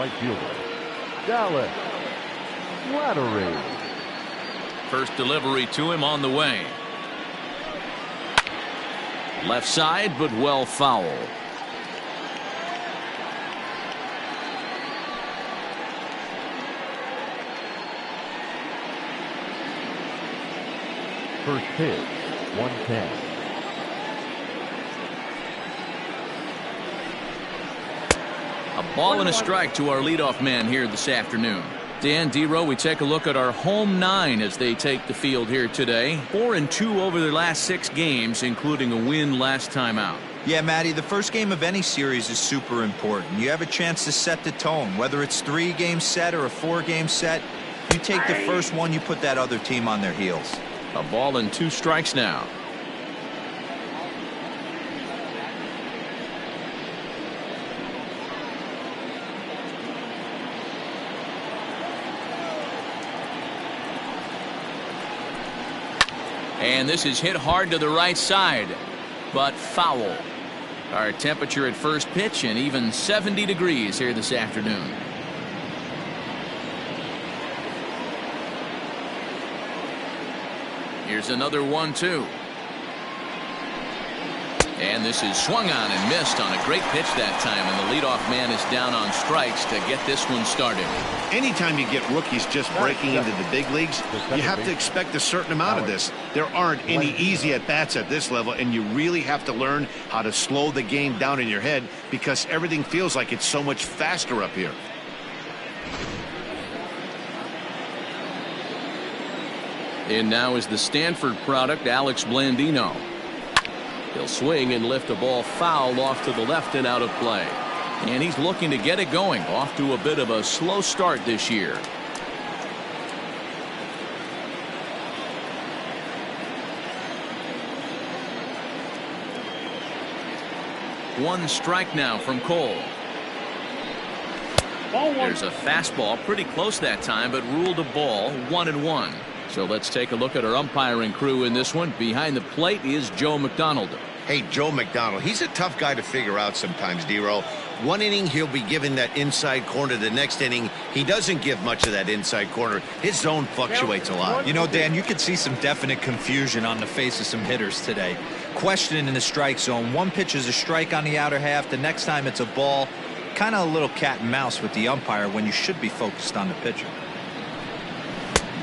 right fielder, Dallas Slattery. First delivery to him on the way. Left side, but well foul. First pitch, 110. A ball and a strike to our leadoff man here this afternoon. Dan, D-Row, we take a look at our home 9 as they take the field here today. 4-2 over their last 6 games, including a win last time out. Yeah, Matty, the first game of any series is super important. You have a chance to set the tone, whether it's 3-game set or a 4-game set. You take the first one, you put that other team on their heels. A ball and 2 strikes now. And this is hit hard to the right side, but foul. Our temperature at first pitch and even 70 degrees here this afternoon. Here's another 1-2. And this is swung on and missed on a great pitch that time, and the leadoff man is down on strikes to get this one started. Anytime you get rookies just breaking into the big leagues, you have to expect a certain amount of this. There aren't any easy at-bats at this level, and you really have to learn how to slow the game down in your head because everything feels like it's so much faster up here. And now is the Stanford product, Alex Blandino. He'll swing and lift a ball foul off to the left and out of play. And he's looking to get it going, off to a bit of a slow start this year. One strike now from Cole. There's a fastball pretty close that time, but ruled a ball, 1-1. So let's take a look at our umpiring crew in this one. Behind the plate is Joe McDonald. Hey, Joe McDonald, he's a tough guy to figure out sometimes, D-Row. One inning, he'll be giving that inside corner. The next inning, he doesn't give much of that inside corner. His zone fluctuates a lot. You know, Dan, you could see some definite confusion on the face of some hitters today. Questioning in the strike zone. One pitch is a strike on the outer half. The next time it's a ball. Kind of a little cat and mouse with the umpire when you should be focused on the pitcher.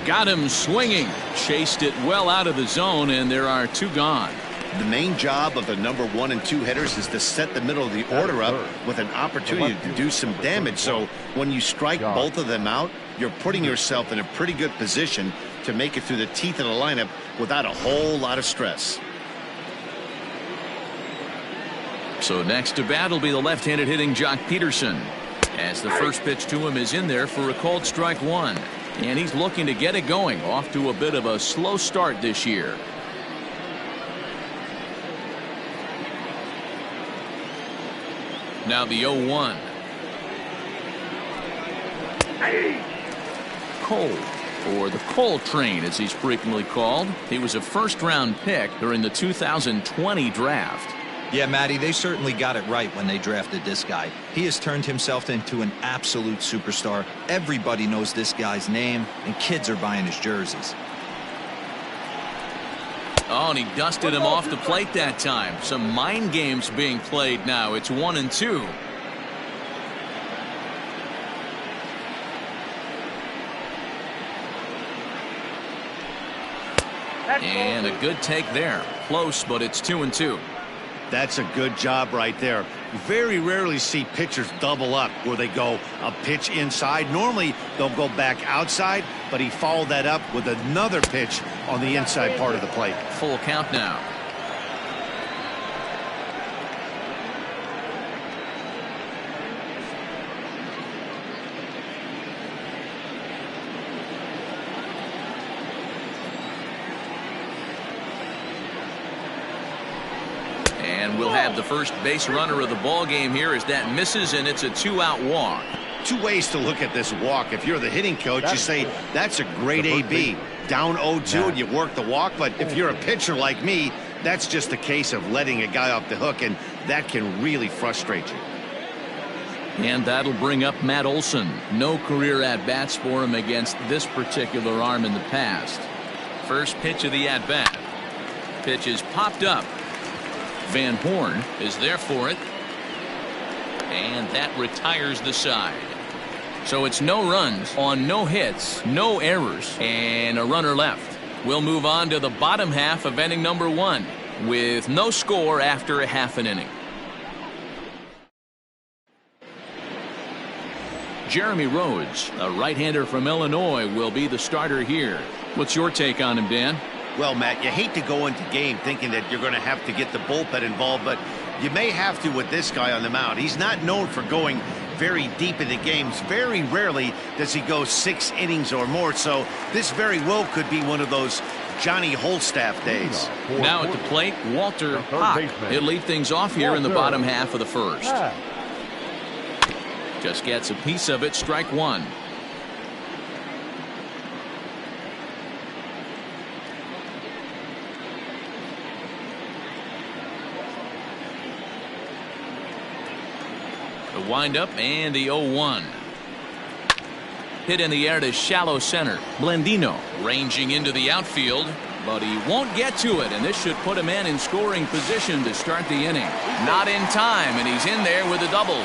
Got him swinging. Chased it well out of the zone, and there are 2 gone. The main job of the number 1 and 2 hitters is to set the middle of the order up with an opportunity to do some damage. So when you strike both of them out, you're putting yourself in a pretty good position to make it through the teeth of the lineup without a whole lot of stress. So next to bat will be the left-handed hitting Jock Peterson, as the first pitch to him is in there for a called strike 1. And he's looking to get it going, off to a bit of a slow start this year. Now the 0-1. Cole, or the Cole Train as he's frequently called. He was a first-round pick during the 2020 draft. Yeah, Matty, they certainly got it right when they drafted this guy. He has turned himself into an absolute superstar. Everybody knows this guy's name, and kids are buying his jerseys. Oh, and he dusted him off the plate that time. Some mind games being played now. It's 1-2. And a good take there. Close, but it's 2-2. That's a good job right there. Very rarely see pitchers double up where they go a pitch inside. Normally they'll go back outside, but he followed that up with another pitch on the inside part of the plate. Full count now. And we'll have the first base runner of the ball game here as that misses, and it's a 2-out walk. 2 ways to look at this walk. If you're the hitting coach, you say that's a great AB. Down 0-2 and you work the walk. But if you're a pitcher like me, that's just a case of letting a guy off the hook, and that can really frustrate you. And that'll bring up Matt Olson. No career at-bats for him against this particular arm in the past. First pitch of the at-bat. Pitch is popped up. Van Horn is there for it. And that retires the side. So it's no runs on no hits, no errors, and a runner left. We'll move on to the bottom half of inning number 1 with no score after a half an inning. Jeremy Rhodes, a right-hander from Illinois, will be the starter here. What's your take on him, Dan? Well, Matt, you hate to go into game thinking that you're going to have to get the bullpen involved, but you may have to with this guy on the mound. He's not known for going very deep into games. Very rarely does he go 6 innings or more, so this very well could be one of those Johnny Holstaff days. Now at the plate, Walter Hock. He'll lead things off here in the bottom half of the first. Just gets a piece of it, strike 1. The windup and the 0-1. Hit in the air to shallow center. Blandino ranging into the outfield, but he won't get to it, and this should put a man in scoring position to start the inning. Not in time, and he's in there with a double.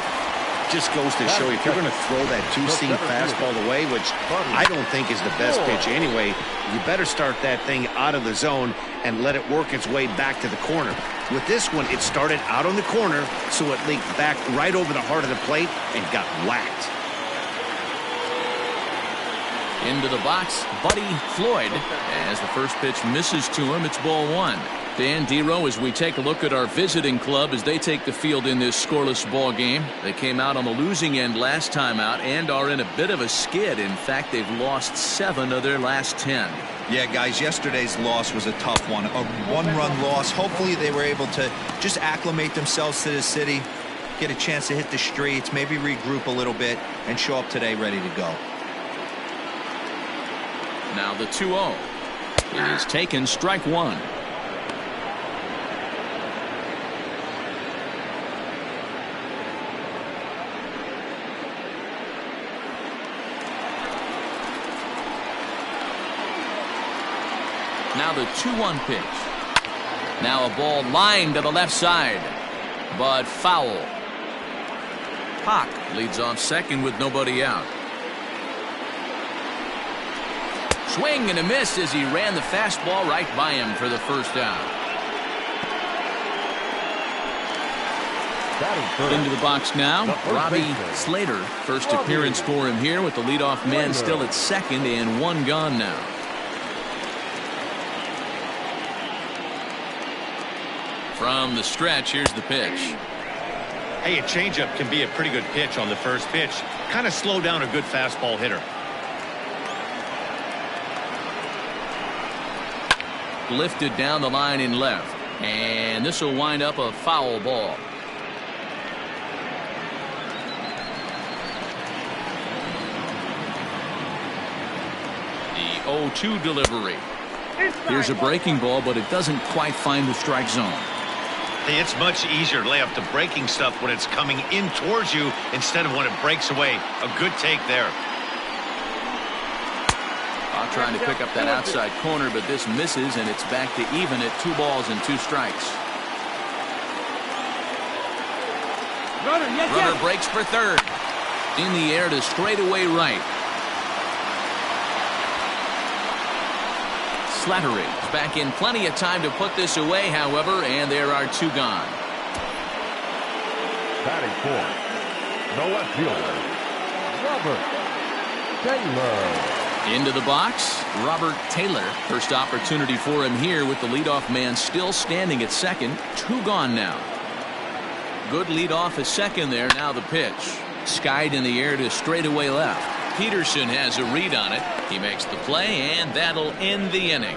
Just goes to show you, if you're going to throw that 2-seam fastball away, which I don't think is the best pitch anyway, you better start that thing out of the zone and let it work its way back to the corner. With this one, it started out on the corner, so it leaked back right over the heart of the plate and got whacked. Into the box, Buddy Floyd. As the first pitch misses to him, it's ball 1. Dan Dero, as we take a look at our visiting club as they take the field in this scoreless ball game. They came out on the losing end last time out and are in a bit of a skid. In fact, they've lost 7 of their last 10. Yeah, guys, yesterday's loss was a tough one. A one-run loss. Hopefully they were able to just acclimate themselves to the city, get a chance to hit the streets, maybe regroup a little bit, and show up today ready to go. Now the 2-0 is taken, strike 1. Now the 2-1 pitch. Now a ball lined to the left side, but foul. Hock leads off second with nobody out. Swing and a miss as he ran the fastball right by him for the first out. Into the box now, Robbie Slater. First appearance for him here with the leadoff man still at second and 1 gone now. From the stretch, here's the pitch. Hey, a changeup can be a pretty good pitch on the first pitch. Kind of slow down a good fastball hitter. Lifted down the line in left, and this will wind up a foul ball. The 0-2 delivery. Here's a breaking ball, but it doesn't quite find the strike zone. Hey, it's much easier to lay up the breaking stuff when it's coming in towards you instead of when it breaks away. A good take there. Trying to pick up that outside corner, but this misses, and it's back to even at 2 balls and 2 strikes. Runner breaks for third. In the air to straightaway right. Slattery is back in plenty of time to put this away, however, and there are 2 gone. Batting fourth, no left fielder, Robert Taylor. Into the box, Robert Taylor. First opportunity for him here with the leadoff man still standing at second. 2 gone now. Good leadoff at second there. Now the pitch. Skied in the air to straightaway left. Peterson has a read on it. He makes the play, and that'll end the inning.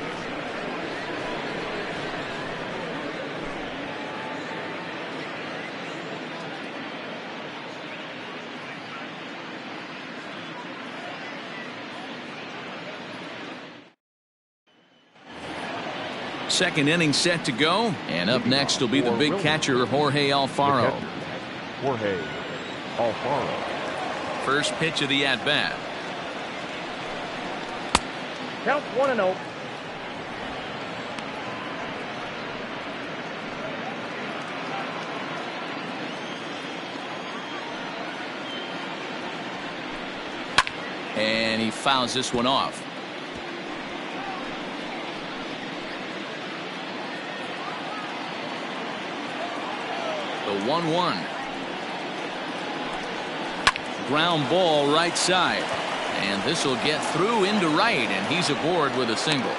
Second inning set to go, and up next will be the big catcher Jorge Alfaro. Jorge Alfaro. First pitch of the at-bat. Count 1-0. And he fouls this one off. The 1-1. Ground ball right side. And this will get through into right, and he's aboard with a single.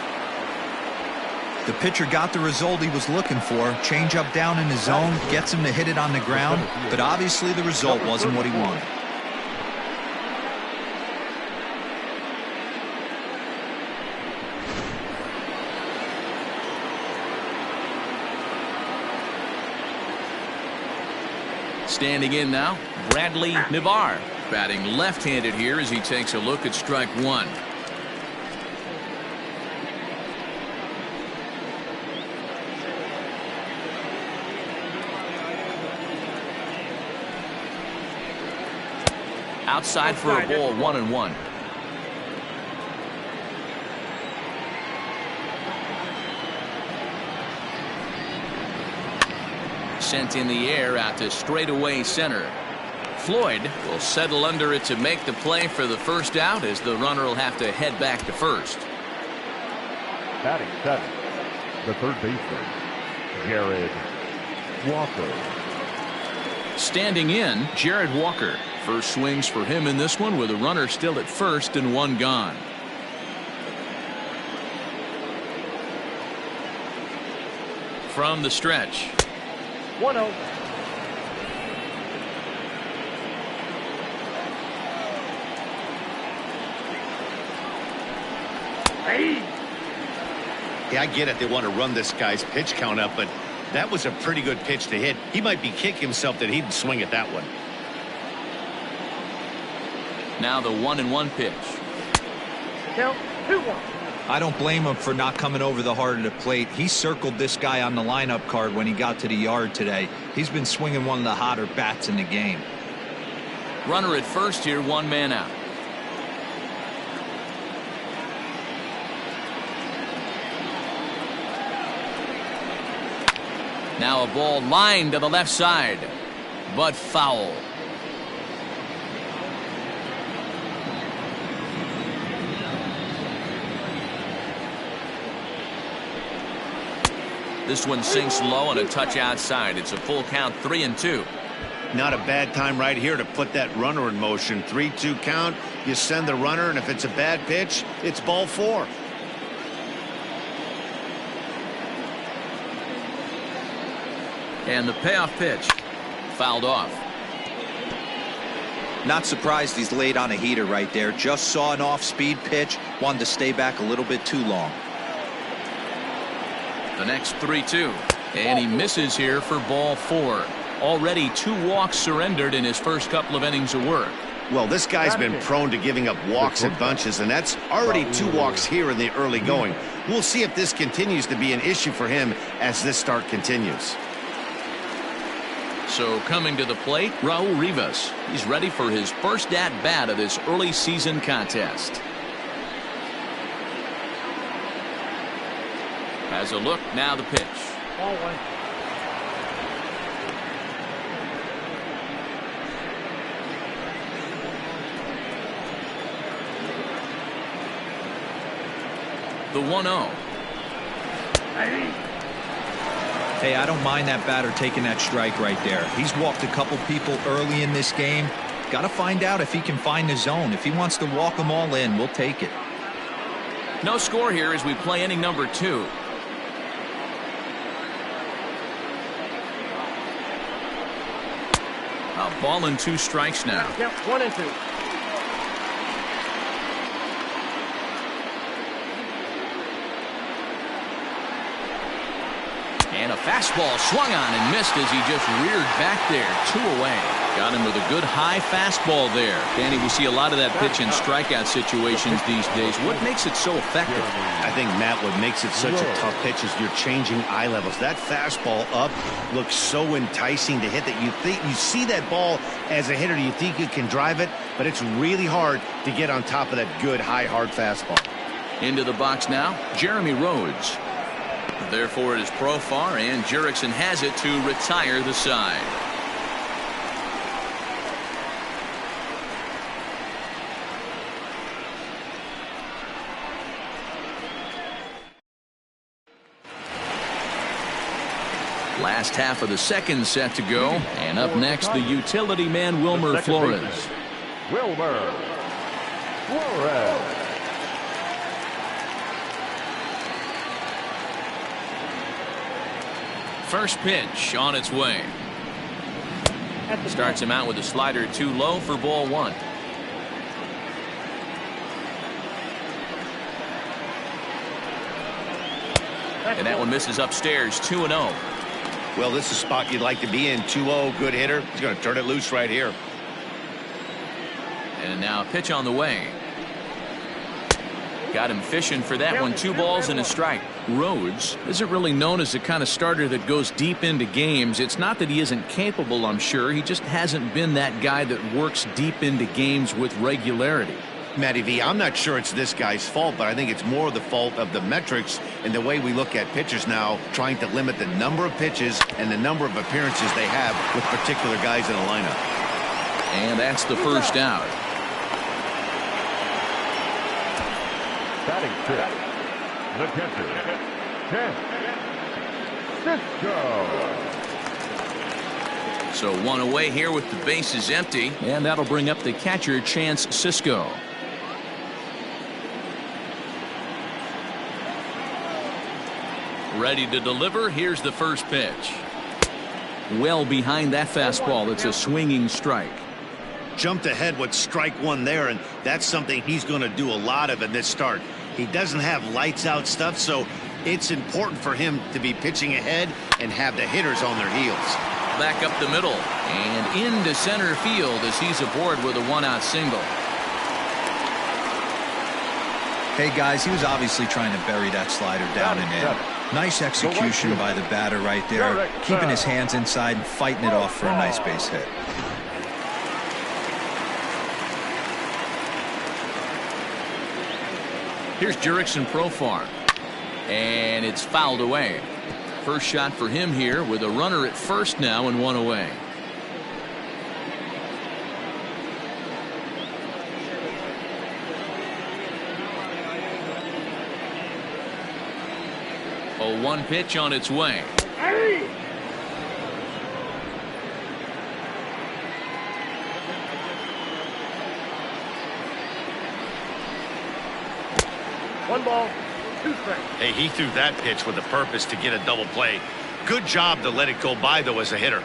The pitcher got the result he was looking for. Change up down in his zone, gets him to hit it on the ground, but obviously the result wasn't what he wanted. Standing in now, Bradley Nivar, batting left-handed here as he takes a look at strike one. Outside for a ball, 1-1. Sent in the air out to straightaway center. Floyd will settle under it to make the play for the first out, as the runner will have to head back to first. Batting seventh, the third baseman, Jared Walker. Standing in, Jared Walker. First swings for him in this one, with a runner still at first and one gone. From the stretch. 1-0. Hey. Yeah, I get it. They want to run this guy's pitch count up, but that was a pretty good pitch to hit. He might be kicking himself that he didn't swing at that one. Now the 1-1 pitch. Count 2-1. I don't blame him for not coming over the heart of the plate. He circled this guy on the lineup card when he got to the yard today. He's been swinging one of the hotter bats in the game. Runner at first here, one man out. Now a ball lined to the left side, but foul. This one sinks low and a touch outside. It's a full count, 3-2. Not a bad time right here to put that runner in motion. 3-2 count. You send the runner, and if it's a bad pitch, it's ball four. And the payoff pitch fouled off. Not surprised he's laid on a heater right there. Just saw an off-speed pitch. Wanted to stay back a little bit too long. The next 3-2, and he misses here for ball four. Already 2 walks surrendered in his first couple of innings of work. Well, this guy's been prone to giving up walks in bunches, and that's already 2 walks here in the early going. We'll see if this continues to be an issue for him as this start continues. So coming to the plate, Raul Rivas. He's ready for his first at-bat of this early season contest. Has a look, now the pitch. Ball 1. The 1-0. Hey, I don't mind that batter taking that strike right there. He's walked a couple people early in this game. Got to find out if he can find the zone. If he wants to walk them all in, we'll take it. No score here as we play inning number 2. A ball and 2 strikes now. Count 1-2. And a fastball swung on and missed as he just reared back there. 2 away. Got him with a good high fastball there. Danny, we see a lot of that pitch in strikeout situations these days. What makes it so effective? I think, Matt, what makes it such a tough pitch is you're changing eye levels. That fastball up looks so enticing to hit that you see that ball as a hitter, you think you can drive it, but it's really hard to get on top of that good high hard fastball. Into the box now, Jeremy Rhodes. Therefore, it is Profar, and Jurickson has it to retire the side. Last half of the second set to go, and up next, the utility man Wilmer Flores. Wilmer Flores. First pitch on its way. Starts him out with a slider too low for ball 1. And that one misses upstairs. 2-0. Well, this is a spot you'd like to be in. 2-0, good hitter. He's going to turn it loose right here. And now a pitch on the way. Got him fishing for that one. 2 balls and a strike. Rhodes isn't really known as the kind of starter that goes deep into games. It's not that he isn't capable, I'm sure. He just hasn't been that guy that works deep into games with regularity. Matty V, I'm not sure it's this guy's fault, but I think it's more the fault of the metrics and the way we look at pitchers now, trying to limit the number of pitches and the number of appearances they have with particular guys in a lineup. And that's the first out. Batting fifth, the catcher, Ken Cisco. So 1 away here with the bases empty, and that'll bring up the catcher, Chance Cisco. Ready to deliver. Here's the first pitch. Well behind that fastball. It's a swinging strike. Jumped ahead with strike 1 there, and that's something he's going to do a lot of in this start. He doesn't have lights out stuff, so it's important for him to be pitching ahead and have the hitters on their heels. Back up the middle and into center field as he's aboard with a 1-out single. Hey guys, he was obviously trying to bury that slider down and in. Nice execution by the batter right there, keeping his hands inside and fighting it off for a nice base hit. Here's Jurickson Profar, and it's fouled away. First shot for him here with a runner at first now and 1 away. A 1 pitch on its way. Hey! One ball, 2 strikes. Hey, he threw that pitch with a purpose to get a double play. Good job to let it go by, though, as a hitter.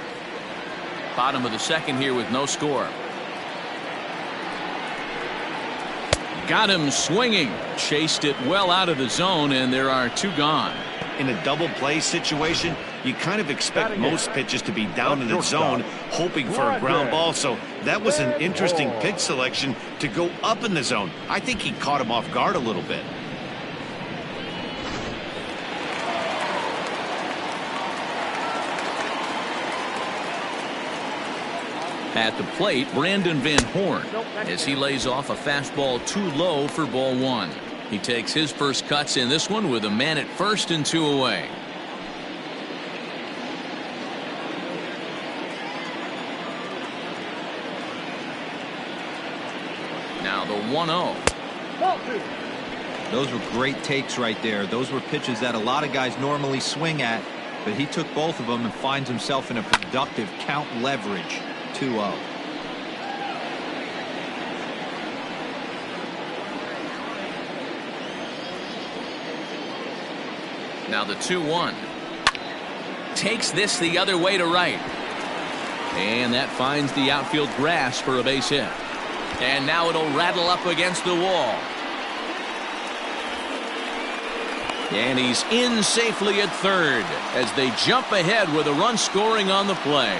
Bottom of the second here with no score. Got him swinging. Chased it well out of the zone, and there are 2 gone. In a double play situation, you kind of expect most pitches to be down in the zone, hoping for a ground ball. So that was an interesting pitch selection to go up in the zone. I think he caught him off guard a little bit. At the plate, Brandon Van Horn, as he lays off a fastball too low for ball 1. He takes his first cuts in this one with a man at first and 2 away. Now the 1-0. Those were great takes right there. Those were pitches that a lot of guys normally swing at, but he took both of them and finds himself in a productive count leverage. 2-0. Now the 2-1. Takes this the other way to right. And that finds the outfield grass for a base hit. And now it'll rattle up against the wall. And he's in safely at third as they jump ahead with a run scoring on the play.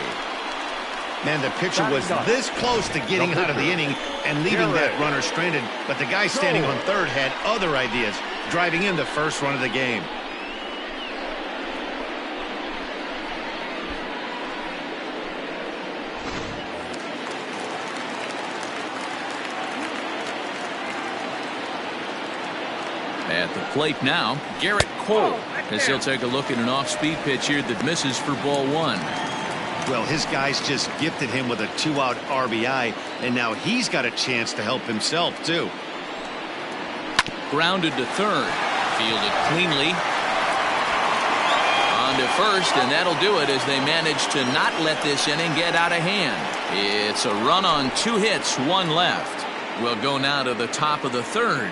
Man, the pitcher was this close to getting out of the inning and leaving that runner stranded, but the guy standing on third had other ideas, driving in the first run of the game. At the plate now, Garrett Cole, as he'll take a look at an off-speed pitch here that misses for ball one. Well, his guys just gifted him with a 2-out RBI, and now he's got a chance to help himself, too. Grounded to third. Fielded cleanly. On to first, and that'll do it as they manage to not let this inning get out of hand. It's a run on 2 hits, 1 left. We'll go now to the top of the third.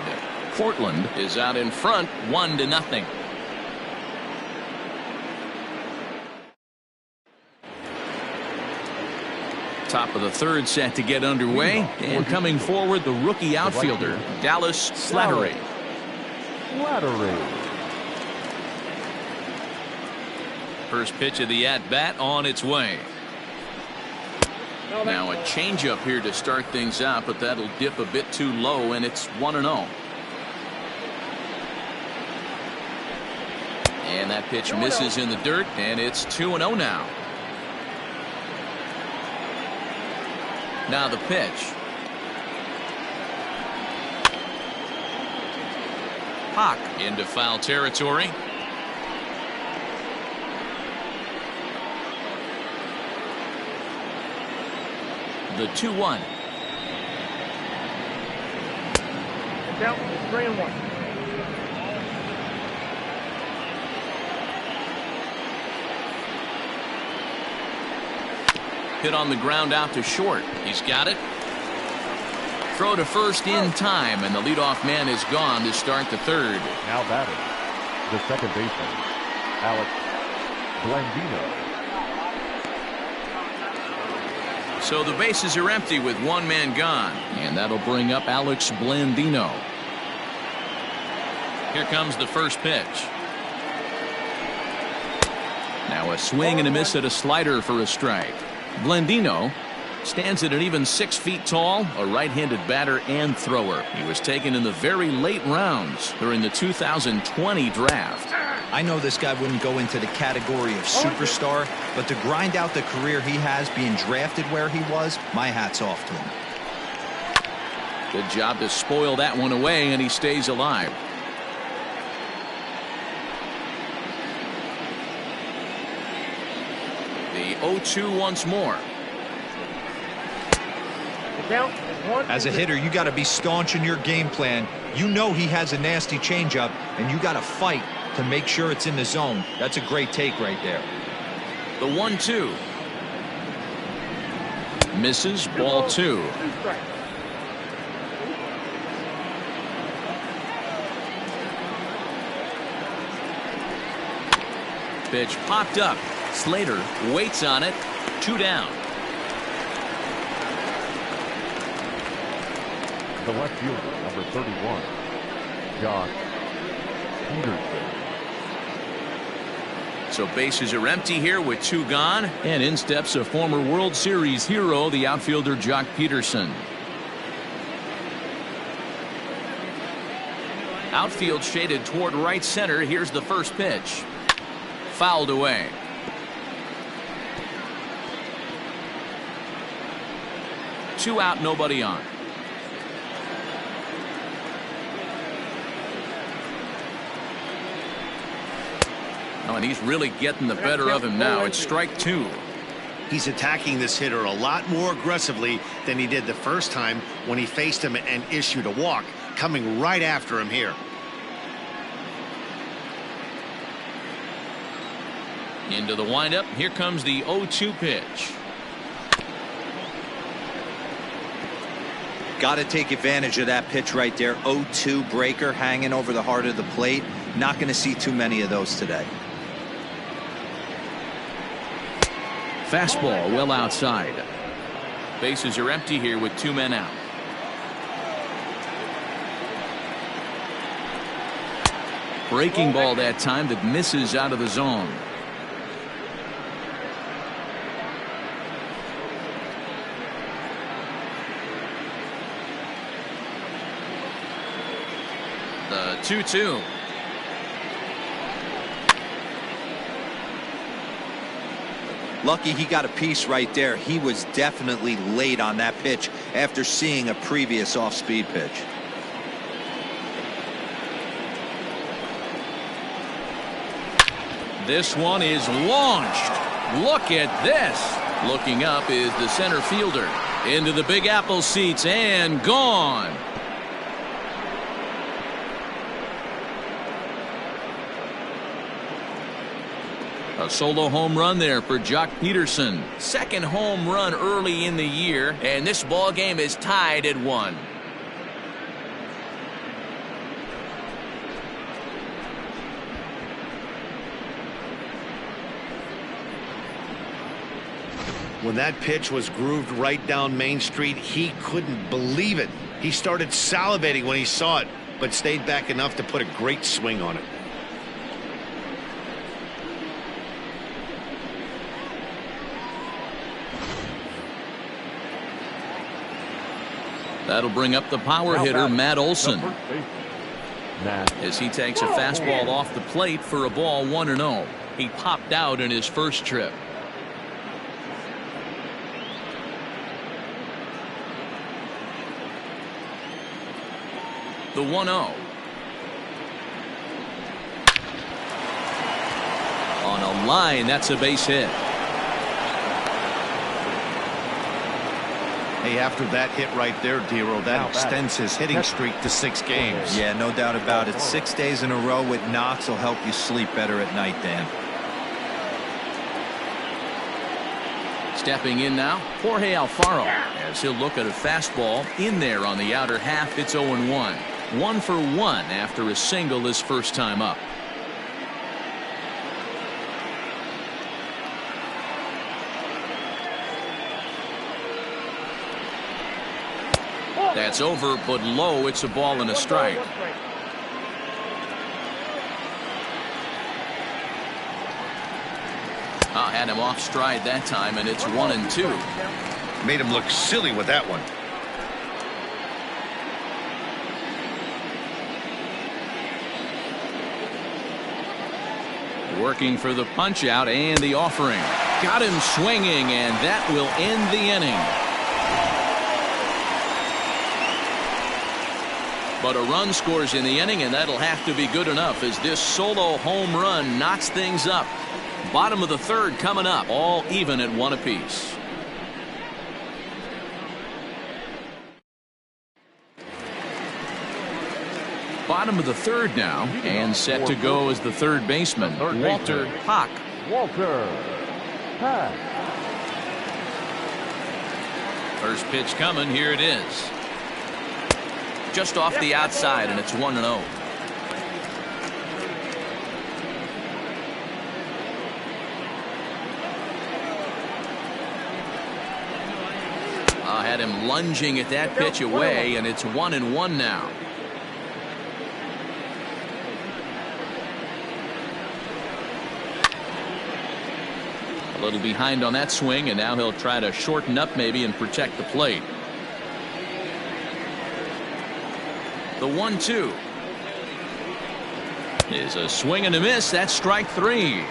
Portland is out in front, 1-0. Top of the third set to get underway, and coming forward the rookie outfielder Dallas Slattery. First pitch of the at-bat on its way. Now a changeup here to start things out, but that'll dip a bit too low, and it's 1-0. And that pitch misses in the dirt, and it's 2-0 now. Now the pitch. Hawk into foul territory. The 2-1. Down 3-1. Hit on the ground out to short. He's got it. Throw to first in time, and the leadoff man is gone to start the third. Now batting, the second baseman, Alex Blandino. So the bases are empty with 1 man gone, and that'll bring up Alex Blandino. Here comes the first pitch. Now a swing and a miss at a slider for a strike. Blandino stands at an even 6 feet tall, a right-handed batter and thrower. He was taken in the very late rounds during the 2020 draft. I know this guy wouldn't go into the category of superstar, but to grind out the career he has being drafted where he was, my hat's off to him. Good job to spoil that one away, and he stays alive. The 0-2 once more. As a hitter, you got to be staunch in your game plan. You know he has a nasty changeup, and you got to fight to make sure it's in the zone. That's a great take right there. The 1-2. Misses, ball 2. Pitch popped up. Slater waits on it. 2 down. The left fielder, number 31, Josh Peterson. So bases are empty here with 2 gone, and in steps a former World Series hero, the outfielder Jock Peterson. Outfield shaded toward right center. Here's the first pitch. Fouled away. Two out, nobody on. Oh, and he's really getting the better of him now. It's strike 2. He's attacking this hitter a lot more aggressively than he did the first time when he faced him and issued a walk, coming right after him here. Into the windup. Here comes the 0-2 pitch. Got to take advantage of that pitch right there. 0-2 breaker hanging over the heart of the plate. Not going to see too many of those today. Fastball well outside. Bases are empty here with 2 men out. Breaking ball that time that misses out of the zone. The 2-2. Lucky he got a piece right there. He was definitely late on that pitch after seeing a previous off-speed pitch. This one is launched. Look at this. Looking up is the center fielder. Into the Big Apple seats and gone. A solo home run there for Jock Peterson. Second home run early in the year, and this ball game is tied at 1. When that pitch was grooved right down Main Street, he couldn't believe it. He started salivating when he saw it, but stayed back enough to put a great swing on it. That'll bring up the power hitter, Matt Olson, as he takes a fastball off the plate for a ball 1-0. He popped out in his first trip. The 1-0. On a line, that's a base hit. Hey, after that hit right there, Dero, that extends his hitting streak to 6 games. Yeah, no doubt about it. 6 days in a row with knocks will help you sleep better at night, Dan. Stepping in now, Jorge Alfaro, as he'll look at a fastball in there on the outer half. It's 0-1. 1 for 1 after a single his first time up. That's over, but low. It's a ball and a strike. Had him off stride that time, and it's 1-2. Made him look silly with that one. Working for the punch out and the offering. Got him swinging, and that will end the inning. But a run scores in the inning, and that'll have to be good enough as this solo home run knocks things up. Bottom of the third coming up, all even at 1 apiece. Bottom of the third now, and set to go as the third baseman, Walter Hock. First pitch coming, here it is. Just off the outside, and it's 1-0. Had him lunging at that pitch away, and it's 1-1 now. A little behind on that swing, and now he'll try to shorten up maybe and protect the plate. The 1-2 is a swing and a miss. That's strike 3.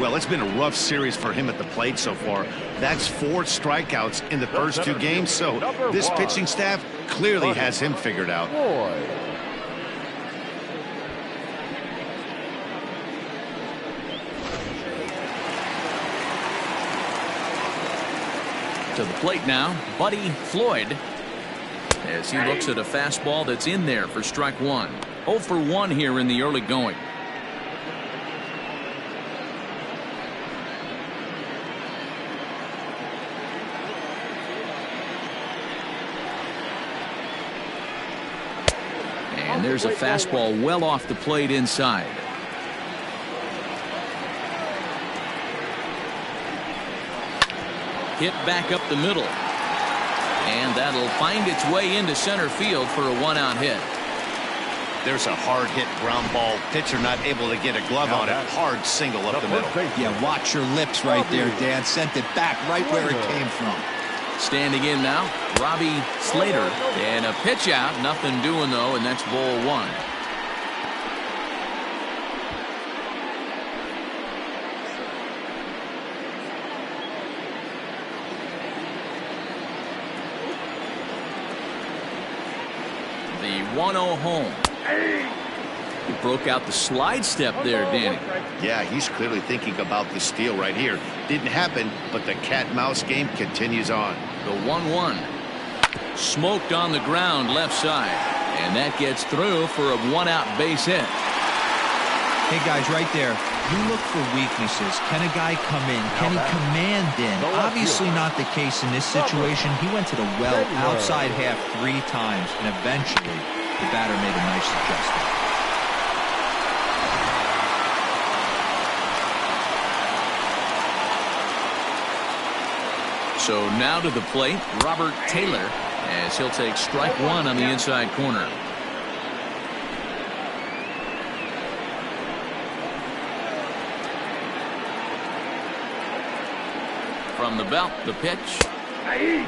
Well, it's been a rough series for him at the plate so far. That's 4 strikeouts in the first 2 games, so this pitching staff clearly has him figured out. To the plate now, Buddy Floyd, as he looks at a fastball that's in there for strike 1. 0 for 1 here in the early going. And there's a fastball well off the plate inside. Hit back up the middle. And that'll find its way into center field for a 1-out hit. There's a hard hit ground ball. Pitcher not able to get a glove on it. Hard single up the middle. Yeah, watch your lips right there, Dan. Sent it back right where it came from. Standing in now, Robbie Slater. And a pitch out. Nothing doing, though, and that's ball one. The 1-0 home. He broke out the slide step there, Danny. Yeah, he's clearly thinking about the steal right here. Didn't happen, but the cat-mouse game continues on. The 1-1. Smoked on the ground left side. And that gets through for a one-out base hit. Hey, guys, right there. You look for weaknesses. Can a guy come in? Can he command in? Obviously not the case in this situation. He went to the well outside half 3 times, and eventually the batter made a nice adjustment. So now to the plate, Robert Taylor, as he'll take strike one on the inside corner. From the belt, the pitch.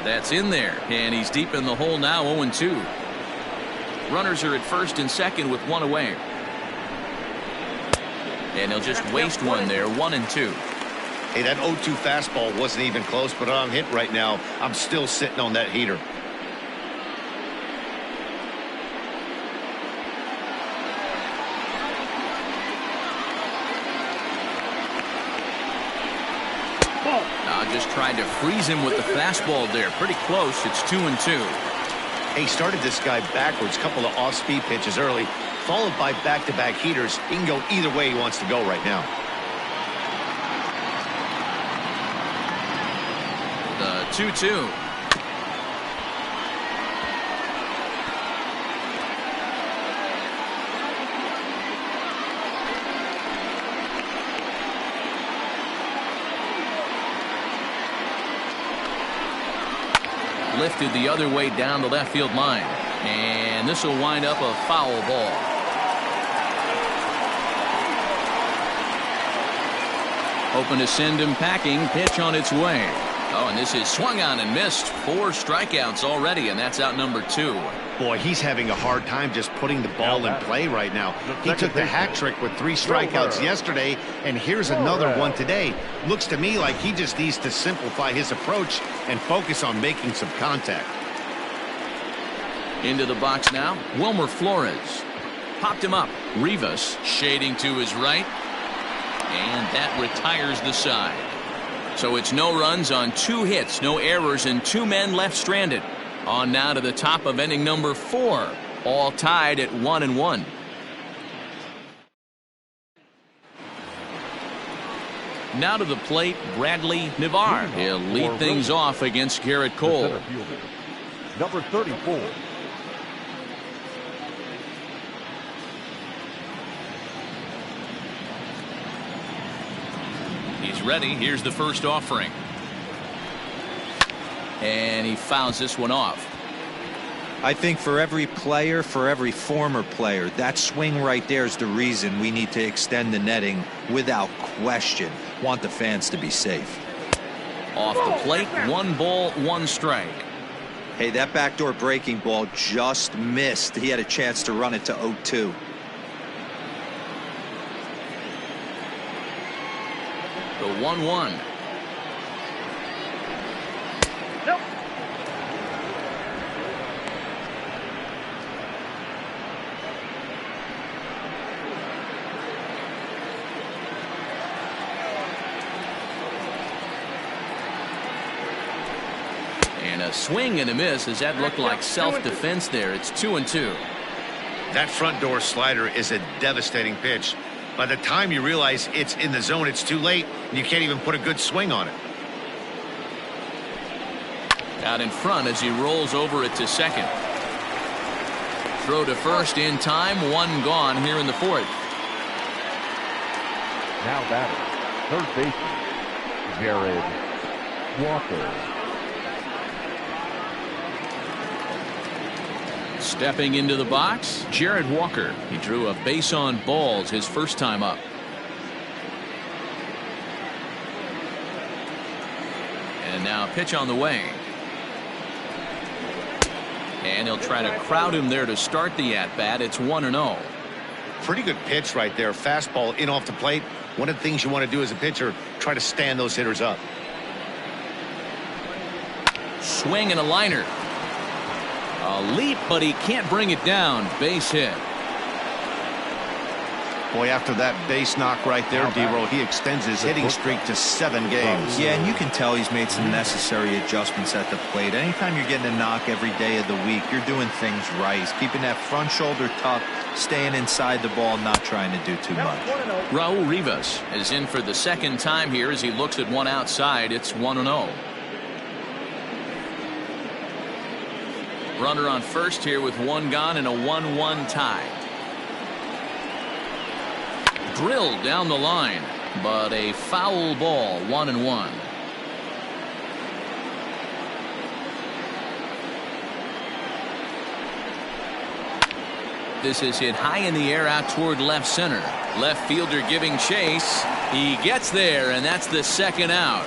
That's in there, and he's deep in the hole now, 0-2. Runners are at first and second with one away. And he'll just waste one there, 1-2. Hey, that 0-2 fastball wasn't even close, but on hit right now, I'm still sitting on that heater. Just tried to freeze him with the fastball there. Pretty close. It's 2-2. He started this guy backwards, couple of off-speed pitches early, followed by back-to-back heaters. He can go either way he wants to go right now. The 2-2. Lifted the other way down the left field line. And this will wind up a foul ball. Hoping to send him packing. Pitch on its way. Oh, and this is swung on and missed. 4 strikeouts already, and that's out number 2. Boy, he's having a hard time just putting the ball in play right now. He took the hat trick with 3 strikeouts yesterday, and here's another one today. Looks to me like he just needs to simplify his approach and focus on making some contact. Into the box now, Wilmer Flores. Popped him up. Rivas shading to his right. And that retires the side. So it's no runs on 2 hits, no errors, and 2 men left stranded. On now to the top of inning number 4, all tied at 1-1. Now to the plate, Bradley Navar. He'll lead things off against Garrett Cole. Number 34. He's ready. Here's the first offering. And he fouls this one off. I think for every player, for every former player, that swing right there is the reason we need to extend the netting without question. Want the fans to be safe. Off the plate, 1 ball, 1 strike. Hey, that backdoor breaking ball just missed. He had a chance to run it to 0-2. The 1-1. Nope. And a swing and a miss, as that looked like self-defense there. It's 2-2. That front door slider is a devastating pitch. By the time you realize it's in the zone, it's too late, and you can't even put a good swing on it. Out in front as he rolls over it to second. Throw to first in time, 1 gone here in the 4th. Now batting, third baseman, Jared Walker. Stepping into the box, Jared Walker. He drew a base on balls his first time up. And now a pitch on the way. And he'll try to crowd him there to start the at-bat. It's 1-0. Pretty good pitch right there. Fastball in off the plate. One of the things you want to do as a pitcher, try to stand those hitters up. Swing and a liner. A leap, but he can't bring it down. Base hit. Boy, after that base knock right there, D-Row, he extends his hitting streak to 7 games. Yeah, and you can tell he's made some necessary adjustments at the plate. Anytime you're getting a knock every day of the week, you're doing things right. He's keeping that front shoulder tucked, staying inside the ball, not trying to do too much. Raul Rivas is in for the second time here as he looks at one outside. It's 1-0. Runner on first here with one gone and a 1-1 tie. Drilled down the line, but a foul ball. 1-1. This is hit high in the air out toward left center. Left fielder giving chase. He gets there, and that's the second out.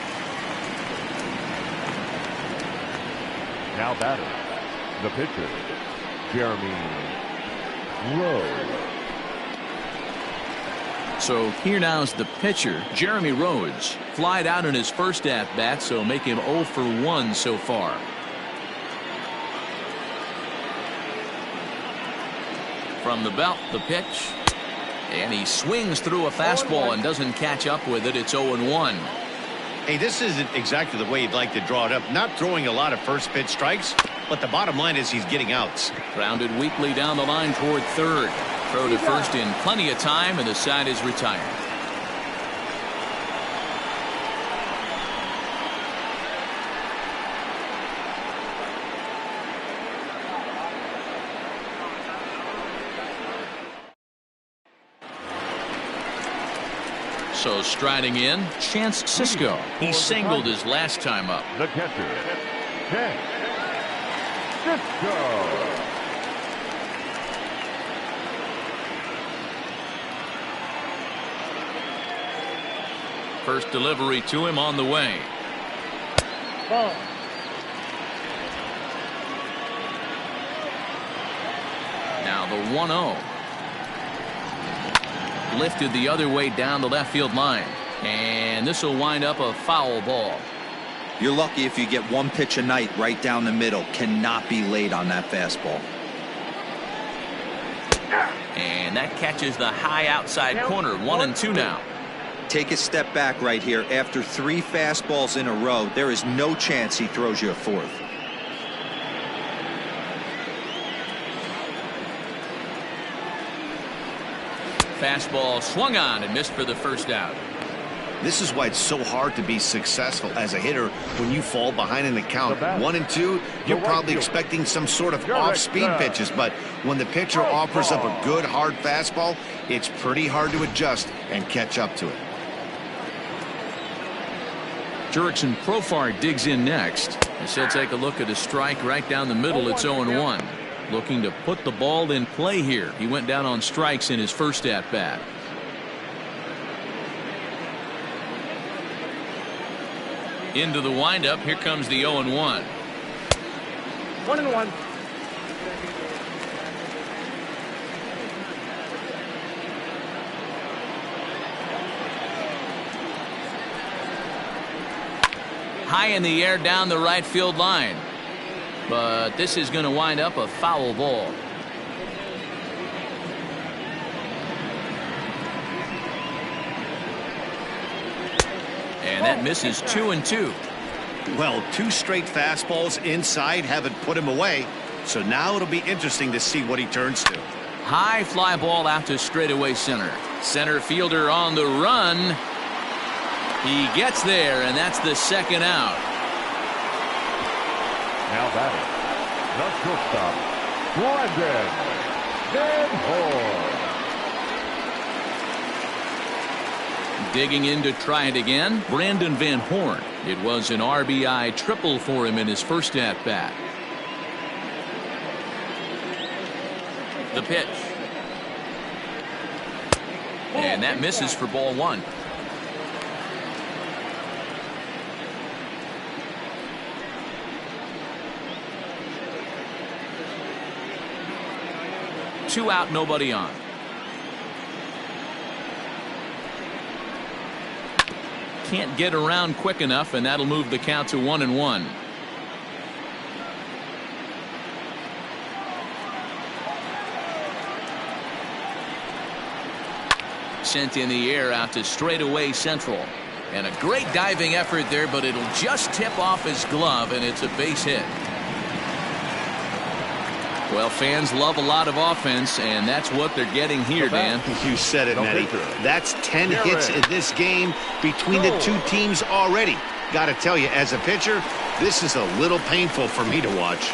Now batter, the pitcher, Jeremy Rose. So here now's the pitcher, Jeremy Rhodes. Flied out in his first at-bat, so make him 0 for 1 so far. From the belt, the pitch. And he swings through a fastball and doesn't catch up with it. It's 0-1. Hey, this isn't exactly the way you'd like to draw it up. Not throwing a lot of first pitch strikes, but the bottom line is he's getting outs. Grounded weakly down the line toward third. Throw to first in plenty of time, and the side is retired. So striding in, Chance Cisco. He singled his last time up. The catcher, Chance Cisco. First delivery to him on the way. Ball. Now the 1-0. Lifted the other way down the left field line. And this will wind up a foul ball. You're lucky if you get one pitch a night right down the middle. Cannot be late on that fastball. And that catches the high outside corner. 1-2 now. Take a step back right here. After 3 fastballs in a row, there is no chance he throws you a fourth. Fastball swung on and missed for the first out. This is why it's so hard to be successful as a hitter when you fall behind in the count. 1-2, you're probably expecting some sort of off-speed pitches, but when the pitcher offers up a good hard fastball, it's pretty hard to adjust and catch up to it. Jurickson Profar digs in next. As he'll take a look at a strike right down the middle. It's 0-1. Looking to put the ball in play here. He went down on strikes in his first at-bat. Into the windup. Here comes the 0-1. 1-1. High in the air down the right field line. But this is going to wind up a foul ball. And that misses 2-2. Well, 2 straight fastballs inside haven't put him away. So now it'll be interesting to see what he turns to. High fly ball out to straightaway center. Center fielder on the run. He gets there, and that's the second out. Now batting, the shortstop, Brandon Van Horn. Digging in to try it again, Brandon Van Horn. It was an RBI triple for him in his first at-bat. The pitch. And that misses for ball one. Two out, nobody on. Can't get around quick enough, and that'll move the count to 1-1. Sent in the air out to straightaway central. And a great diving effort there, but it'll just tip off his glove, and it's a base hit. Well, fans love a lot of offense, and that's what they're getting here, Dan. You said it, Nettie. That's 10 hits in this game between the two teams already. Got to tell you, as a pitcher, this is a little painful for me to watch.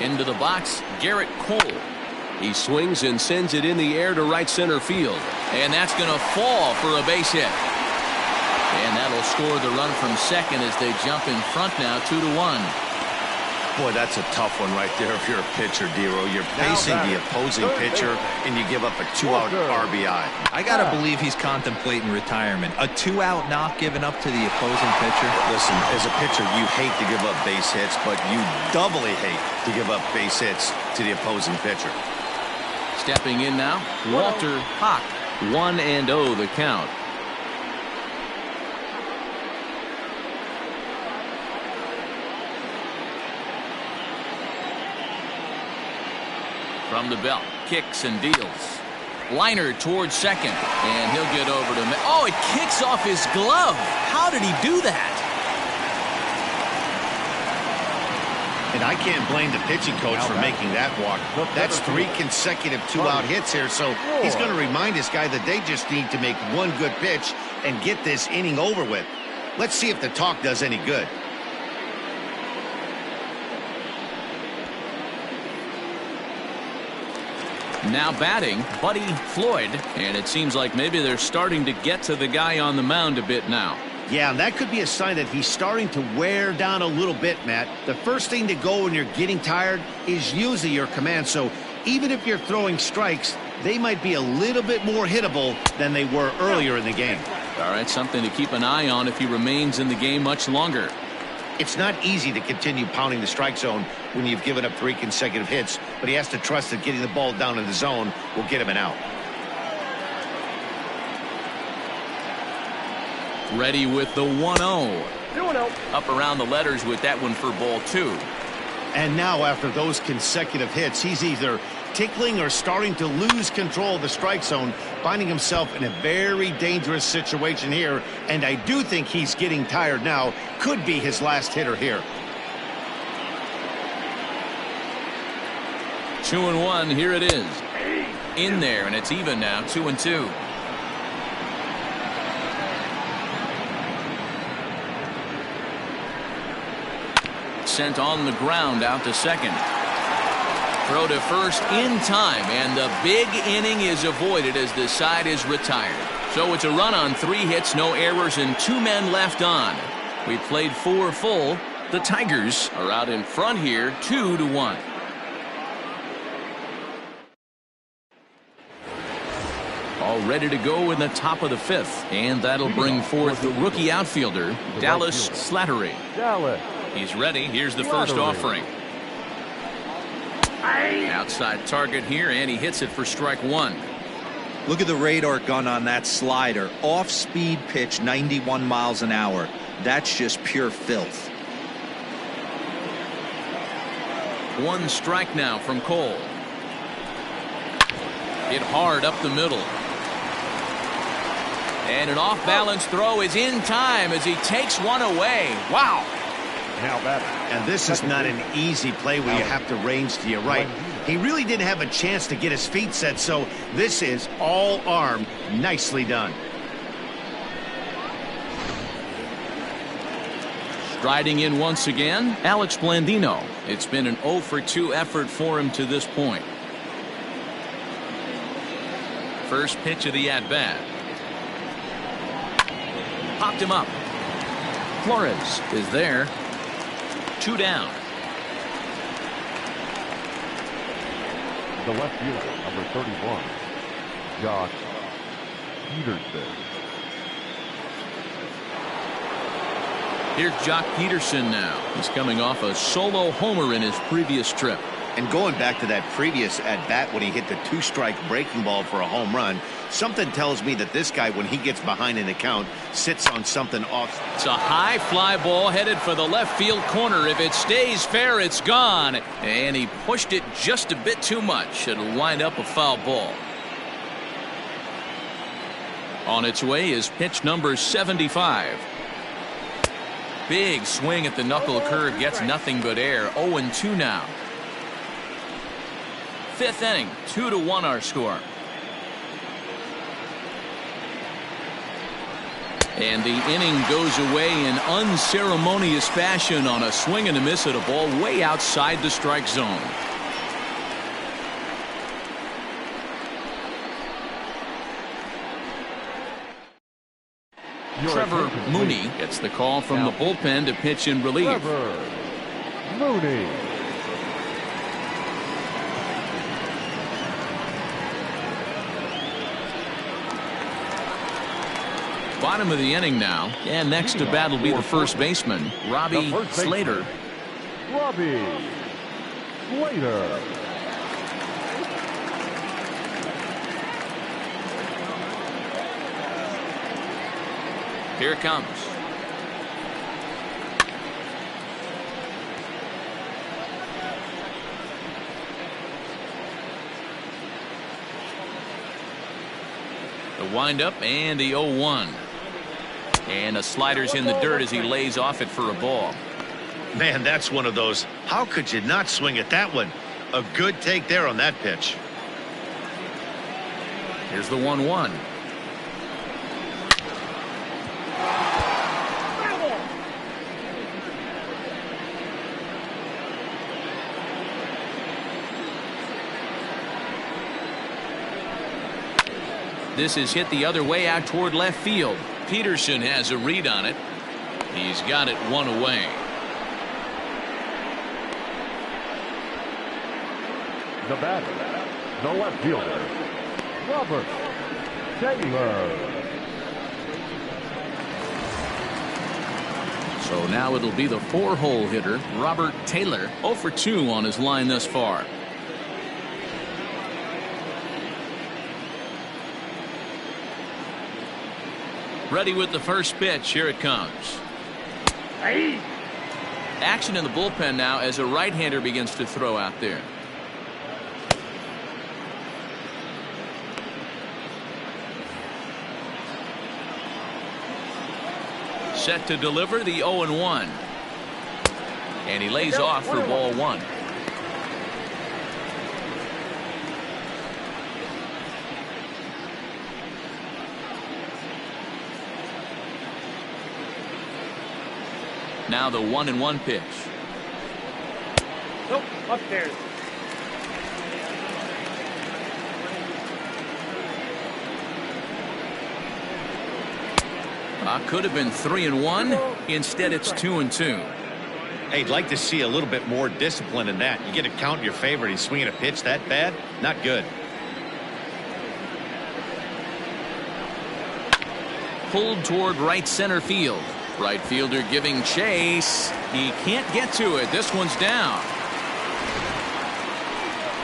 Into the box, Garrett Cole. He swings and sends it in the air to right center field. And that's going to fall for a base hit. And that'll score the run from second as they jump in front now, 2-1. Boy, that's a tough one right there if you're a pitcher, Dero. You're pacing the opposing pitcher, and you give up a 2-out RBI. I got to believe he's contemplating retirement. A 2-out knock given up to the opposing pitcher. Listen, as a pitcher, you hate to give up base hits, but you doubly hate to give up base hits to the opposing pitcher. Stepping in now, Walter Hock. 1-0 the count. From the belt, kicks and deals. Liner towards second, and he'll get over to... Oh, it kicks off his glove. How did he do that? And I can't blame the pitching coach for making that walk. That's 3 consecutive 2-out hits here, so he's going to remind this guy that they just need to make one good pitch and get this inning over with. Let's see if the talk does any good. Now batting, Buddy Floyd, and it seems like maybe they're starting to get to the guy on the mound a bit now. Yeah, and that could be a sign that he's starting to wear down a little bit, Matt. The first thing to go when you're getting tired is usually your command, so even if you're throwing strikes, they might be a little bit more hittable than they were earlier in the game. All right, something to keep an eye on if he remains in the game much longer. It's not easy to continue pounding the strike zone when you've given up 3 consecutive hits, but he has to trust that getting the ball down in the zone will get him an out. Ready with the 1-0. Up around the letters with that one for ball 2. And now after those consecutive hits, he's either tickling or starting to lose control of the strike zone, finding himself in a very dangerous situation here. And I do think he's getting tired now. Could be his last hitter here. 2-1, here it is. In there, and it's even now, 2-2. Sent on the ground out to second. Throw to first in time, and the big inning is avoided as the side is retired. So it's a run on 3 hits, no errors, and 2 men left on. We played 4 full. The Tigers are out in front here, 2-1. All ready to go in the top of the 5th, and that'll bring forth the rookie outfielder, Dallas Slattery. He's ready. Here's the first offering. Outside target here, and he hits it for strike 1. Look at the radar gun on that slider. Off-speed pitch, 91 miles an hour. That's just pure filth. 1 strike now from Cole. Hit hard up the middle. And an off-balance throw is in time as he takes one away. Wow. And this is not an easy play where you have to range to your right. He really didn't have a chance to get his feet set, so this is all arm. Nicely done. Striding in once again, Alex Blandino. It's been an 0 for 2 effort for him to this point. First pitch of the at-bat. Popped him up. Flores is there. 2 down. The left fielder, number 31, Josh Peterson. Here's Jock Peterson now. He's coming off a solo homer in his previous trip. And going back to that previous at-bat when he hit the 2-strike breaking ball for a home run, something tells me that this guy, when he gets behind in the count, sits on something off. It's a high fly ball headed for the left field corner. If it stays fair, it's gone. And he pushed it just a bit too much. It'll wind up a foul ball. On its way is pitch number 75. Big swing at the knuckle curve, gets nothing but air. 0-2 now. 5th inning, 2-1 our score. And the inning goes away in unceremonious fashion on a swing and a miss at a ball way outside the strike zone. Trevor Mooney gets the call from the bullpen to pitch in relief. Trevor Mooney. Bottom of the inning now, and next to bat will be the first baseman, Robbie Slater. Robbie Slater. Here it comes. The windup and the 0-1. And the slider's in the dirt as he lays off it for a ball. Man, that's one of those. How could you not swing at that one? A good take there on that pitch. Here's the 1-1. This is hit the other way out toward left field. Peterson has a read on it. He's got it one away. The batter, the left fielder, Robert Taylor. So now it'll be the 4-hole hitter, Robert Taylor, 0 for 2 on his line thus far. Ready with the first pitch. Here it comes. Action in the bullpen now as a right-hander begins to throw out there. Set to deliver the 0-1. And he lays off for ball 1. Now the 1-1 pitch. Nope, upstairs. Could have been 3-1. Instead, it's 2-2. Hey, I'd like to see a little bit more discipline in that. You get a count in your favor. He's swinging a pitch that bad. Not good. Pulled toward right center field. Right fielder giving chase. He can't get to it. This one's down.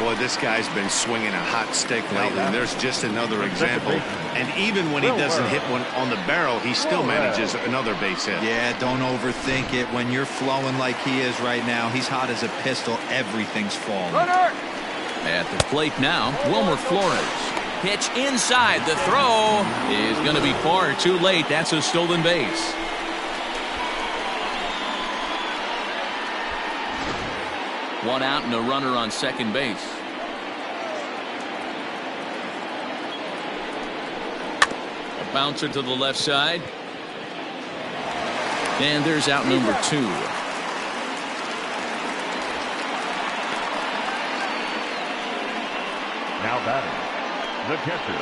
Boy, this guy's been swinging a hot stick lately. And there's just another example. And even when he doesn't hit one on the barrel, he still manages another base hit. Yeah, don't overthink it. When you're flowing like he is right now, he's hot as a pistol. Everything's falling. At the plate now, Wilmer Flores. Pitch inside. The throw is going to be far too late. That's a stolen base. One out and a runner on second base. A bouncer to the left side. And there's out number 2. Now batting, The catcher.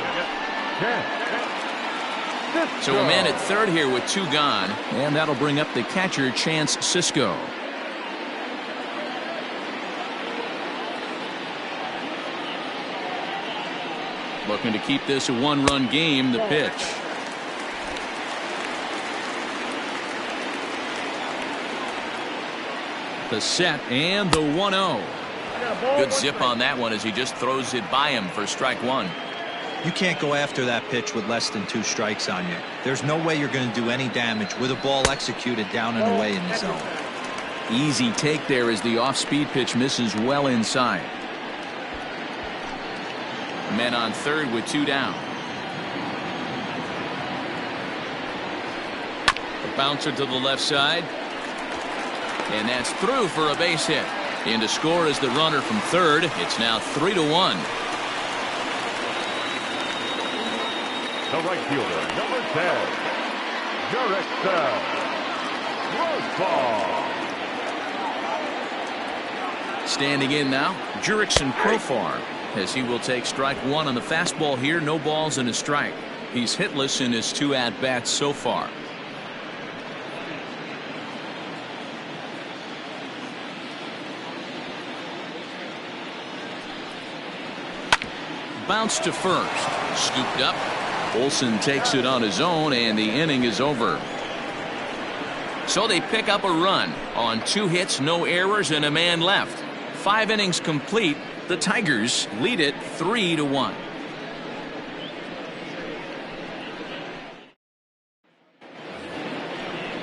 So a man at third here with 2 gone, and that'll bring up the catcher, Chance Sisco. Looking to keep this a 1-run game. The pitch. The set and the 1-0. Good zip on that one as he just throws it by him for strike 1. You can't go after that pitch with less than 2 strikes on you. There's no way you're going to do any damage with a ball executed down and away in the zone. Easy take there as the off-speed pitch misses well inside. Men on third with 2 down. A bouncer to the left side. And that's through for a base hit. In to score is the runner from third. It's now 3-1. The right fielder, number 10, Jurickson Profar. Standing in now, Jurickson Profar, as he will take strike 1 on the fastball here. No balls and a strike. He's hitless in his 2 at-bats so far. Bounce to first. Scooped up. Olsen takes it on his own, and the inning is over. So they pick up a run on 2 hits, no errors, and a man left. 5 innings complete. The Tigers lead it 3-1.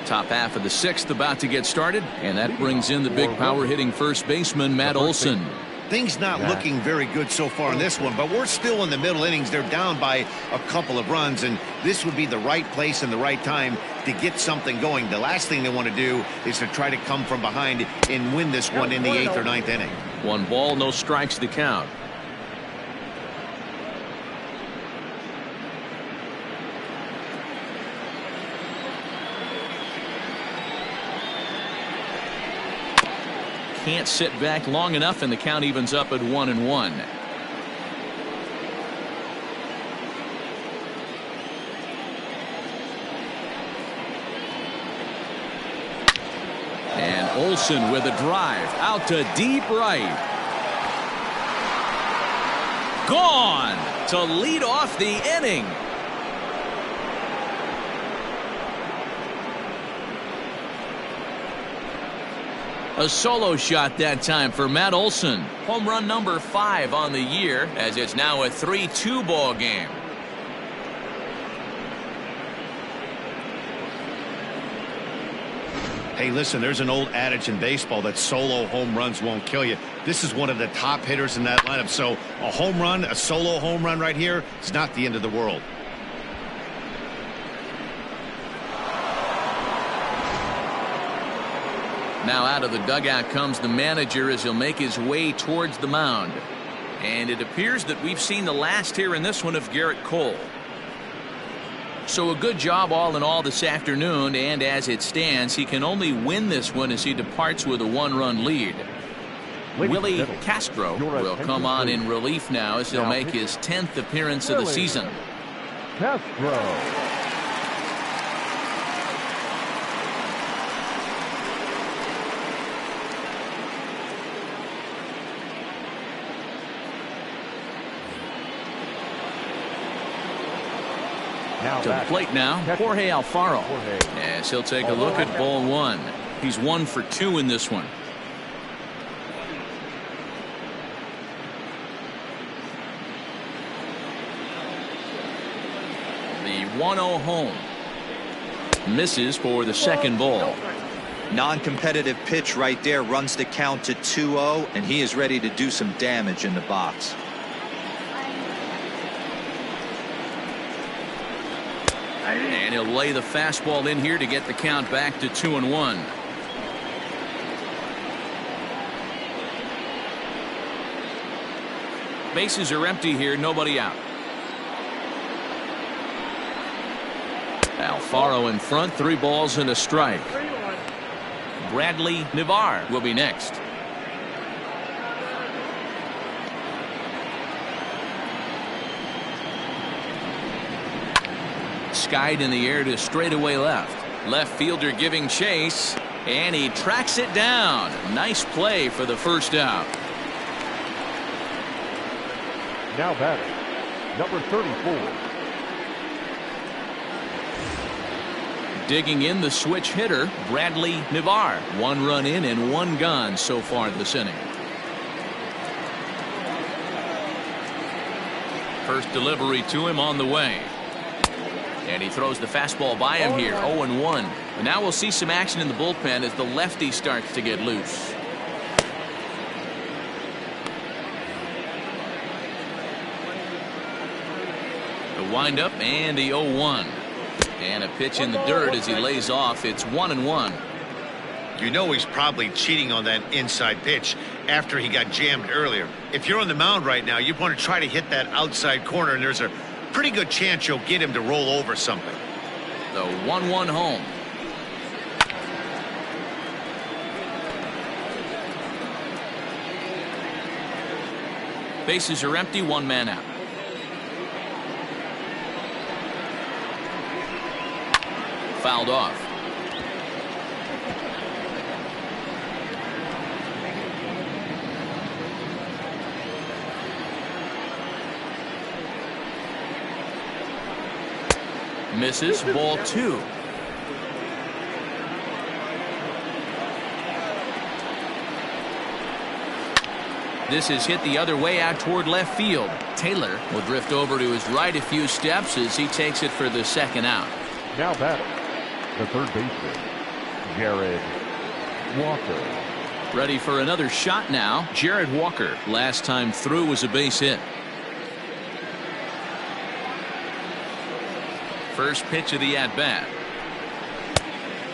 Top half of the 6th about to get started, and that brings in the big power hitting first baseman, Matt Olson. Things not looking very good so far in this one, but we're still in the middle innings. They're down by a couple of runs, and this would be the right place and the right time to get something going. The last thing they want to do is to try to come from behind and win this one in the 8th or 9th inning. 1 ball, no strikes to count. Can't sit back long enough, and the count evens up at 1-1. And Olsen with a drive out to deep right. Gone to lead off the inning. A solo shot that time for Matt Olsen. Home run number 5 on the year, as it's now a 3-2 ball game. Hey, listen, there's an old adage in baseball that solo home runs won't kill you. This is one of the top hitters in that lineup. So a home run, a solo home run right here, it's not the end of the world. Now out of the dugout comes the manager as he'll make his way towards the mound. And it appears that we've seen the last here in this one of Garrett Cole. So a good job all in all this afternoon, and as it stands, he can only win this one as he departs with a 1-run lead. Willie Castro will come on in relief now as he'll make his 10th appearance of the season. Castro. To the plate now, Jorge Alfaro. As he'll take a look at ball 1. He's 1 for 2 in this one. The 1-0 home. Misses for the second ball. Non-competitive pitch right there, runs the count to 2-0, and he is ready to do some damage in the box. And he'll lay the fastball in here to get the count back to 2-1. Bases are empty here, nobody out. Alfaro in front, 3 balls and a strike. Bradley Navar will be next. skied in the air to straightaway left. Left fielder giving chase, and he tracks it down. Nice play for the first out. Now batting, number 34. Digging in the switch hitter, Bradley Nivar. 1 run in and 1 gone so far this inning. First delivery to him on the way. And he throws the fastball by him here, 0-1. And now we'll see some action in the bullpen as the lefty starts to get loose. The windup and the 0-1. And a pitch in the dirt as he lays off. It's 1-1. You know he's probably cheating on that inside pitch after he got jammed earlier. If you're on the mound right now, you want to try to hit that outside corner, and there's a pretty good chance you'll get him to roll over something. The 1-1 home. Bases are empty, 1 man out. Fouled off. Misses, ball 2. This is hit the other way out toward left field. Taylor will drift over to his right a few steps as he takes it for the second out. Now batting, the third baseman, Jared Walker. Ready for another shot now. Jared Walker. Last time through was a base hit. First pitch of the at-bat.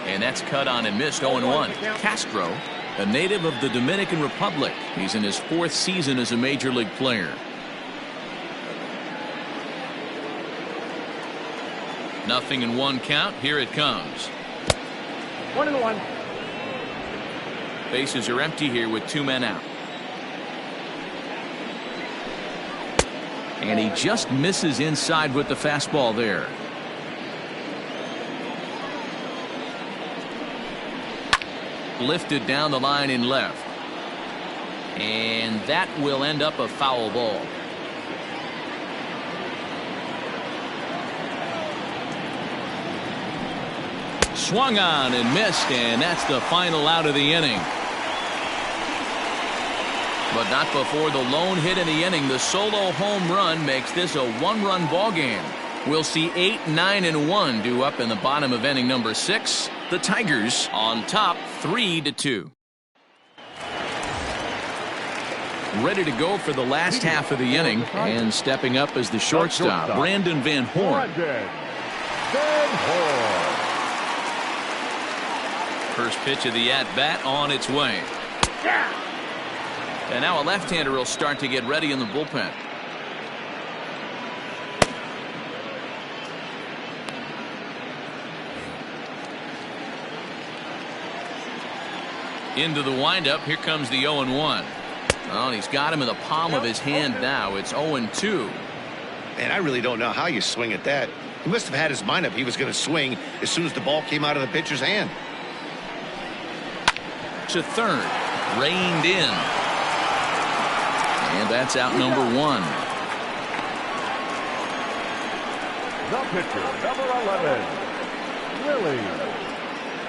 And that's cut on and missed, 0-1. Castro, a native of the Dominican Republic. He's in his 4th season as a major league player. Nothing in 1 count. Here it comes. 1-1. Bases are empty here with 2 men out. And he just misses inside with the fastball there. Lifted down the line in left. And that will end up a foul ball. Swung on and missed, and that's the final out of the inning. But not before the lone hit in the inning. The solo home run makes this a 1-run ball game. We'll see 8, 9, and 1 due up in the bottom of inning number 6. The Tigers on top 3-2. Ready to go for the last half of the inning, and stepping up as the shortstop, Brandon Van Horn. First pitch of the at-bat on its way. And now a left-hander will start to get ready in the bullpen. Into the windup. Here comes the 0-1. Well, he's got him in the palm of his hand now. It's 0-2. Man, I really don't know how you swing at that. He must have had his mind up he was going to swing as soon as the ball came out of the pitcher's hand. To third. Reined in. And that's out number 1. The pitcher, number 11, Willie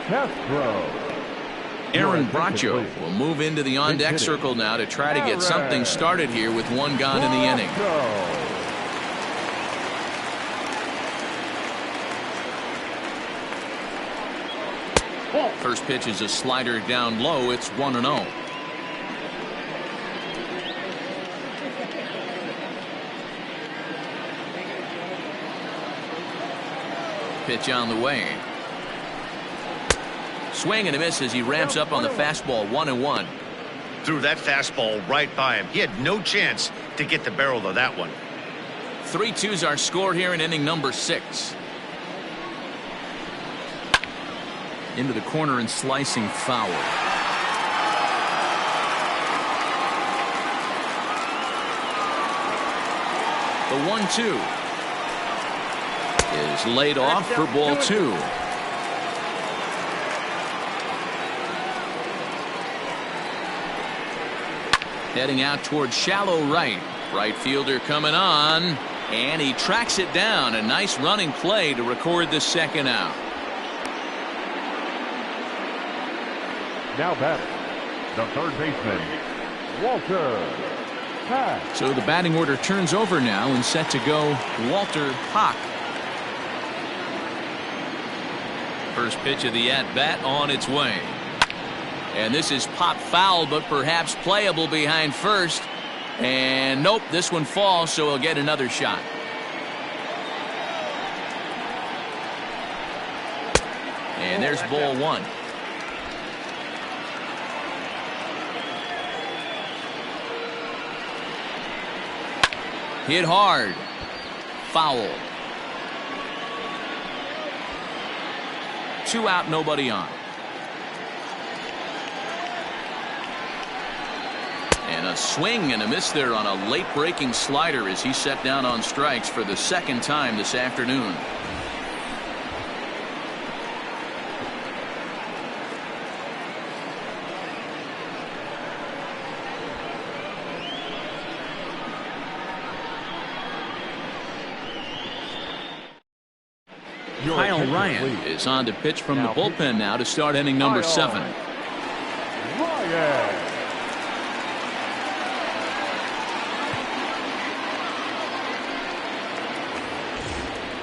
Castro. Aaron Bracho will move into the on-deck circle now to try to get something started here with 1 gone in the inning. First pitch is a slider down low. It's 1-0. Pitch on the way. Swing and a miss as he ramps up on the fastball. 1-1. Threw that fastball right by him. He had no chance to get the barrel of that one. 3-2's our score here in inning number 6. Into the corner and slicing foul. The 1-2. is laid off for ball 2. Heading out towards shallow right. Right fielder coming on, and he tracks it down. A nice running play to record the second out. Now batting, the third baseman, Walter Pack. So the batting order turns over now and set to go Walter Pack. First pitch of the at-bat on its way. And this is pop foul, but perhaps playable behind first. And nope, this one falls, so he'll get another shot. And there's ball 1. Hit hard. Foul. 2 out, nobody on. And a swing and a miss there on a late breaking slider as he set down on strikes for the second time this afternoon. Kyle Ryan is on to pitch from the bullpen now to start inning number 7. Ryan.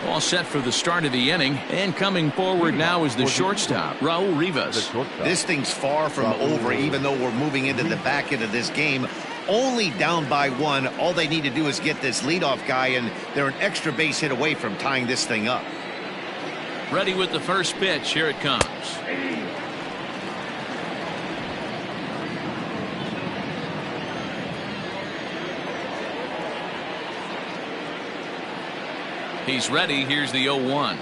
All set for the start of the inning, and coming forward now is the shortstop, Raul Rivas. This thing's far from over, even though we're moving into the back end of this game. Only down by 1. All they need to do is get this leadoff guy, and they're an extra base hit away from tying this thing up. Ready with the first pitch. Here it comes. He's ready. Here's the 0-1.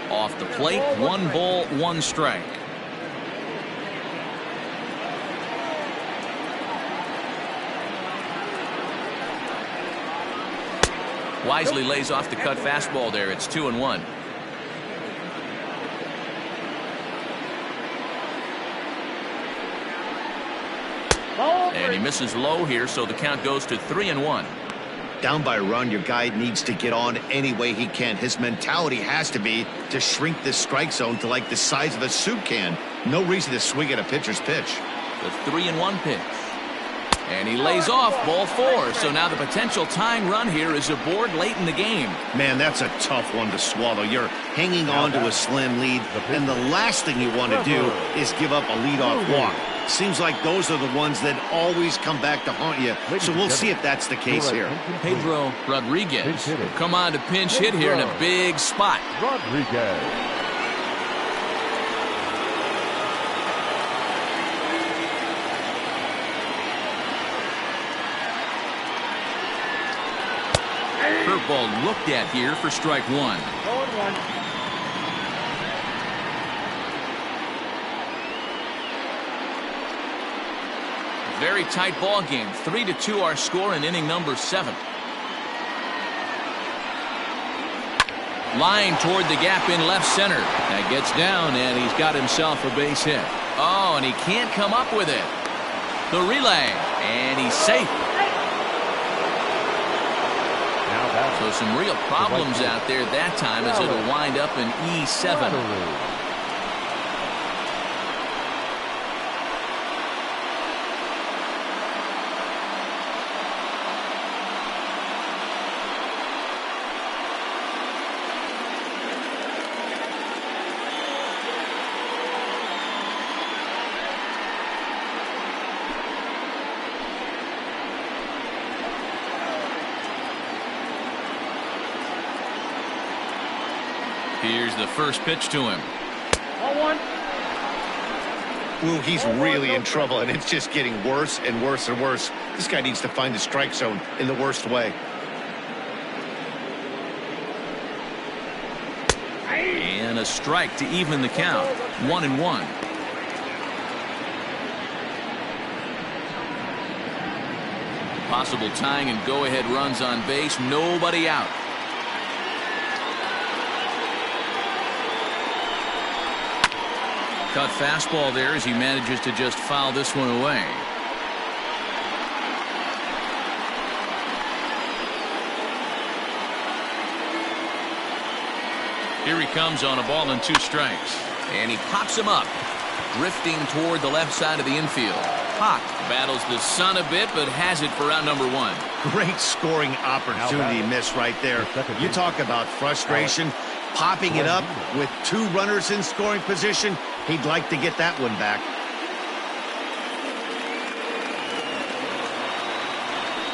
Off the plate, 1 ball, 1 strike. Wisely lays off the cut fastball there. It's 2-1. And he misses low here, so the count goes to 3-1. Down by a run, your guy needs to get on any way he can. His mentality has to be to shrink this strike zone to like the size of a soup can. No reason to swing at a pitcher's pitch. The 3-1 pitch. And he lays off ball 4. So now the potential tying run here is aboard late in the game. Man, that's a tough one to swallow. You're hanging on to a slim lead, and the last thing you want to do is give up a leadoff walk. Seems like those are the ones that always come back to haunt you. So we'll see if that's the case here. Pedro Rodriguez will come on to pinch hit here in a big spot. Rodriguez. Curveball looked at here for strike 1. Very tight ball game. 3-2 our score in inning number 7. Line toward the gap in left center. That gets down, and he's got himself a base hit. Oh, and he can't come up with it. The relay, and he's safe. So some real problems out there that time as it'll wind up in E7. Here's the first pitch to him. 0-1. Ooh, he's really in trouble, and it's just getting worse and worse and worse. This guy needs to find the strike zone in the worst way. And a strike to even the count. 1-1. Possible tying and go-ahead runs on base. Nobody out. Cut fastball there as he manages to just foul this one away. Here he comes on a ball and 2 strikes. And he pops him up, drifting toward the left side of the infield. Hawk battles the sun a bit, but has it for out number 1. Great scoring opportunity miss right there. You talk about frustration. Popping it up with 2 runners in scoring position. He'd like to get that one back.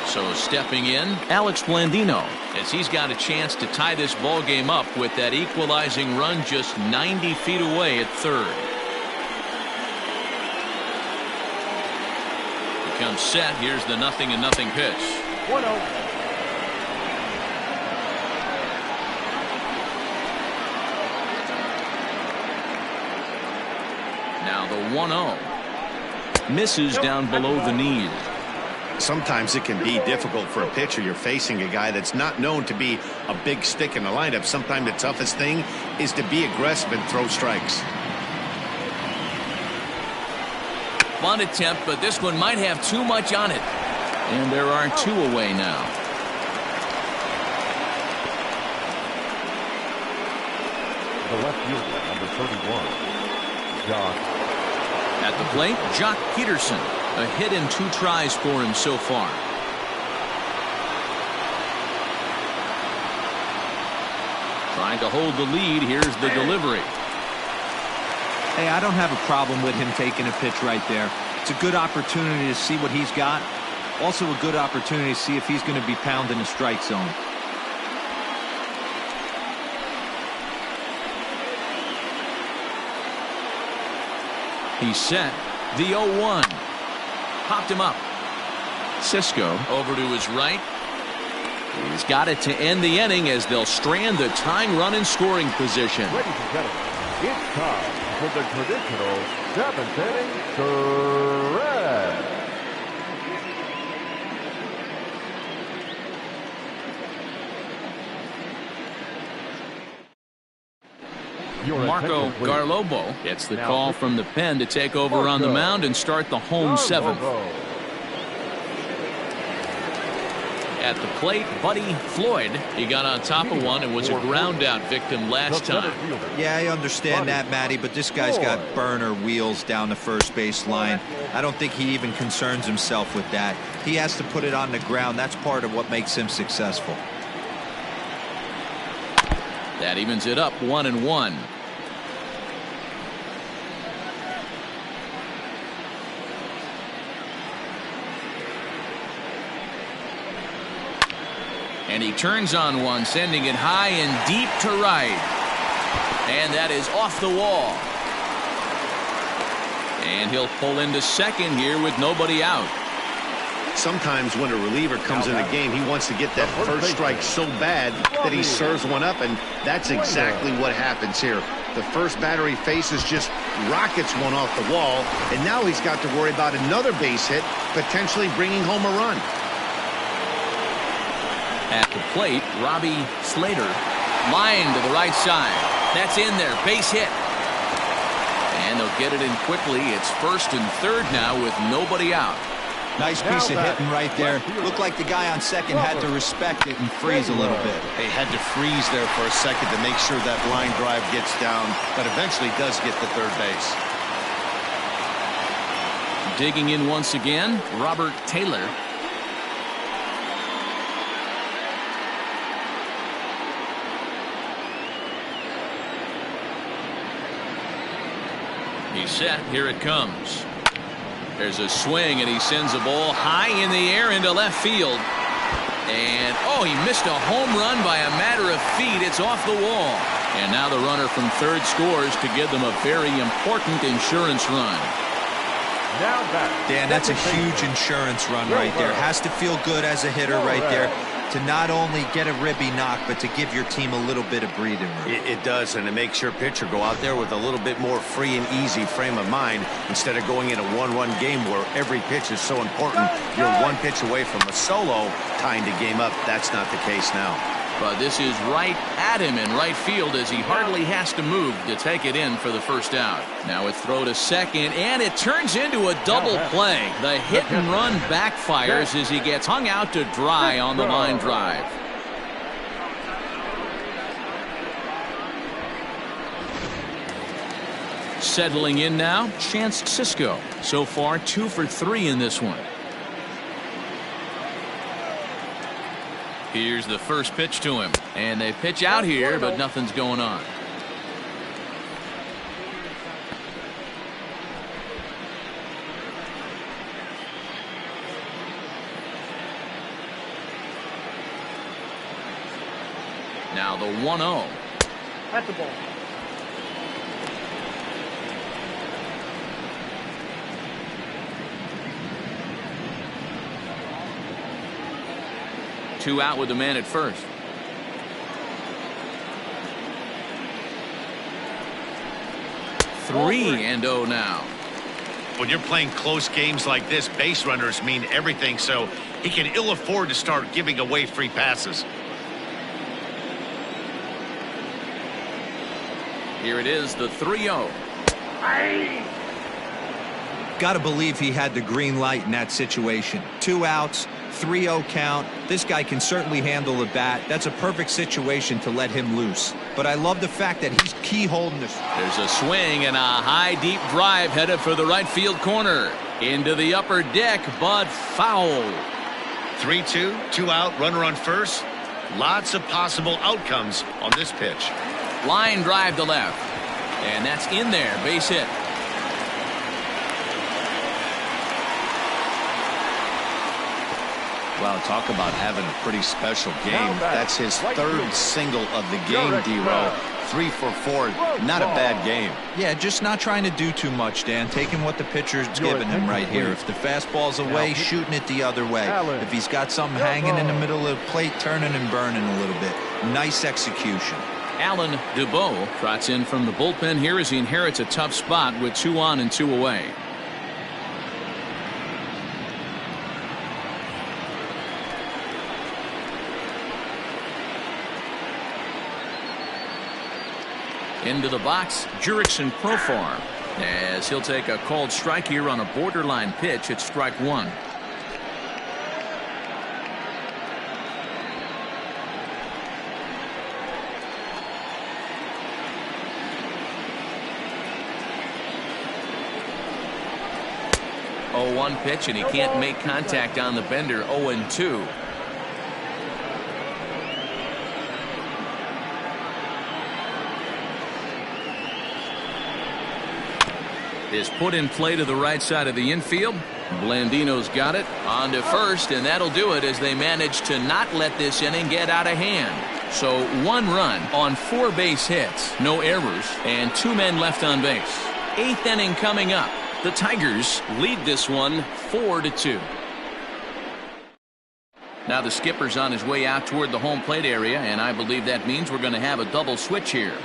So stepping in, Alex Blandino, as he's got a chance to tie this ball game up with that equalizing run just 90 feet away at third. He comes set. Here's the 0-0 pitch. 1-0. Now the 1-0. Misses down below the knees. Sometimes it can be difficult for a pitcher. You're facing a guy that's not known to be a big stick in the lineup. Sometimes the toughest thing is to be aggressive and throw strikes. Bunt attempt, but this one might have too much on it. And there are 2 away now. The left fielder, number 31, Jock. At the plate, Jock Peterson. A hit in 2 tries for him so far. Trying to hold the lead. Here's the delivery. Hey, I don't have a problem with him taking a pitch right there. It's a good opportunity to see what he's got. Also a good opportunity to see if he's going to be pounding the strike zone. He's set. The 0-1. Popped him up. Cisco over to his right. He's got it to end the inning as they'll strand the tying run in scoring position. Ladies and gentlemen, it's time for the traditional 7th inning stretch. Marco Garlobo gets the call from the pen to take over on the mound and start the home 7th. At the plate, Buddy Floyd. He got on top of one and was a ground out victim last time. Yeah, I understand that, Matty, but this guy's got burner wheels down the first base line. I don't think he even concerns himself with that. He has to put it on the ground. That's part of what makes him successful. That evens it up 1-1. And he turns on one, sending it high and deep to right. And that is off the wall. And he'll pull into second here with nobody out. Sometimes when a reliever comes in the game, he wants to get that first strike so bad that he serves one up, and that's exactly what happens here. The first batter he faces just rockets one off the wall, and now he's got to worry about another base hit, potentially bringing home a run. At the plate, Robbie Slater. Line to the right side. That's in there. Base hit. And they'll get it in quickly. It's first and third now with nobody out. Nice piece of hitting right there. Looked like the guy on second had to respect it and freeze a little bit. He had to freeze there for a second to make sure that line drive gets down, but eventually does get to third base. Digging in once again, Robert Taylor. He's set. Here it comes. There's a swing, and he sends a ball high in the air into left field. And, oh, he missed a home run by a matter of feet. It's off the wall. And now the runner from third scores to give them a very important insurance run. Dan, that's a huge insurance run right there. Has to feel good as a hitter right there. to not only get a ribby knock, but to give your team a little bit of breathing room. It does, and it makes your pitcher go out there with a little bit more free and easy frame of mind instead of going in a one-run game where every pitch is so important. You're one pitch away from a solo tying the game up. That's not the case now. But this is right at him in right field as he hardly has to move to take it in for the first out. Now it's throw to second, and it turns into a double play. The hit and run backfires as he gets hung out to dry on the line drive. Settling in now, Chance Sisco. So far 2 for 3 in this one. Here's the first pitch to him, and they pitch out here, but nothing's going on. Now the 1-0. At the ball. Two out with the man at first. Three and 0 now. When you're playing close games like this, base runners mean everything, so he can ill afford to start giving away free passes. Here it is, the 3-0. Got to believe he had the green light in that situation. 2 outs, 3-0 count. This guy can certainly handle the bat. That's a perfect situation to let him loose. But I love the fact that he's key-holding this. There's a swing and a high deep drive headed for the right field corner. Into the upper deck, but foul. 3-2, 2 out, runner on first. Lots of possible outcomes on this pitch. Line drive to left. And that's in there, base hit. Well, talk about having a pretty special game. That's his third single of the game, D-Row. 3 for 4. Not a bad game. Yeah, just not trying to do too much, Dan. Taking what the pitcher's giving him right here. If the fastball's away, shooting it the other way. If he's got something hanging in the middle of the plate, turning and burning a little bit. Nice execution. Alan DeBow trots in from the bullpen here as he inherits a tough spot with 2 on and 2 away. Into the box, Jurickson Profar, as he'll take a called strike here on a borderline pitch at strike 1. Oh, 1 pitch, and he can't make contact on the bender. 0-2. Is put in play to the right side of the infield. Blandino's got it on to first, and that'll do it as they manage to not let this inning get out of hand. So 1 run on 4 base hits, no errors, and 2 men left on base. 8th inning coming up. The Tigers lead this one 4-2. Now the skipper's on his way out toward the home plate area, and I believe that means we're going to have a double switch here.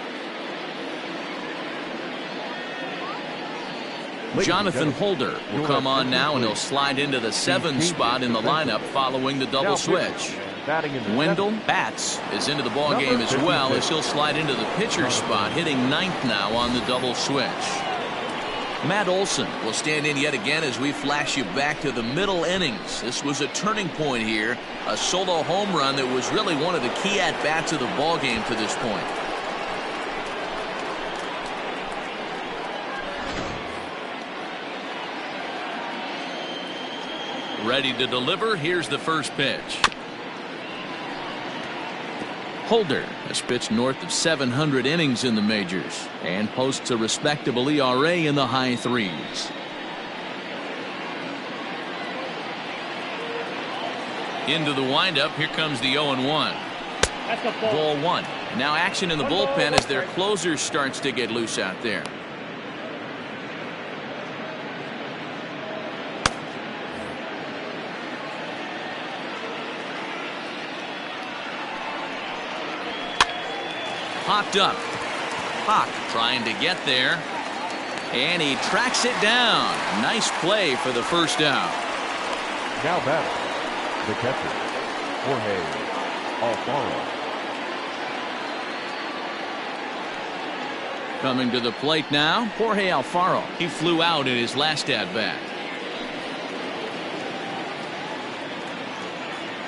Jonathan Holder will come on now, and he'll slide into the 7th spot in the lineup following the double switch. Wendell Batts is into the ball game as well, as he'll slide into the pitcher's spot, hitting 9th now on the double switch. Matt Olson will stand in yet again as we flash you back to the middle innings. This was a turning point here, a solo home run that was really one of the key at-bats of the ball game to this point. Ready to deliver. Here's the first pitch. Holder has pitched north of 700 innings in the majors and posts a respectable ERA in the high 3s. Into the windup. Here comes the 0-1. Ball 1. Now action in the bullpen as their closer starts to get loose out there. popped up. Hawk trying to get there. And he tracks it down. Nice play for the first down. Now batting, the catcher, Jorge Alfaro. Coming to the plate now, Jorge Alfaro. He flew out in his last at-bat.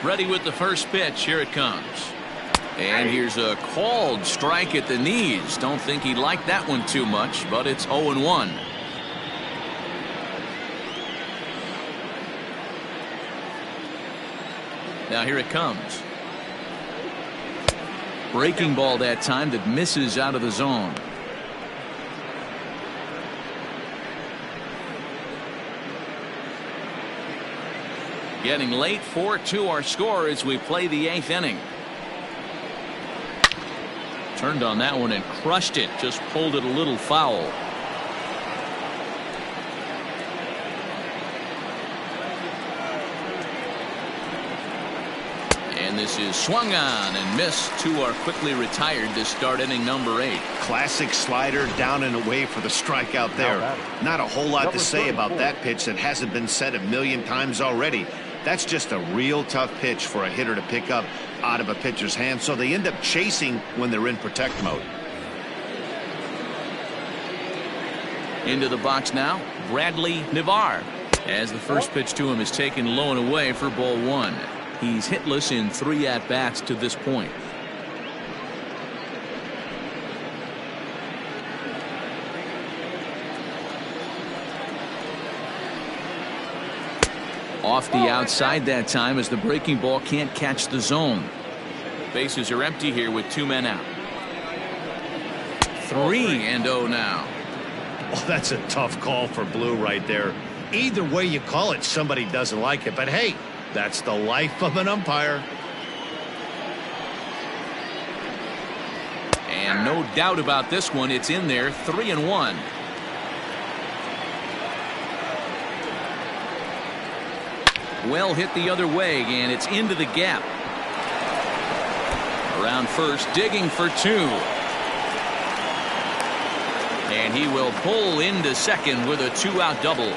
Ready with the first pitch. Here it comes. And here's a called strike at the knees. Don't think he liked that one too much, but it's 0-1. Now here it comes. Breaking ball that time that misses out of the zone. Getting late, 4-2 our score as we play the 8th inning. Turned on that one and crushed it. Just pulled it a little foul. And this is swung on and missed. Two are quickly retired to start inning number 8. Classic slider down and away for the strikeout there. Not a whole lot to say about that pitch that hasn't been said a million times already. That's just a real tough pitch for a hitter to pick up out of a pitcher's hand, so they end up chasing when they're in protect mode. Into the box now, Bradley Navar, as the first pitch to him is taken low and away for ball 1. He's hitless in 3 at-bats to this point. Off the outside that time as the breaking ball can't catch the zone. Bases are empty here with 2 men out. 3-0 now. Oh, that's a tough call for Blue right there. Either way you call it, somebody doesn't like it. But hey, that's the life of an umpire. And no doubt about this one. It's in there. 3-1. Well hit the other way, and it's into the gap. Around first, digging for 2. And he will pull into second with a 2-out double.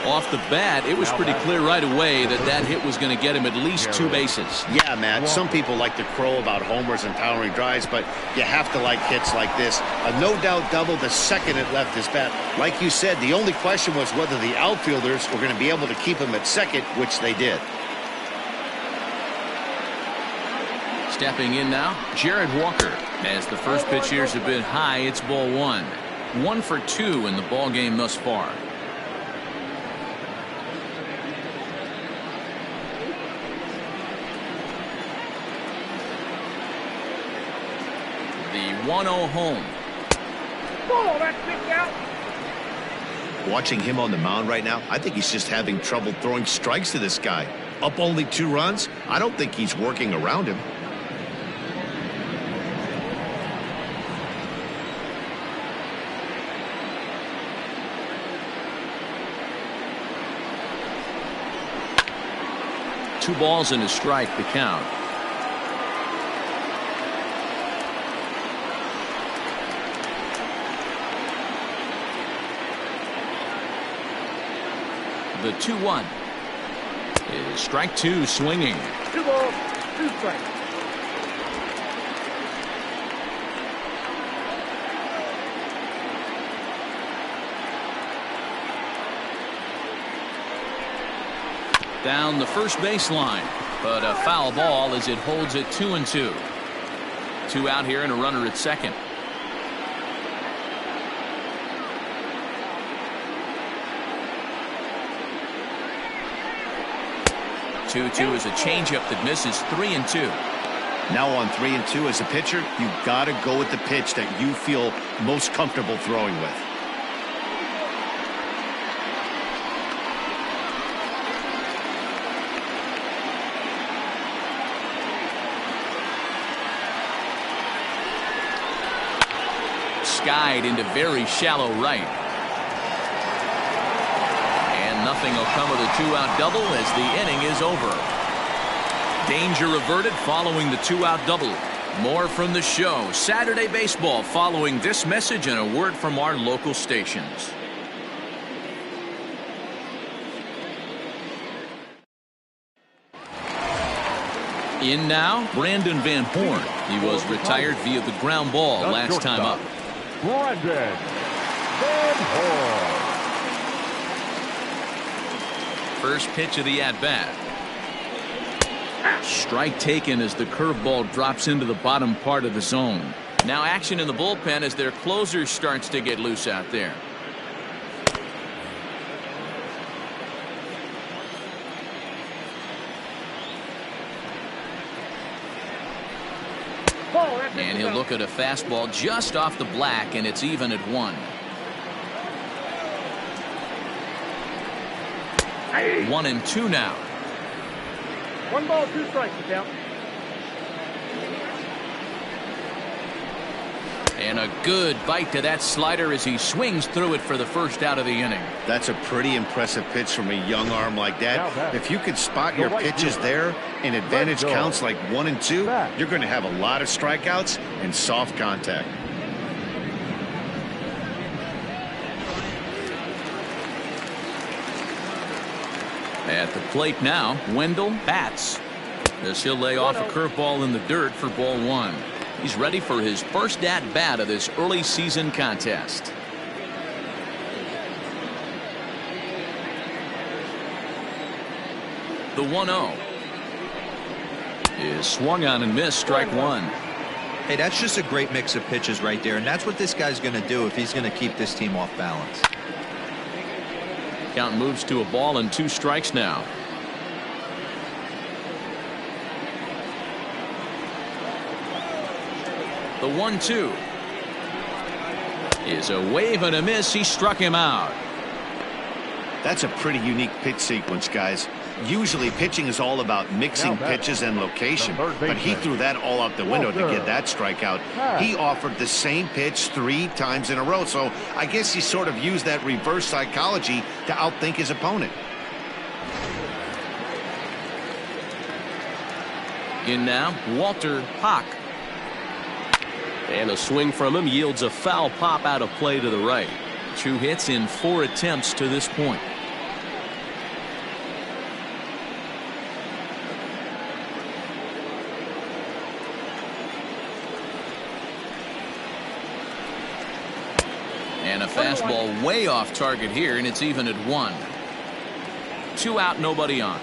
Off the bat, it was pretty clear right away that that hit was going to get him at least 2 bases. Yeah, Matt, some people like to crow about homers and towering drives, but you have to like hits like this. A no-doubt double the second it left his bat. Like you said, the only question was whether the outfielders were going to be able to keep him at second, which they did. Stepping in now, Jared Walker. As the first pitch here is a bit high, it's ball 1. 1 for 2 in the ball game thus far. The 1-0 home. Ball, that's kicked out. Watching him on the mound right now, I think he's just having trouble throwing strikes to this guy. Up only 2 runs? I don't think he's working around him. Two balls and a strike to count. The 2-1 is strike 2 swinging. 2 balls, 2 strikes. Down the first baseline, but a foul ball as it holds it 2-2. 2 out here and a runner at second. 2-2 is a changeup that misses. 3-2. Now on 3-2 as a pitcher, you got to go with the pitch that you feel most comfortable throwing with. Skied into very shallow right. Nothing will come of the 2-out double as the inning is over. Danger averted following the 2-out double. More from the show, Saturday Baseball, following this message and a word from our local stations. In now, Brandon Van Horn. He was retired via the ground ball last time up. Brandon Van Horn. First pitch of the at-bat. Strike taken as the curveball drops into the bottom part of the zone. Now action in the bullpen as their closer starts to get loose out there. And he'll look at a fastball just off the black, and it's even at 1. 1-2 now. 1 ball, 2 strikes, the count. And a good bite to that slider as he swings through it for the first out of the inning. That's a pretty impressive pitch from a young arm like that. If you could spot your pitches there in advantage counts like 1 and 2, you're going to have a lot of strikeouts and soft contact. At the plate now, Wendell bats as he'll lay off a curveball in the dirt for ball 1. He's ready for his first at-bat of this early season contest. The 1-0 is swung on and missed, strike 1. Hey, that's just a great mix of pitches right there, and that's what this guy's going to do if he's going to keep this team off balance. Count moves to a ball and 2 strikes now. The 1-2 is a wave and a miss. He struck him out. That's a pretty unique pitch sequence, guys. Usually pitching is all about mixing pitches and location, but he threw that all out the window to get that strikeout. He offered the same pitch 3 times in a row, so I guess he sort of used that reverse psychology to outthink his opponent. In now, Walter Hock. And a swing from him yields a foul pop out of play to the right. 2 hits in 4 attempts to this point. And a fastball way off target here, and it's even at 1. 2 out, nobody on.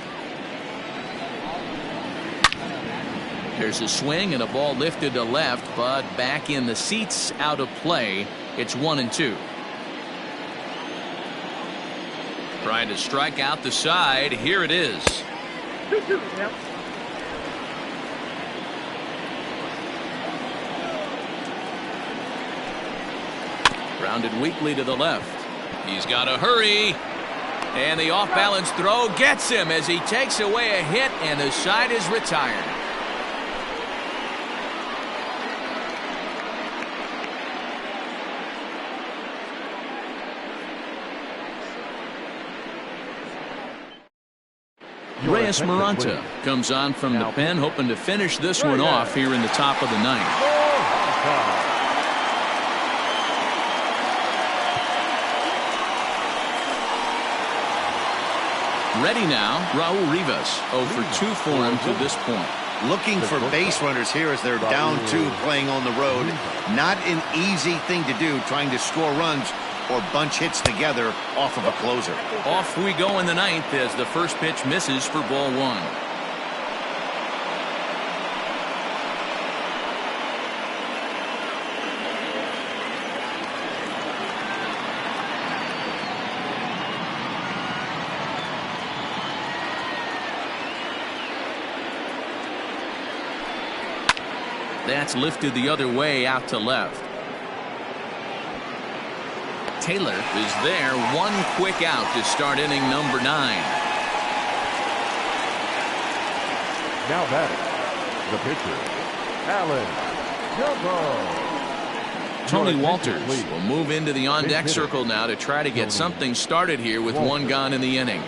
There's a swing and a ball lifted to left, but back in the seats, out of play. It's 1-2. Trying to strike out the side. Here it is. 2-2 now. Grounded weakly to the left. He's got to hurry. And the off-balance throw gets him as he takes away a hit, and the side is retired. Reyes Maranta comes on from the pen, hoping to finish this one off here in the top of the 9th. Ready now, Raul Rivas. 0 for 2 for him to this point. Looking for base runners here as they're down 2 playing on the road. Not an easy thing to do, trying to score runs or bunch hits together off of a closer. Off we go in the 9th as the first pitch misses for ball 1. That's lifted the other way out to left. Taylor is there. 1 quick out to start inning number 9. Now batting, the pitcher, Alan Yogo. Tony Walters will move into the on-deck circle now to try to get something started here with 1 gone in the inning.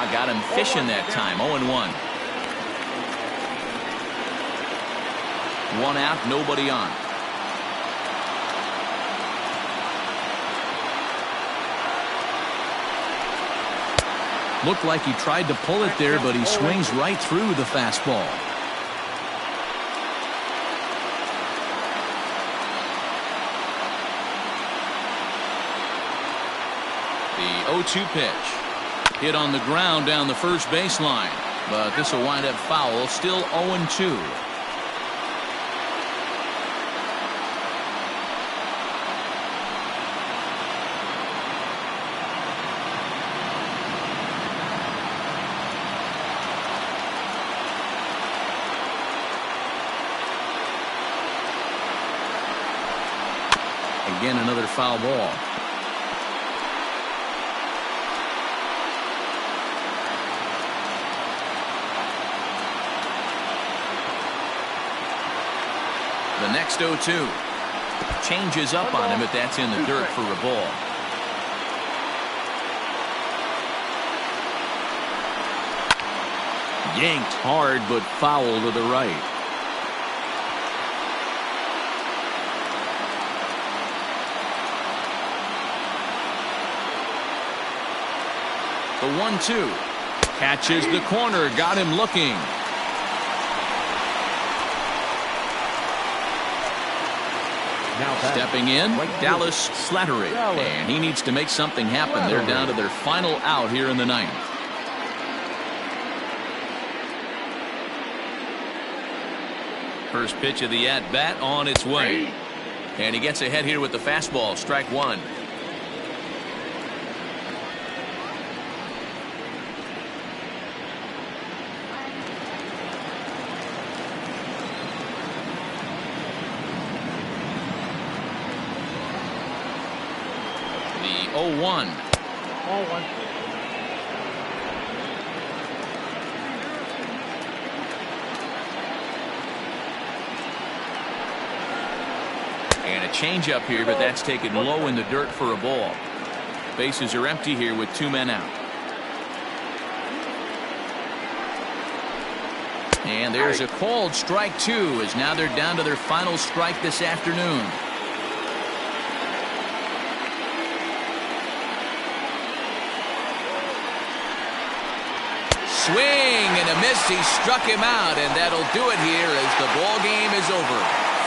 KIOWA got him fishing that time. 0-1. One out, nobody on. Looked like he tried to pull it there, but he swings right through the fastball. The 0-2 pitch. Hit on the ground down the first baseline. But this will wind up foul. Still 0-2. Again, another foul ball. The next 0-2 changes up on him, but that's in the dirt for a ball. Yanked hard, but foul to the right. The 1-2 catches the corner, got him looking. Stepping in, Dallas Slattery, and he needs to make something happen. They're down to their final out here in the ninth. First pitch of the at-bat on its way. And he gets ahead here with the fastball, strike one. The 0-1. 0-1. And a changeup here, but that's taken low in the dirt for a ball. Bases are empty here with two men out. And there's a called strike two, as now they're down to their final strike this afternoon. Swing and a miss. He struck him out, and that'll do it here as the ball game is over.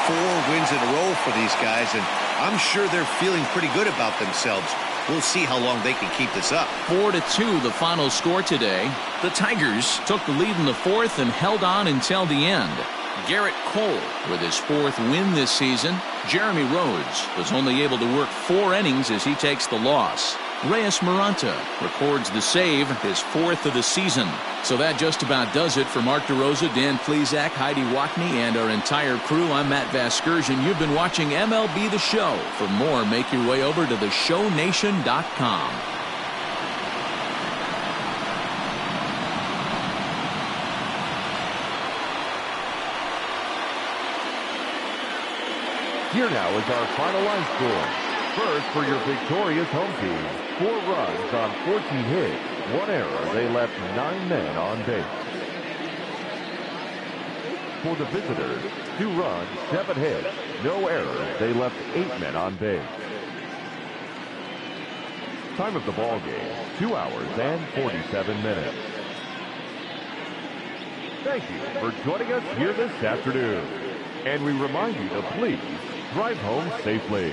4 wins in a row for these guys, and I'm sure they're feeling pretty good about themselves. We'll see how long they can keep this up. 4-2 the final score today. The Tigers took the lead in the fourth and held on until the end. Garrett Cole with his 4th win this season. Jeremy Rhodes was only able to work 4 innings as he takes the loss. Reyes Maranta records the save, his 4th of the season. So that just about does it for Mark DeRosa, Dan Plesac, Heidi Watney, and our entire crew. I'm Matt Vasgersian. You've been watching MLB The Show. For more, make your way over to theshownation.com. Here now is our final line score. First, for your victorious home team, 4 runs on 14 hits, 1 error. They left 9 men on base. For the visitors, 2 runs, 7 hits, no errors. They left 8 men on base. Time of the ball game, 2 hours and 47 minutes. Thank you for joining us here this afternoon. And we remind you to please drive home safely.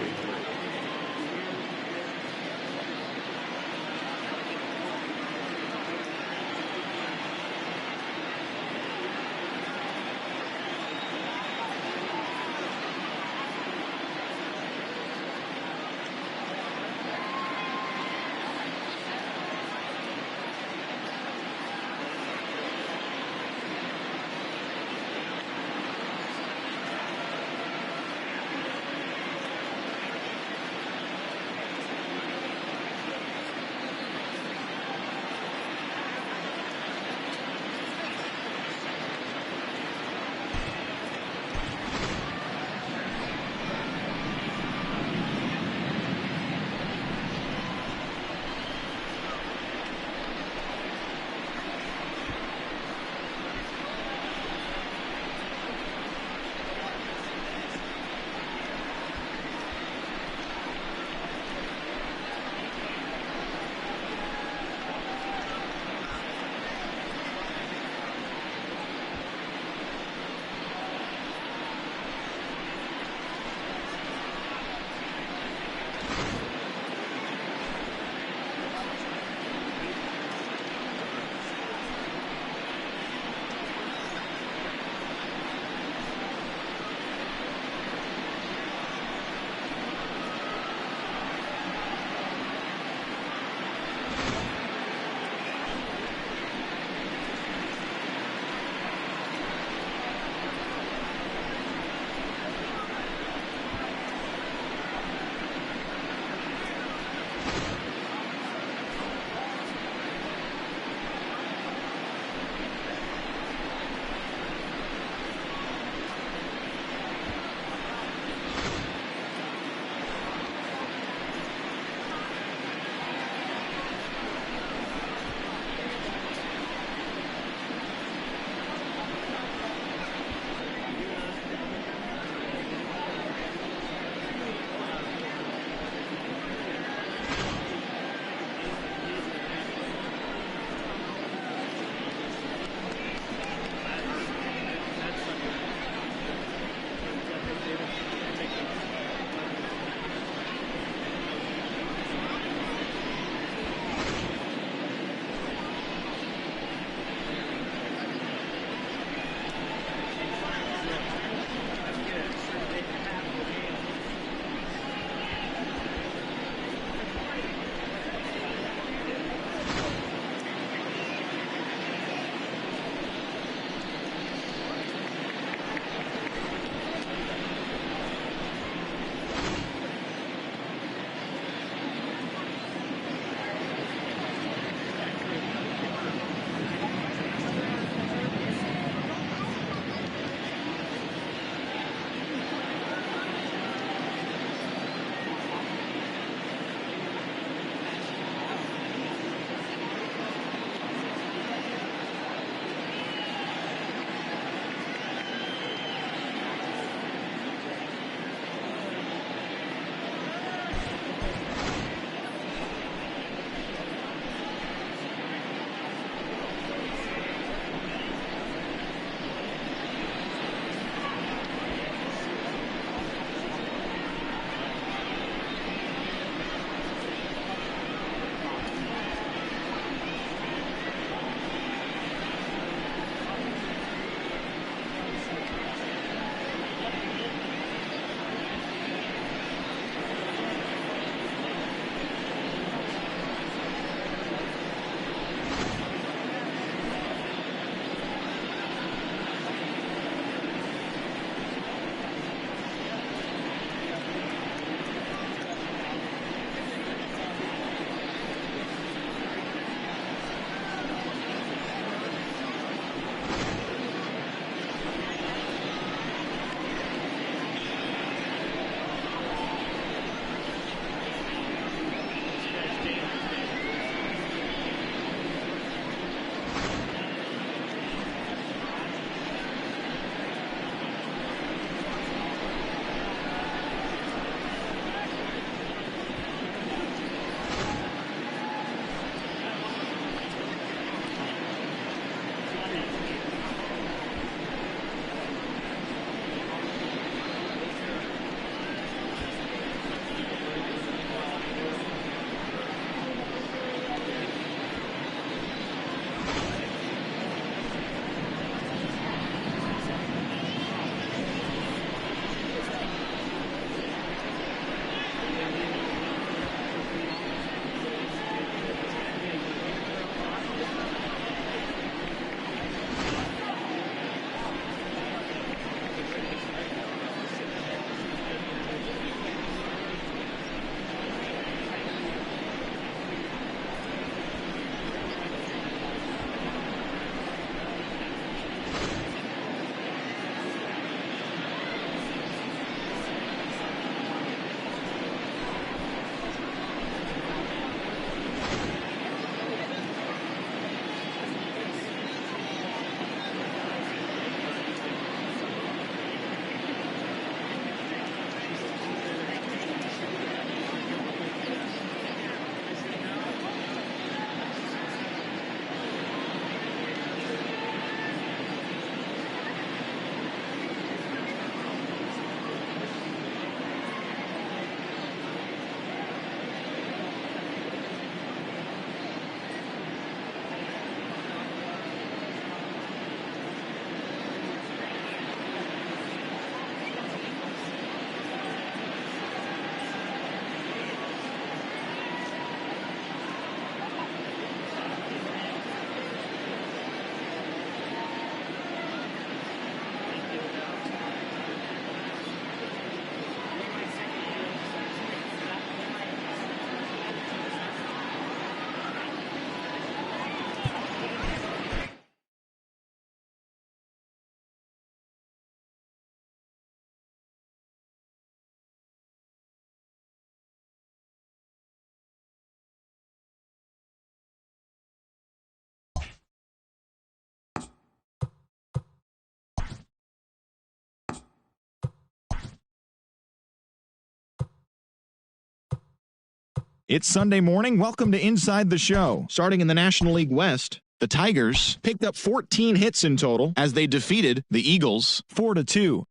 It's Sunday morning. Welcome to Inside the Show. Starting in the National League West, the Tigers picked up 14 hits in total as they defeated the Eagles 4-2.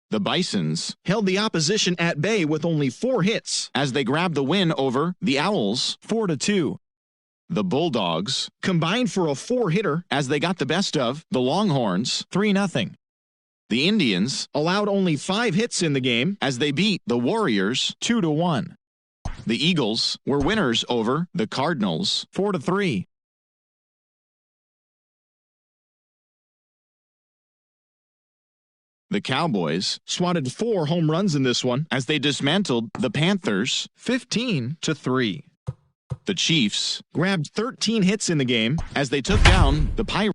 The Bisons held the opposition at bay with only 4 hits as they grabbed the win over the Owls 4-2. The Bulldogs combined for a 4-hitter as they got the best of the Longhorns 3-0. The Indians allowed only 5 hits in the game as they beat the Warriors 2-1. The Eagles were winners over the Cardinals 4-3. The Cowboys swatted 4 home runs in this one as they dismantled the Panthers 15-3. The Chiefs grabbed 13 hits in the game as they took down the Pirates.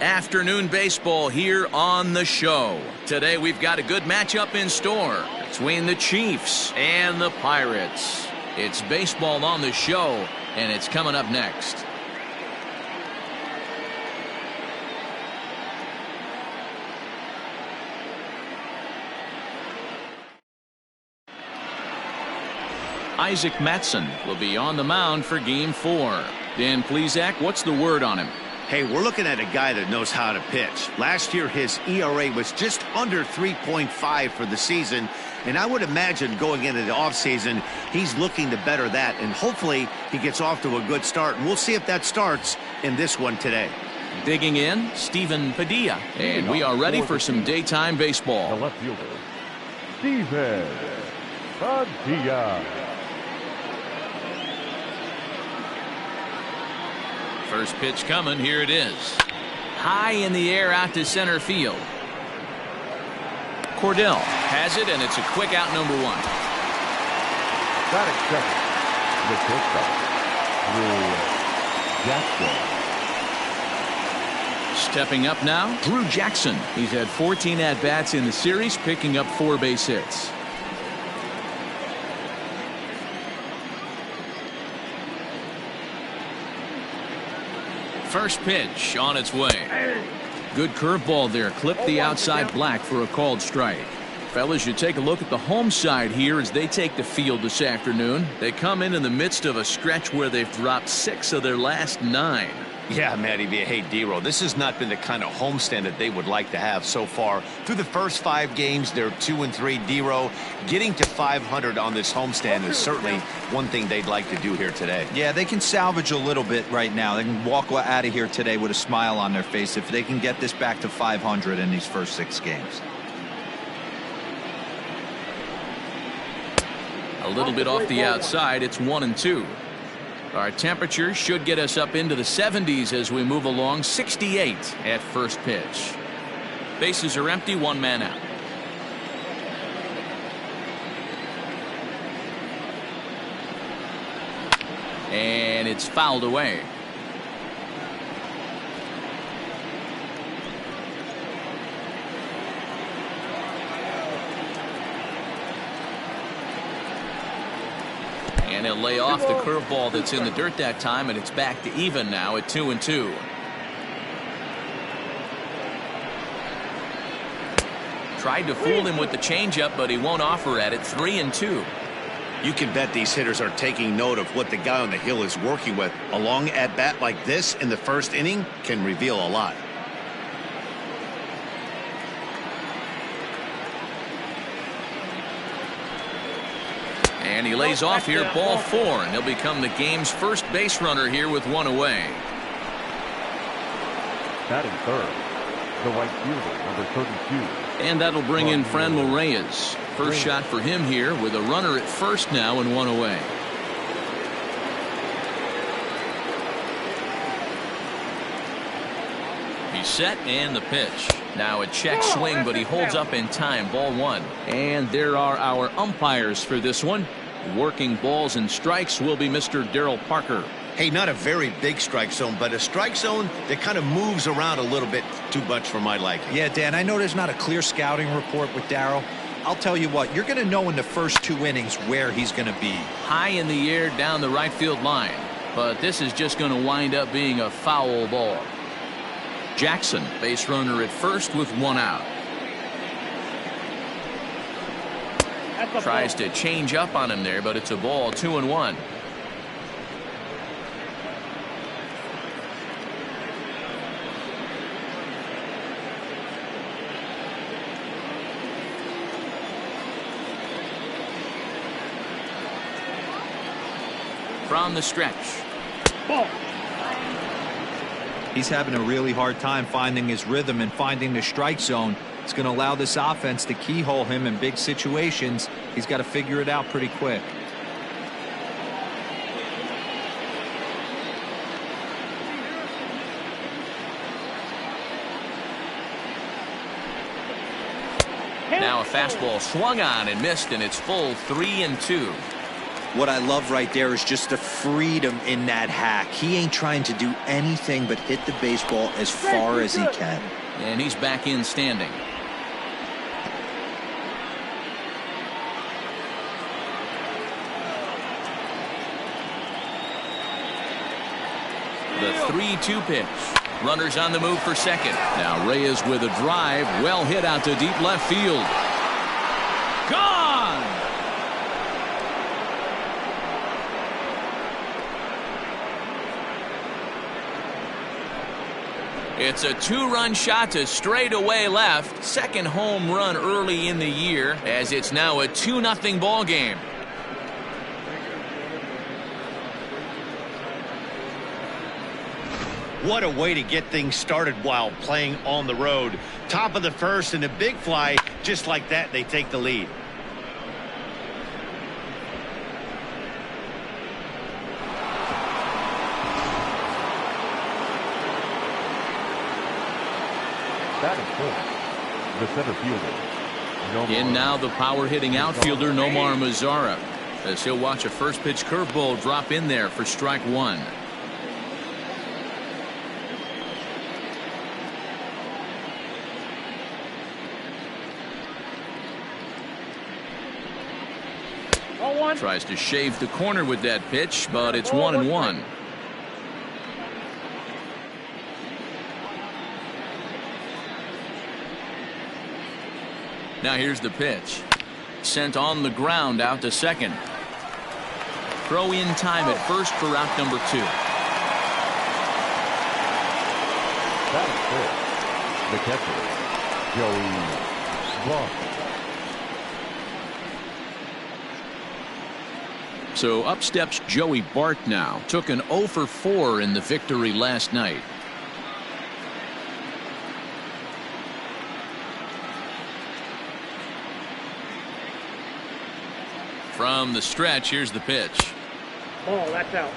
Afternoon baseball here on the show. Today we've got a good matchup in store between the Chiefs and the Pirates. It's baseball on the show, and it's coming up next. Isaac Matson will be on the mound for Game 4. Dan Plesac, what's the word on him? Hey, we're looking at a guy that knows how to pitch. Last year, his ERA was just under 3.5 for the season, and I would imagine going into the offseason, he's looking to better that, and hopefully he gets off to a good start. And we'll see if that starts in this one today. Digging in, Stephen Padilla, and we are ready for some daytime baseball. The left fielder, Stephen Padilla. First pitch coming. Here it is. High in the air out to center field. Cordell has it, and it's a quick out, number 1. Batting second, Drew Jackson. Stepping up now, Drew Jackson. He's had 14 at-bats in the series, picking up 4 base hits. First pitch on its way. Good curveball there. Clipped the outside black for a called strike. Fellas, you take a look at the home side here as they take the field this afternoon. They come in the midst of a stretch where they've dropped 6 of their last 9. Yeah, Matty V. Hey, D-Row, this has not been the kind of homestand that they would like to have so far. Through the first 5 games, they're 2-3. D-Row, getting to 500 on this homestand is certainly one thing they'd like to do here today. Yeah, they can salvage a little bit right now. They can walk out of here today with a smile on their face if they can get this back to 500 in these first 6 games. A little bit off the outside. It's 1-2. Our temperature should get us up into the 70s as we move along. 68 at first pitch. Bases are empty, 1 man out. And it's fouled away. And he'll lay off the curveball that's in the dirt that time, and it's back to even now at 2-2. Tried to fool him with the changeup, but he won't offer at it. 3-2. You can bet these hitters are taking note of what the guy on the hill is working with. A long at-bat like this in the first inning can reveal a lot. And he lays off here, ball 4, and he'll become the game's first base runner here with 1 away. Batting third, the right fielder, number 32. And that'll bring in Franmil Reyes. First shot for him here with a runner at first now and 1 away. He's set, and the pitch. Now a check swing, but he holds up in time. Ball 1. And there are our umpires for this one. Working balls and strikes will be Mr. Darryl Parker. Hey, not a very big strike zone, but a strike zone that kind of moves around a little bit too much for my liking. Yeah, Dan, I know there's not a clear scouting report with Darryl. I'll tell you what, you're going to know in the first 2 innings where he's going to be. High in the air down the right field line. But this is just going to wind up being a foul ball. Jackson, base runner at first with 1 out. Tries to change up on him there, but it's a ball, 2-1. From the stretch. Ball. He's having a really hard time finding his rhythm and finding the strike zone. It's going to allow this offense to keyhole him in big situations. He's got to figure it out pretty quick. Now a fastball swung on and missed, and it's full 3-2. What I love right there is just the freedom in that hack. He ain't trying to do anything but hit the baseball as far as he can. And he's back in standing. The 3-2 pitch. Runners on the move for second. Now Reyes with a drive. Well hit out to deep left field. Gone! It's a 2-run shot to straightaway left. Second home run early in the year, as it's now a 2-0 ball game. What a way to get things started while playing on the road. Top of the first and a big fly. Just like that, they take the lead. That is full. The center fielder. In now the power-hitting outfielder Nomar Mazara, as he'll watch a first-pitch curveball drop in there for strike 1. Tries to shave the corner with that pitch, but it's 1-1. Now here's the pitch. Sent on the ground out to second. Throw in time at first for out number 2. That is full. The catcher, Joey Vaughn. So up steps Joey Bart now. Took an 0 for 4 in the victory last night. From the stretch, here's the pitch. Ball, that's out.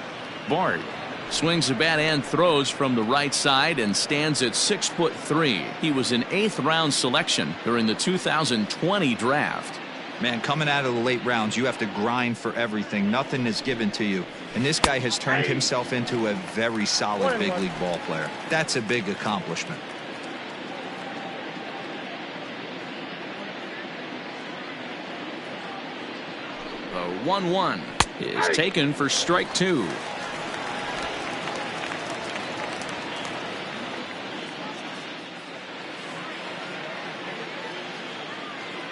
Bart swings the bat and throws from the right side and stands at 6'3". He was an 8th round selection during the 2020 draft. Man, coming out of the late rounds, you have to grind for everything. Nothing is given to you. And this guy has turned himself into a very solid big league ball player. That's a big accomplishment. The 1-1 is taken for strike 2.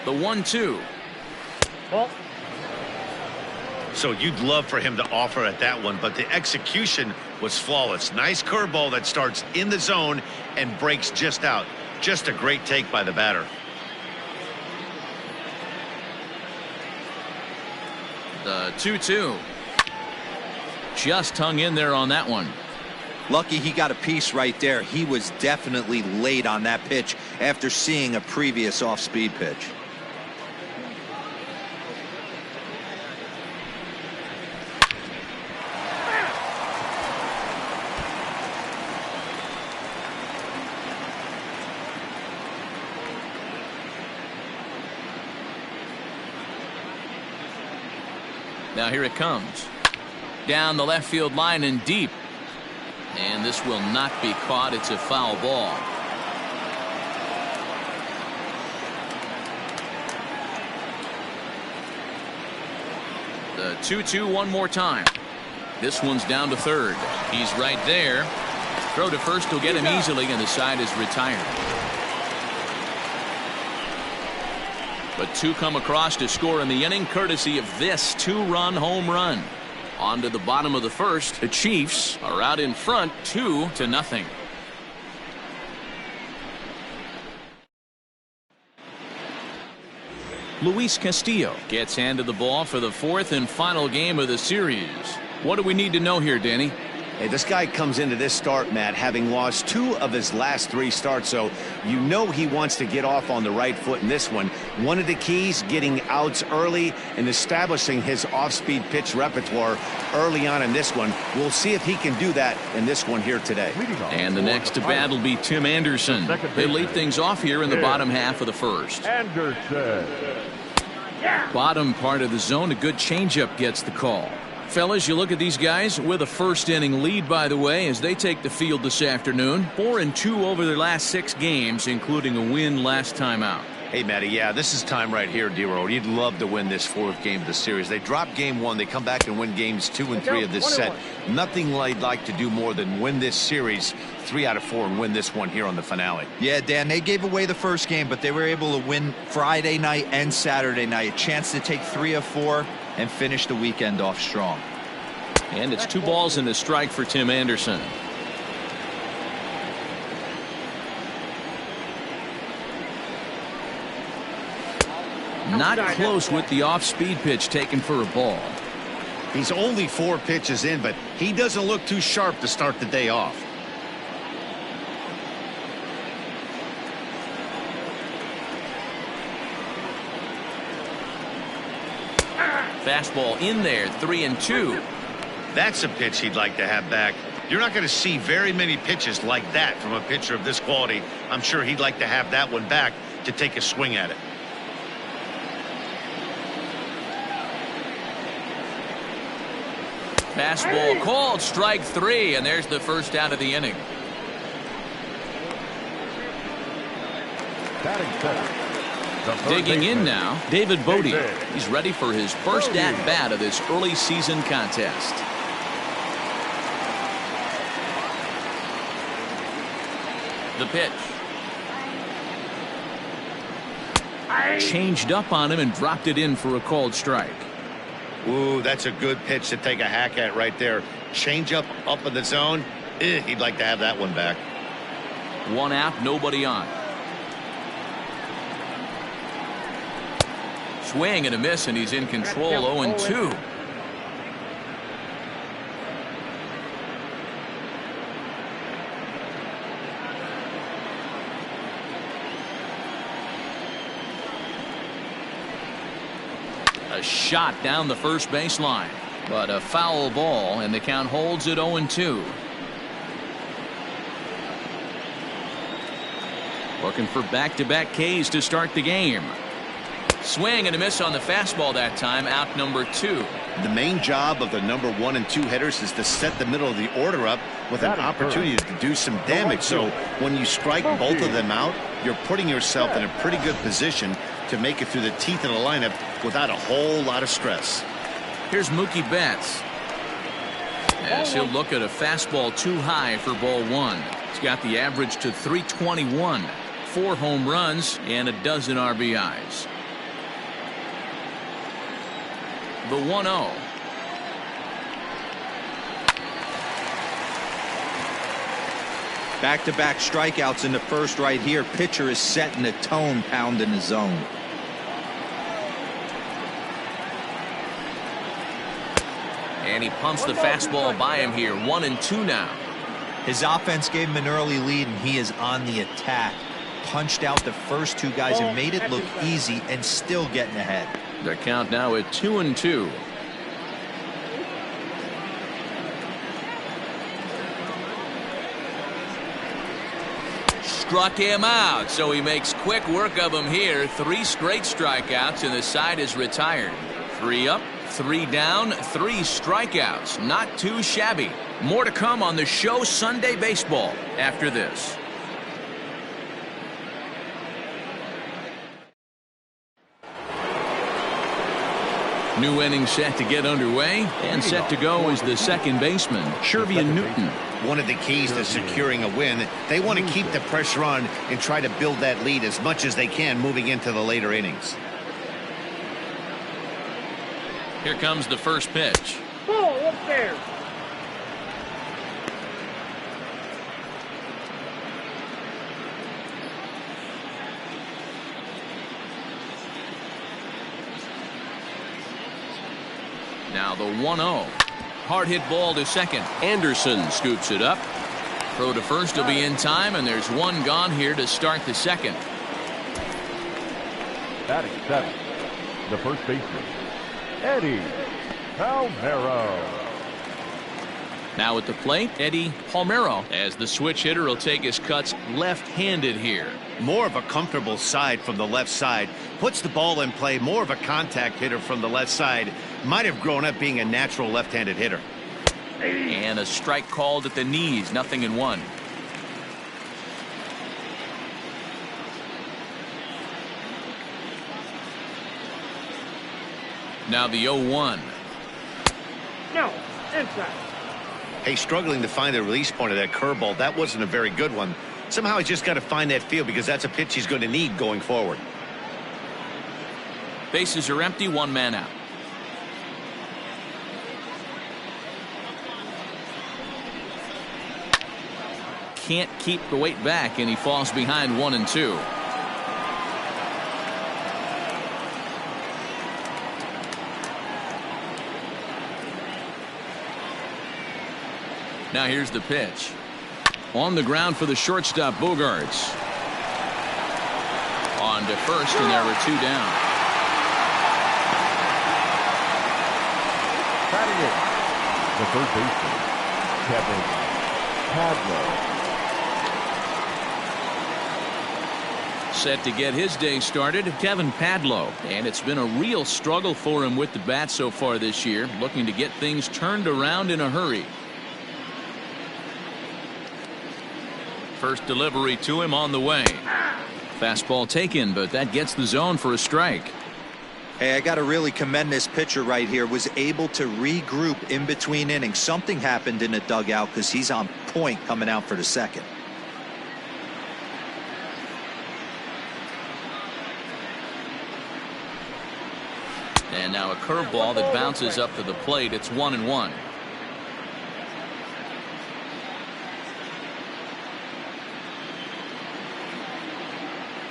The 1-2. So you'd love for him to offer at that one, but the execution was flawless. Nice curveball that starts in the zone and breaks just out. Just a great take by the batter. The 2-2. Just hung in there on that one. Lucky he got a piece right there. He was definitely late on that pitch after seeing a previous off-speed pitch. Now here it comes. Down the left field line and deep. And this will not be caught. It's a foul ball. The 2-2 one more time. This one's down to third. He's right there. Throw to first will get him easily, and the side is retired. But two come across to score in the inning, courtesy of this two-run home run. On to the bottom of the first. The Chiefs are out in front 2-0. Luis Castillo gets handed the ball for the fourth and final game of the series. What do we need to know here, Danny? Hey, this guy comes into this start, Matt, having lost 2 of his last 3 starts, so you know he wants to get off on the right foot in this one. One of the keys, getting outs early and establishing his off-speed pitch repertoire early on in this one. We'll see if he can do that in this one here today. And the next to bat will be Tim Anderson. They lead things off here in the bottom half of the first. Anderson. Bottom part of the zone, a good changeup gets the call. Fellas, you look at these guys with a first inning lead, by the way, as they take the field this afternoon. 4-2 over their last 6 games, including a win last time out. Hey, Matty, yeah, this is time right here, D-Row. You'd love to win this 4th game of the series. They dropped game 1. They come back and win games 2 and 3 of this set. Nothing they'd like to do more than win this series 3 out of 4 and win this one here on the finale. Yeah, Dan, they gave away the first game, but they were able to win Friday night and Saturday night. A chance to take 3 of 4 and finish the weekend off strong. And it's 2 balls and a strike for Tim Anderson. Not close with the off-speed pitch taken for a ball. He's only 4 pitches in, but he doesn't look too sharp to start the day off. Fastball in there, 3-2. That's a pitch he'd like to have back. You're not going to see very many pitches like that from a pitcher of this quality. I'm sure he'd like to have that one back to take a swing at it. Fastball called, strike 3, and there's the first out of the inning. Digging in now, David Bodie. He's ready for his first at-bat of this early season contest. The pitch. Changed up on him and dropped it in for a called strike. Ooh, that's a good pitch to take a hack at right there. Change up in the zone. He'd like to have that one back. 1 out, nobody on. Swing and a miss, and he's in control. 0-2. A shot down the first baseline, but a foul ball, and the count holds at 0-2. Looking for back-to-back Ks to start the game. Swing and a miss on the fastball that time. Out number 2. The main job of the number 1 and 2 hitters is to set the middle of the order up with an opportunity to do some damage. So when you strike both of them out, you're putting yourself in a pretty good position to make it through the teeth of the lineup without a whole lot of stress. Here's Mookie Betts, as he'll look at a fastball too high for ball 1. He's got the average to 321, 4 home runs, and a dozen RBIs. The 1-0. Back-to-back strikeouts in the first right here. Pitcher is setting the tone, pounding the zone. And he pumps the fastball by him here. 1-2 now. His offense gave him an early lead, and he is on the attack. Punched out the first 2 guys and made it look easy, and still getting ahead. The count now at 2-2. Struck him out, so he makes quick work of him here. 3 straight strikeouts, and the side is retired. 3 up, 3 down, 3 strikeouts. Not too shabby. More to come on the show Sunday Baseball after this. New inning set to get underway, and set to go is the second baseman, Shervian Newton. One of the keys to securing a win, they want to keep the pressure on and try to build that lead as much as they can moving into the later innings. Here comes the first pitch. Ball up there. Now the 1-0. Hard hit ball to second. Anderson scoops it up. Throw to first will be in time, and there's one gone here to start the second. Batting 7, the first baseman, Eddie Palmeiro. Now at the plate, Eddie Palmeiro, as the switch hitter will take his cuts left-handed here. More of a comfortable side from the left side. Puts the ball in play. More of a contact hitter from the left side. Might have grown up being a natural left-handed hitter. And a strike called at the knees. 0-1. Now the 0-1. No, inside. Hey, struggling to find the release point of that curveball. That wasn't a very good one. Somehow he's just got to find that feel because that's a pitch he's going to need going forward. Bases are empty, 1 man out. Can't keep the weight back, and he falls behind 1-2. Now here's the pitch. On the ground for the shortstop, Bogarts. On to first, and there were 2 down. Batting it, the first baseman, Kevin Padlo. Set to get his day started, Kevin Padlo. And it's been a real struggle for him with the bat so far this year, looking to get things turned around in a hurry. First delivery to him on the way. Fastball taken, but that gets the zone for a strike. Hey, I got to really commend this pitcher right here. Was able to regroup in between innings. Something happened in the dugout because he's on point coming out for the second. And now a curveball that bounces up to the plate. It's 1-1.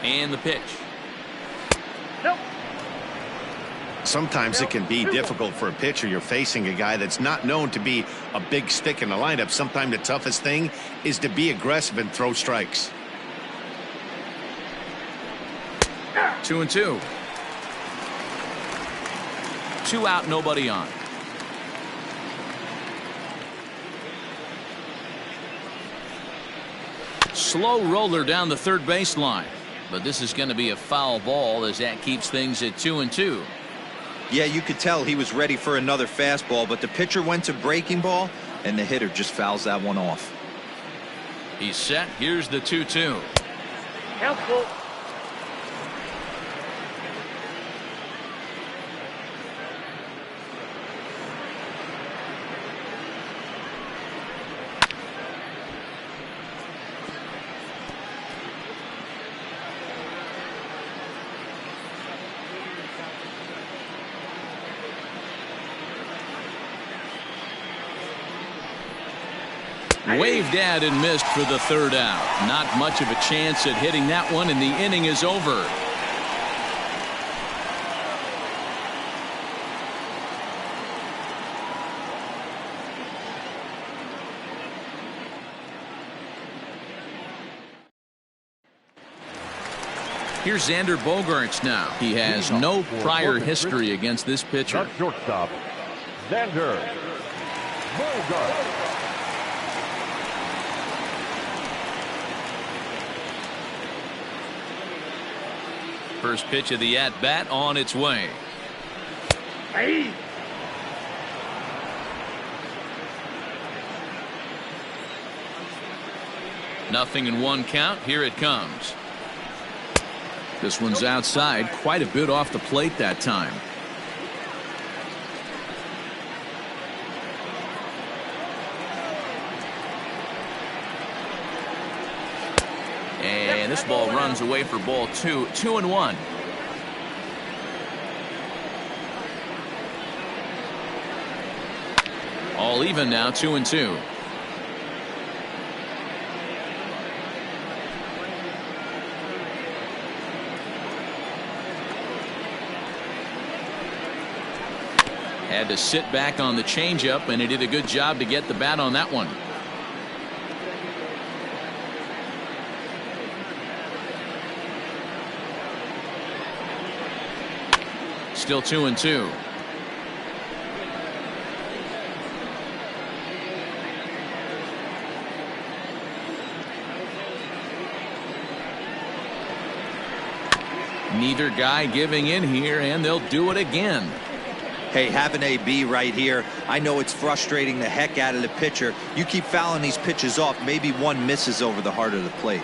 And the pitch. Nope. Sometimes it can be difficult for a pitcher. You're facing a guy that's not known to be a big stick in the lineup. Sometimes the toughest thing is to be aggressive and throw strikes. 2-2. 2 out, nobody on. Slow roller down the third baseline. But this is going to be a foul ball as that keeps things at 2-2. Yeah, you could tell he was ready for another fastball, but the pitcher went to breaking ball, and the hitter just fouls that one off. He's set. Here's the 2-2. Helpful. Waved at and missed for the third out. Not much of a chance at hitting that one, and the inning is over. Here's Xander Bogaerts now. He has no prior history against this pitcher. The shortstop, Xander Bogaerts. First pitch of the at-bat on its way. Hey. 0-1 count. Here it comes. This one's outside, quite a bit off the plate that time. And this ball runs away for ball 2. 2-1. All even now, 2-2. Had to sit back on the changeup, and he did a good job to get the bat on that one. Still 2-2. Neither guy giving in here, and they'll do it again. Hey, have an AB right here. I know it's frustrating the heck out of the pitcher. You keep fouling these pitches off, maybe one misses over the heart of the plate.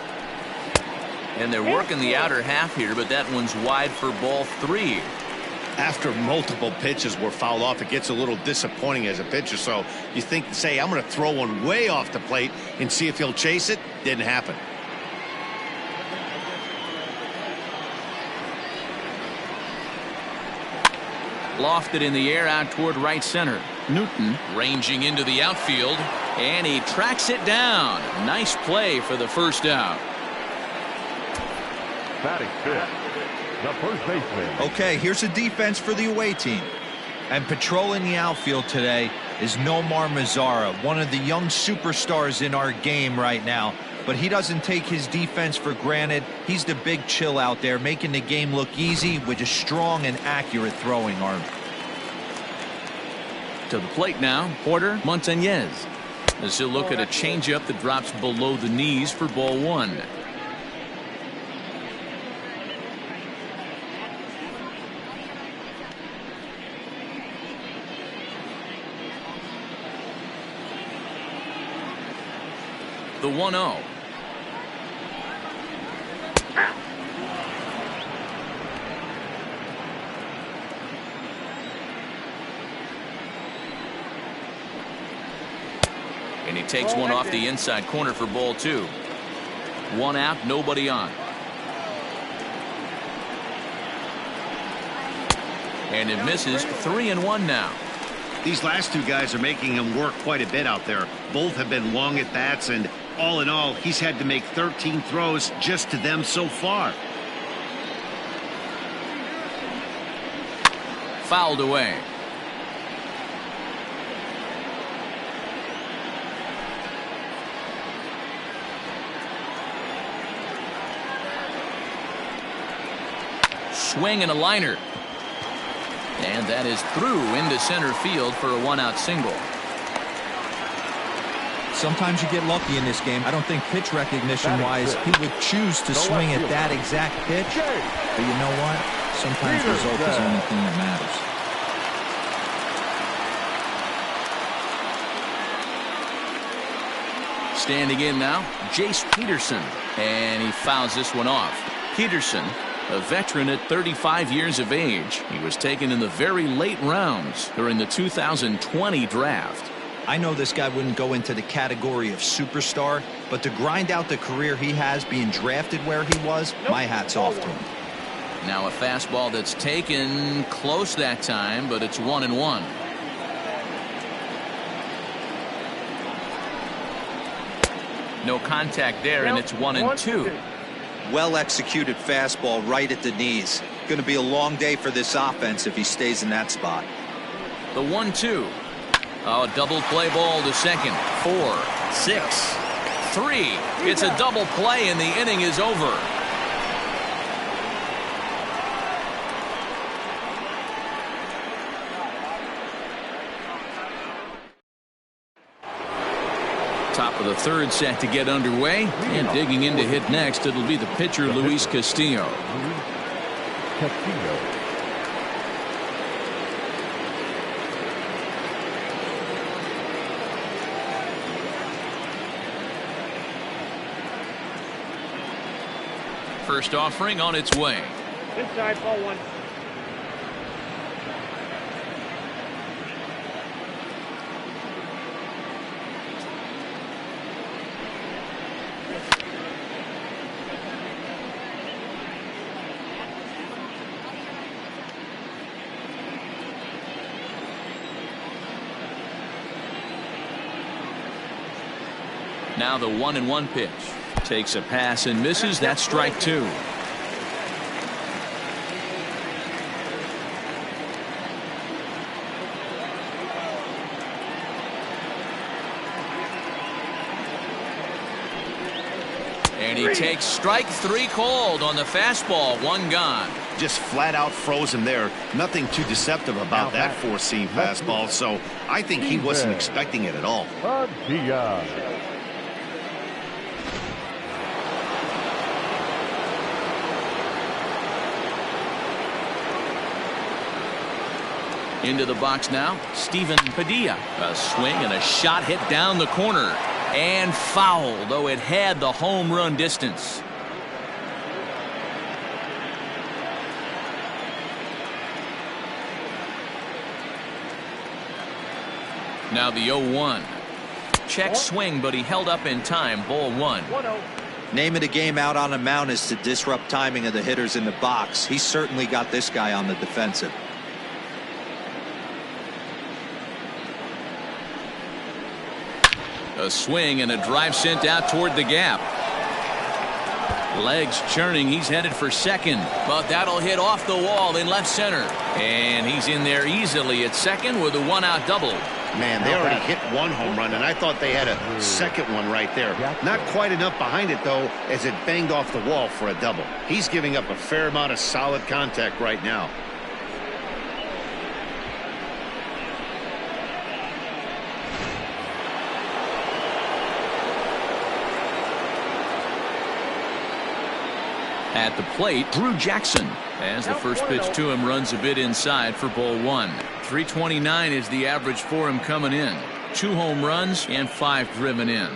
And they're working the outer half here, but that one's wide for ball 3. After multiple pitches were fouled off, it gets a little disappointing as a pitcher. So you think, say, I'm going to throw one way off the plate and see if he'll chase it. Didn't happen. Lofted in the air out toward right center. Newton ranging into the outfield, and he tracks it down. Nice play for the first out. Batting fifth, the first baseman. Okay, here's a defense for the away team. And patrolling the outfield today is Nomar Mazara, one of the young superstars in our game right now. But he doesn't take his defense for granted. He's the big chill out there, making the game look easy with a strong and accurate throwing arm. To the plate now, Porter Montañez. As he'll look at a changeup that drops below the knees for ball 1. The 1-0. And he takes one off the inside corner for ball 2. 1 out, nobody on. And it misses. 3-1 now. These last two guys are making him work quite a bit out there. Both have been long at bats, and all in all, he's had to make 13 throws just to them so far. Fouled away. Swing and a liner. And that is through into center field for a 1-out single. Sometimes you get lucky in this game. I don't think pitch recognition-wise he would choose to swing at that exact pitch. But you know what? Sometimes result is the only thing that matters. Standing in now, Jace Peterson. And he fouls this one off. Peterson, a veteran at 35 years of age. He was taken in the very late rounds during the 2020 draft. I know this guy wouldn't go into the category of superstar, but to grind out the career he has being drafted where he was, my hat's off to him. Now a fastball that's taken close that time, but it's 1-1. No contact there, and it's 1-2. Well executed fastball right at the knees. Going to be a long day for this offense if he stays in that spot. The 1-2. Oh, double play ball to second. 4, 6, 3. It's a double play, and the inning is over. Top of the third set to get underway, and digging in to hit next, it'll be the pitcher Luis Castillo. First offering on its way. Inside, ball one. Now the 1-1 pitch. Takes a pass and misses. That's strike two. And he takes strike three called on the fastball. One gone. Just flat out froze him there. Nothing too deceptive about that four-seam fastball, so I think he wasn't expecting it at all. Into the box now, Steven Padilla. A swing and a shot hit down the corner. And foul, though it had the home run distance. Now the 0-1. Check swing, but he held up in time. Ball one. Name of the game out on the mound is to disrupt timing of the hitters in the box. He certainly got this guy on the defensive. A swing and a drive sent out toward the gap. Legs churning. He's headed for second, but that'll hit off the wall in left center. And he's in there easily at second with a one-out double. Man, they already hit one home run, and I thought they had a second one right there. Not quite enough behind it, though, as it banged off the wall for a double. He's giving up a fair amount of solid contact right now. At the plate, Drew Jackson, as the first pitch to him runs a bit inside for ball one. 329 is the average for him coming in. 2 home runs and 5 driven in.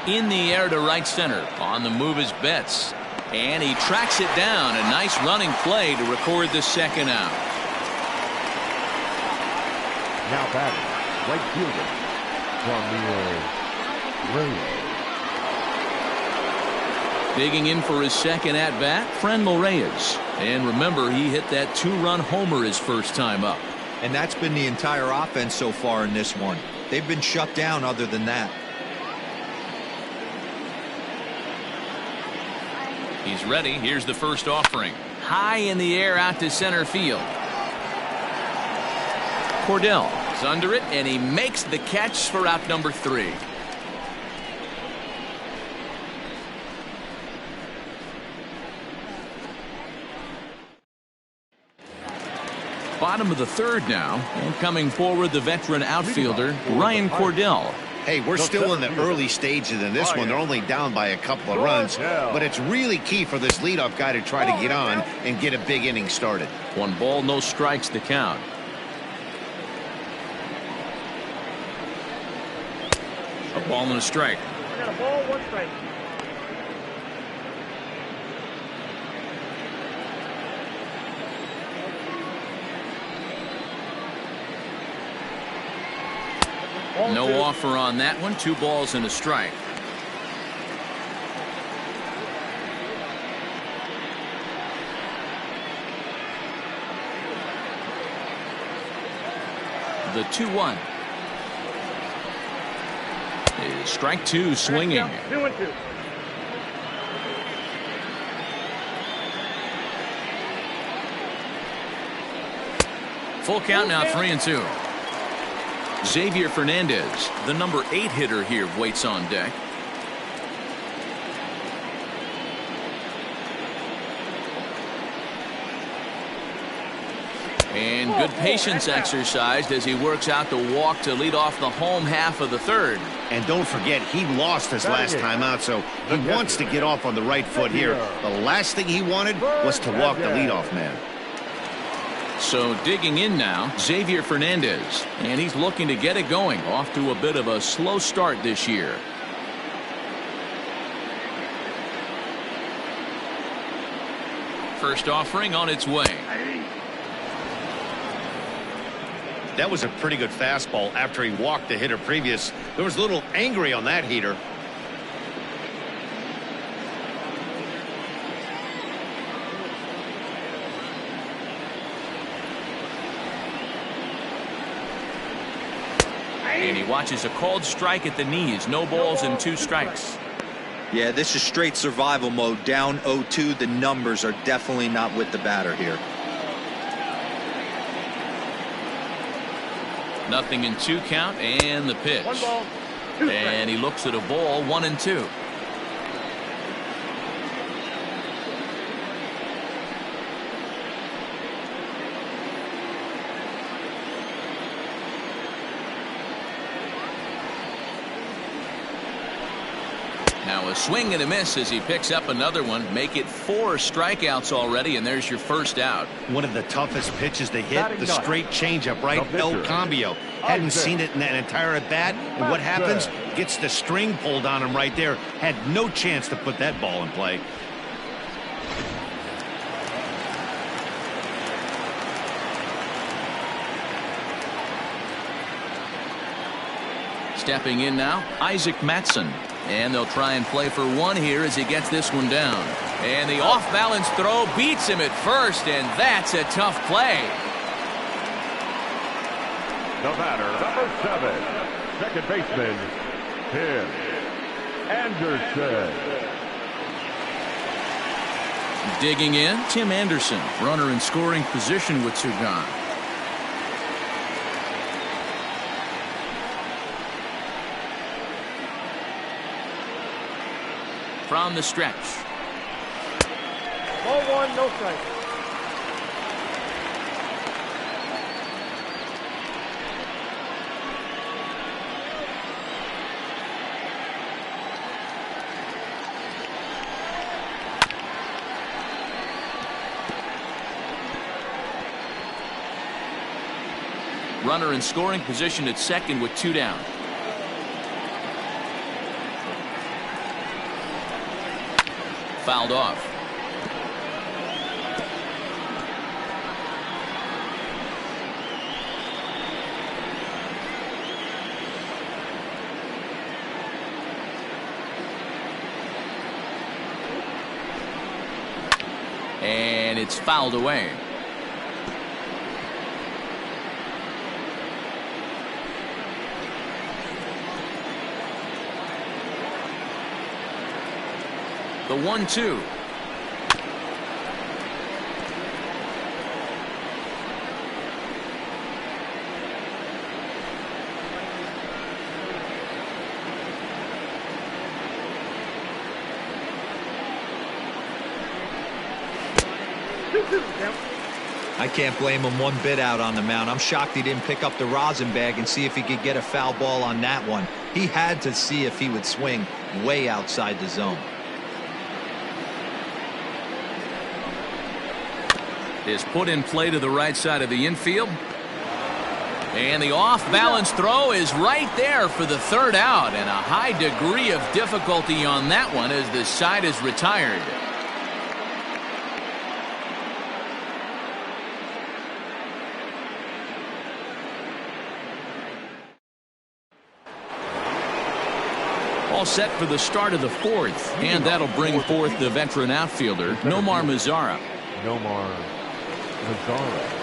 In the air to right center. On the move is Betts. And he tracks it down. A nice running play to record the second out. Now batting, right fielder, Reyes. Digging in for his second at-bat, Franmil Reyes. And remember, he hit that 2-run homer his first time up. And that's been the entire offense so far in this one. They've been shut down other than that. He's ready. Here's the first offering. High in the air out to center field. Cordell is under it, and he makes the catch for out number 3. Bottom of the third now, and coming forward the veteran outfielder Ryan Cordell. Hey, we're still in the early stages in this one. They're only down by a couple of runs, but it's really key for this leadoff guy to try to get on and get a big inning started. 1 ball, no strikes to count. A ball and a strike. Got a ball, 1 strike. No offer on that one. 2 balls and a strike. The 2-1 is strike 2, swinging. 2-2. Full count now, 3-2. Xavier Fernandez, the number 8 hitter here, waits on deck. And good patience exercised as he works out the walk to lead off the home half of the third. And don't forget, he lost his last time out, so he wants to get off on the right foot here. The last thing he wanted was to walk the leadoff man. So digging in now, Xavier Fernandez, and he's looking to get it going. Off to a bit of a slow start this year. First offering on its way. That was a pretty good fastball after he walked the hitter previous. There was a little angry on that heater. And he watches a called strike at the knees. No balls and 2 strikes. Yeah, this is straight survival mode. Down 0-2. The numbers are definitely not with the batter here. Nothing in 2 count, and the pitch. 1 ball, 2 strikes. And he looks at a ball, 1-2. Now a swing and a miss as he picks up another one. Make it 4 strikeouts already, and there's your first out. One of the toughest pitches to hit, the straight changeup, right? El Cambio. Hadn't seen it in that entire at bat. And what happens? Gets the string pulled on him right there. Had no chance to put that ball in play. Stepping in now, Isaac Matson. And they'll try and play for 1 here as he gets this one down. And the off-balance throw beats him at first, and that's a tough play. The batter, number 7, second baseman, Tim Anderson. Digging in, Tim Anderson, runner in scoring position with 2 gone. From the stretch. Ball 1, no strike. Runner in scoring position at second with 2 down. Fouled off. And it's fouled away. The 1-2. I can't blame him one bit out on the mound. I'm shocked he didn't pick up the rosin bag and see if he could get a foul ball on that one. He had to see if he would swing way outside the zone. Is put in play to the right side of the infield. And the off-balance throw is right there for the 3rd out, and a high degree of difficulty on that one as the side is retired. All set for the start of the 4th, and that'll bring forth the veteran outfielder, Nomar Mazara. Nomar Mazara.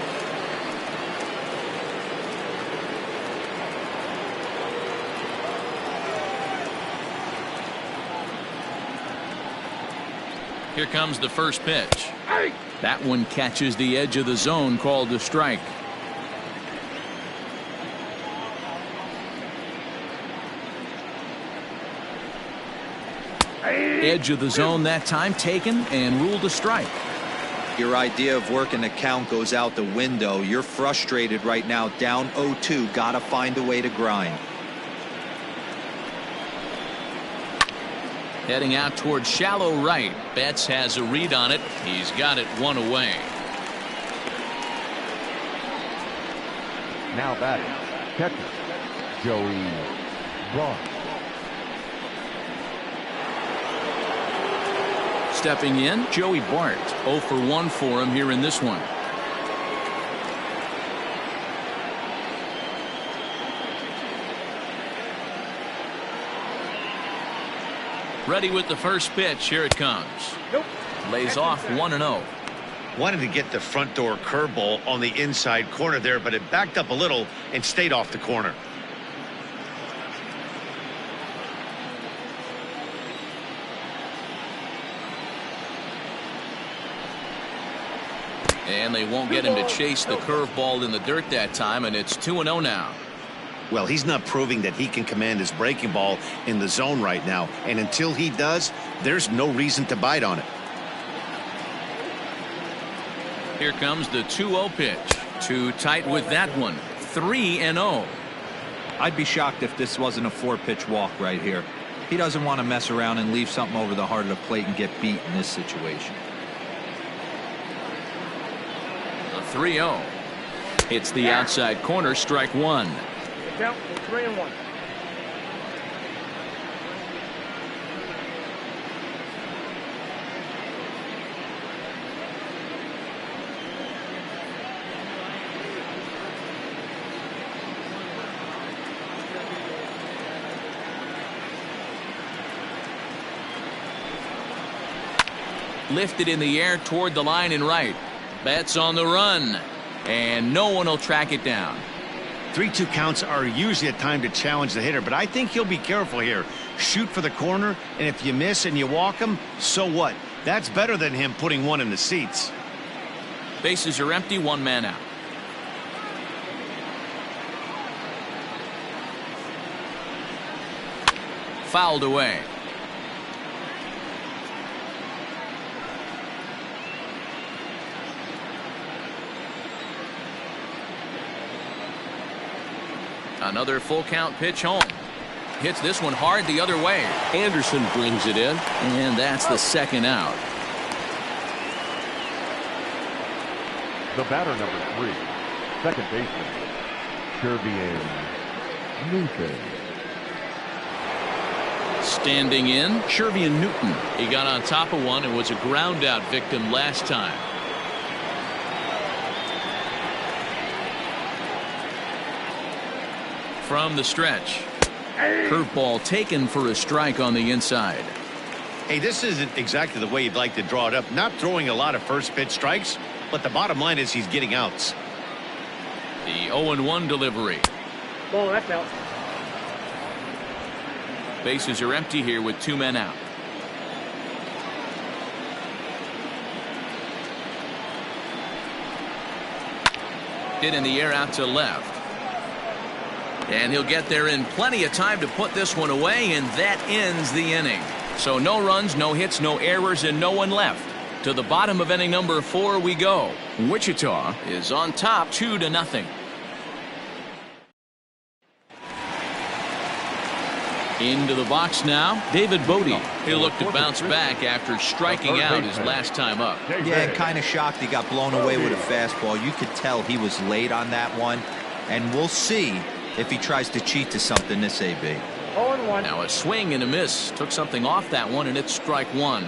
Here comes the first pitch. That one catches the edge of the zone, called a strike. Edge of the zone that time taken and ruled a strike. Your idea of working the count goes out the window. You're frustrated right now, down 0-2. Gotta find a way to grind. Heading out towards shallow right. Betts has a read on it. He's got it 1 away. Now batting, catcher, Joey Vaughn. Stepping in, Joey Bart. 0 for 1 for him here in this one. Ready with the first pitch. Here it comes. Nope. Lays off 1-0. Wanted to get the front door curveball on the inside corner there, but it backed up a little and stayed off the corner. And they won't get him to chase the curveball in the dirt that time, and it's 2-0 now. Well, he's not proving that he can command his breaking ball in the zone right now. And until he does, there's no reason to bite on it. Here comes the 2-0 pitch. Too tight with that one. 3-0. I'd be shocked if this wasn't a 4-pitch walk right here. He doesn't want to mess around and leave something over the heart of the plate and get beat in this situation. A 3-0. It's the outside corner, strike one. Count 3-1. Lifted in the air toward the line and right. Betts on the run. And no one will track it down. 3-2 counts are usually a time to challenge the hitter, but I think he'll be careful here. Shoot for the corner, and if you miss and you walk him, so what? That's better than him putting one in the seats. Bases are empty, one man out. Fouled away. Another full count pitch home. Hits this one hard the other way. Anderson brings it in. And that's the second out. The batter, number 3, second baseman, Shervian Newton. Standing in, Shervian Newton. He got on top of one and was a ground out victim last time. From the stretch. Curveball taken for a strike on the inside. Hey, this isn't exactly the way you'd like to draw it up. Not throwing a lot of first pitch strikes, but the bottom line is he's getting outs. The 0-1 delivery. Ball, that's out. Bases are empty here with 2 men out. Hit in the air out to left. And he'll get there in plenty of time to put this one away, and that ends the inning. So no runs, no hits, no errors, and no one left. To the bottom of inning number 4 we go. Wichita is on top 2-0. Into the box now, David Bodie. He'll look to bounce back after striking out his last time up. Yeah, kind of shocked he got blown away with a fastball. You could tell he was late on that one, and we'll see if he tries to cheat to something this AB. 0-1. Now a swing and a miss. Took something off that one, and it's strike one.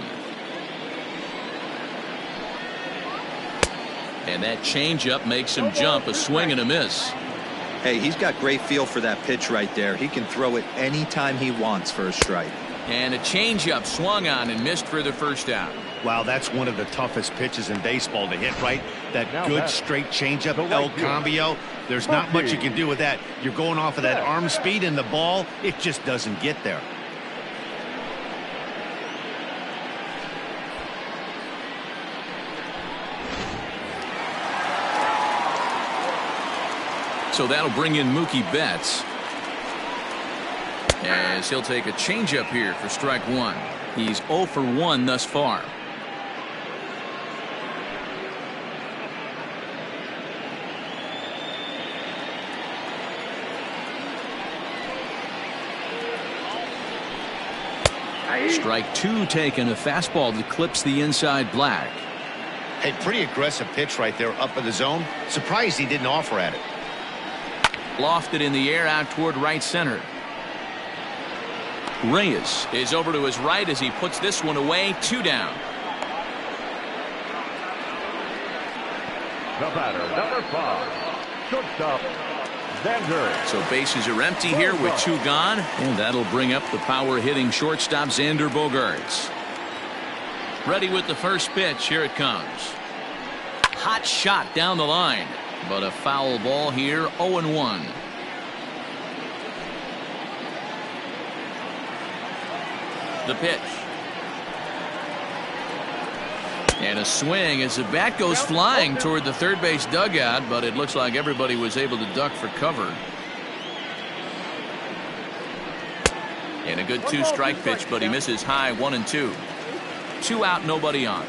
And that changeup makes him jump. A swing and a miss. Hey, he's got great feel for that pitch right there. He can throw it anytime he wants for a strike. And a changeup swung on and missed for the first out. Wow, that's one of the toughest pitches in baseball to hit, right? That Now good back. straight changeup, The El right field. Cambio. There's not much you can do with that. You're going off of that arm speed, and the ball, it just doesn't get there. So that'll bring in Mookie Betts, as he'll take a changeup here for strike one. He's 0 for 1 thus far. Strike 2 taken. A fastball that clips the inside black. Hey, pretty aggressive pitch right there up in the zone. Surprised he didn't offer at it. Lofted in the air out toward right center. Reyes is over to his right as he puts this one away. 2 down. The batter, number 5, shortstop, Xander. So bases are empty here with 2 gone, and that'll bring up the power hitting shortstop Xander Bogaerts. Ready with the first pitch. Here it comes. Hot shot down the line, but a foul ball here. 0-1. The pitch. And a swing as the bat goes flying toward the third base dugout, but it looks like everybody was able to duck for cover. And a good 2-strike pitch, but he misses high. 1-2. 2 out, nobody on.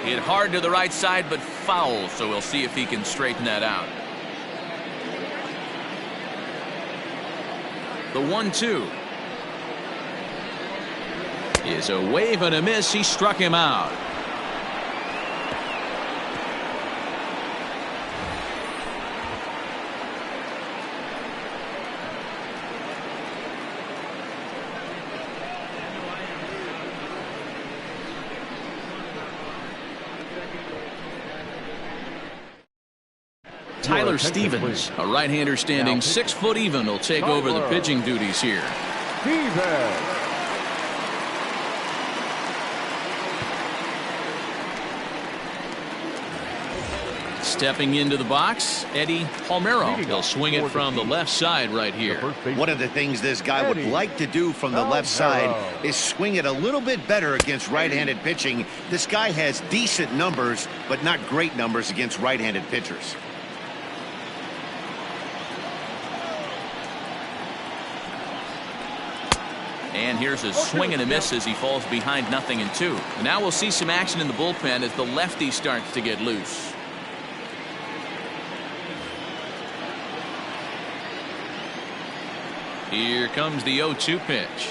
Hit hard to the right side, but foul, so we'll see if he can straighten that out. The 1-2 is a wave and a miss. He struck him out. Tyler Stevens, a right-hander standing 6 foot even, will take over the pitching duties here. Stevens. Stepping into the box, Eddie Palmero. He'll swing it from the left side right here. One of the things this guy would like to do from the left side is swing it a little bit better against right-handed pitching. This guy has decent numbers, but not great numbers against right-handed pitchers. And here's a swing and a miss as he falls behind 0-2. And now we'll see some action in the bullpen as the lefty starts to get loose. Here comes the 0-2 pitch.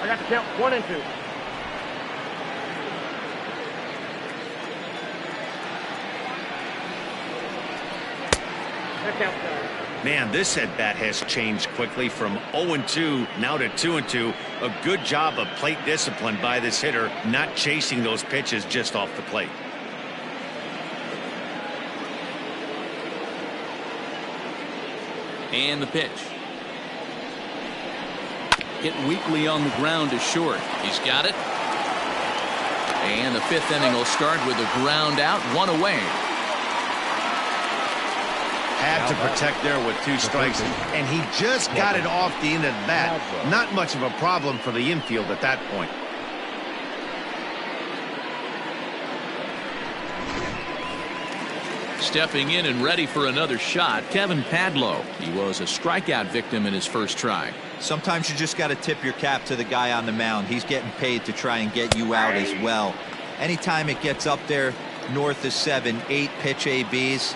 I got the count. 1-2. That count's done. Man, this at-bat has changed quickly from 0-2 now to 2-2. A good job of plate discipline by this hitter, not chasing those pitches just off the plate. And the pitch. Hit weakly on the ground to short. He's got it. And the 5th inning will start with a ground out, 1 away. Had to protect there with 2 strikes, and he just got it off the end of the bat. Not much of a problem for the infield at that point. Stepping in and ready for another shot, Kevin Padlow. He was a strikeout victim in his first try. Sometimes you just got to tip your cap to the guy on the mound. He's getting paid to try and get you out as well. Anytime it gets up there north of 7, 8 pitch ABs,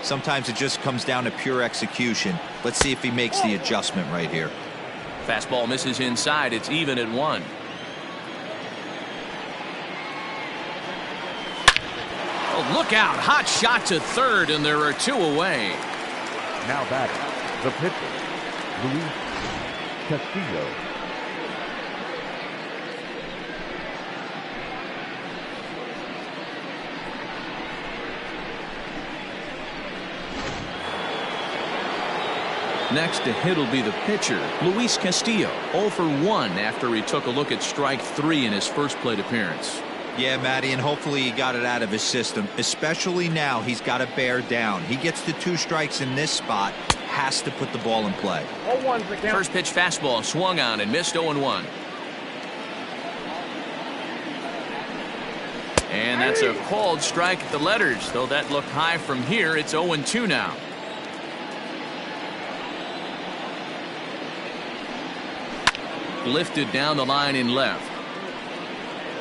sometimes it just comes down to pure execution. Let's see if he makes the adjustment right here. Fastball misses inside. It's even at 1. Oh, look out. Hot shot to third, and there are 2 away. Now batting, the pitcher, Luis Castillo. Next to hit will be the pitcher, Luis Castillo, 0 for 1 after he took a look at strike 3 in his first plate appearance. Yeah, Matty, and hopefully he got it out of his system, especially now he's got to bear down. He gets the 2 strikes in this spot, has to put the ball in play. 0-1's the count. First pitch fastball swung on and missed. 0-1. And that's a called strike at the letters, though that looked high from here. It's 0-2 now. Lifted down the line in left.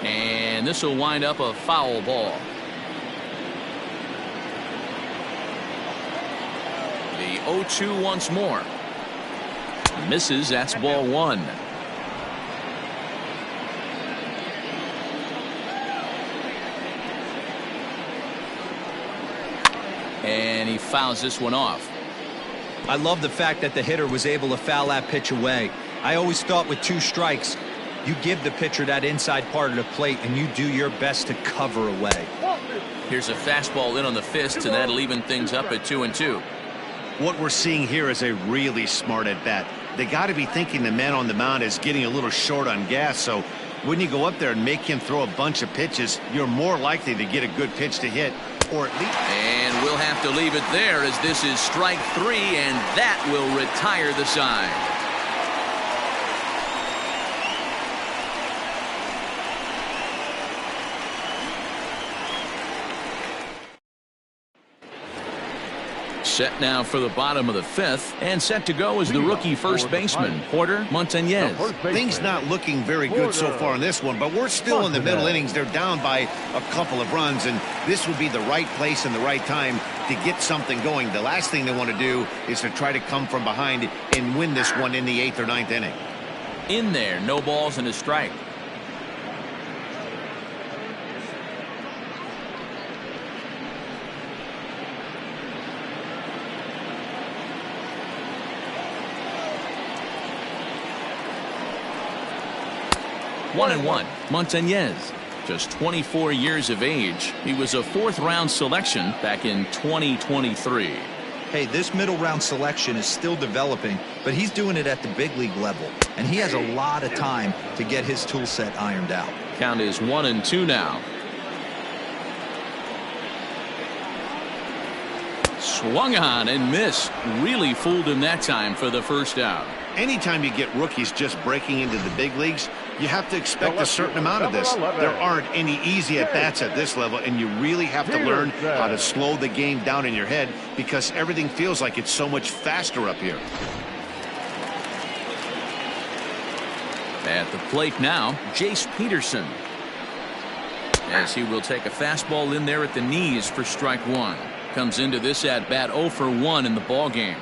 And this will wind up a foul ball. The 0-2 once more. Misses. That's ball 1. And he fouls this one off. I love the fact that the hitter was able to foul that pitch away. I always thought with 2 strikes, you give the pitcher that inside part of the plate and you do your best to cover away. Here's a fastball in on the fist, and that'll even things up at 2-2. What we're seeing here is a really smart at bat. They got to be thinking the man on the mound is getting a little short on gas, so when you go up there and make him throw a bunch of pitches, you're more likely to get a good pitch to hit, or at least. And we'll have to leave it there, as this is strike 3, and that will retire the side. Set now for the bottom of the 5th, and set to go is the rookie first baseman, Porter Montañez. Things not looking very good so far in this one, but we're still in the middle innings. They're down by a couple of runs, and this would be the right place and the right time to get something going. The last thing they want to do is to try to come from behind and win this one in the 8th or 9th inning. In there, no balls and a strike. One and one. Montañez, just 24 years of age. He was a 4th-round selection back in 2023. Hey, this middle round selection is still developing, but he's doing it at the big league level, and he has a lot of time to get his tool set ironed out. Count is 1-2 now. Swung on and missed. Really fooled him that time for the first out. Anytime you get rookies just breaking into the big leagues, you have to expect a certain amount of this. There aren't any easy at-bats at this level, and you really have to learn how to slow the game down in your head because everything feels like it's so much faster up here. At the plate now, Jace Peterson, as he will take a fastball in there at the knees for strike 1. Comes into this at-bat 0 for 1 in the ball game.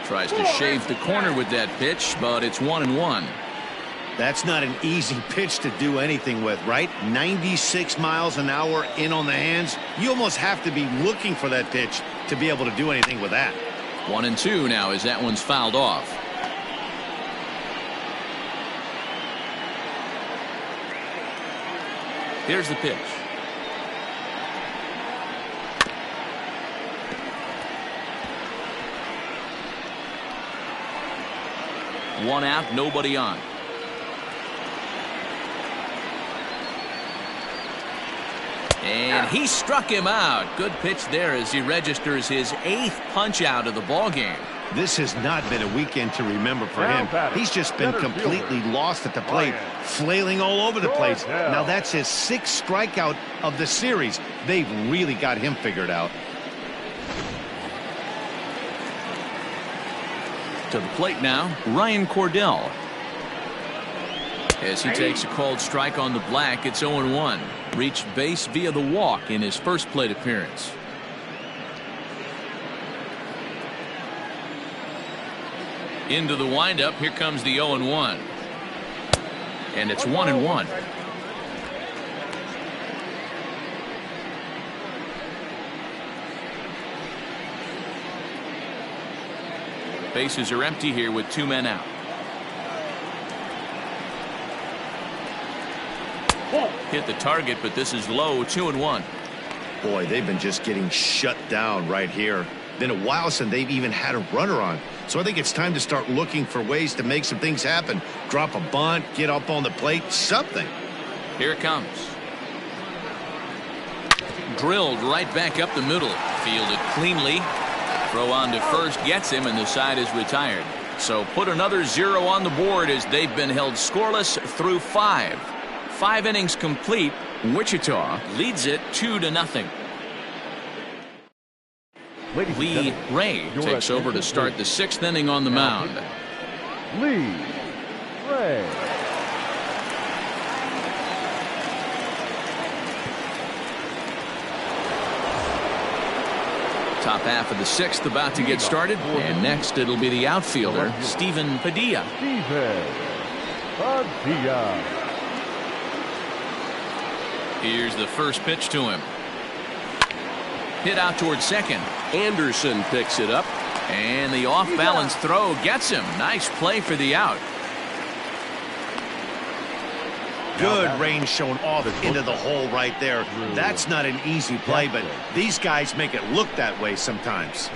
Tries to shave the corner with that pitch, but it's 1-1. That's not an easy pitch to do anything with, right? 96 miles an hour in on the hands. You almost have to be looking for that pitch to be able to do anything with that. 1-2 now as that one's fouled off. Here's the pitch. One out, nobody on. And he struck him out. Good pitch there as he registers his 8th punch out of the ball game. This has not been a weekend to remember for him. He's just been completely lost at the plate, flailing all over the place. Now that's his 6th strikeout of the series. They've really got him figured out. To the plate now, Ryan Cordell. As he takes a called strike on the black, it's 0-1. Reached base via the walk in his first plate appearance. Into the windup, here comes the 0-1. And it's 1-1. Bases are empty here with 2 men out. Hit the target, but this is low. 2-1. Boy, they've been just getting shut down right here. Been a while since they've even had a runner on. So I think it's time to start looking for ways to make some things happen. Drop a bunt, get up on the plate, something. Here it comes. Drilled right back up the middle. Fielded cleanly. Throw on to first gets him, and the side is retired. So put another 0 on the board as they've been held scoreless through 5. 5 innings complete. Wichita leads it 2-0. Lee Ray takes over to start the 6th inning on the mound. Lee Ray. Top half of the sixth about to get started. And next it'll be the outfielder, Steven Padilla. Here's the first pitch to him. Hit out towards second. Anderson picks it up. And the off-balance throw gets him. Nice play for the out. Good range shown off into the hole right there. That's not an easy play, but these guys make it look that way sometimes.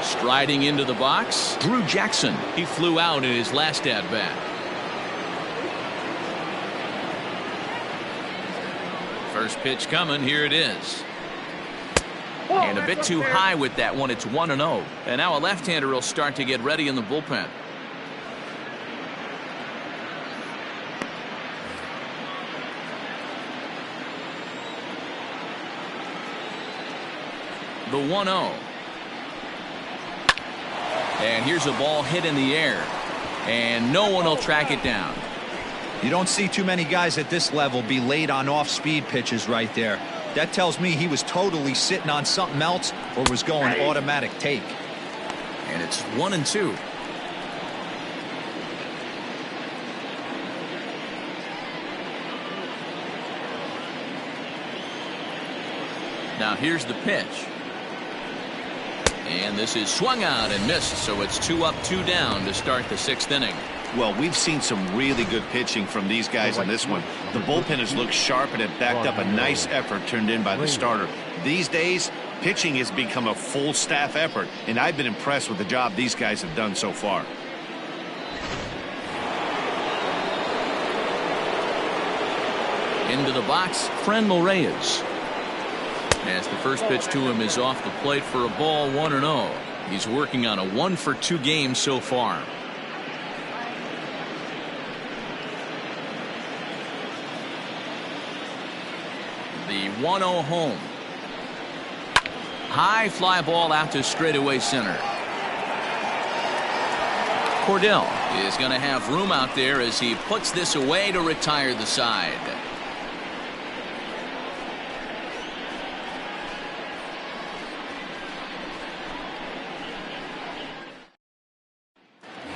Striding into the box, Drew Jackson. He flew out in his last at-bat. First pitch coming. Here it is. And a bit too high with that one. It's 1-0. And now a left-hander will start to get ready in the bullpen. The 1-0. And here's a ball hit in the air. And no one will track it down. You don't see too many guys at this level be late on off-speed pitches right there. That tells me he was totally sitting on something else or was going automatic take. And it's 1-2. Now here's the pitch. And this is swung out and missed, so it's 2 up, 2 down to start the sixth inning. Well, we've seen some really good pitching from these guys in this one. The bullpen has looked sharp and it backed up a nice effort turned in by the starter. These days, pitching has become a full staff effort, and I've been impressed with the job these guys have done so far. Into the box, Franmil Reyes. As the first pitch to him is off the plate for a ball, 1-0. He's working on a 1-for-2 game so far. The 1-0 home. High fly ball out to straightaway center. Cordell is going to have room out there as he puts this away to retire the side.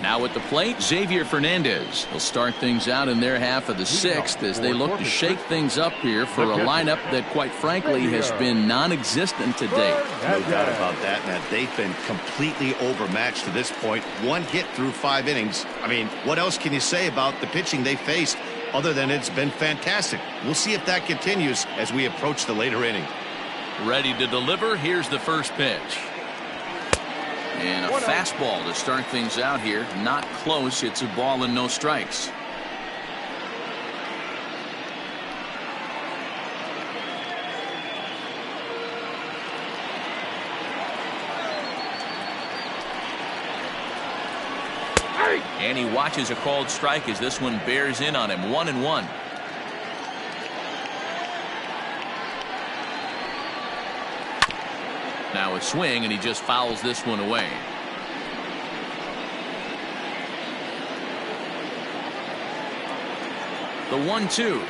Now at the plate, Xavier Fernandez. He'll start things out in their half of the sixth as they look to shake things up here for a lineup that, quite frankly, has been non-existent to date. No doubt about that, Matt. They've been completely overmatched to this point. 1 hit through 5 innings. I mean, what else can you say about the pitching they faced other than it's been fantastic? We'll see if that continues as we approach the later inning. Ready to deliver. Here's the first pitch. And a fastball to start things out here. Not close. It's a ball and no strikes. And he watches a called strike as this one bears in on him. 1-1. Now a swing, and he just fouls this one away. The 1-2.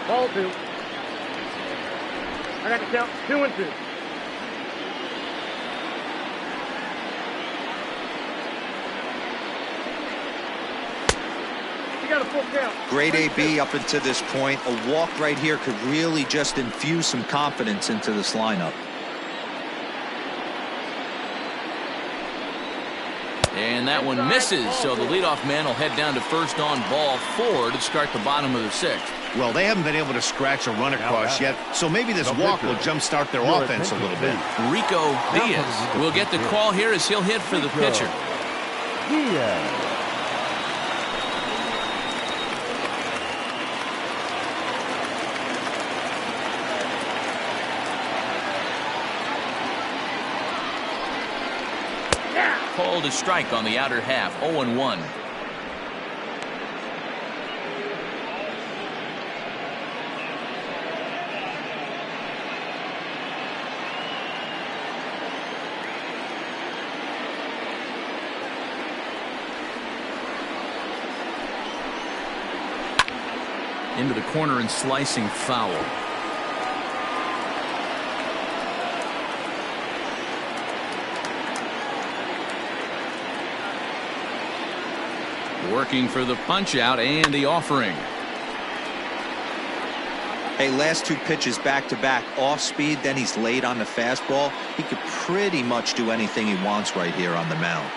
Ball 2. I got to count 2-2. Got a full count. Great AB up until this point. A walk right here could really just infuse some confidence into this lineup. And that one misses, so the leadoff man will head down to first on ball 4 to start the bottom of the sixth. Well, they haven't been able to scratch a run across yet, so maybe this walk will jumpstart their offense a little bit. Rico Diaz will get the call here as he'll hit for the pitcher. Called a strike on the outer half. 0-1. Into the corner and slicing foul. Working for the punch out and the offering. Hey, last 2 pitches back to back, off speed, then he's late on the fastball. He could pretty much do anything he wants right here on the mound.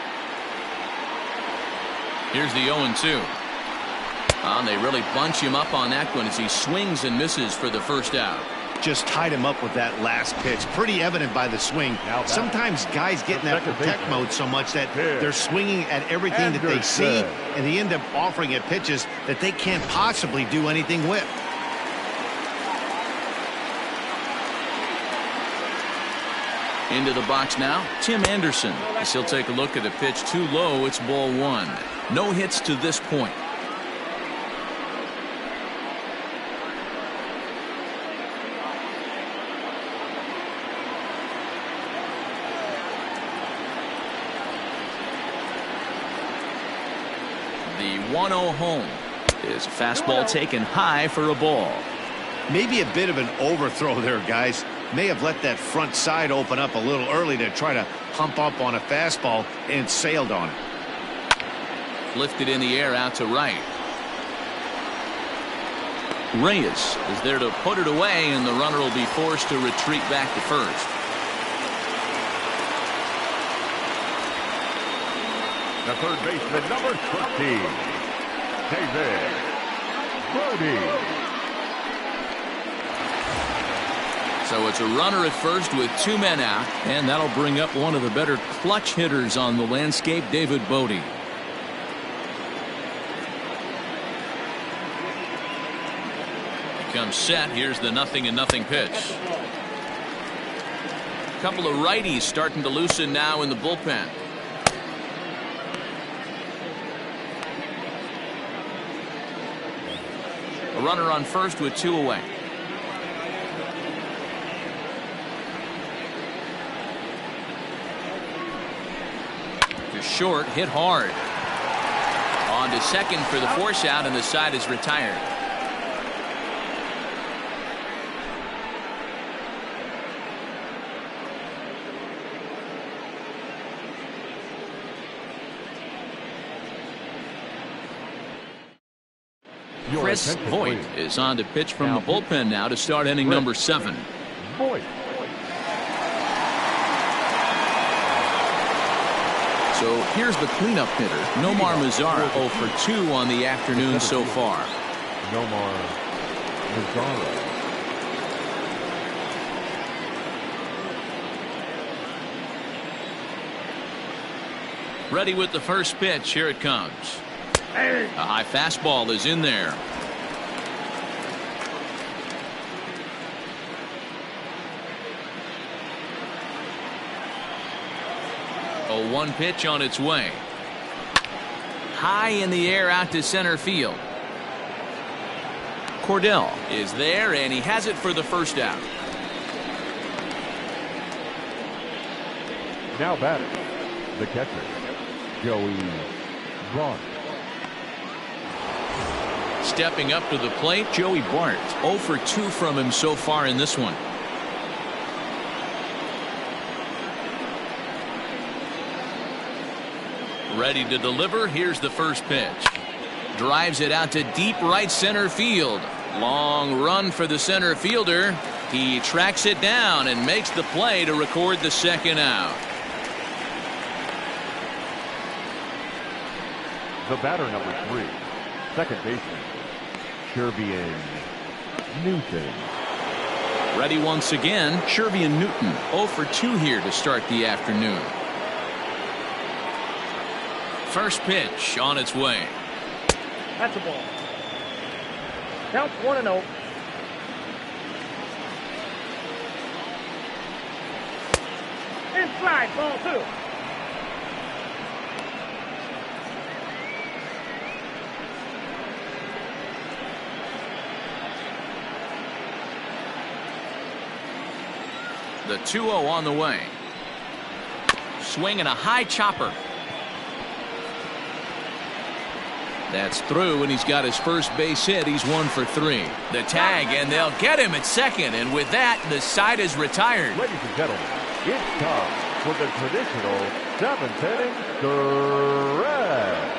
Here's the 0-2. And they really bunch him up on that one as he swings and misses for the first out. Just tied him up with that last pitch. Pretty evident by the swing. Sometimes guys get in that protect mode so much that they're swinging at everything that they see, and they end up offering at pitches that they can't possibly do anything with. Into the box now, Tim Anderson. As he'll take a look at a pitch too low, it's ball 1. No hits to this point. The 1-0 home is a fastball taken high for a ball. Maybe a bit of an overthrow there, guys. May have let that front side open up a little early to try to hump up on a fastball and sailed on it. Lifted in the air out to right. Reyes is there to put it away, and the runner will be forced to retreat back to first. The third baseman, number 13, David Brody. So it's a runner at first with 2 men out, and that'll bring up one of the better clutch hitters on the landscape, David Bodie. He comes set. Here's the 0-0 pitch. A couple of righties starting to loosen now in the bullpen. A runner on first with 2 away. Short, hit hard. On to second for the force out, and the side is retired. Chris Voigt is on to pitch from the bullpen now to start inning number 7. Voigt. So here's the cleanup hitter, Nomar Mazara, 0 for 2 on the afternoon so far. Nomar Mazara. Ready with the first pitch. Here it comes. A high fastball is in there. A 1 pitch on its way. High in the air out to center field. Cordell is there, and he has it for the first out. Now batting, the catcher, Joey Bart. Stepping up to the plate, Joey Bart. 0 for 2 from him so far in this one. Ready to deliver. Here's the first pitch. Drives it out to deep right center field. Long run for the center fielder. He tracks it down and makes the play to record the second out. The batter, number 3, second baseman, Shervian Newton. Ready once again, Shervian Newton. 0 for 2 here to start the afternoon. First pitch on its way. That's a ball. Counts 1-0. Inside, ball 2. The 2-0 on the way. Swinging a high chopper. That's through, and he's got his first base hit. He's 1 for 3. The tag, and they'll get him at second. And with that, the side is retired. Ladies and gentlemen, it's time for the traditional 7th inning stretch.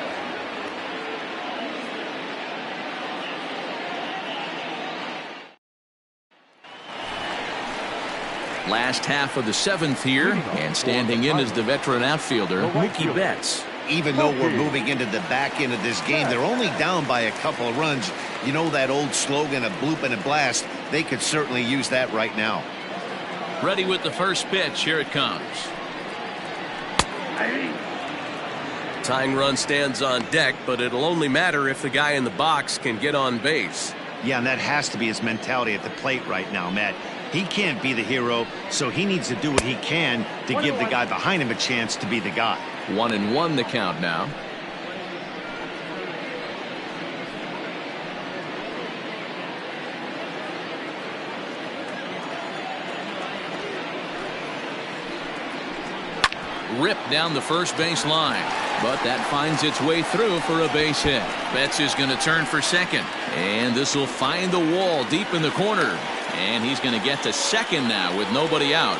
Last half of the 7th here, and standing in is the veteran outfielder, Mookie Betts. Even though we're moving into the back end of this game, they're only down by a couple of runs. You know that old slogan, a bloop and a blast? They could certainly use that right now. Ready with the first pitch. Here it comes. Tying run stands on deck, but it'll only matter if the guy in the box can get on base. Yeah, and that has to be his mentality at the plate right now, Matt. He can't be the hero, so he needs to do what he can to give the guy behind him a chance to be the guy. 1-1 the count now. Ripped down the first base line, but that finds its way through for a base hit. Betts is going to turn for second, and this will find the wall deep in the corner, and he's going to get to second now with nobody out.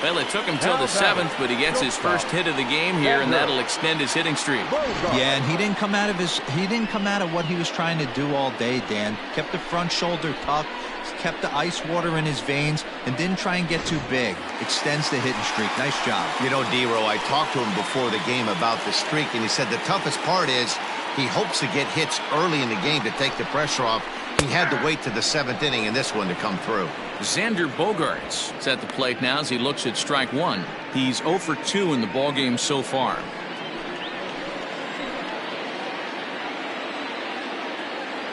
Well, it took him till the 7th, but he gets his first hit of the game here, and that'll extend his hitting streak. Yeah, and he didn't come out of what he was trying to do all day, Dan. Kept the front shoulder tucked, kept the ice water in his veins, and didn't try and get too big. Extends the hitting streak. Nice job. You know, D-Row, I talked to him before the game about the streak, and he said the toughest part is he hopes to get hits early in the game to take the pressure off. He had to wait to the 7th inning in this one to come through. Xander Bogaerts is at the plate now as he looks at strike one. He's 0 for 2 in the ballgame so far.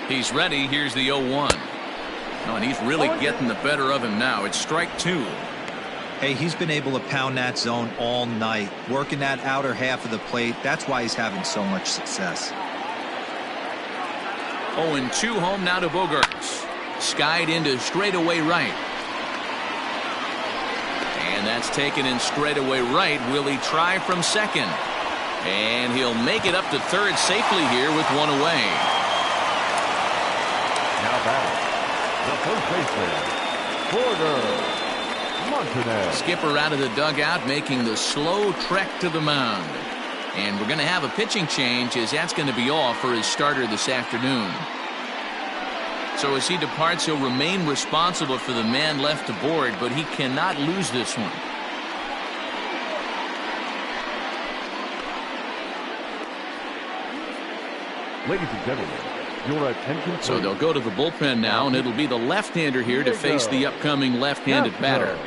He's ready. Here's the 0-1. Oh, and he's really getting the better of him now. It's strike 2. Hey, he's been able to pound that zone all night, working that outer half of the plate. That's why he's having so much success. 0-2 home now to Bogaerts. Skied into straightaway right. And that's taken in straightaway right. Will he try from second? And he'll make it up to third safely here with one away. Now back, the first baseman, Montanez. Skipper out of the dugout, making the slow trek to the mound. And we're going to have a pitching change, as that's going to be off for his starter this afternoon. So as he departs, he'll remain responsible for the man left aboard, but he cannot lose this one. Ladies and gentlemen, your attention. So they'll go to the bullpen now, and it'll be the left-hander here to face the upcoming left-handed batter.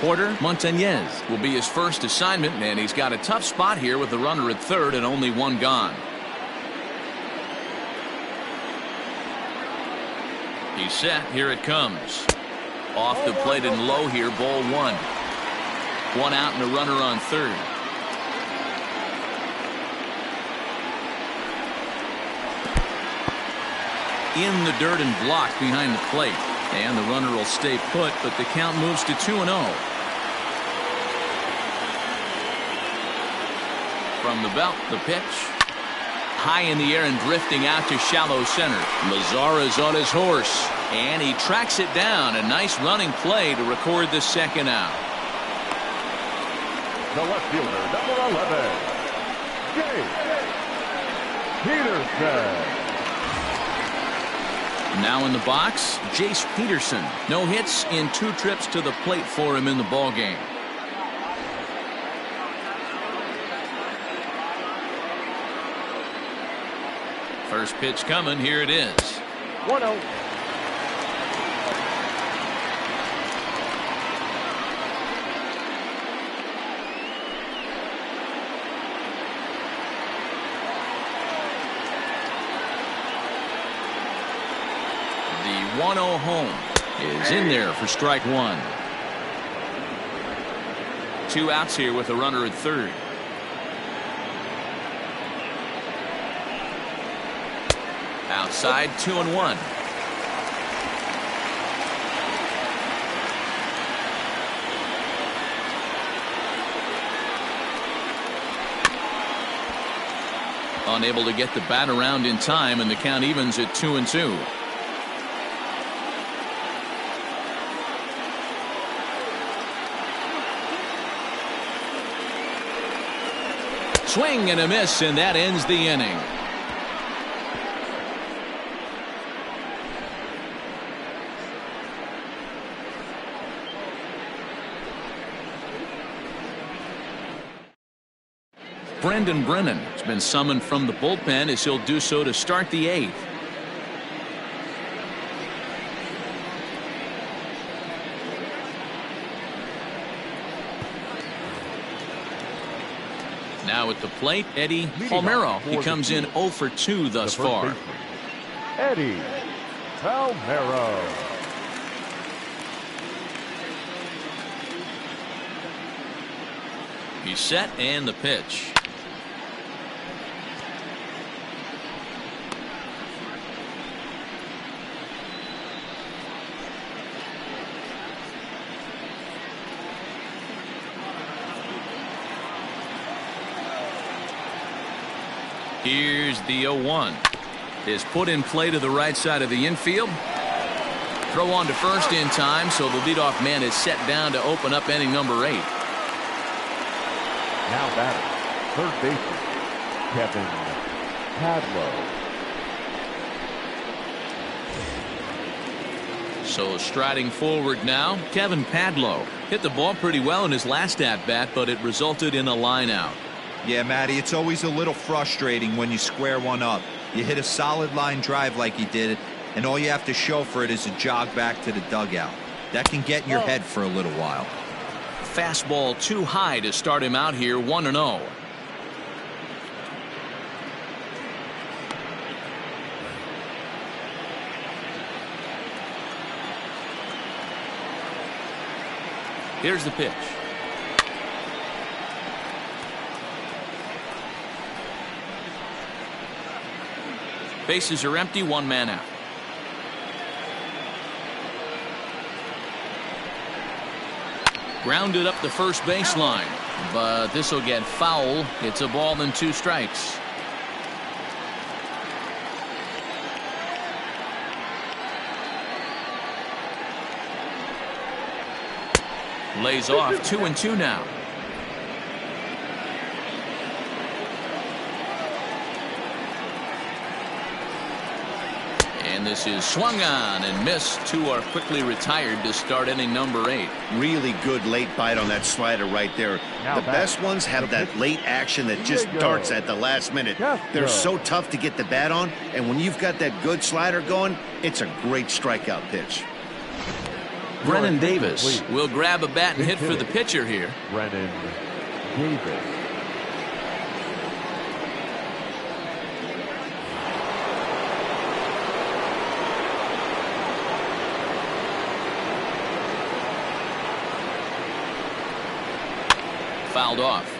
Porter Montañez will be his first assignment, and he's got a tough spot here with the runner at third and only one gone. He's set. Here it comes. Off the plate and low here, ball one. One out and a runner on third. In the dirt and blocked behind the plate. And the runner will stay put, but the count moves to 2-0. From the belt, the pitch. High in the air and drifting out to shallow center. Mazara's on his horse, and he tracks it down. A nice running play to record the second out. The left fielder, number 11, James Peterson. Now in the box, Jace Peterson. No hits in 2 trips to the plate for him in the ballgame. First pitch coming. Here it is. 1-0. The 1-0 home is in there for strike one. 2 outs here with a runner at third. Outside, 2-1. Unable to get the bat around in time, and the count evens at 2-2. Swing and a miss, and that ends the inning. Brendan Brennan has been summoned from the bullpen as he'll do so to start the 8th. Now at the plate, Eddie Palmeiro. He comes in 0 for 2 thus far. Eddie Palmeiro. He's set, and the pitch. Here's the 0-1. Is put in play to the right side of the infield. Throw on to first in time, so the leadoff man is set down to open up inning number 8. Now batter, third baseman, Kevin Padlow. So striding forward now, Kevin Padlow hit the ball pretty well in his last at-bat, but it resulted in a line out. Yeah, Matty, it's always a little frustrating when you square one up. You hit a solid line drive like he did, and all you have to show for it is a jog back to the dugout. That can get in your head for a little while. Fastball too high to start him out here, 1-0. Here's the pitch. Bases are empty, 1 man out. Grounded up the first baseline, but this will get foul. It's a ball and 2 strikes. Lays off, 2-2 now. And this is swung on and missed. 2 are quickly retired to start inning number 8. Really good late bite on that slider right there. The best ones have that late action that just darts at the last minute. They're so tough to get the bat on, and when you've got that good slider going, it's a great strikeout pitch. Brennan Davis will grab a bat and hit for the pitcher here. Brennan Davis. Fouled off.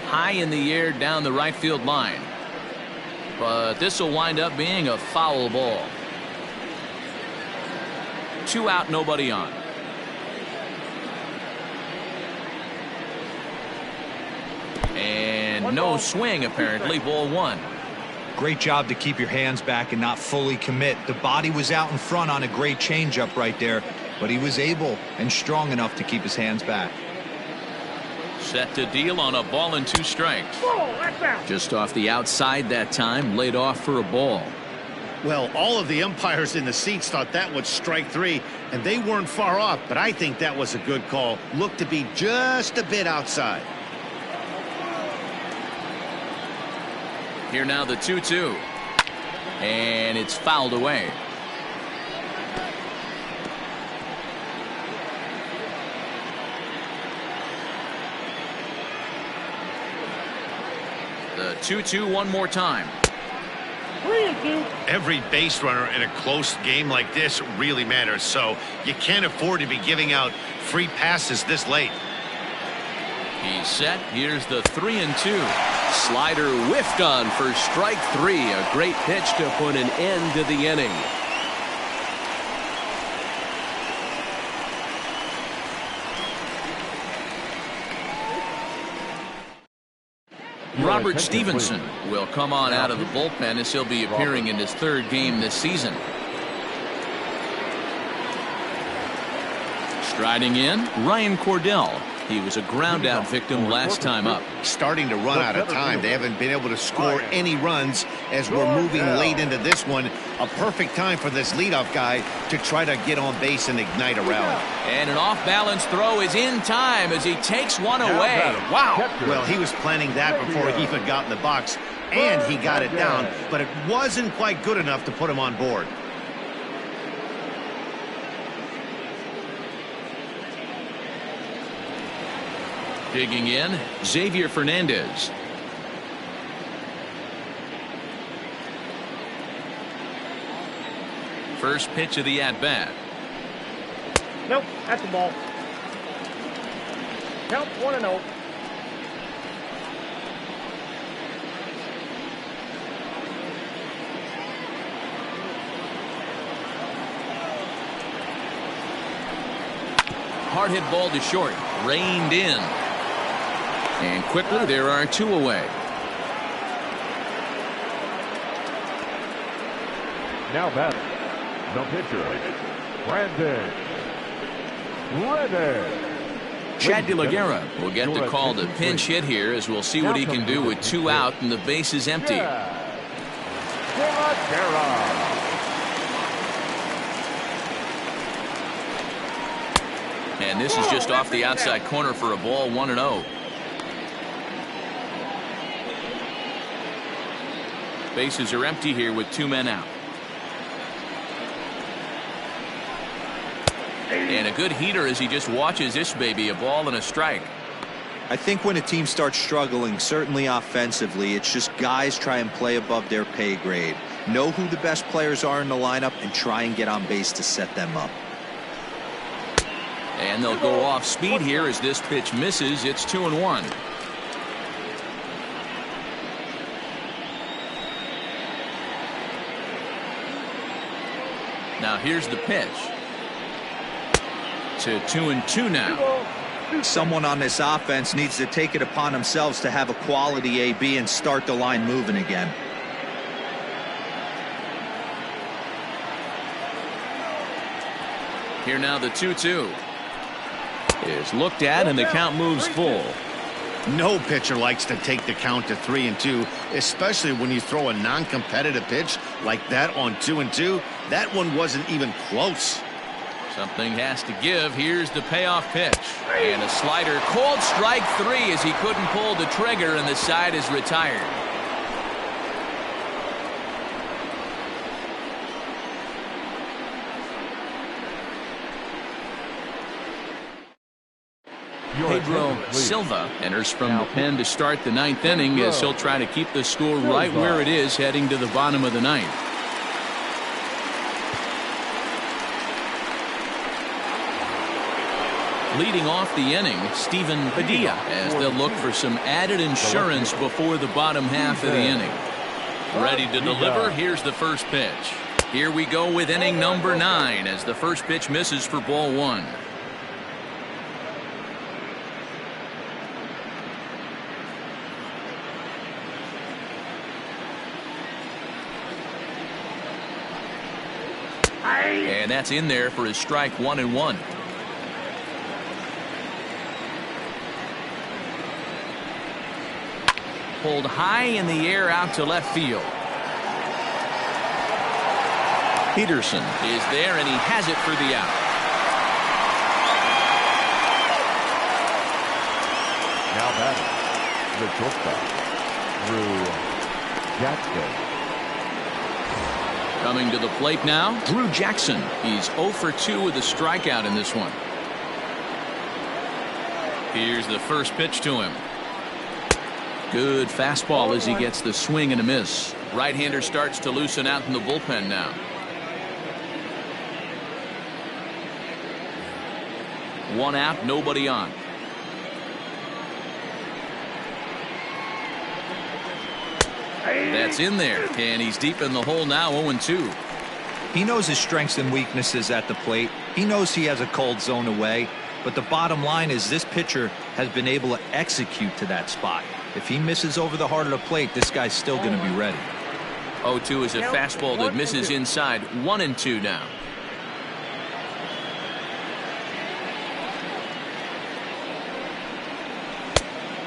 High in the air down the right field line. But this will wind up being a foul ball. 2 out, nobody on. And no swing, apparently. Ball 1. Great job to keep your hands back and not fully commit. The body was out in front on a great changeup right there, but he was able and strong enough to keep his hands back. Set to deal on a ball and 2 strikes. Just off the outside that time, laid off for a ball. Well, all of the umpires in the seats thought that was strike 3, and they weren't far off, but I think that was a good call. Looked to be just a bit outside. Here now the 2-2. And it's fouled away. The 2-2 one more time. 3-2. Every base runner in a close game like this really matters, so you can't afford to be giving out free passes this late. He's set. Here's the 3-2. Slider whiffed on for strike 3. A great pitch to put an end to the inning. Robert Stevenson will come on out of the bullpen as he'll be appearing in his 3rd game this season. Striding in, Ryan Cordell. He was a ground out victim last time up. Starting to run out of time. They haven't been able to score any runs as we're moving late into this one. A perfect time for this leadoff guy to try to get on base and ignite a rally. And an off-balance throw is in time as he takes one away. Wow. Well, he was planning that before he even got in the box, and he got it down, but it wasn't quite good enough to put him on board. Digging in, Xavier Fernandez. First pitch of the at-bat. Nope, that's the ball. Count 1-0. Hard hit ball to short, reined in. And quickly, there are 2 away. Now batting, the pitcher, Brandon Reddick. Chad De La Guerra will get the call to pinch hit here as we'll see what he can do with 2 out and the base is empty. And this is just off the outside corner for a ball, 1-0. Bases are empty here with 2 men out. And a good heater as he just watches this baby, a ball and a strike. I think when a team starts struggling, certainly offensively, it's just guys try and play above their pay grade. Know who the best players are in the lineup and try and get on base to set them up. And they'll go off speed here as this pitch misses. It's 2-1. Now here's the pitch. To 2-2 now. Someone on this offense needs to take it upon themselves to have a quality AB and start the line moving again. Here now the 2-2 is looked at and the count moves full. No pitcher likes to take the count to 3-2, especially when you throw a non-competitive pitch like that on 2-2. That one wasn't even close. Something has to give. Here's the payoff pitch. And a slider. Called strike 3 as he couldn't pull the trigger and the side is retired. Pedro Silva enters from the pen to start the 9th inning as he'll try to keep the score right where it is heading to the bottom of the 9th. Leading off the inning, Steven Padilla, as they'll look for some added insurance before the bottom half of the inning. Ready to deliver, here's the first pitch. Here we go with inning number 9 as the first pitch misses for ball 1. And that's in there for his strike 1-1. Pulled high in the air out to left field. Peterson is there and he has it for the out. Now batting, the shortstop, Drew Jackson. Coming to the plate now, Drew Jackson. He's 0 for 2 with a strikeout in this one. Here's the first pitch to him. Good fastball as he gets the swing and a miss. Right-hander starts to loosen out in the bullpen now. One out, nobody on. That's in there, and he's deep in the hole now, 0-2. He knows his strengths and weaknesses at the plate. He knows he has a cold zone away. But the bottom line is this pitcher has been able to execute to that spot. If he misses over the heart of the plate, this guy's still going to be ready. 0-2 is a fastball that misses inside. 1-2 now.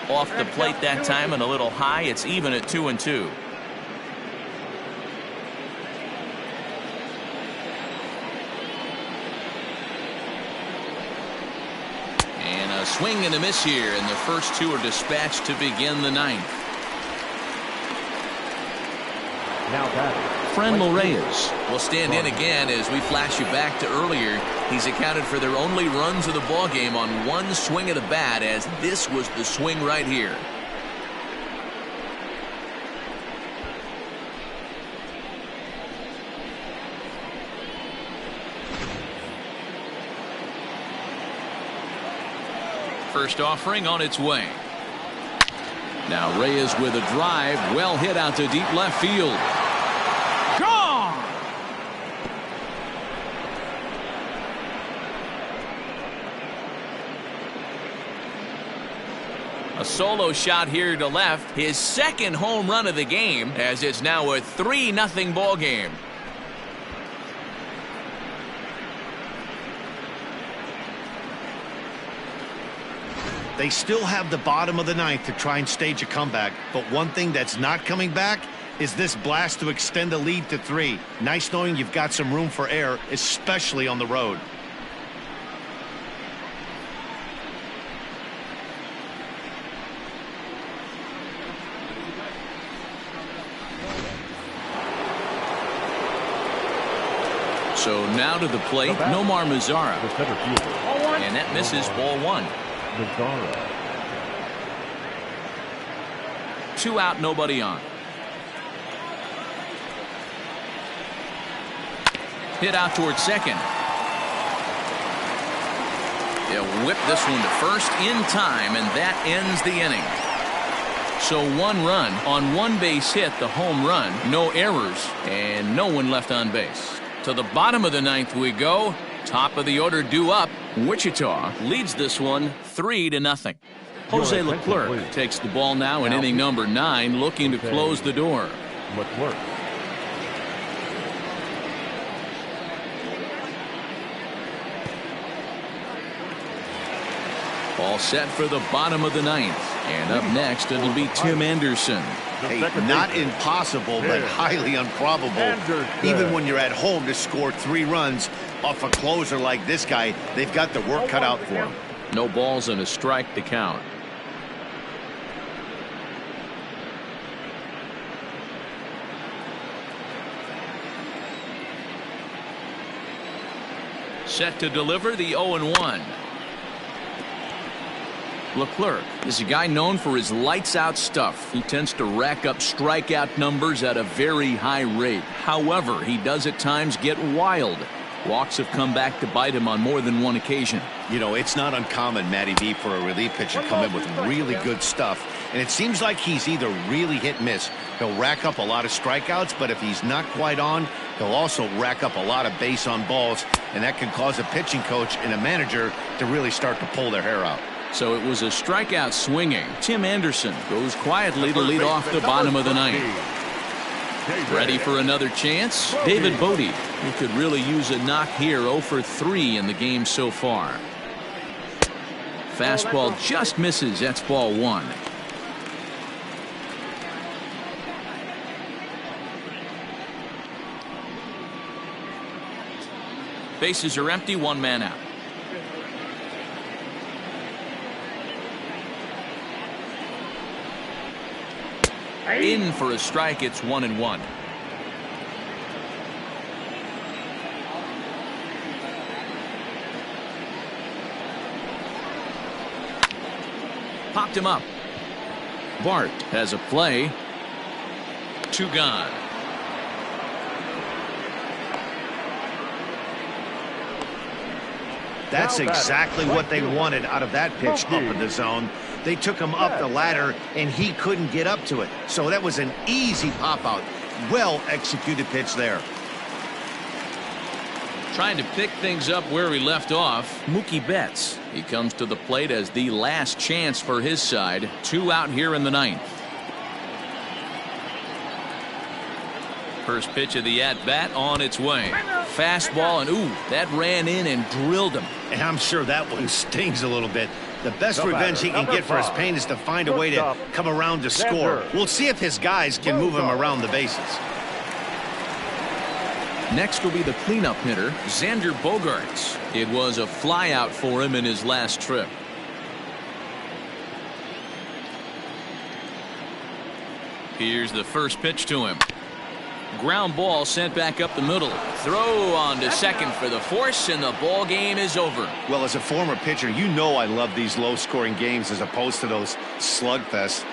Off the plate that time and a little high. It's even at 2-2. And a swing and a miss here, and the first two are dispatched to begin the ninth. Now batting, Franmil Reyes will stand in again as we flash you back to earlier. He's accounted for their only runs of the ball game on one swing of the bat, as this was the swing right here. First offering on its way. Now Reyes with a drive, well hit out to deep left field. Gone! A solo shot here to left, his second home run of the game, as it's now a 3-0 ball game. They still have the bottom of the ninth to try and stage a comeback, but one thing that's not coming back is this blast to extend the lead to 3. Nice knowing you've got some room for error, especially on the road. So now to the plate, Nomar Mazara. And that misses ball 1. Mazara. 2 out, nobody on. Hit out towards second. They'll whip this one to first in time, and that ends the inning. So 1 run on 1 base hit, the home run, no errors, and no one left on base. To the bottom of the ninth we go. Top of the order due up. Wichita leads this one 3-0. Jose Leclerc takes the ball now in inning number 9, looking to close the door. Leclerc. All set for the bottom of the ninth. And up next, it'll be Tim Anderson. Hey, not impossible, but highly improbable. Even when you're at home to score 3 runs off a closer like this guy, they've got the work cut out for him. No balls and a strike to count. Set to deliver the 0-1. Leclerc is a guy known for his lights-out stuff. He tends to rack up strikeout numbers at a very high rate. However, he does at times get wild. Walks have come back to bite him on more than one occasion. You know, it's not uncommon, Matty V, for a relief pitcher to come in with really good stuff. And it seems like he's either really hit-miss. He'll rack up a lot of strikeouts, but if he's not quite on, he'll also rack up a lot of base on balls. And that can cause a pitching coach and a manager to really start to pull their hair out. So it was a strikeout swinging. Tim Anderson goes quietly to lead off the bottom of the ninth. Ready for another chance? David Bodie, who could really use a knock here. 0 for 3 in the game so far. Fastball just misses. That's ball 1. Bases are empty. 1 man out. In for a strike. It's 1-1. Popped him up. Bart has a play. 2 gone. That's exactly what they wanted out of that pitch up in the zone. They took him up the ladder, and he couldn't get up to it. So that was an easy pop-out. Well-executed pitch there. Trying to pick things up where we left off, Mookie Betts. He comes to the plate as the last chance for his side. 2 out here in the 9th. First pitch of the at-bat on its way. Fastball, and ooh, that ran in and drilled him. And I'm sure that one stings a little bit. The best revenge he can get for his pain is to find a way to come around to score. We'll see if his guys can move him around the bases. Next will be the cleanup hitter, Xander Bogaerts. It was a flyout for him in his last trip. Here's the first pitch to him. Ground ball sent back up the middle. Throw on to second for the force, and the ball game is over. Well, as a former pitcher, you know I love these low-scoring games as opposed to those slugfests.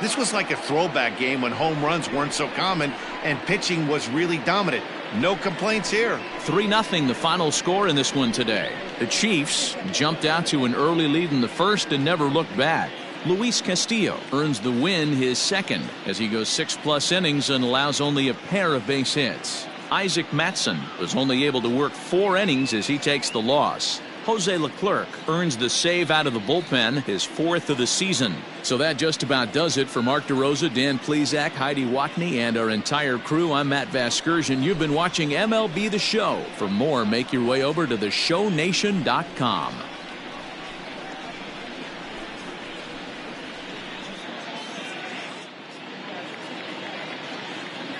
This was like a throwback game when home runs weren't so common and pitching was really dominant. No complaints here. 3-0 the final score in this one today. The Chiefs jumped out to an early lead in the first and never looked back. Luis Castillo earns the win, his second, as he goes 6+ innings and allows only a pair of base hits. Isaac Matson was only able to work 4 innings as he takes the loss. Jose Leclerc earns the save out of the bullpen, his 4th of the season. So that just about does it for Mark DeRosa, Dan Plesac, Heidi Watney, and our entire crew. I'm Matt Vasgersian. You've been watching MLB The Show. For more, make your way over to theshownation.com.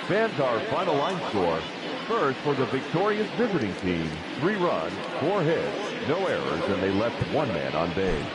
Fans, our final line score. First, for the victorious visiting team, 3 runs, 4 hits, no errors, and they left 1 man on base.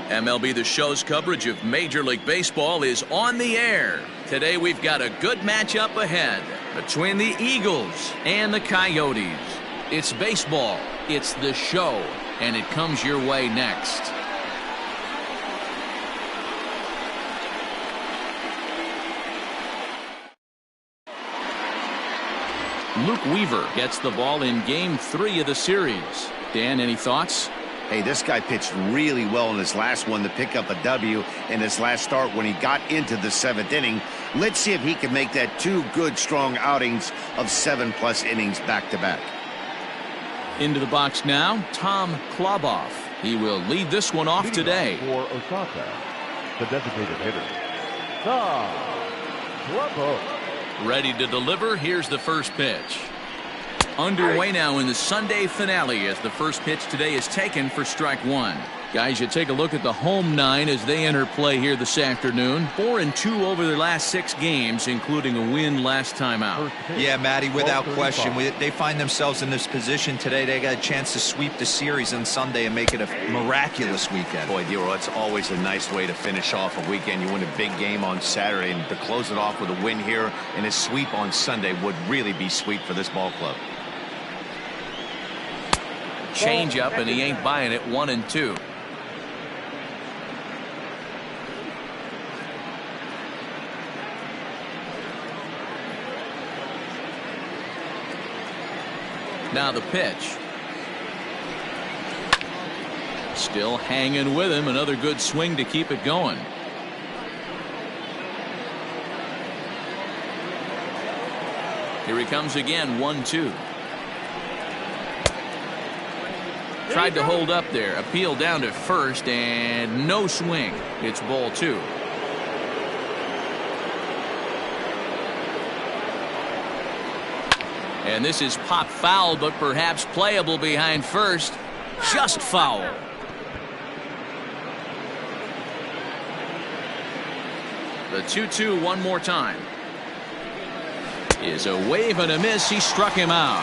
MLB The Show's coverage of Major League Baseball is on the air. Today we've got a good matchup ahead between the Eagles and the Coyotes. It's baseball, it's The Show, and it comes your way next. Luke Weaver gets the ball in Game 3 of the series. Dan, any thoughts? Hey, this guy pitched really well in his last one to pick up a W in his last start when he got into the 7th inning. Let's see if he can make that 2 good, strong outings of 7+ innings back-to-back. Into the box now, Tom Kloboff. He will lead this one off today. For Osaka, the designated hitter, Tom Kloboff. Ready to deliver. Here's the first pitch. Underway now in the Sunday finale as the first pitch today is taken for strike 1. Guys, you take a look at the home 9 as they enter play here this afternoon. 4-2 over their last 6 games, including a win last time out. Yeah, Matty, without question. They find themselves in this position today. They got a chance to sweep the series on Sunday and make it a miraculous weekend. Boy, Dero, it's always a nice way to finish off a weekend. You win a big game on Saturday, and to close it off with a win here and a sweep on Sunday would really be sweet for this ball club. Change up, and he ain't buying it. 1-2. Now the pitch. Still hanging with him. Another good swing to keep it going. Here he comes again. 1-2. Tried to hold up there. Appeal down to first and no swing. It's ball 2. And this is pop foul, but perhaps playable behind first. Just foul. The 2-2 one more time. Is a wave and a miss. He struck him out.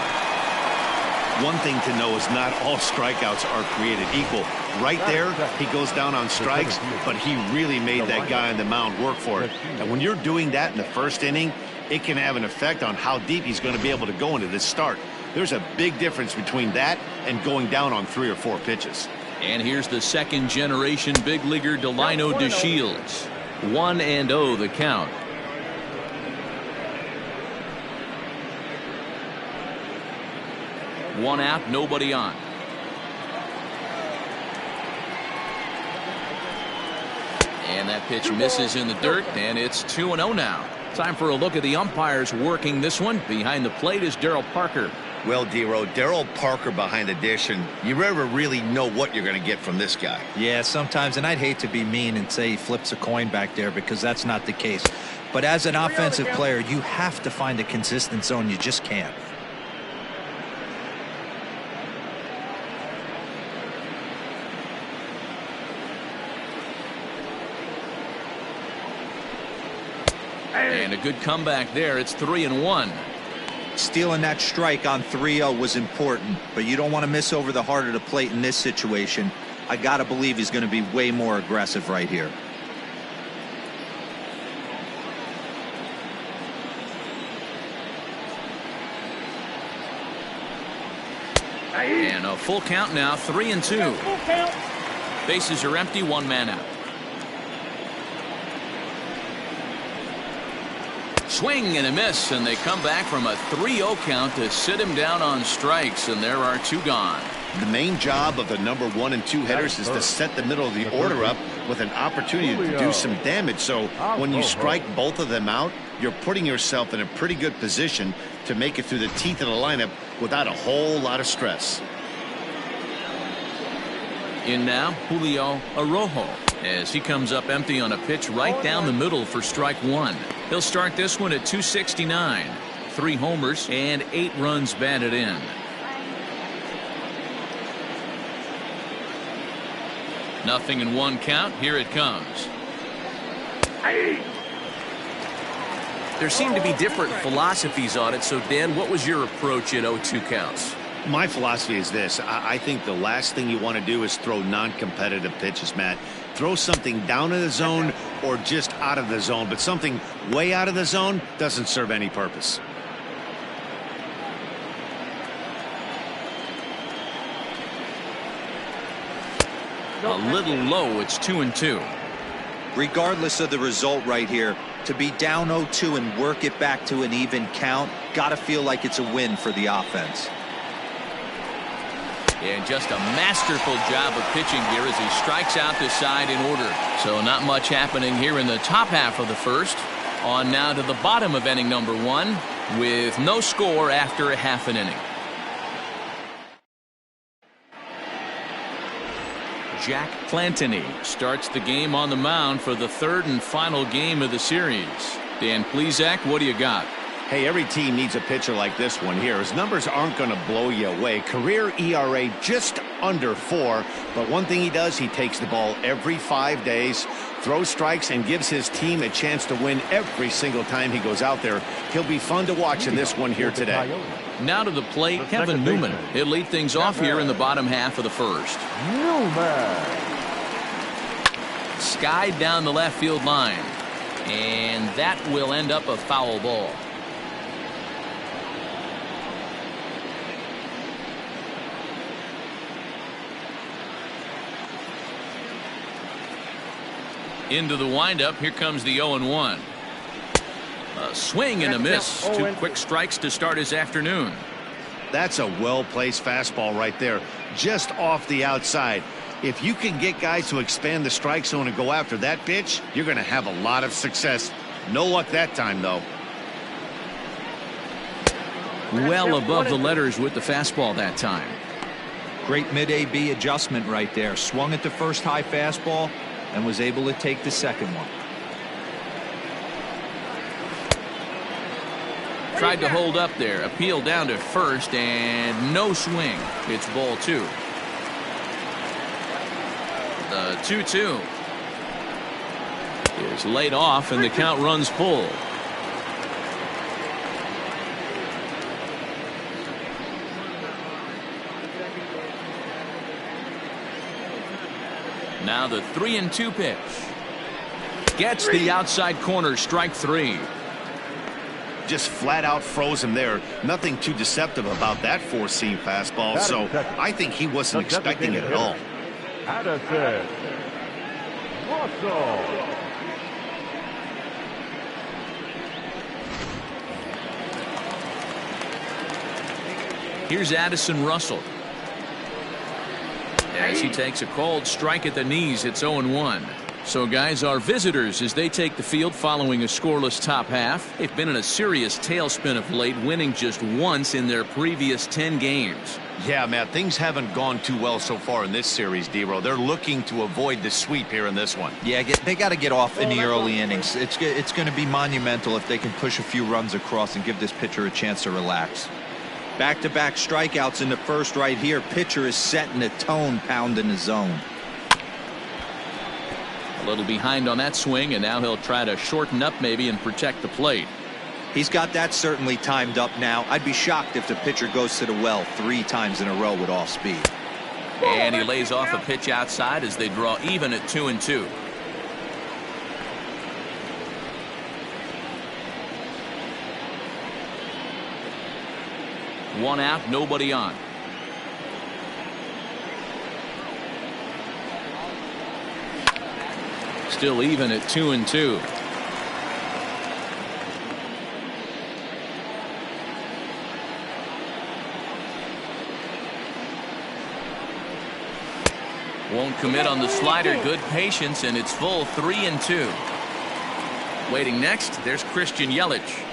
One thing to know is not all strikeouts are created equal. Right there, he goes down on strikes, but he really made that guy on the mound work for it. And when you're doing that in the first inning, it can have an effect on how deep he's going to be able to go into this start. There's a big difference between that and going down on 3 or 4 pitches. And here's the second generation big leaguer Delino DeShields. 1-0 the count. One out, nobody on. And that pitch misses in the dirt, and it's 2-0 now. Time for a look at the umpires working this one. Behind the plate is Darryl Parker. Well, D-Row, Darryl Parker behind the dish, and you never really know what you're going to get from this guy. Yeah, sometimes, and I'd hate to be mean and say he flips a coin back there because that's not the case. But as an offensive player, you have to find a consistent zone. You just can't. And a good comeback there. It's 3-1. Stealing that strike on 3-0 was important, but you don't want to miss over the heart of the plate in this situation. I got to believe he's going to be way more aggressive right here. And a full count now. 3-2. Bases are empty. One man out. Swing and a miss, and they come back from a 3-0 count to sit him down on strikes, and there are 2 gone. The main job of the number 1 and 2 hitters is to set the middle of the order up with an opportunity to do some damage. So when you strike both of them out, you're putting yourself in a pretty good position to make it through the teeth of the lineup without a whole lot of stress. In now, Julio Arrojo, as he comes up empty on a pitch right down the middle for strike 1. He'll start this one at 269. 3 homers and 8 runs batted in. Nothing in 1 count. Here it comes. There seem to be different philosophies on it. So, Dan, what was your approach in 0-2 counts? My philosophy is this. I think the last thing you want to do is throw non-competitive pitches, Matt. Throw something down in the zone or just out of the zone, but something way out of the zone doesn't serve any purpose. A little low. It's 2-2. Regardless of the result right here, to be down 0-2 and work it back to an even count, got to feel like it's a win for the offense. And just a masterful job of pitching here as he strikes out the side in order. So not much happening here in the top half of the first. On now to the bottom of inning number 1 with no score after a half an inning. Jack Plantini starts the game on the mound for the 3rd and final game of the series. Dan Plesac, what do you got? Hey, every team needs a pitcher like this one here. His numbers aren't going to blow you away. Career ERA just under 4. But one thing he does, he takes the ball every 5 days, throws strikes, and gives his team a chance to win every single time he goes out there. He'll be fun to watch in this one here today. Now to the plate, Kevin Newman. He'll lead things off here in the bottom half of the first. Newman. Skied down the left field line. And that will end up a foul ball. Into the windup. Here comes the 0-1. A swing and a miss. 2 quick strikes to start his afternoon. That's a well-placed fastball right there, just off the outside. If you can get guys to expand the strike zone and go after that pitch, you're going to have a lot of success. No luck that time, though. Well above the letters with the fastball that time. Great mid-AB adjustment right there. Swung at the first high fastball and was able to take the second one. Tried to hold up there. Appeal down to first and no swing. It's ball 2. The 2-2 is laid off and the count runs full. Now the 3-2 pitch. Gets the outside corner, strike 3. Just flat out froze him there. Nothing too deceptive about that four-seam fastball, so I think he wasn't expecting it at all. Addison Russell. Here's Addison Russell. As he takes a cold strike at the knees, it's 0-1. So, guys, our visitors, as they take the field following a scoreless top half, they've been in a serious tailspin of late, winning just once in their previous 10 games. Yeah, Matt, things haven't gone too well so far in this series, D-Row. They're looking to avoid the sweep here in this one. Yeah, they got to get off in the early innings. It's going to be monumental if they can push a few runs across and give this pitcher a chance to relax. Back-to-back strikeouts in the first right here. Pitcher is setting the tone, pounding the zone. A little behind on that swing, and now he'll try to shorten up maybe and protect the plate. He's got that certainly timed up now. I'd be shocked if the pitcher goes to the well 3 times in a row with off speed. And he lays off a pitch outside as they draw even at 2-2. One out, nobody on. Still even at 2-2. Won't commit on the slider. Good patience, and it's full 3-2. Waiting next, there's Christian Yelich.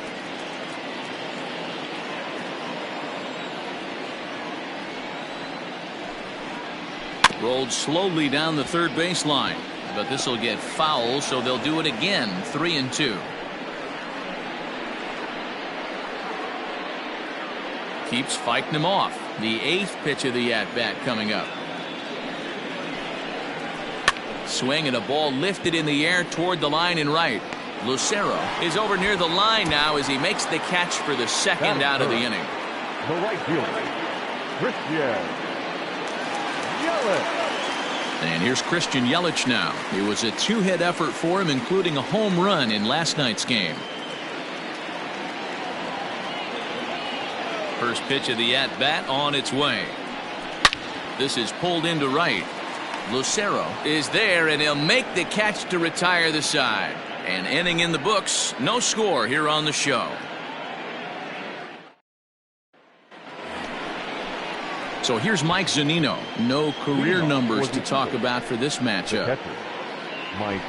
Rolled slowly down the third baseline, but this will get foul, so they'll do it again. 3-2. Keeps fighting him off. The 8th pitch of the at-bat coming up. Swing and a ball lifted in the air toward the line and right. Lucero is over near the line now as he makes the catch for the second out of the inning. The right fielder, Christian Yelich. And here's Christian Yelich now. It was a 2-hit effort for him, including a home run in last night's game. First pitch of the at-bat on its way. This is pulled into right. Lucero is there, and he'll make the catch to retire the side. An inning in the books. No score here on the show. So here's Mike Zunino. No career numbers to talk about for this matchup. Mike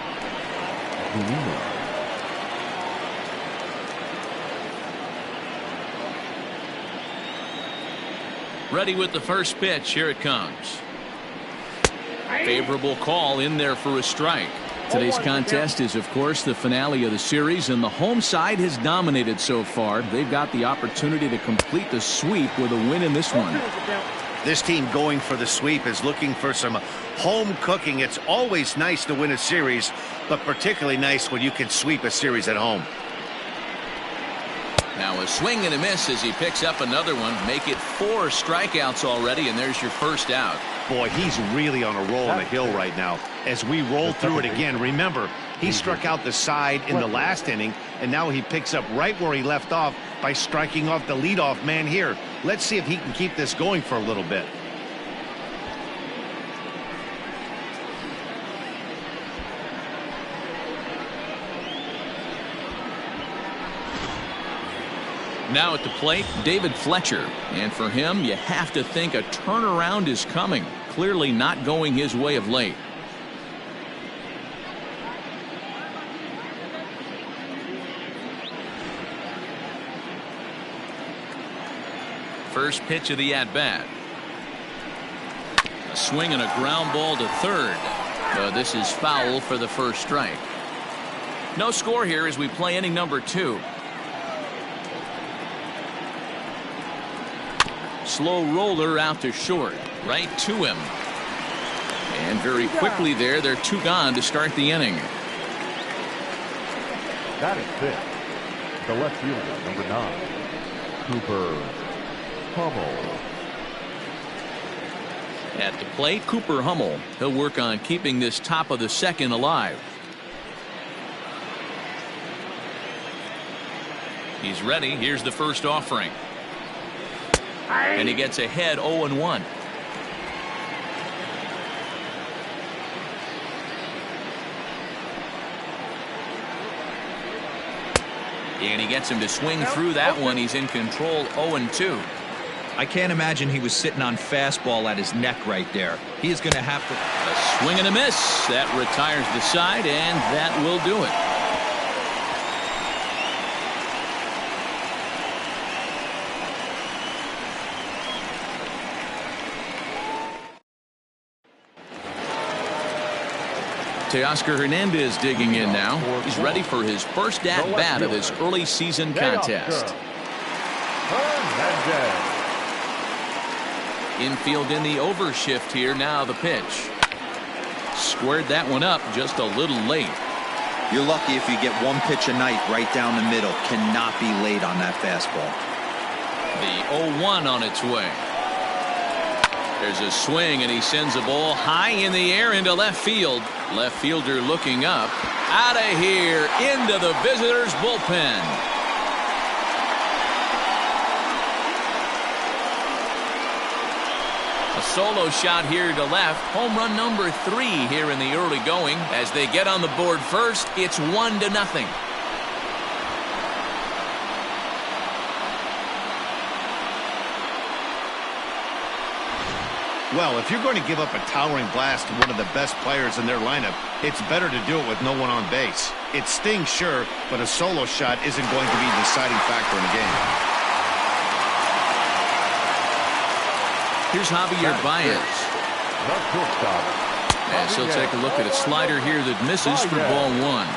Zunino. Ready with the first pitch. Here it comes. Favorable call in there for a strike. Today's contest is, of course, the finale of the series, and the home side has dominated so far. They've got the opportunity to complete the sweep with a win in this one. This team going for the sweep is looking for some home cooking. It's always nice to win a series, but particularly nice when you can sweep a series at home. Now a swing and a miss as he picks up another one. Make it 4 strikeouts already, and there's your first out. Boy, he's really on a roll on the hill right now. As we roll through it again, remember, he struck out the side in the last inning, and now he picks up right where he left off by striking off the leadoff man here. Let's see if he can keep this going for a little bit. Now at the plate, David Fletcher. And for him, you have to think a turnaround is coming. Clearly not going his way of late. First pitch of the at-bat. A swing and a ground ball to third. But this is foul for the first strike. No score here as we play inning number 2. Slow roller out to short. Right to him. And very quickly there, they're 2 gone to start the inning. That is 6. The left fielder, number 9, Cooper Hummel. At the plate, Cooper Hummel. He'll work on keeping this top of the second alive. He's ready. Here's the first offering. And he gets ahead 0-1. And he gets him to swing through that one. He's in control 0-2. I can't imagine he was sitting on fastball at his neck right there. He is going to have to. A swing and a miss. That retires the side, and that will do it. Teoscar Hernandez digging in now. He's ready for his first at-bat of this early season contest. Infield in the overshift here. Now the pitch. Squared that one up just a little late. You're lucky if you get one pitch a night right down the middle. Cannot be late on that fastball. The 0-1 on its way. There's a swing, and he sends a ball high in the air into left field. Left fielder looking up. Out of here into the visitors' bullpen. A solo shot here to left. Home run number 3 here in the early going. As they get on the board first, it's 1-0. Well, if you're going to give up a towering blast to one of the best players in their lineup, it's better to do it with no one on base. It stings, sure, but a solo shot isn't going to be the deciding factor in the game. Here's Javier Baez. As he'll take a look at a slider here that misses for ball 1.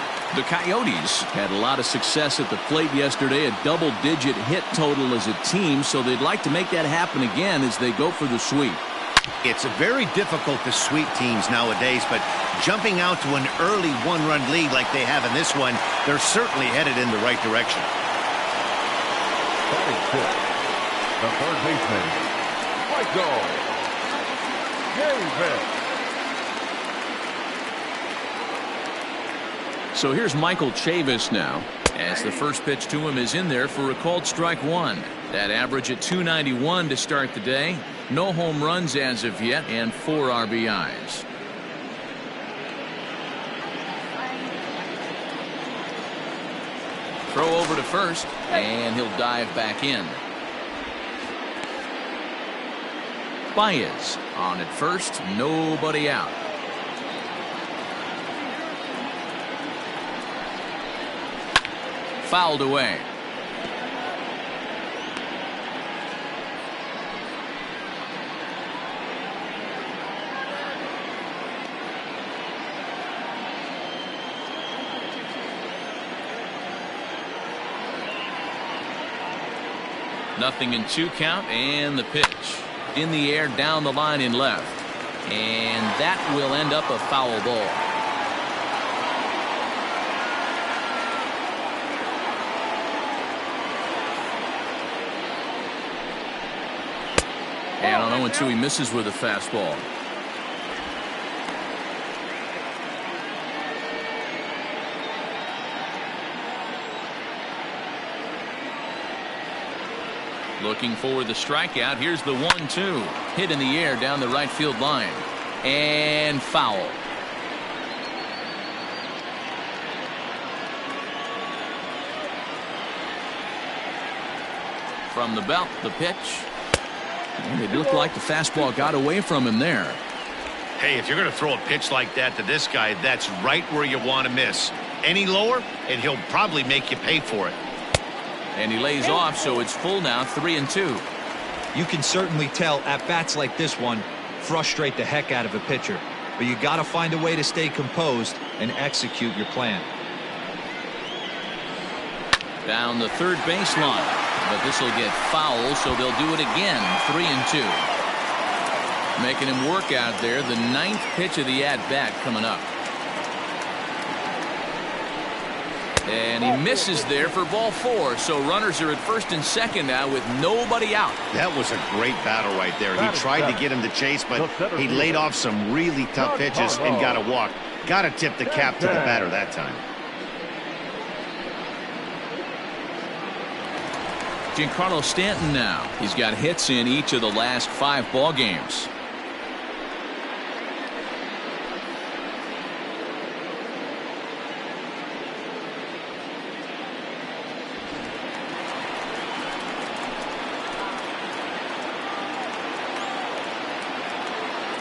The Coyotes had a lot of success at the plate yesterday, a double-digit hit total as a team, so they'd like to make that happen again as they go for the sweep. It's very difficult to sweep teams nowadays, but jumping out to an early 1-run lead like they have in this one, they're certainly headed in the right direction. The third baseman, Michael Davis. So here's Michael Chavis now, as the first pitch to him is in there for a called strike 1. That average at 291 to start the day. No home runs as of yet, and 4 RBIs. Throw over to first, and he'll dive back in. Baez on at first, nobody out. Fouled away. Nothing in 2 count, and the pitch in the air down the line in left, and that will end up a foul ball. And on 0-2, he misses with a fastball. Looking for the strikeout. Here's the 1-2. Hit in the air down the right field line. And foul. From the belt, the pitch. And it looked like the fastball got away from him there. Hey, if you're going to throw a pitch like that to this guy, that's right where you want to miss. Any lower, and he'll probably make you pay for it. And he lays off, so it's full now, 3-2. You can certainly tell at-bats like this one frustrate the heck out of a pitcher. But you got to find a way to stay composed and execute your plan. Down the third baseline. But this will get foul, so they'll do it again, 3-2. Making him work out there, the 9th pitch of the at-bat coming up. And he misses there for ball 4, so runners are at first and second now with nobody out. That was a great battle right there. He tried to get him to chase, but he laid off some really tough pitches and got a walk. Got to tip the cap to the batter that time. Giancarlo Stanton now. He's got hits in each of the last 5 ball games.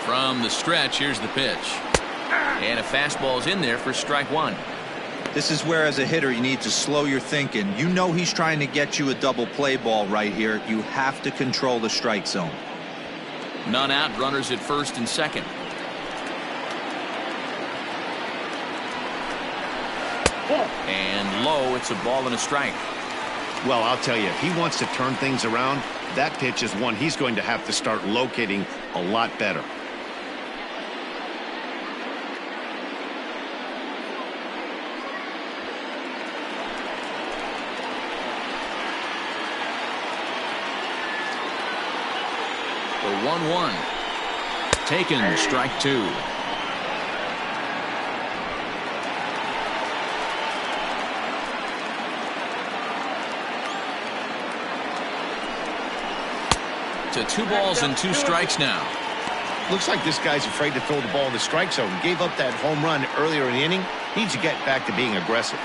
From the stretch, here's the pitch. And a fastball's in there for strike 1. This is where, as a hitter, you need to slow your thinking. You know he's trying to get you a double play ball right here. You have to control the strike zone. None out, runners at first and second. And low, it's a ball and a strike. Well, I'll tell you, if he wants to turn things around, that pitch is one he's going to have to start locating a lot better. The 1-1. Taken, strike 2. To 2 balls and 2 strikes now. Looks like this guy's afraid to throw the ball in the strike zone. Gave up that home run earlier in the inning. Needs to get back to being aggressive.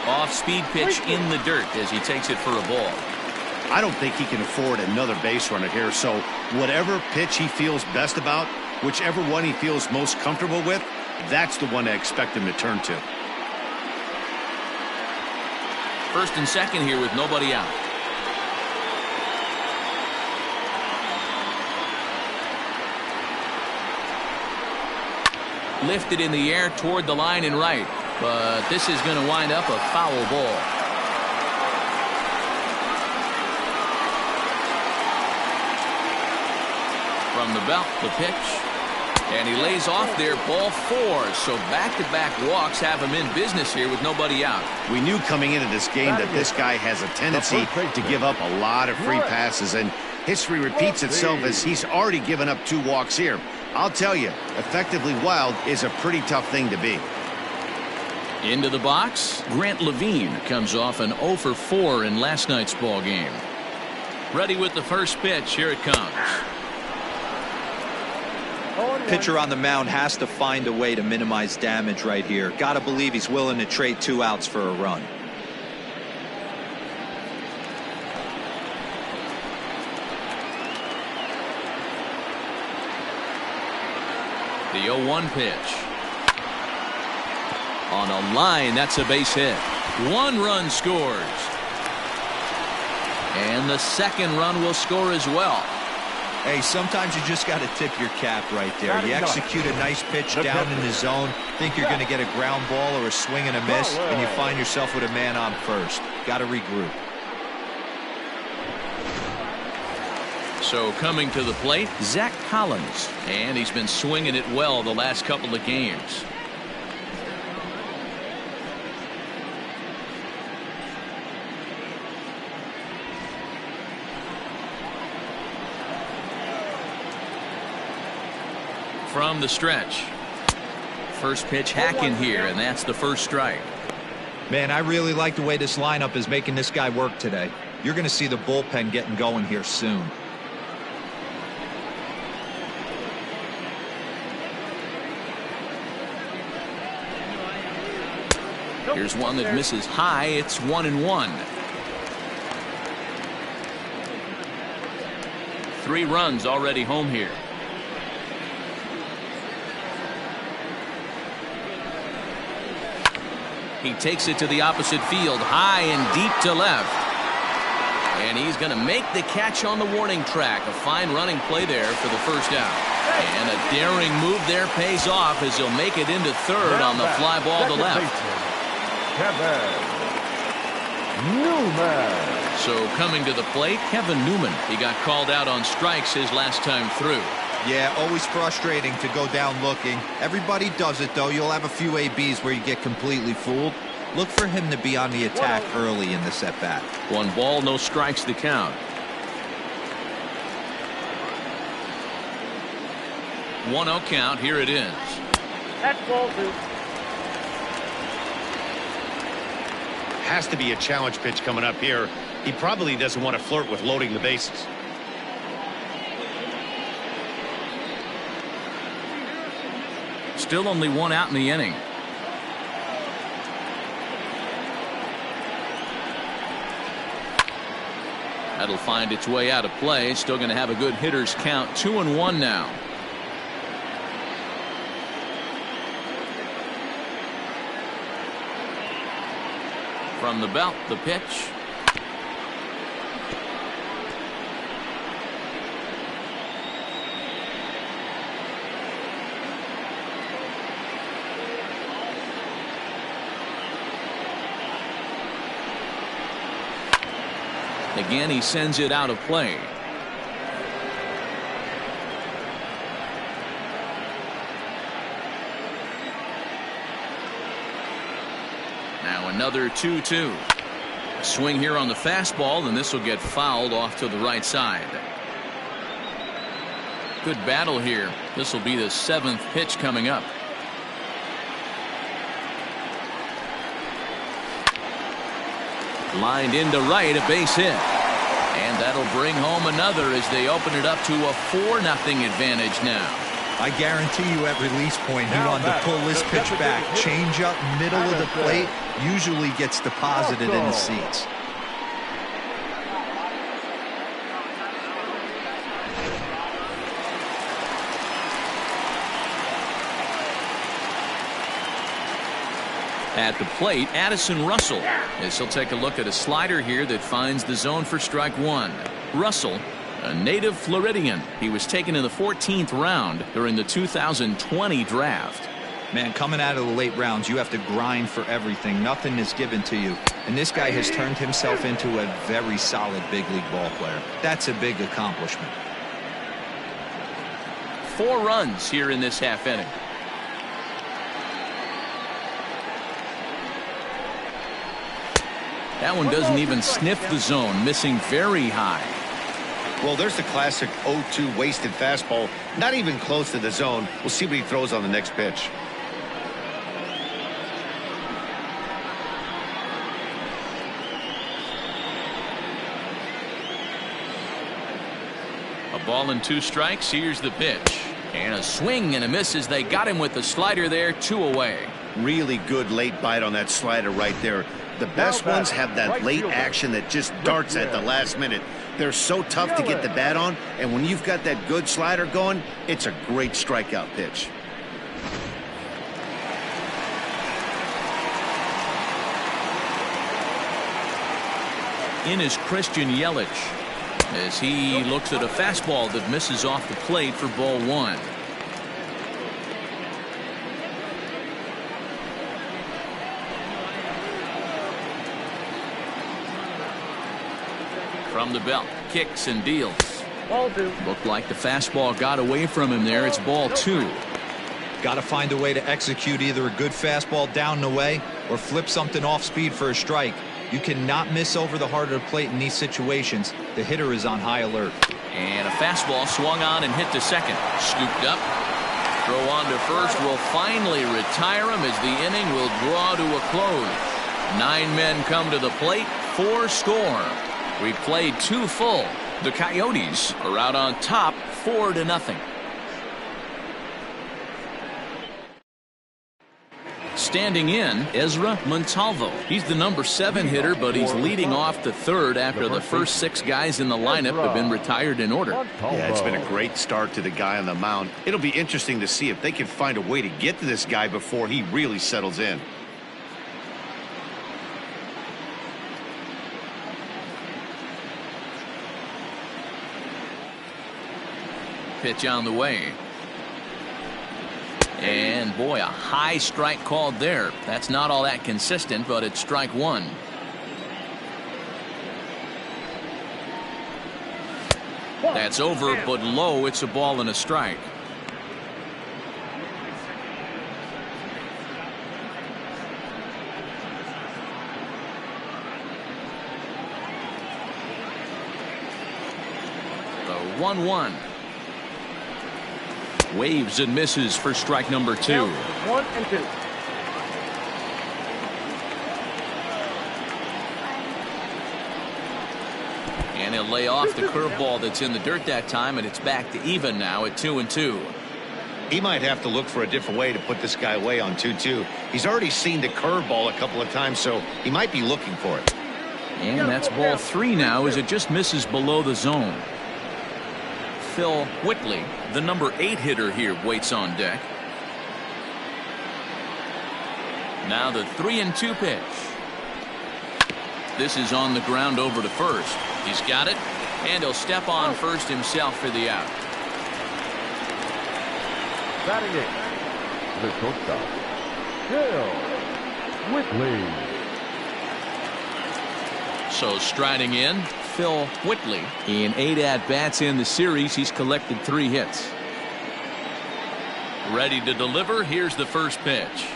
Off-speed pitch in the dirt as he takes it for a ball. I don't think he can afford another base runner here, so whatever pitch he feels best about, whichever one he feels most comfortable with, that's the one I expect him to turn to. First and second here with nobody out. Lifted in the air toward the line and right. But this is going to wind up a foul ball. From the belt, the pitch. And he lays off there, ball 4. So back-to-back walks have him in business here with nobody out. We knew coming into this game that this guy has a tendency to give up a lot of free passes, and history repeats itself as he's already given up 2 walks here. I'll tell you, effectively wild is a pretty tough thing to be. Into the box, Grant Levine comes off an 0 for 4 in last night's ball game. Ready with the first pitch. Here it comes. Pitcher on the mound has to find a way to minimize damage right here. Got to believe he's willing to trade 2 outs for a run. The 0-1 pitch. On a line, that's a base hit. 1 run scores. And the second run will score as well. Hey, sometimes you just got to tip your cap right there. You execute a nice pitch down in the zone, think you're going to get a ground ball or a swing and a miss, and you find yourself with a man on first. Got to regroup. So coming to the plate, Zach Collins. And he's been swinging it well the last couple of games. From the stretch. First pitch hacking here, and that's the first strike. Man, I really like the way this lineup is making this guy work today. You're going to see the bullpen getting going here soon. Here's one that misses high. It's 1-1. 3 runs already home here. He takes it to the opposite field, high and deep to left. And he's going to make the catch on the warning track. A fine running play there for the first out. And a daring move there pays off as he'll make it into third on the fly ball to left. Newman. So coming to the plate, Kevin Newman. He got called out on strikes his last time through. Yeah, always frustrating to go down looking. Everybody does it, though. You'll have a few ABs where you get completely fooled. Look for him to be on the attack early in the at-bat. 1 ball, no strikes to count. 1-0 count. Here it is. That's ball 2. Has to be a challenge pitch coming up here. He probably doesn't want to flirt with loading the bases. Still only 1 out in the inning. That'll find its way out of play. Still going to have a good hitter's count. 2-1 now. From the belt, the pitch. Again, he sends it out of play. Now another 2-2. Swing here on the fastball, and this will get fouled off to the right side. Good battle here. This will be the 7th pitch coming up. Lined into right, a base hit. And that'll bring home another as they open it up to a 4-0 advantage now. I guarantee you at release point, he wanted to pull this pitch back. Change up middle of the plate usually gets deposited in the seats. At the plate, Addison Russell, as he'll take a look at a slider here that finds the zone for strike 1. Russell, a native Floridian. He was taken in the 14th round during the 2020 draft. Man, coming out of the late rounds, you have to grind for everything. Nothing is given to you. And this guy has turned himself into a very solid big league ball player. That's a big accomplishment. 4 runs here in this half inning. That one doesn't even sniff the zone, missing very high. Well, there's the classic 0-2 wasted fastball. Not even close to the zone. We'll see what he throws on the next pitch. A ball and 2 strikes. Here's the pitch. And a swing and a miss as they got him with the slider there. 2 away. Really good late bite on that slider right there. The best ones have that late action that just darts at the last minute. They're so tough to get the bat on, and when you've got that good slider going, it's a great strikeout pitch. In is Christian Yelich as he looks at a fastball that misses off the plate for ball 1. From the belt, kicks and deals. Ball 2. Looked like the fastball got away from him there. It's ball 2. Got to find a way to execute either a good fastball down the way or flip something off speed for a strike. You cannot miss over the heart of the plate in these situations. The hitter is on high alert. And a fastball swung on and hit to second. Scooped up. Throw on to first will finally retire him as the inning will draw to a close. 9 men come to the plate, 4 score. We played 2 full. The Coyotes are out on top 4-0. standing in, Ezra Montalvo. He's the number 7 hitter, but he's leading off the third after the first 6 guys in the lineup have been retired in order. Yeah, it's been a great start to the guy on the mound. It'll be interesting to see if they can find a way to get to this guy before he really settles in. Pitch on the way. And boy, a high strike called there. That's not all that consistent, but it's strike 1. That's over, but low. It's a ball and a strike. The 1-1. Waves and misses for strike number 2. 1 and 2. And he'll lay off the curveball that's in the dirt that time, and it's back to even now at 2-2. He might have to look for a different way to put this guy away on 2-2. He's already seen the curveball a couple of times, so he might be looking for it. And that's ball 3 now as it just misses below the zone. Phil Whitley, the number 8 hitter here, waits on deck. Now the 3-2 pitch. This is on the ground over to first. He's got it, and he'll step on first himself for the out. Batting it, the shortstop, Phil Whitley. So striding in, Phil Whitley. In 8 at-bats in the series, he's collected 3 hits. Ready to deliver. Here's the first pitch.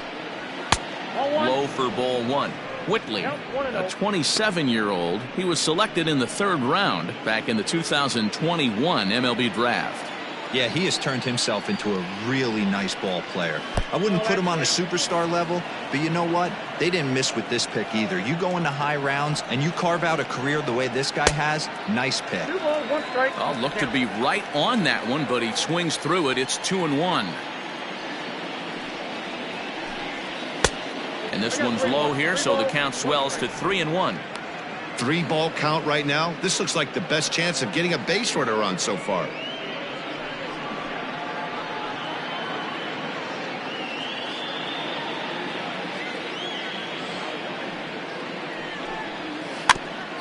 Low for ball 1. Whitley, a 27-year-old. He was selected in the 3rd round back in the 2021 MLB draft. Yeah, he has turned himself into a really nice ball player. I wouldn't put him on a superstar level, but you know what? They didn't miss with this pick either. You go into high rounds and you carve out a career the way this guy has, nice pick. 2 balls, 1 strike. I'll look to be right on that one, but he swings through it. It's 2-1. And this one's low here, so the count swells to 3-1. 3-ball count right now. This looks like the best chance of getting a base runner on so far.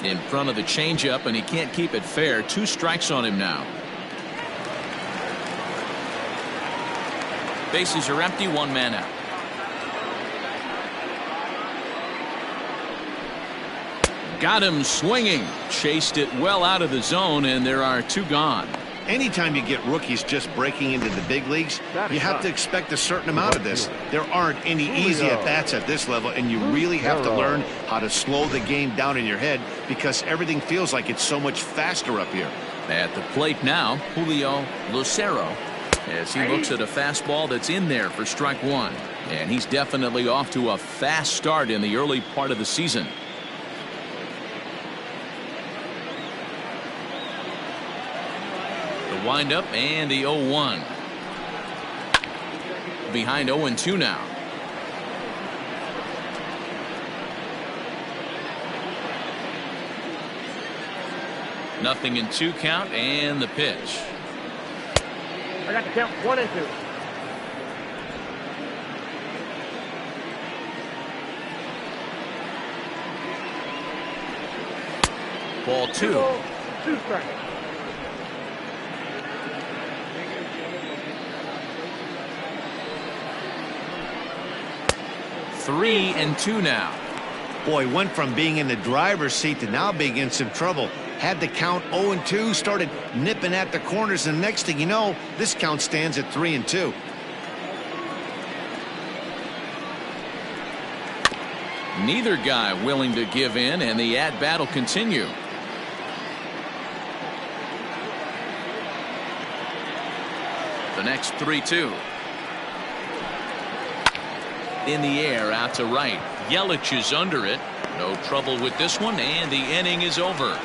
In front of the changeup, and he can't keep it fair. 2 strikes on him now. Bases are empty, 1 man out. Got him swinging. Chased it well out of the zone, and there are 2 gone. Anytime you get rookies just breaking into the big leagues, you have to expect a certain amount of this. There aren't any easy at-bats at this level, and you really have to learn how to slow the game down in your head because everything feels like it's so much faster up here. At the plate now, Julio Lucero, as he looks at a fastball that's in there for strike 1. And he's definitely off to a fast start in the early part of the season. The windup and the 0-1. Behind 0-2 now. Nothing in 2 count, and the pitch. I got to count 1 and 2. Ball 2. 2 strikes. Three and 2 now. Boy, went from being in the driver's seat to now being in some trouble. Had the count 0-2, started nipping at the corners, and next thing you know, this count stands at 3-2. Neither guy willing to give in, and the at-bat will continue. The next 3-2. In the air, out to right. Yelich is under it. No trouble with this one, and the inning is over.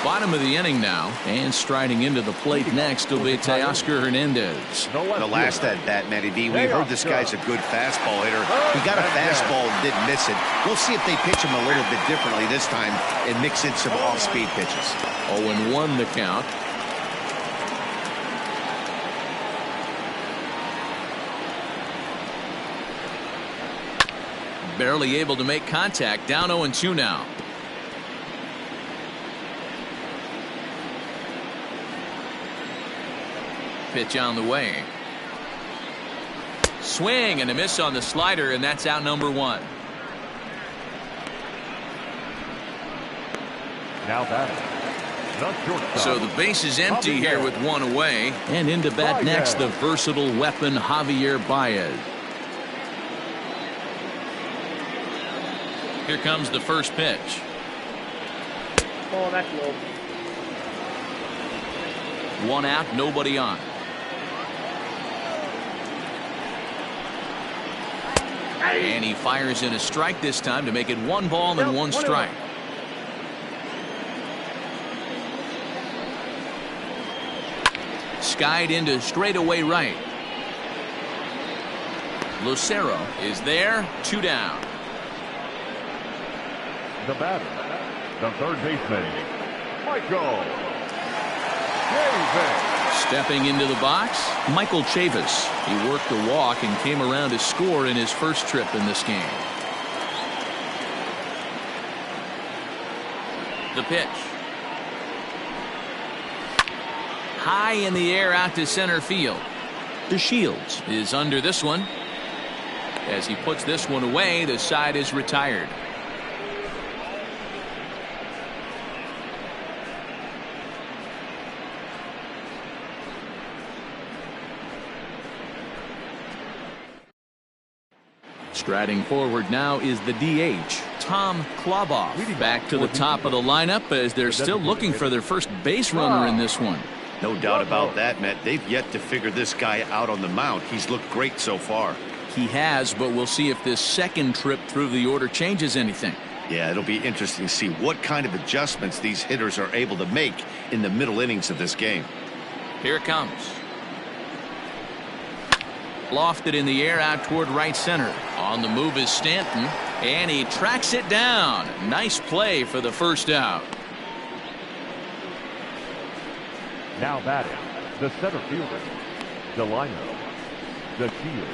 Bottom of the inning now, and striding into the plate next will be Teoscar Hernandez. The last at bat, Matty B, we heard this guy's a good fastball hitter. He got a fastball and didn't miss it. We'll see if they pitch him a little bit differently this time and mix in some off-speed pitches. 0-1 the count. Barely able to make contact. Down 0-2 now. Pitch on the way. Swing and a miss on the slider, and that's out number 1. Now batting. So the base is empty here with 1 away. And into bat next, the versatile weapon Javier Baez. Here comes the first pitch. Oh, that's low. 1 out, nobody on. And he fires in a strike this time to make it 1 ball and 1 strike. Skied into straightaway right. Lucero is there, 2 down. The batter, the third baseman, Michael Kaizer. Stepping into the box, Michael Chavis. He worked a walk and came around to score in his first trip in this game. The pitch. High in the air out to center field. DeShields is under this one. As he puts this one away, the side is retired. Striding forward now is the DH, Tom Kloboff. Back to the top of the lineup as they're still looking for their first base runner in this one. No doubt about that, Matt. They've yet to figure this guy out on the mound. He's looked great so far. He has, but we'll see if this second trip through the order changes anything. Yeah, it'll be interesting to see what kind of adjustments these hitters are able to make in the middle innings of this game. Here it comes. Lofted in the air out toward right center. On the move is Stanton, and he tracks it down. Nice play for the first out. Now batting, the center fielder, Delino DeShields.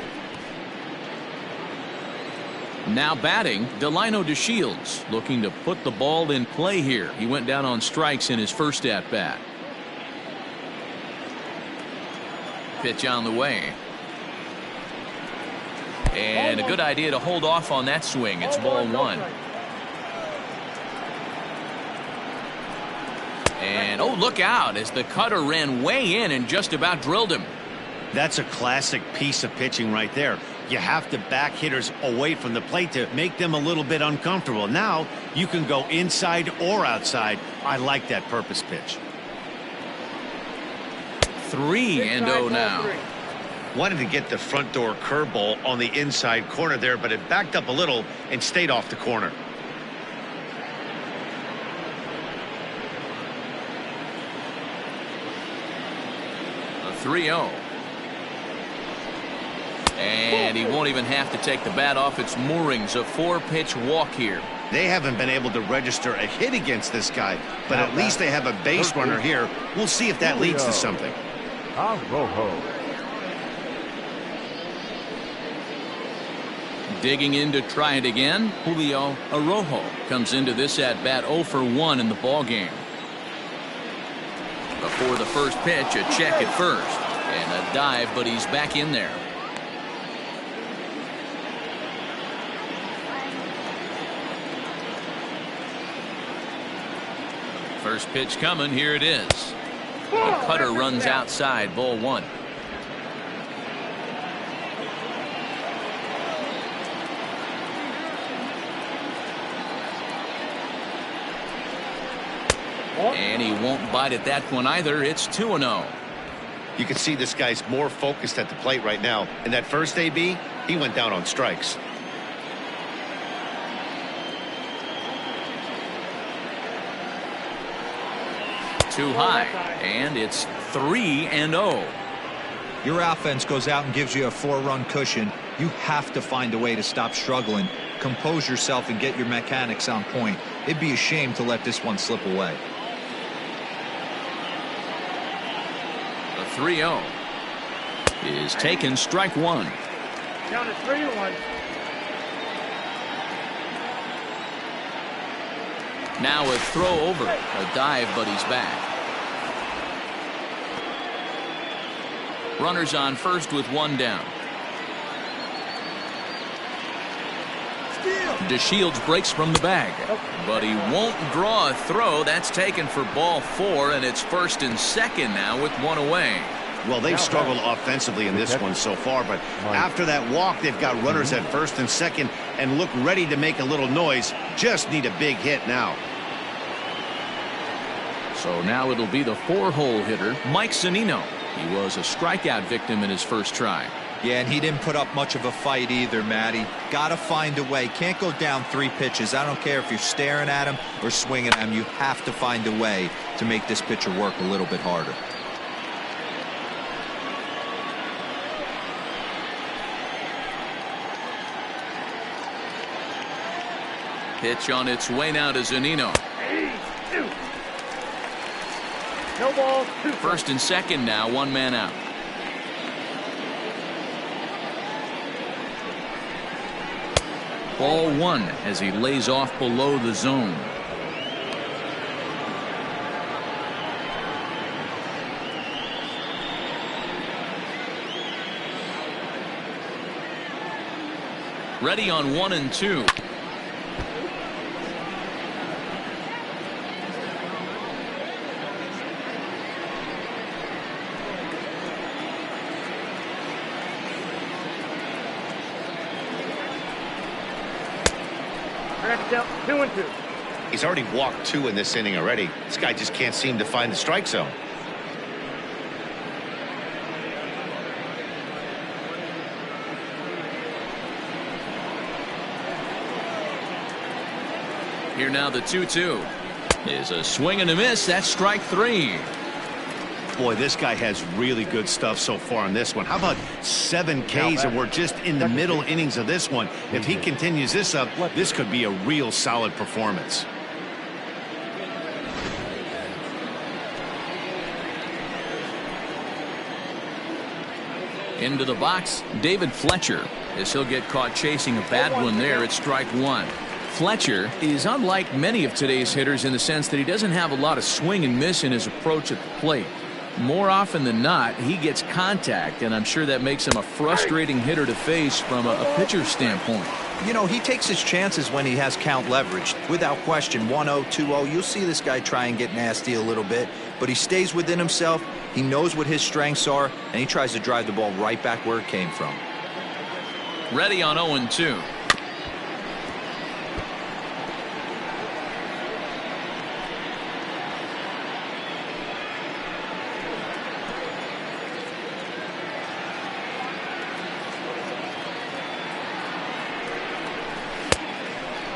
Now batting, Delino DeShields, looking to put the ball in play here. He went down on strikes in his first at bat. Pitch on the way. And a good idea to hold off on that swing. It's ball 1. And oh, look out as the cutter ran way in and just about drilled him. That's a classic piece of pitching right there. You have to back hitters away from the plate to make them a little bit uncomfortable. Now you can go inside or outside. I like that purpose pitch. 3-0 now. Wanted to get the front door curveball on the inside corner there, but it backed up a little and stayed off the corner. A 3-0. And he won't even have to take the bat off its moorings. A 4-pitch walk here. They haven't been able to register a hit against this guy, but at least they have a base runner here. We'll see if that leads to something. Rojo. Digging in to try it again, Julio Arrojo comes into this at bat 0 for 1 in the ball game. Before the first pitch, a check at first and a dive, but he's back in there. First pitch coming. Here it is. The cutter runs outside. Ball 1. And he won't bite at that one either. It's 2-0. You can see this guy's more focused at the plate right now. In that first AB, he went down on strikes. Too high, and it's 3-0. Your offense goes out and gives you a 4-run cushion. You have to find a way to stop struggling, compose yourself, and get your mechanics on point. It'd be a shame to let this one slip away. The 3-0 is taken, strike one. Down to 3-1. Now a throw over, a dive, but he's back. Runners on first with one down. DeShields breaks from the bag, but he won't draw a throw. That's taken for ball 4, and it's 1st and 2nd now with one away. Well, they've struggled offensively in this one so far, but after that walk, they've got runners at 1st and 2nd and look ready to make a little noise. Just need a big hit now. So now it'll be the 4-hole hitter, Mike Zunino. He was a strikeout victim in his first try. Yeah, and he didn't put up much of a fight either, Matty. Got to find a way. Can't go down 3 pitches. I don't care if you're staring at him or swinging at him. You have to find a way to make this pitcher work a little bit harder. Pitch on its way now to Zunino. No ball, 2. 1st and 2nd now, 1 man out. Ball 1 as he lays off below the zone. Ready on 1 and 2. Down 2 and 2. He's already walked 2 in this inning already. This guy just can't seem to find the strike zone. Here now the 2-2 is a swing and a miss. That's strike 3. Boy, this guy has really good stuff so far in this one. How about 7 Ks, and we're just in the middle innings of this one. If he continues this up, this could be a real solid performance. Into the box, David Fletcher, as he'll get caught chasing a bad one there at strike 1. Fletcher is unlike many of today's hitters in the sense that he doesn't have a lot of swing and miss in his approach at the plate. More often than not, he gets contact, and I'm sure that makes him a frustrating hitter to face from a pitcher's standpoint. You know, he takes his chances when he has count leveraged. Without question, 1-0, 2-0, you'll see this guy try and get nasty a little bit, but he stays within himself. He knows what his strengths are, and he tries to drive the ball right back where it came from. Ready on 0 and 2.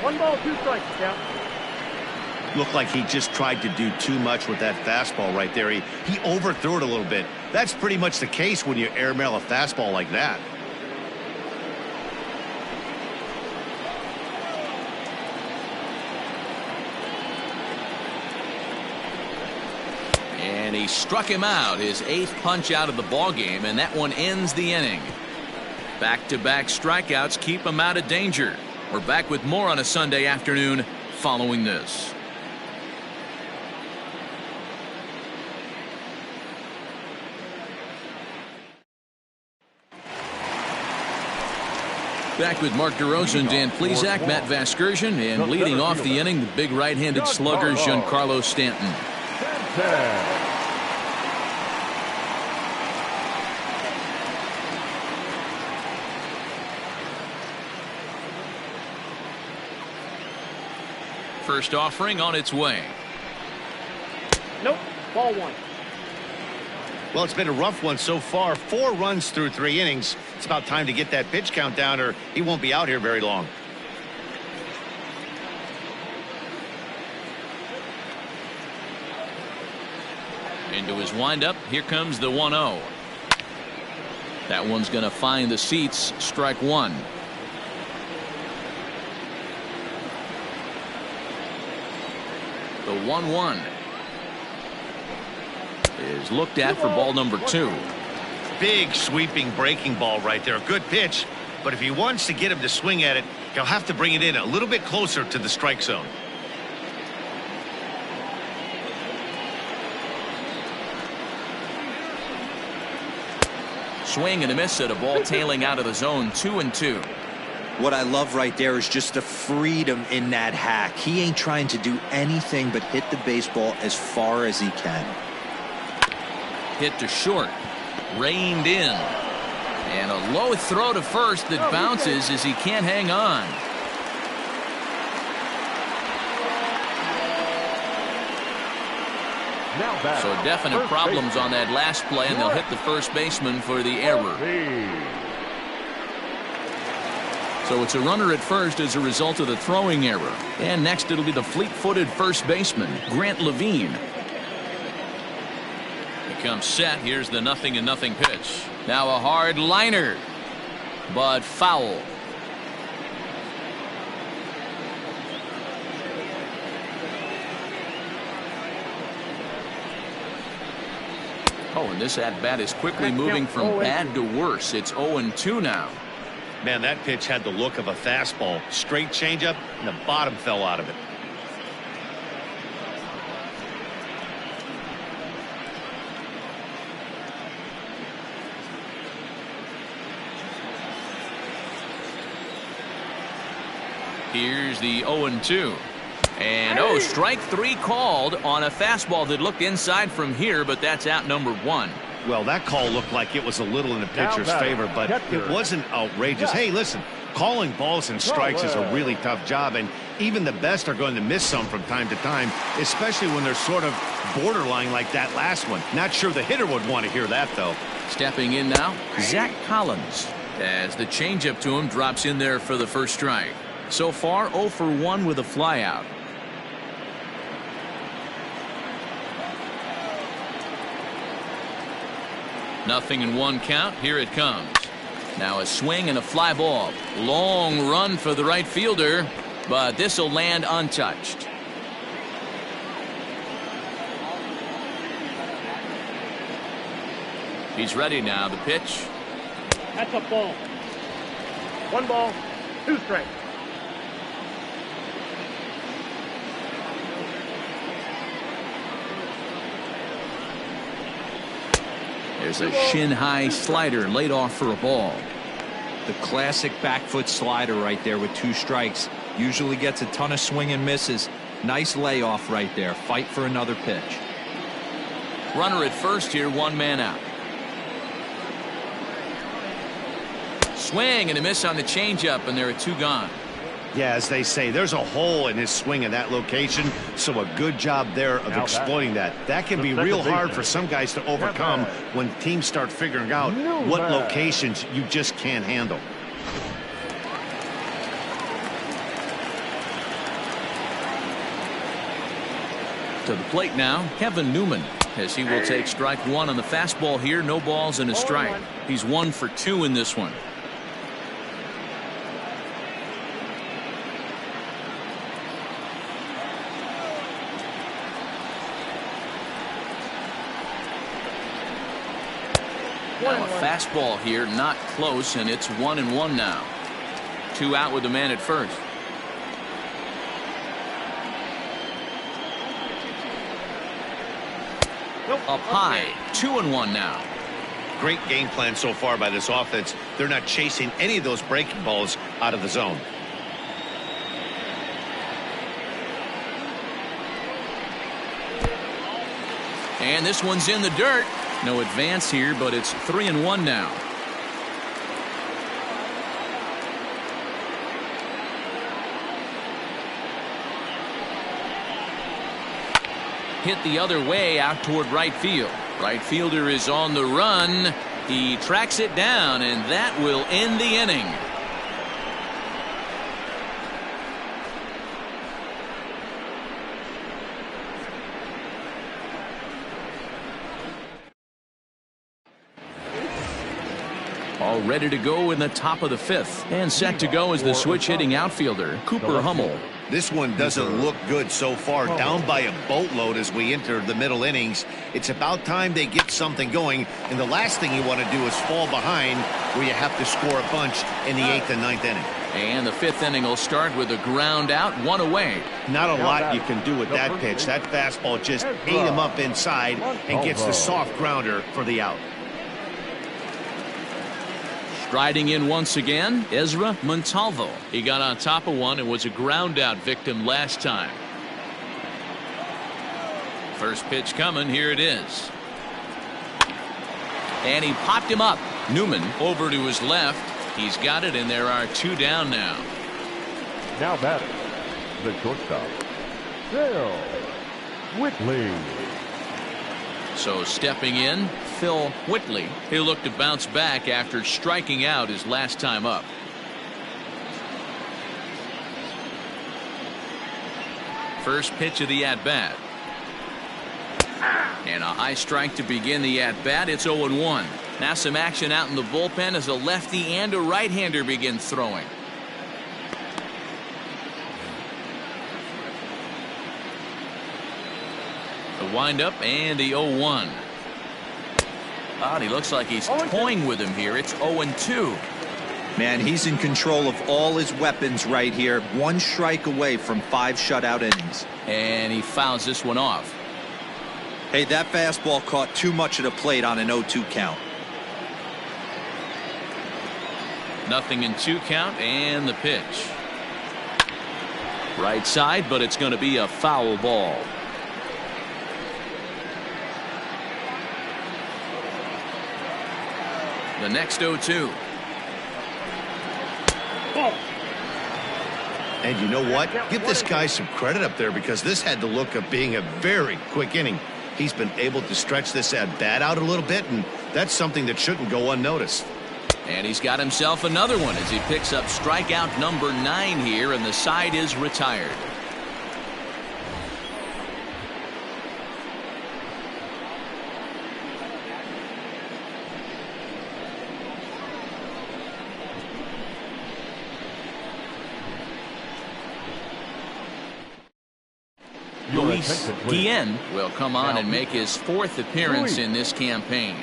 One ball, 2 strikes, yeah. Looked like he just tried to do too much with that fastball right there. He overthrew it a little bit. That's pretty much the case when you airmail a fastball like that. And he struck him out, his 8th punch out of the ball game, and that one ends the inning. Back-to-back strikeouts keep him out of danger. We're back with more on a Sunday afternoon following this. Back with Mark DeRosa, Dan Plesac, Matt Vasgersian, and leading off the inning, the big right-handed slugger, Giancarlo Stanton. First offering on its way. Nope, ball 1. Well, it's been a rough one so far. 4 runs through 3 innings. It's about time to get that pitch count down, or he won't be out here very long. Into his windup. Here comes the 1-0. That one's going to find the seats. Strike one. The 1-1 is looked at for ball number 2. Big sweeping breaking ball right there. Good pitch. But if he wants to get him to swing at it, he'll have to bring it in a little bit closer to the strike zone. Swing and a miss at a ball tailing out of the zone. 2-2. What I love right there is just the freedom in that hack. He ain't trying to do anything but hit the baseball as far as he can. Hit to short. Reined in. And a low throw to first that bounces as he can't hang on. So definite problems on that last play, and they'll hit the first baseman for the error. So it's a runner at first as a result of the throwing error. And next it'll be the fleet-footed first baseman, Grant Levine. He comes set. Here's the 0-0 pitch. Now a hard liner, but foul. Oh, and this at-bat is quickly moving from bad to worse. It's 0-2 now. Man, that pitch had the look of a fastball. Straight changeup, and the bottom fell out of it. Here's the 0-2. And strike 3 called on a fastball that looked inside from here, but that's out number 1. Well, that call looked like it was a little in the pitcher's favor, but it wasn't outrageous. Hey, listen, calling balls and strikes is a really tough job, and even the best are going to miss some from time to time, especially when they're sort of borderline like that last one. Not sure the hitter would want to hear that, though. Stepping in now, Zach Collins, as the changeup to him drops in there for the first strike. So far, 0 for 1 with a flyout. Nothing in 1 count. Here it comes. Now a swing and a fly ball. Long run for the right fielder, but this will land untouched. He's ready now. The pitch. That's a ball. 1 ball, 2 strikes. There's a shin-high slider laid off for a ball. The classic back foot slider right there with 2 strikes. Usually gets a ton of swing and misses. Nice layoff right there. Fight for another pitch. Runner at first here, 1 man out. Swing and a miss on the changeup, and there are 2 gone. Yeah, as they say, there's a hole in his swing in that location, so a good job there of exploiting that. That can be real hard for some guys to overcome when teams start figuring out what locations you just can't handle. To the plate now, Kevin Newman, as he will take strike 1 on the fastball here. No balls and a strike. He's 1 for 2 in this one. Now a fastball here, not close, and it's 1-1 now. 2 out with the man at first. Up high, 2-1 now. Great game plan so far by this offense. They're not chasing any of those breaking balls out of the zone. And this one's in the dirt. No advance here, but it's 3-1 now. Hit the other way out toward right field. Right fielder is on the run. He tracks it down, and that will end the inning. Now ready to go in the top of the 5th. And set to go is the switch-hitting outfielder, Cooper Hummel. This one doesn't look good so far. Down by a boatload as we enter the middle innings. It's about time they get something going. And the last thing you want to do is fall behind where you have to score a bunch in the 8th and 9th inning. And the 5th inning will start with a ground out, 1 away. Not a lot you can do with that pitch. That fastball just ate him up inside and gets the soft grounder for the out. Striding in once again, Ezra Montalvo. He got on top of one and was a ground out victim last time. First pitch coming. Here it is. And he popped him up. Newman over to his left. He's got it, and there are 2 down now. Now batting, the shortstop, Phil Whitley. So stepping in, Phil Whitley. He'll look to bounce back after striking out his last time up. First pitch of the at-bat. And a high strike to begin the at-bat. It's 0-1. Now some action out in the bullpen as a lefty and a right-hander begin throwing. The windup and the 0-1. Oh, he looks like he's toying with him here. It's 0-2. Man, he's in control of all his weapons right here. 1 strike away from 5 shutout innings. And he fouls this one off. Hey, that fastball caught too much of the plate on an 0-2 count. Nothing in 2 count, and the pitch. Right side, but it's going to be a foul ball. The next 0-2. And you know what? Give this guy some credit up there because this had the look of being a very quick inning. He's been able to stretch this at-bat out a little bit, and that's something that shouldn't go unnoticed. And he's got himself another one as he picks up strikeout number 9 here, and the side is retired. Luis Guillen will come on and make his 4th appearance in this campaign.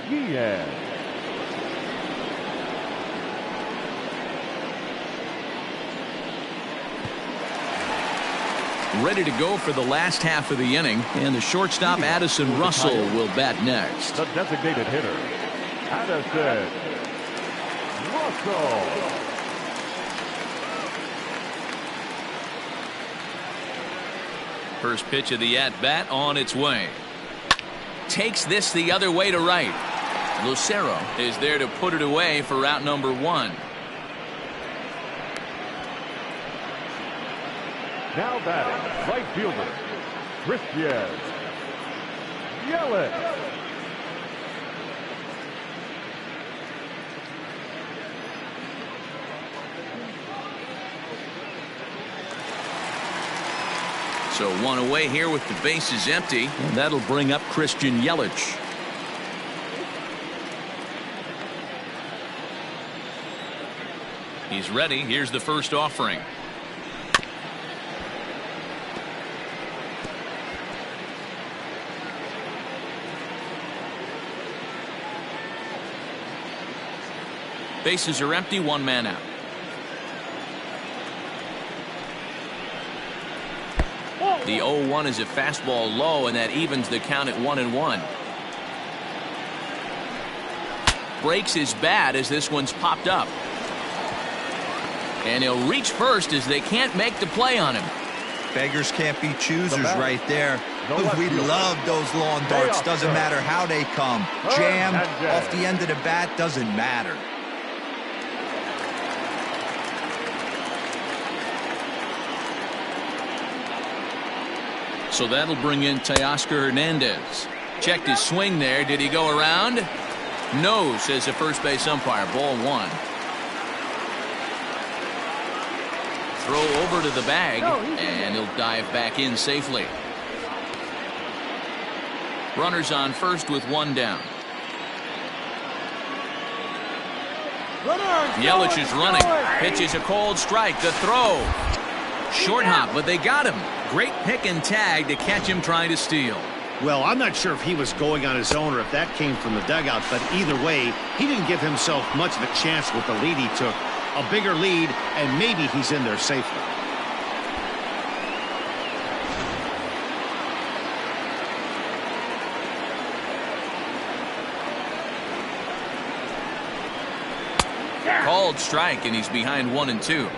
Ready to go for the last half of the inning, and the shortstop Addison Russell will bat next. The designated hitter, Addison Russell. First pitch of the at-bat on its way. Takes this the other way to right. Lucero is there to put it away for out number 1. Now batting, right fielder, Christian Yelich. So 1 away here with the bases empty, and that'll bring up Christian Yelich. He's ready. Here's the first offering. Bases are empty, 1 man out. The 0-1 is a fastball low, and that evens the count at 1-1. Breaks his bat as this one's popped up. And he'll reach first as they can't make the play on him. Beggars can't be choosers right there. We love those long darts. Doesn't matter how they come. Jam off the end of the bat, doesn't matter. So that'll bring in Teoscar Hernandez. Checked his swing there. Did he go around? No, says the first base umpire. Ball 1. Throw over to the bag, and he'll dive back in safely. Runners on first with 1 down. Yelich is running. Pitches a cold strike. The throw. Short hop, but they got him. Great pick and tag to catch him trying to steal. Well, I'm not sure if he was going on his own or if that came from the dugout, but either way, he didn't give himself much of a chance with the lead he took. A bigger lead, and maybe he's in there safely. Called strike, and he's behind 1-2.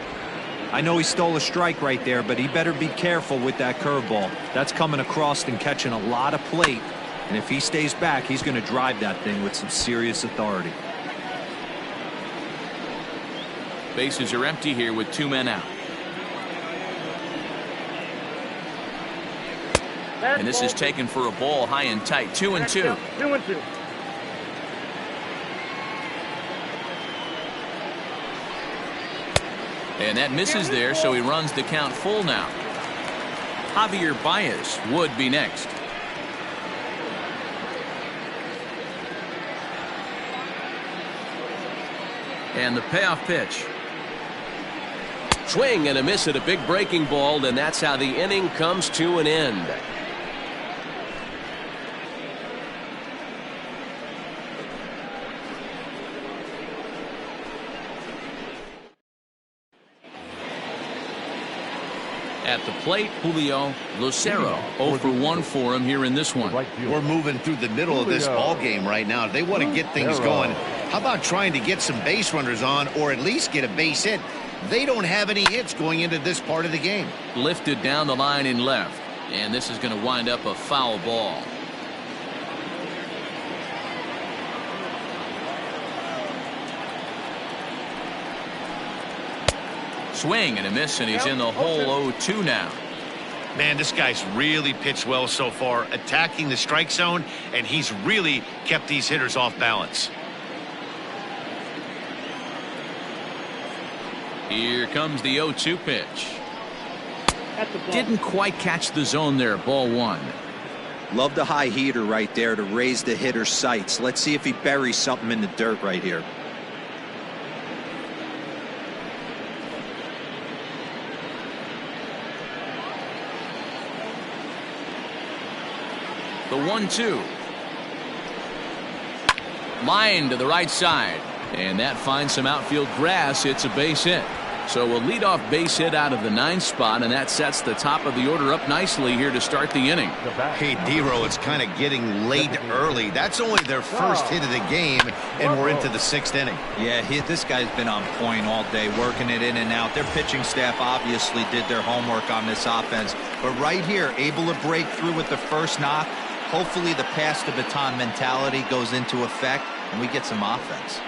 I know he stole a strike right there, but he better be careful with that curveball. That's coming across and catching a lot of plate. And if he stays back, he's going to drive that thing with some serious authority. Bases are empty here with 2 men out. And this is taken for a ball high and tight. 2-2. 2-2. And that misses there, so he runs the count full now. Javier Baez would be next. And the payoff pitch. Swing and a miss at a big breaking ball, and that's how the inning comes to an end. At the plate, Julio Lucero. 0 for 1 for him here in this one. We're moving through the middle of this ball game right now. They want to get things going. How about trying to get some base runners on, or at least get a base hit? They don't have any hits going into this part of the game. Lifted down the line in left, and this is going to wind up a foul ball. Swing and a miss, and he's in the hole. 0-2 now. Man, this guy's really pitched well so far, attacking the strike zone, and he's really kept these hitters off balance. Here comes the 0-2 pitch. Didn't quite catch the zone there. Ball 1. Love the high heater right there to raise the hitter's sights. Let's see if he buries something in the dirt right here. The 1-2. Line to the right side. And that finds some outfield grass. It's a base hit. So a leadoff base hit out of the 9th spot, and that sets the top of the order up nicely here to start the inning. Hey, D-Row, it's kind of getting late early. That's only their first hit of the game, and we're into the 6th inning. Yeah, this guy's been on point all day, working it in and out. Their pitching staff obviously did their homework on this offense. But right here, able to break through with the first knock. Hopefully the pass the baton mentality goes into effect, and we get some offense.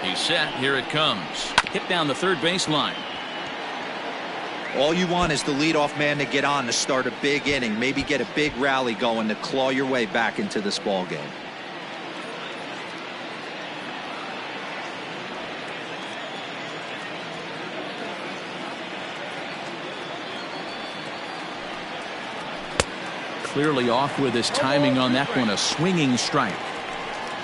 He's set. Here it comes. Hit down the third baseline. All you want is the leadoff man to get on to start a big inning, maybe get a big rally going to claw your way back into this ball game. Clearly off with his timing on that one. A swinging strike.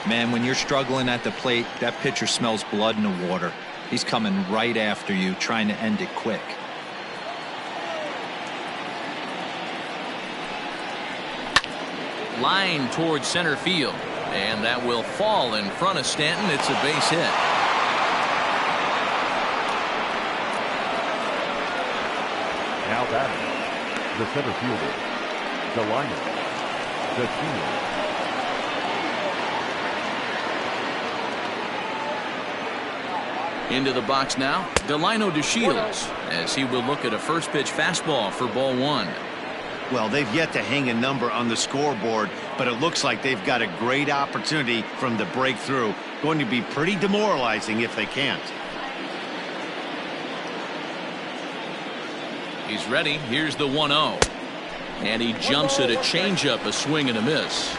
Man, when you're struggling at the plate, that pitcher smells blood in the water. He's coming right after you, trying to end it quick. Line towards center field, and that will fall in front of Stanton. It's a base hit. Now batting, the center fielder, Delino. Into the box now, Delino DeShields, as he will look at a first pitch fastball for ball 1. Well, they've yet to hang a number on the scoreboard, but it looks like they've got a great opportunity from the breakthrough. Going to be pretty demoralizing if they can't. He's ready. Here's the 1-0. And he jumps at a changeup, a swing and a miss.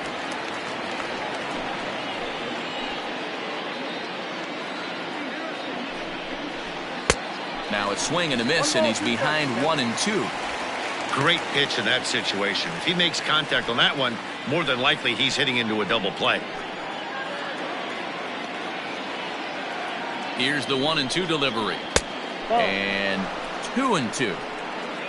Now it's swing and a miss, and he's behind 1-2. great pitch in that situation. If he makes contact on that one, more than likely he's hitting into a double play. Here's the 1-2 delivery. And 2-2.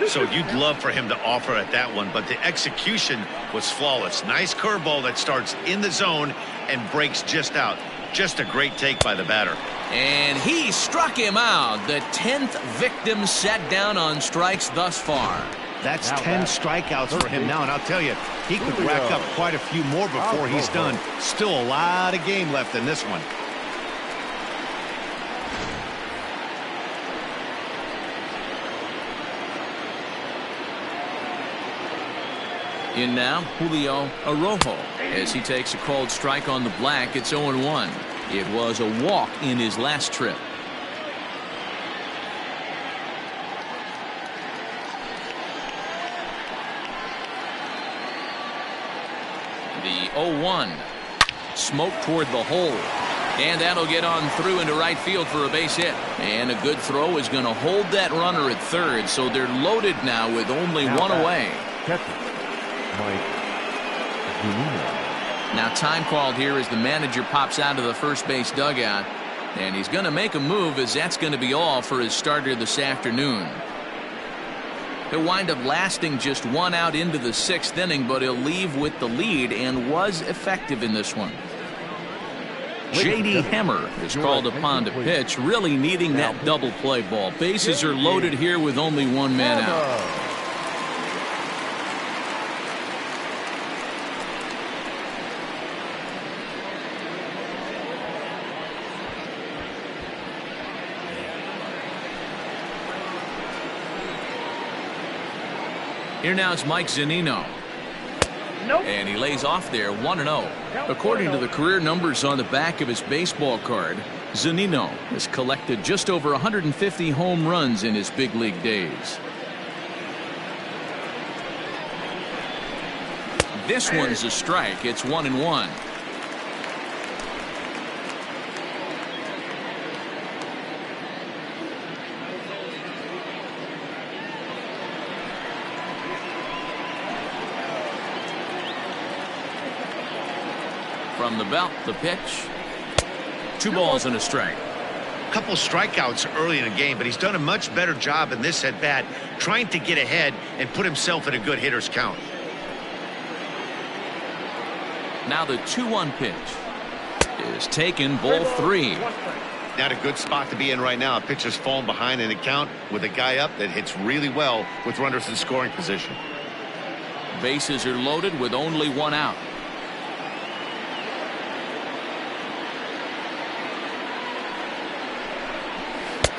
So you'd love for him to offer at that one, but the execution was flawless. Nice curveball that starts in the zone and breaks just out. Just a great take by the batter. And he struck him out. The 10th victim set down on strikes thus far. That's 10 strikeouts for him now, and I'll tell you, he could rack up quite a few more before he's done. Still a lot of game left in this one. In now, Julio Araujo. As he takes a called strike on the black, it's 0-1. It was a walk in his last trip. The 0-1. Smoke toward the hole. And that'll get on through into right field for a base hit. And a good throw is going to hold that runner at third. So they're loaded now with only one away. Now time called here as the manager pops out of the first base dugout. And he's going to make a move, as that's going to be all for his starter this afternoon. He'll wind up lasting just one out into the 6th inning, but he'll leave with the lead and was effective in this one. J.D. Hemmer is called upon to pitch, really needing that double play ball. Bases are loaded here with only one man out. Here now is Mike Zunino. And he lays off there 1-0. According to the career numbers on the back of his baseball card, Zunino has collected just over 150 home runs in his big league days. This one's a strike. It's 1-1. From the belt, the pitch. 2 balls and a strike. Couple strikeouts early in the game, but he's done a much better job in this at bat, trying to get ahead and put himself in a good hitter's count. Now the 2-1 pitch is taken, ball 3. Not a good spot to be in right now. A pitcher's falling behind in the count with a guy up that hits really well with runners in scoring position. Bases are loaded with only one out.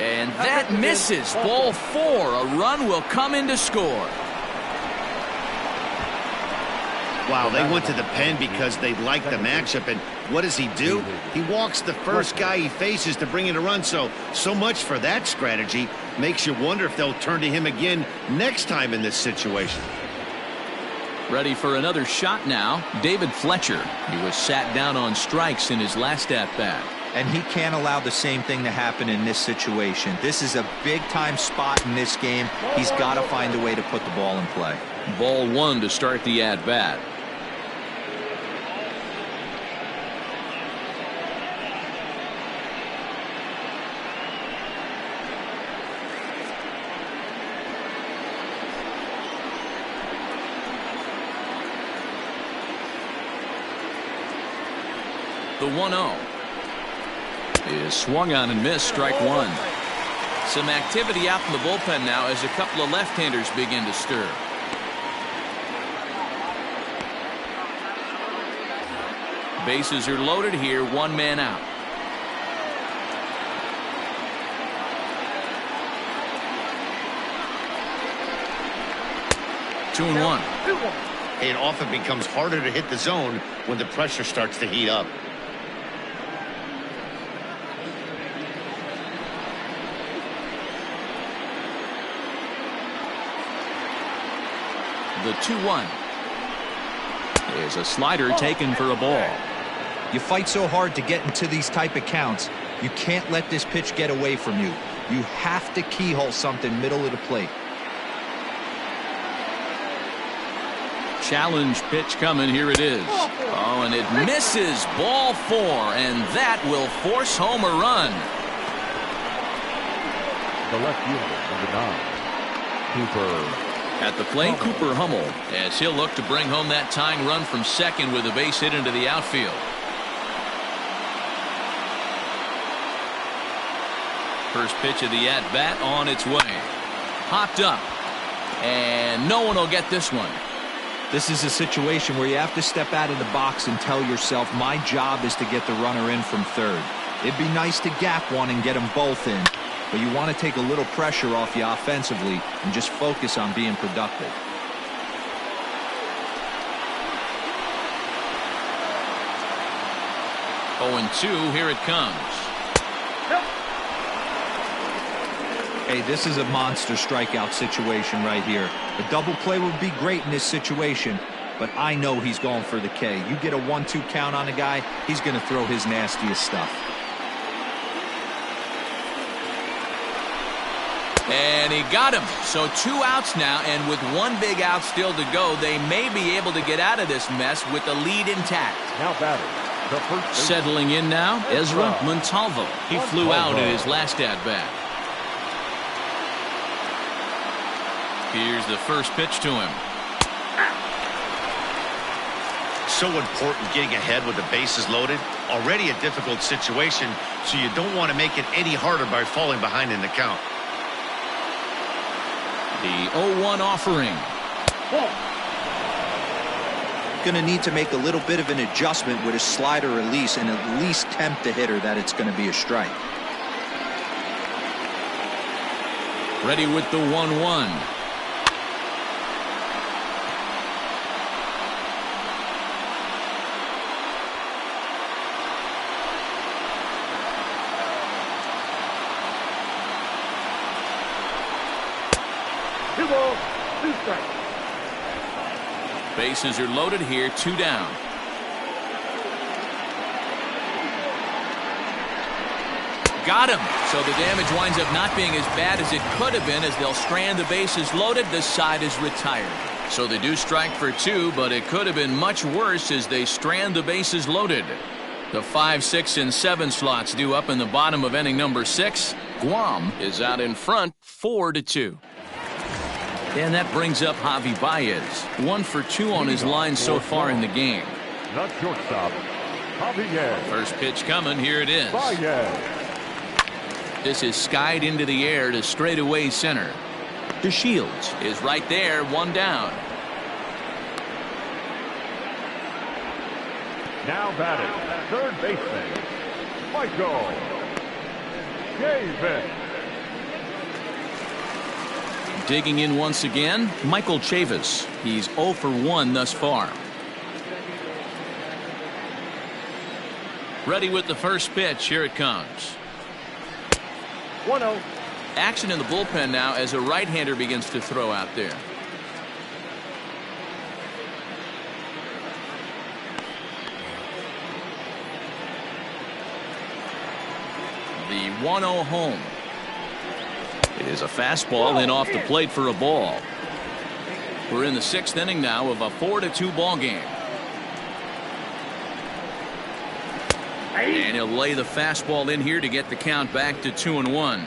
And that misses. Ball 4. A run will come in to score. Wow, they went to the pen because they like the matchup. And what does he do? He walks the first guy he faces to bring in a run. So much for that strategy. Makes you wonder if they'll turn to him again next time in this situation. Ready for another shot now. David Fletcher. He was sat down on strikes in his last at-bat. And he can't allow the same thing to happen in this situation. This is a big-time spot in this game. He's got to find a way to put the ball in play. Ball 1 to start the at-bat. The 1-0. Is swung on and missed, strike 1. Some activity out in the bullpen now as a couple of left-handers begin to stir. Bases are loaded here, one man out. Two and one. It often becomes harder to hit the zone when the pressure starts to heat up. The 2-1 is a slider taken for a ball. You fight so hard to get into these type of counts. You can't let this pitch get away from you. You have to keyhole something middle of the plate. challenge pitch coming. Here it is. Oh, and it misses. Ball 4, and that will force home a run. The left fielder, number 9, Cooper. At the plate, Cooper Hummel, as he'll look to bring home that tying run from second with a base hit into the outfield. First pitch of the at-bat on its way. Popped up. And no one will get this one. This is a situation where you have to step out of the box and tell yourself, my job is to get the runner in from third. It'd be nice to gap one and get them both in, but you want to take a little pressure off you offensively and just focus on being productive. Oh, and 2, here it comes. Hey, this is a monster strikeout situation right here. A double play would be great in this situation, but I know he's going for the K. You get a 1-2 count on a guy, he's going to throw his nastiest stuff. And he got him. So 2 outs now, and with 1 big out still to go, they may be able to get out of this mess with the lead intact. Now batting. Settling in now, Ezra Montalvo. He flew out in his last at-bat. Here's the first pitch to him. So important getting ahead with the bases loaded. Already a difficult situation, so you don't want to make it any harder by falling behind in the count. The 0-1 offering. Going to need to make a little bit of an adjustment with his slider release and at least tempt the hitter that it's going to be a strike. Ready with the 1-1. Bases are loaded here, 2 down. Got him. So the damage winds up not being as bad as it could have been, as they'll strand the bases loaded. This side is retired. So they do strike for 2, but it could have been much worse as they strand the bases loaded. The 5, 6, and 7 slots due up in the bottom of inning number 6. Guam is out in front, 4-2. And that brings up Javi Baez. 1 for 2 on his line so far in the game. Not shortstop. Javier. First pitch coming. Here it is. Baez. This is skied into the air to straightaway center. DeShields is right there, 1 down. Now batting, third baseman, Michael Chavis. Digging in once again, Michael Chavis. He's 0 for 1 thus far. Ready with the first pitch. Here it comes. 1-0. Action in the bullpen now as a right-hander begins to throw out there. The 1-0 home. It is a fastball and off the plate for a ball. We're in the 6th inning now of a 4-2 ball game. And he'll lay the fastball in here to get the count back to 2-1.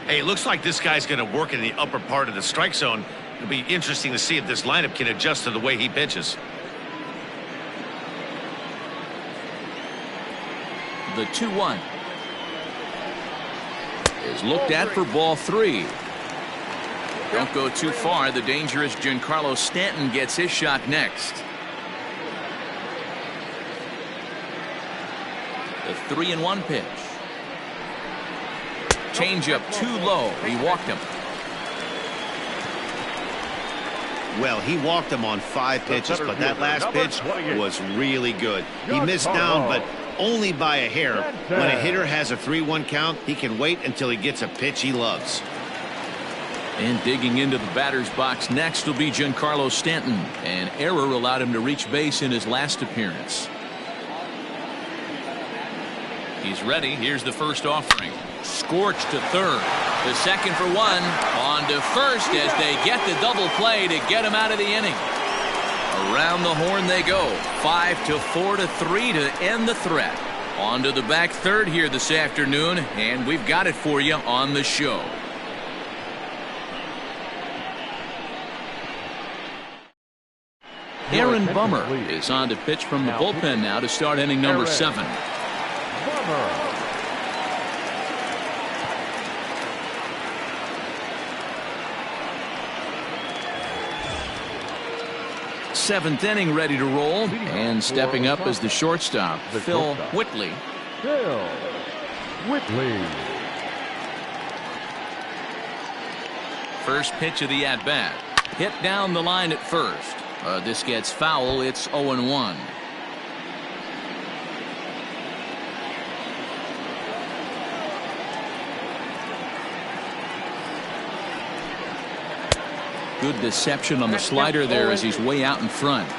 Hey, it looks like this guy's going to work in the upper part of the strike zone. It'll be interesting to see if this lineup can adjust to the way he pitches. The 2-1 is looked at for ball 3. Don't go too far. The dangerous Giancarlo Stanton gets his shot next. The 3-1 pitch. Changeup too low. He walked him. Well, he walked him on 5 pitches, but that last pitch was really good. He missed down, but only by a hair. When a hitter has a 3-1 count, he can wait until he gets a pitch he loves. And digging into the batter's box next will be Giancarlo Stanton. An error allowed him to reach base in his last appearance. He's ready. Here's the first offering. Scorched to third. The second for 1. On to first as they get the double play to get him out of the inning. A Around the horn they go. 5-4 to 3 to end the threat. On to the back third here this afternoon, and we've got it for you on the show. Aaron Bummer is on to pitch from the bullpen now to start inning number 7. Seventh inning ready to roll, and stepping up as the shortstop, Phil Whitley. First pitch of the at-bat. Hit down the line at first. This gets foul. It's 0-1. Good deception on the slider there as he's way out in front.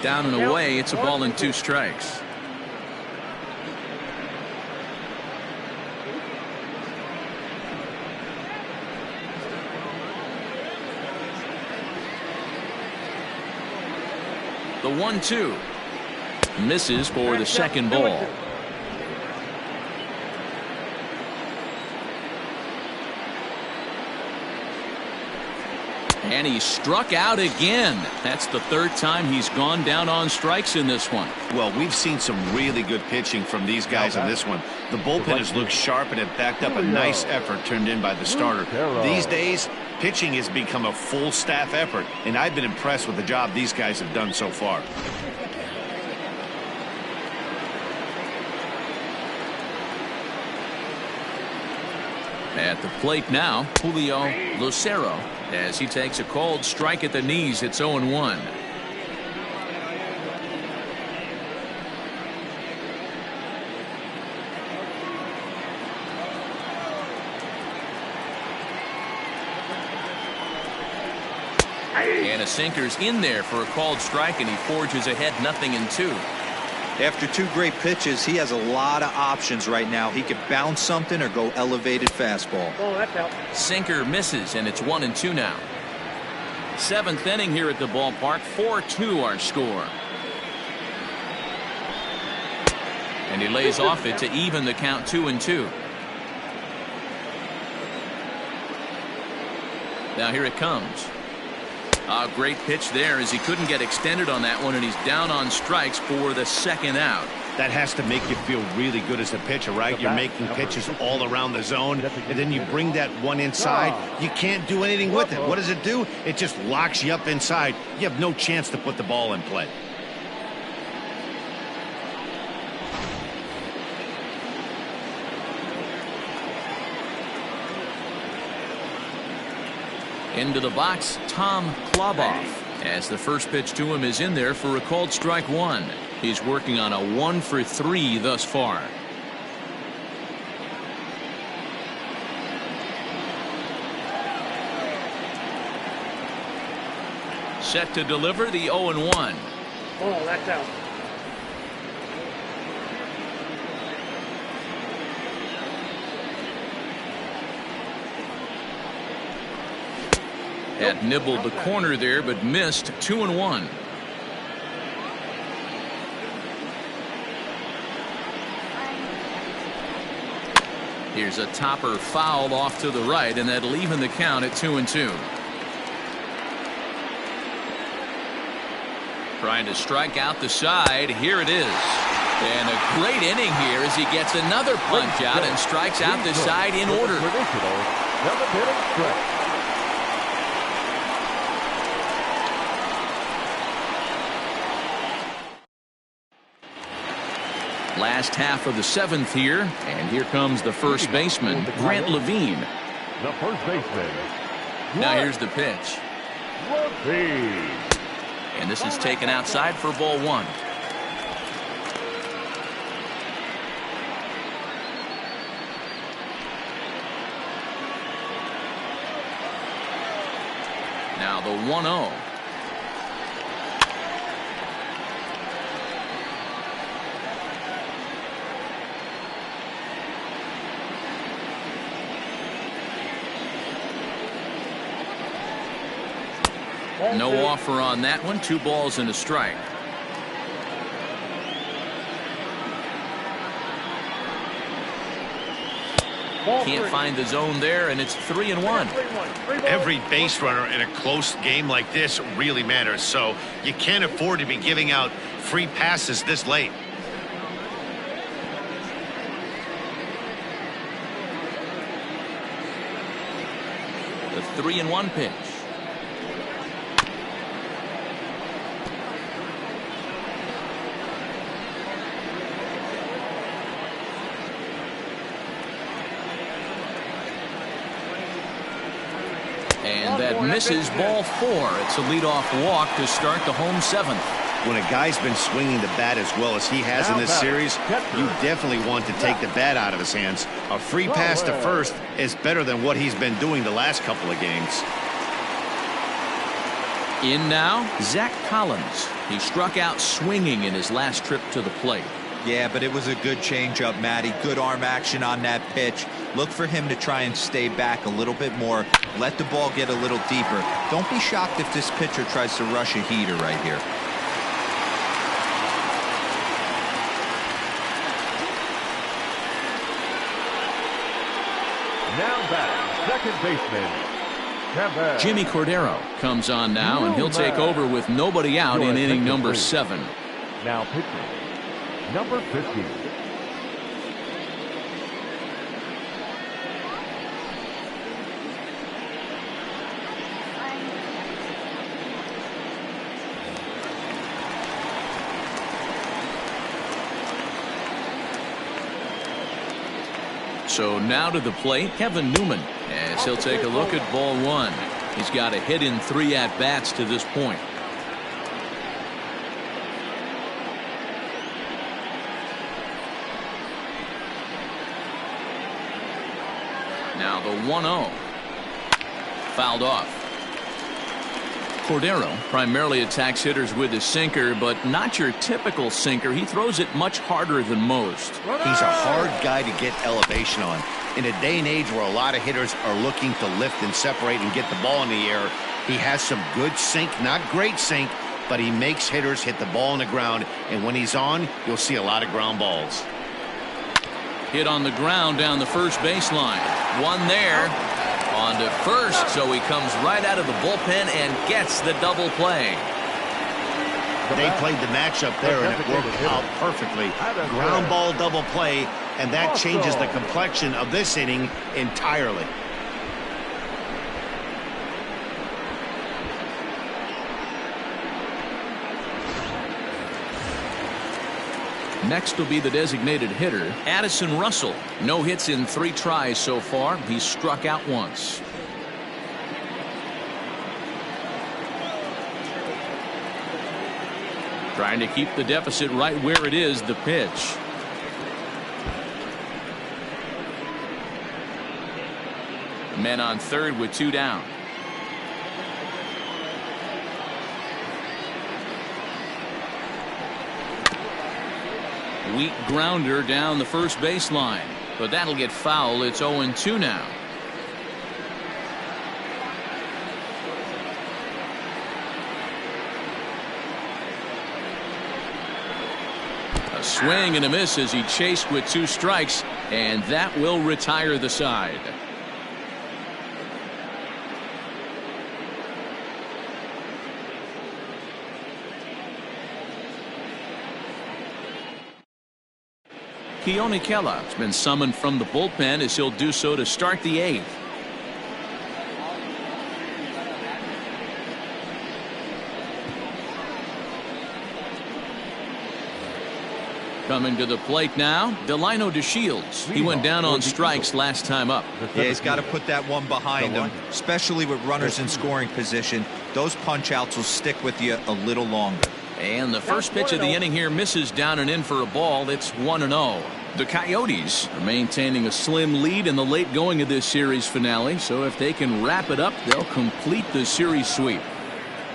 Down and away. It's a ball and 2 strikes. The 1-2 misses for the second ball. And he struck out again. That's the third time he's gone down on strikes in this one. Well, we've seen some really good pitching from these guys in this one. The bullpen has looked sharp and it backed up a nice effort turned in by the starter. These days, pitching has become a full staff effort, and I've been impressed with the job these guys have done so far. At the plate now, Julio Lucero, as he takes a cold strike at the knees. It's 0-1. And a sinker's in there for a called strike, and he forges ahead 0-2. After 2 great pitches, he has a lot of options right now. He could bounce something or go elevated fastball. Oh, that's out. Sinker misses, and it's 1-2 now. 7th inning here at the ballpark. 4-2 our score. And he lays off it to even the count 2-2. Now here it comes. A great pitch there as he couldn't get extended on that one, and he's down on strikes for the second out. That has to make you feel really good as a pitcher, right? You're making pitches all around the zone, and then you bring that one inside. You can't do anything with it. What does it do? It just locks you up inside. You have no chance to put the ball in play. Into the box, Tom Kloboff, as the first pitch to him is in there for a called strike 1. He's working on a 1-for-3 thus far. Set to deliver the 0-1. Oh, that's out. Had nibbled the corner there, but missed. 2-1. Here's a topper foul off to the right, and that'll even the count at 2-2. Trying to strike out the side. Here it is. And a great inning here as he gets another punch out and strikes out the side in order. Last half of the 7th here, and here comes the first baseman, Grant Levine. The first baseman. Now here's the pitch. And this is taken outside for ball 1. Now the 1-0. No offer on that one. 2 balls and a strike. Can't find the zone there, and it's 3-1. Every base runner in a close game like this really matters, so you can't afford to be giving out free passes this late. The 3-1 pitch. And that misses, ball 4. It's a leadoff walk to start the home 7th. When a guy's been swinging the bat as well as he has in this series, you definitely want to take the bat out of his hands. A free pass to first is better than what he's been doing the last couple of games. In now, Zach Collins. He struck out swinging in his last trip to the plate. Yeah, but it was a good changeup, Matty. Good arm action on that pitch. Look for him to try and stay back a little bit more. Let the ball get a little deeper. Don't be shocked if this pitcher tries to rush a heater right here. Now batting, second baseman, Kevin. Jimmy Cordero comes on now, and he'll take over with nobody out in inning number 7. Now pitching, number 50. So now to the plate, Kevin Newman, as he'll take a look at ball 1. He's got a hit in 3 at-bats to this point. Now the 1-0. Fouled off. Cordero primarily attacks hitters with his sinker, but not your typical sinker. He throws it much harder than most. He's a hard guy to get elevation on. In a day and age where a lot of hitters are looking to lift and separate and get the ball in the air, he has some good sink, not great sink, but he makes hitters hit the ball on the ground, and when he's on, you'll see a lot of ground balls. Hit on the ground down the first baseline. One there. On to first, so he comes right out of the bullpen and gets the double play. They played the matchup there, and it worked out perfectly. Ground ball double play, and that changes the complexion of this inning entirely. Next will be the designated hitter, Addison Russell. No hits in 3 tries so far. He's struck out once. Trying to keep the deficit right where it is, the pitch. Men on third with 2 down. Weak grounder down the first baseline, but that'll get foul. It's 0-2 now. A swing and a miss as he chased with 2 strikes, and that will retire the side. KIOWA has been summoned from the bullpen as he'll do so to start the 8th. Coming to the plate now, Delino DeShields. He went down on strikes last time up. Yeah, he's got to put that one behind him, especially with runners in scoring position. Those punch outs will stick with you a little longer. And the first pitch of the inning here misses down and in for a ball. It's 1-0. The Coyotes are maintaining a slim lead in the late going of this series finale, so if they can wrap it up, they'll complete the series sweep.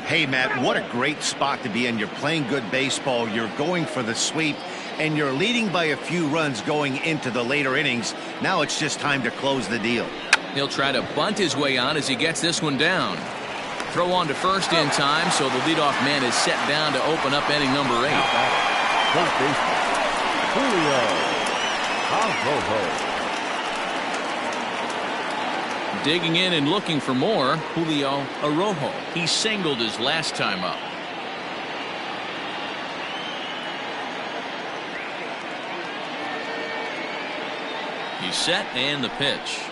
Hey, Matt, what a great spot to be in. You're playing good baseball, you're going for the sweep, and you're leading by a few runs going into the later innings. Now it's just time to close the deal. He'll try to bunt his way on as he gets this one down. throw on to first in time, so the leadoff man is set down to open up inning number 8. First baseman, Julio Arrojo. Digging in and looking for more, Julio Arrojo. He singled his last time up. He's set, and the pitch.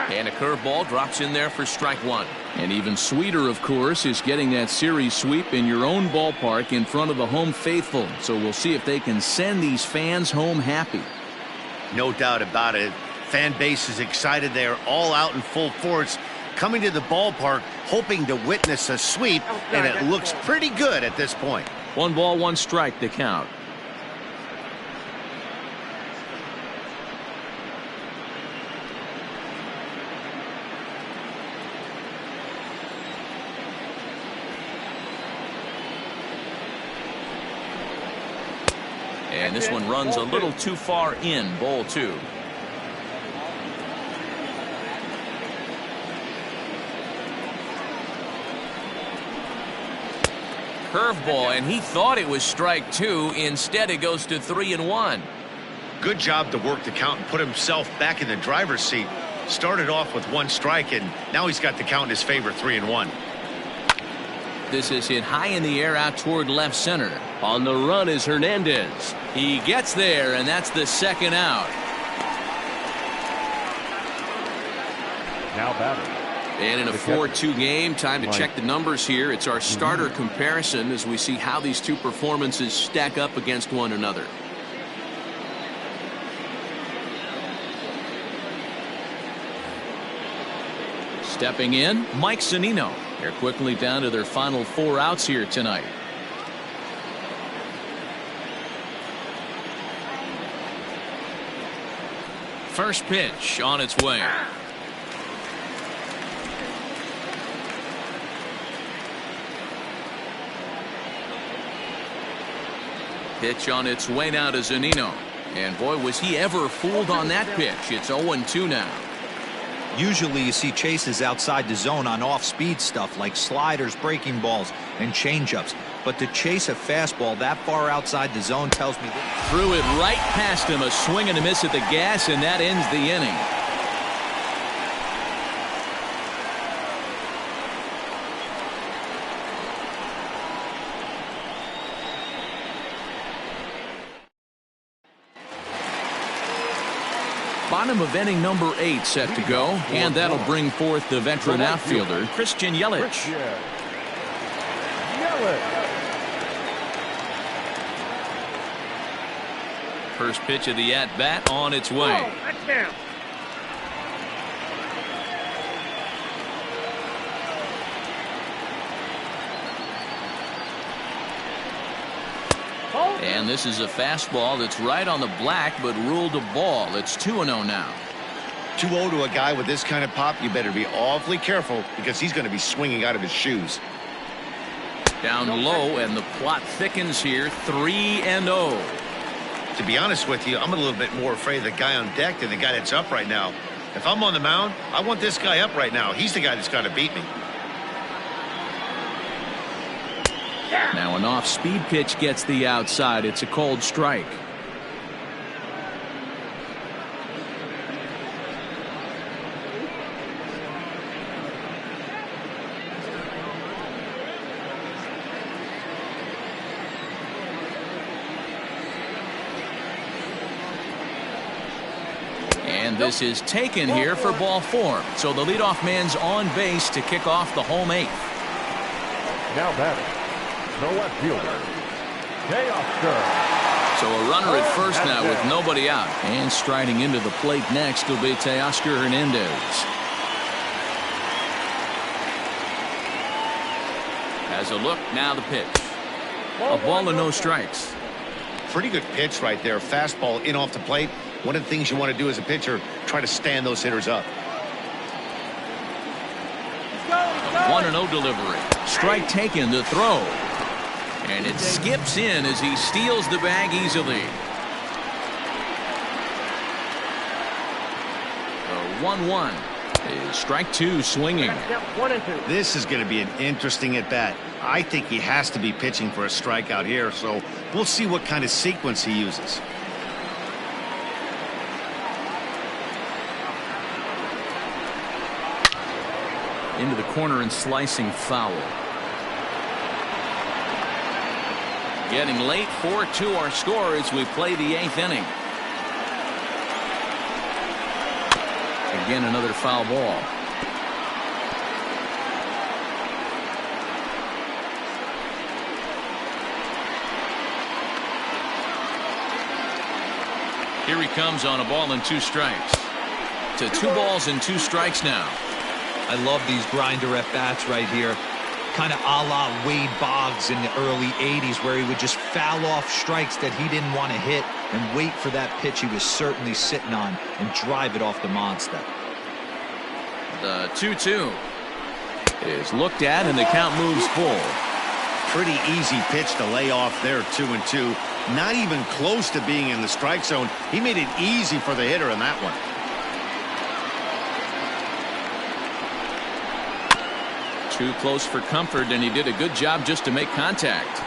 And a curveball drops in there for strike 1. And even sweeter, of course, is getting that series sweep in your own ballpark in front of the home faithful. So we'll see if they can send these fans home happy. No doubt about it. Fan base is excited. They are all out in full force, coming to the ballpark, hoping to witness a sweep, and it looks pretty good at this point. 1 ball, 1 strike to count. And this one runs a little too far in, ball 2. Curveball, and he thought it was strike 2. Instead, it goes to 3-1. Good job to work the count and put himself back in the driver's seat. Started off with 1 strike, and now he's got the count in his favor, 3-1. This is hit high in the air out toward left center. On the run is Hernandez. He gets there, and that's the 2nd out. Now batting. And in a 4-2 game, time to check the numbers here. It's our starter comparison as we see how these two performances stack up against one another. Stepping in, Mike Zunino. They're quickly down to their final 4 outs here tonight. First pitch on its way. Pitch on its way now to Zunino. And boy, was he ever fooled on that pitch. It's 0-2 now. Usually you see chases outside the zone on off-speed stuff like sliders, breaking balls, and changeups. But to chase a fastball that far outside the zone tells me that. Threw it right past him, a swing and a miss at the gas, and that ends the inning. Bottom of inning number 8 set to go, and that'll bring forth the veteran outfielder, Christian Yelich. First pitch of the at-bat on its way. And this is a fastball that's right on the black, but ruled a ball. It's 2-0 now. 2-0 to a guy with this kind of pop, you better be awfully careful because he's going to be swinging out of his shoes. Down low, and the plot thickens here, 3-0. To be honest with you, I'm a little bit more afraid of the guy on deck than the guy that's up right now. If I'm on the mound, I want this guy up right now. He's the guy that's got to beat me. Now an off-speed pitch gets the outside. It's a cold strike. And this is taken here for ball 4. So the leadoff man's on base to kick off the home 8th. Now batting, the left fielder, Teoscar. So a runner at first now with nobody out. And striding into the plate next will be Teoscar Hernandez. Has a look, now the pitch. A ball and no strikes. Pretty good pitch right there. Fastball in off the plate. One of the things you want to do as a pitcher, try to stand those hitters up. 1-0 delivery. Strike taken to throw. And it skips in as he steals the bag easily. The 1-1. Is strike two swinging. 1 and 2. This is going to be an interesting at bat. I think he has to be pitching for a strikeout here, so we'll see what kind of sequence he uses. Into the corner and slicing foul. Getting late, 4-2 our score as we play the 8th inning. Again, another foul ball. Here he comes on a ball and 2 strikes. To 2 balls and 2 strikes now. I love these grinder at bats right here. Kind of a la Wade Boggs in the early 80s, where he would just foul off strikes that he didn't want to hit and wait for that pitch he was certainly sitting on and drive it off the monster. The 2-2 is looked at and the count moves full. Pretty easy pitch to lay off there, 2-2. Not even close to being in the strike zone. He made it easy for the hitter in that one. Too close for comfort, and he did a good job just to make contact.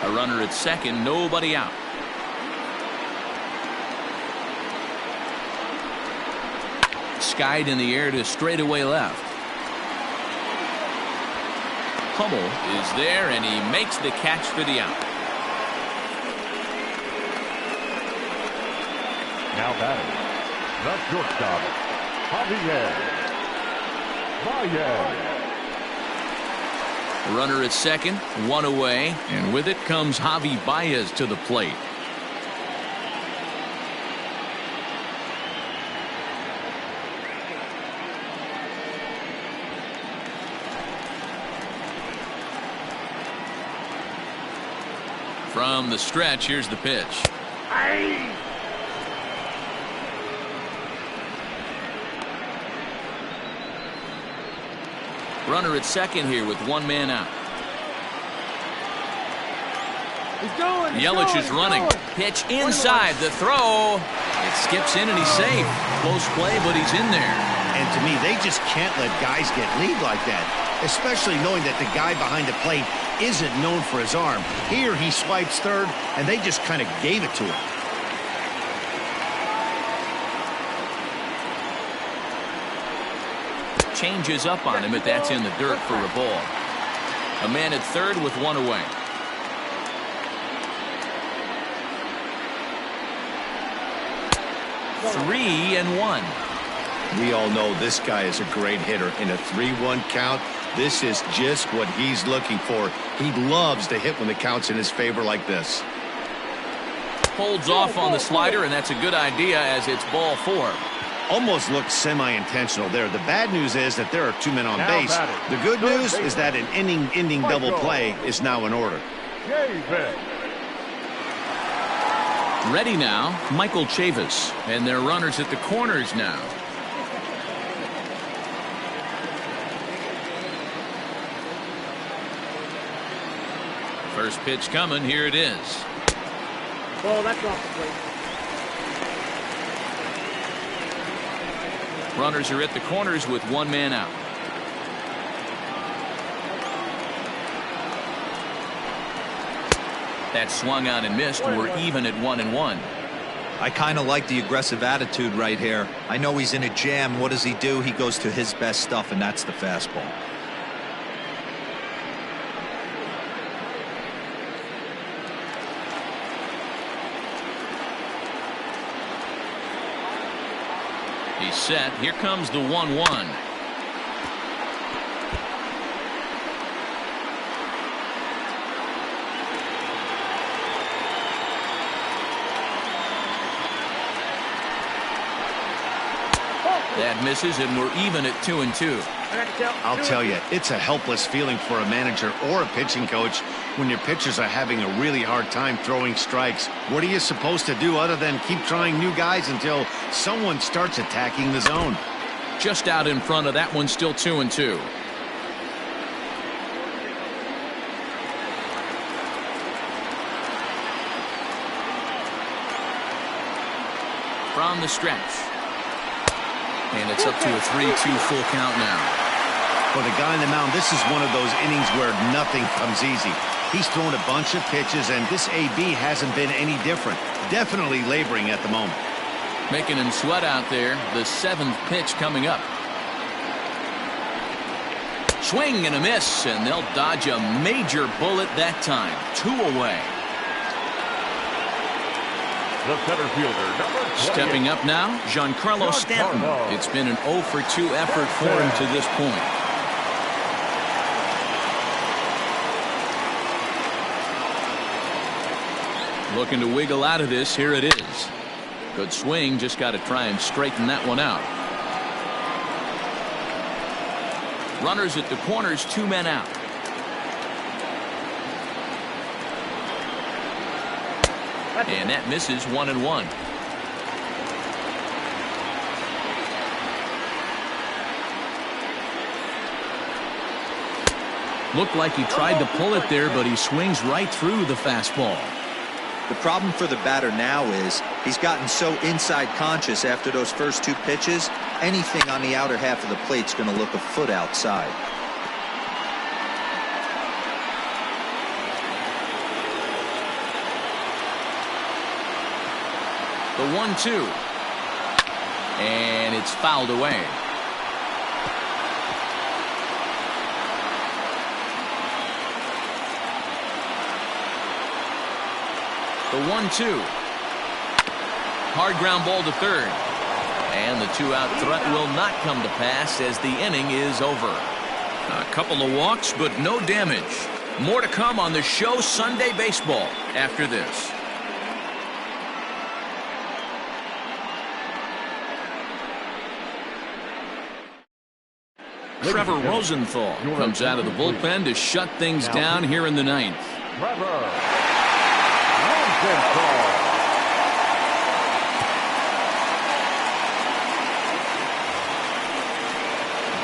A runner at second, nobody out. Skied in the air to straightaway left. Hummel is there, and he makes the catch for the out. Now batting, the shortstop, Javier. Runner at second, 1 away, and with it comes Javi Baez to the plate. From the stretch, here's the pitch. Runner at second here with 1 man out. Yelich is running. Pitch inside. The throw. It skips in and he's safe. Close play, but he's in there. And to me, they just can't let guys get lead like that, especially knowing that the guy behind the plate isn't known for his arm. Here he swipes third, and they just kind of gave it to him. Changes up on him, but that's in the dirt for a ball. A man at third with 1 away. Three and 1. We all know this guy is a great hitter. In a 3-1 count, this is just what he's looking for. He loves to hit when the count's in his favor like this. Holds off on the slider, and that's a good idea as it's ball 4. Almost looked semi-intentional there. The bad news is that there are 2 men on base. The good news is that an inning-ending double play is now in order. Ready now, Michael Chavis, and their runners at the corners now. First pitch coming, here it is. Ball, that's off the plate. Runners are at the corners with 1 man out. That swung on and missed. We're even at 1 and 1. I kind of like the aggressive attitude right here. I know he's in a jam. What does he do? He goes to his best stuff, and that's the fastball. He's set. Here comes the 1-1. That misses, and we're even at 2 and 2. I'll tell you, it's a helpless feeling for a manager or a pitching coach when your pitchers are having a really hard time throwing strikes. What are you supposed to do other than keep trying new guys until someone starts attacking the zone? Just out in front of that one, still 2 and 2. From the stretch. And it's up to a 3-2 full count now. For the guy on the mound, this is one of those innings where nothing comes easy. He's thrown a bunch of pitches, and this AB hasn't been any different. Definitely laboring at the moment. Making him sweat out there. The 7th pitch coming up. Swing and a miss, and they'll dodge a major bullet that time. 2 away. The center fielder, number 28. Stepping up now, Giancarlo Stanton. It's been an 0 for 2 effort for him to this point. Looking to wiggle out of this. Here it is. Good swing. Just got to try and straighten that one out. Runners at the corners, 2 men out. And that misses 1-1. Looked like he tried to pull it there, but he swings right through the fastball. The problem for the batter now is he's gotten so inside conscious after those first 2 pitches. Anything on the outer half of the plate's going to look a foot outside. The 1-2. And it's fouled away. The 1-2. Hard ground ball to third. And the 2-out threat will not come to pass as the inning is over. A couple of walks, but no damage. More to come on the show Sunday Baseball after this. Trevor Rosenthal comes out of the bullpen to shut things down here in the 9th. Trevor.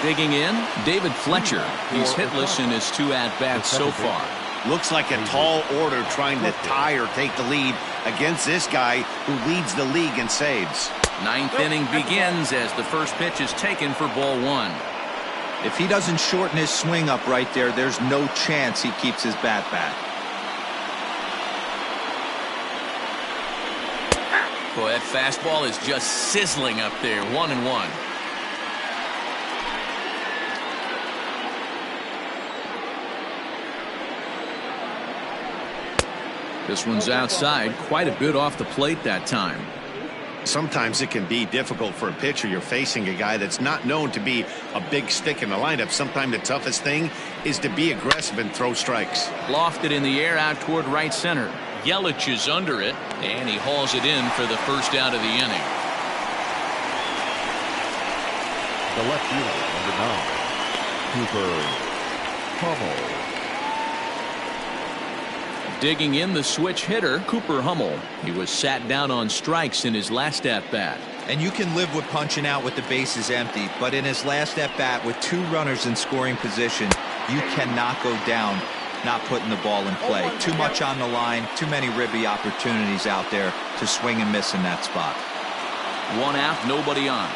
Digging in, David Fletcher. He's hitless in his 2 at-bats so far. Looks like a tall order trying to tie or take the lead against this guy who leads the league in saves. 9th inning begins as the first pitch is taken for ball 1. If he doesn't shorten his swing up right there, there's no chance he keeps his bat back. Boy, that fastball is just sizzling up there. 1-1. This one's outside, quite a bit off the plate that time. Sometimes it can be difficult for a pitcher. You're facing a guy that's not known to be a big stick in the lineup. Sometimes the toughest thing is to be aggressive and throw strikes. Lofted in the air out toward right center. Yelich is under it, and he hauls it in for the first out of the inning. The left fielder, number 9, Cooper Hummel. Digging in, the switch hitter, Cooper Hummel. He was sat down on strikes in his last at-bat. And you can live with punching out with the bases empty, but in his last at-bat with 2 runners in scoring position, you cannot go down not putting the ball in play. Too much on the line, too many ribby opportunities out there to swing and miss in that spot. 1 out, nobody on.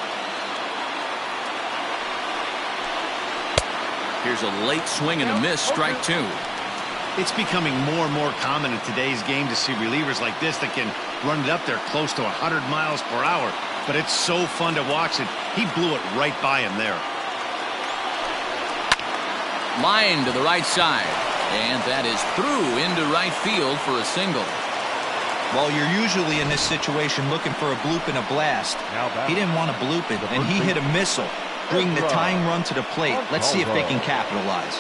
Here's a late swing and a miss, strike 2. It's becoming more and more common in today's game to see relievers like this that can run it up there close to 100 miles per hour. But it's so fun to watch it. He blew it right by him there. Line to the right side. And that is through into right field for a single. Well, you're usually in this situation looking for a bloop and a blast. He didn't want to bloop it, and he hit a missile, bringing the tying run to the plate. Let's see if they can capitalize.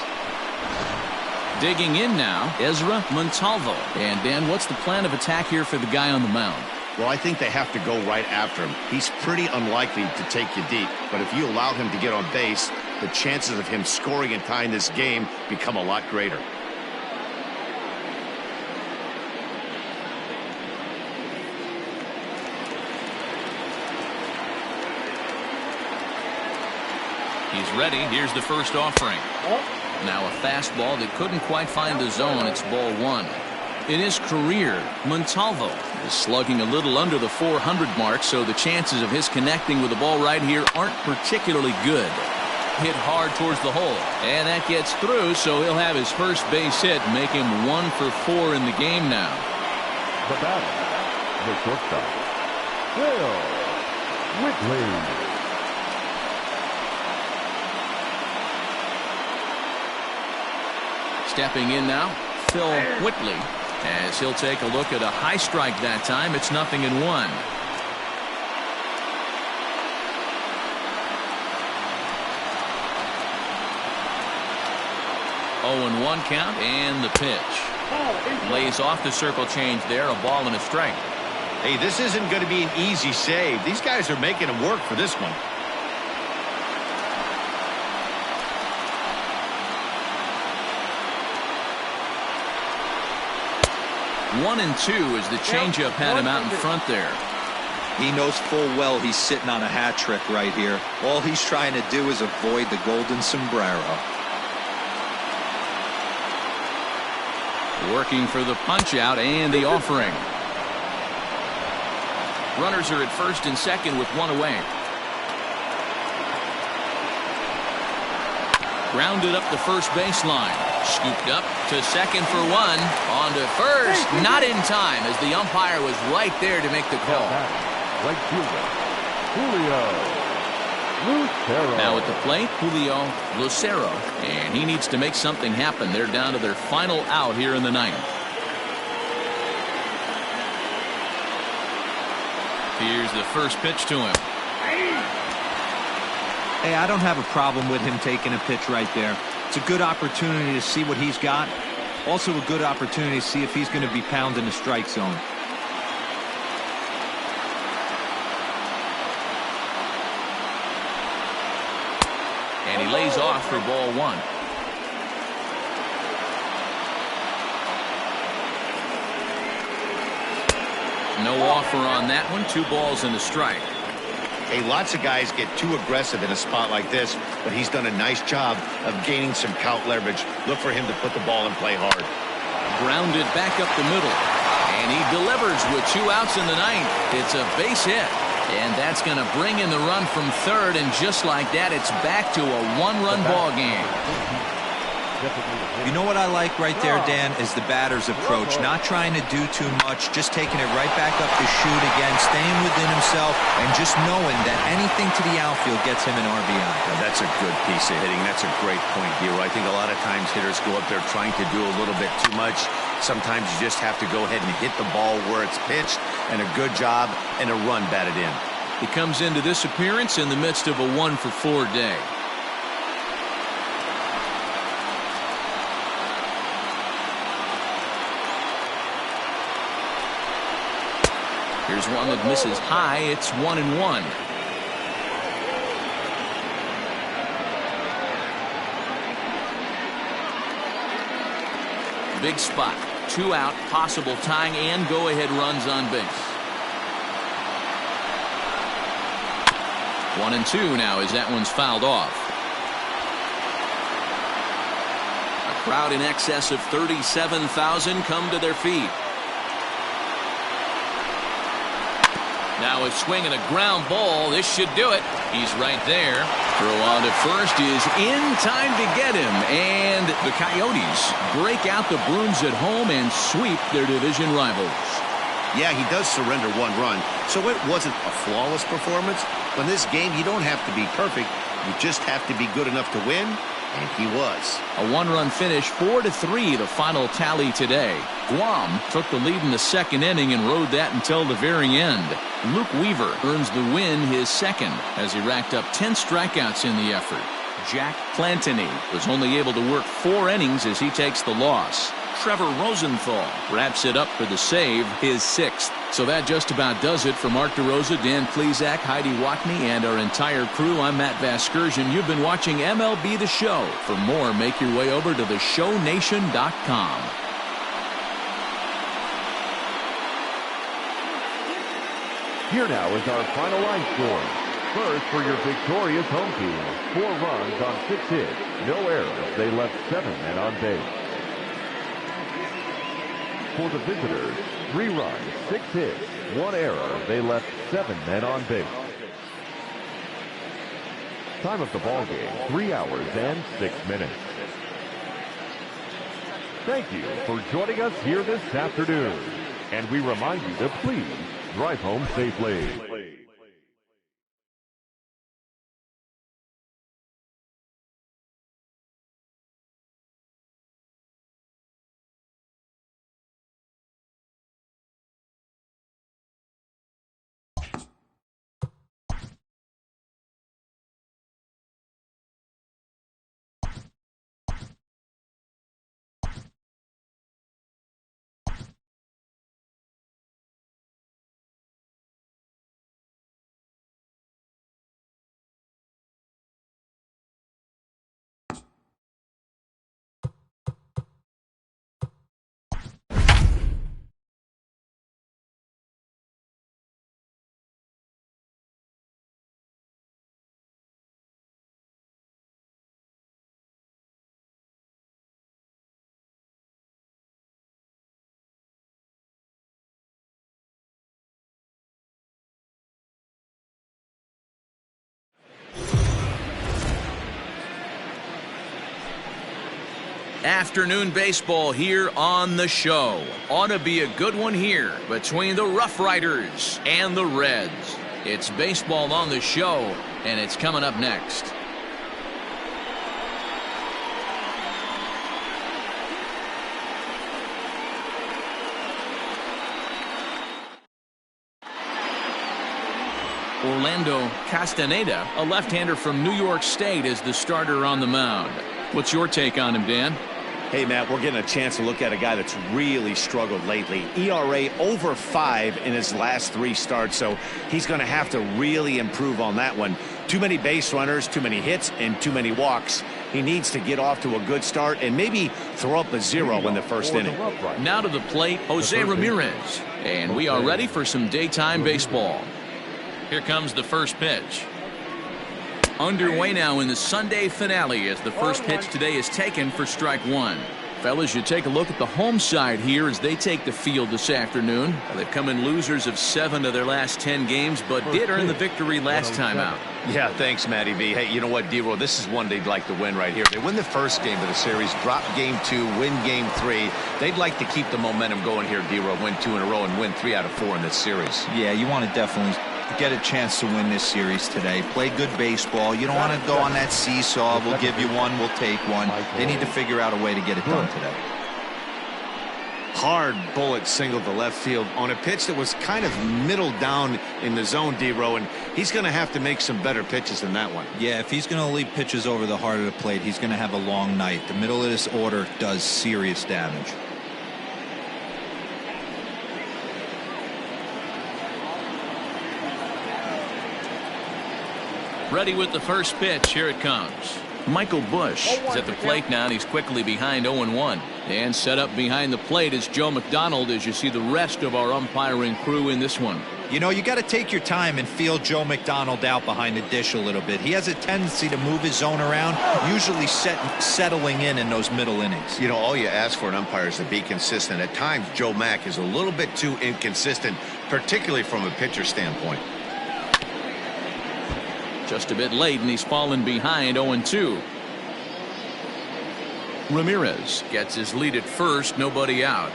Digging in now, Ezra Montalvo. And Dan, what's the plan of attack here for the guy on the mound? Well, I think they have to go right after him. He's pretty unlikely to take you deep, but if you allow him to get on base, the chances of him scoring and tying this game become a lot greater. He's ready. Here's the first offering. Now a fastball that couldn't quite find the zone. It's ball 1. in his career. Montalvo is slugging a little under the 400 mark, so the chances of his connecting with the ball right here aren't particularly good. Hit hard towards the hole, and that gets through, so he'll have his first base hit, make him 1 for 4 in the game now. The batter, the shortstop, Will Whitley. Stepping in now, Phil Whitley, as he'll take a look at a high strike that time. It's 0-1. 0-1 count, and the pitch. Lays off the circle change there, a ball and a strike. Hey, this isn't going to be an easy save. These guys are making him work for this one. 1-2 as the changeup had him out in front there. He knows full well he's sitting on a hat trick right here. All he's trying to do is avoid the golden sombrero. Working for the punch out and the offering. Runners are at first and second with 1 away. Grounded up the first baseline. Scooped up to second for 1. On to first. Not in time as the umpire was right there to make the call. Right fielder, Julio Lucero. Now at the plate, Julio Lucero. And he needs to make something happen. They're down to their final out here in the 9th. Here's the first pitch to him. Hey, I don't have a problem with him taking a pitch right there. It's a good opportunity to see what he's got. Also a good opportunity to see if he's going to be pounding the strike zone. And he lays off for ball 1. No offer on that one. 2 balls and a strike. Hey, lots of guys get too aggressive in a spot like this, but he's done a nice job of gaining some count leverage. Look for him to put the ball and play hard. Grounded back up the middle. And he delivers with 2 outs in the 9th. It's a base hit. And that's going to bring in the run from third. And just like that, it's back to a 1-run ball game. You know what I like right there, Dan, is the batter's approach. Not trying to do too much, just taking it right back up to shoot again, staying within himself, and just knowing that anything to the outfield gets him an RBI. Now, that's a good piece of hitting. That's a great point, Hero. I think a lot of times hitters go up there trying to do a little bit too much. Sometimes you just have to go ahead and hit the ball where it's pitched, and a good job and a run batted in. He comes into this appearance in the midst of a 1 for 4 day. Here's one that misses high. It's 1-1. Big spot. 2 out, possible tying and go-ahead runs on base. 1-2 now as that one's fouled off. A crowd in excess of 37,000 come to their feet. Now a swing and a ground ball. This should do it. He's right there. Throw on to first is in time to get him. And the Coyotes break out the Bruins at home and sweep their division rivals. Yeah, he does surrender 1 run, so it wasn't a flawless performance. But in this game, you don't have to be perfect. You just have to be good enough to win, and he was. A 1-run finish, 4-3, the final tally today. Guam took the lead in the 2nd inning and rode that until the very end. Luke Weaver earns the win, his 2nd, as he racked up 10 strikeouts in the effort. Jack Plantini was only able to work 4 innings as he takes the loss. Trevor Rosenthal wraps it up for the save, his 6th. So that just about does it for Mark DeRosa, Dan Plesac, Heidi Watney, and our entire crew. I'm Matt Vasgersian. You've been watching MLB The Show. For more, make your way over to theshownation.com. Here now is our final line score. First for your victorious home team. 4 runs on 6 hits. No errors. They left 7 men on base. For the visitors, 3 runs, 6 hits, 1 error. They left 7 men on base. Time of the ball game, 3 hours and 6 minutes. Thank you for joining us here this afternoon. And we remind you to please drive home safely. Afternoon baseball here on the show. Ought to be a good one here between the ROUGHRIDERS and the Reds. It's baseball on the show, and it's coming up next. Orlando Castaneda, a left-hander from New York State, is the starter on the mound. What's your take on him, Dan? Hey, Matt, we're getting a chance to look at a guy that's really struggled lately. ERA over 5 in his last 3 starts, so he's going to have to really improve on that one. Too many base runners, too many hits, and too many walks. He needs to get off to a good start and maybe throw up a 0 in the first inning. Now to the plate, Jose Ramirez. And we are ready for some daytime baseball. Here comes the first pitch. Underway now in the Sunday finale as the first pitch today is taken for strike 1. Fellas, you take a look at the home side here as they take the field this afternoon. They've come in losers of 7 of their last 10 games, but did earn the victory last time out. Yeah, thanks, Matty V. Hey, you know what, D-Roll, this is one they'd like to win right here. They win the first game of the series, drop game 2, win game 3. They'd like to keep the momentum going here, D-Roll, win 2 in a row and win 3 out of 4 in this series. Yeah, you want to definitely get a chance to win this series today. Play good baseball. You don't want to go on that seesaw. We'll give you one, we'll take one. They need to figure out a way to get it done today. Hard bullet single to left field on a pitch that was kind of middle down in the zone, D-Row, and he's going to have to make some better pitches than that one. Yeah, if he's going to leave pitches over the heart of the plate, he's going to have a long night. The middle of this order does serious damage. Ready with the first pitch. Here it comes. Michael Bush is at the plate now, and he's quickly behind 0-1. And set up behind the plate is Joe McDonald as you see the rest of our umpiring crew in this one. You know, you got to take your time and feel Joe McDonald out behind the dish a little bit. He has a tendency to move his zone around, usually settling in those middle innings. You know, all you ask for an umpire is to be consistent. At times, Joe Mack is a little bit too inconsistent, particularly from a pitcher standpoint. Just a bit late, and he's fallen behind 0-2. Ramirez gets his lead at first, nobody out.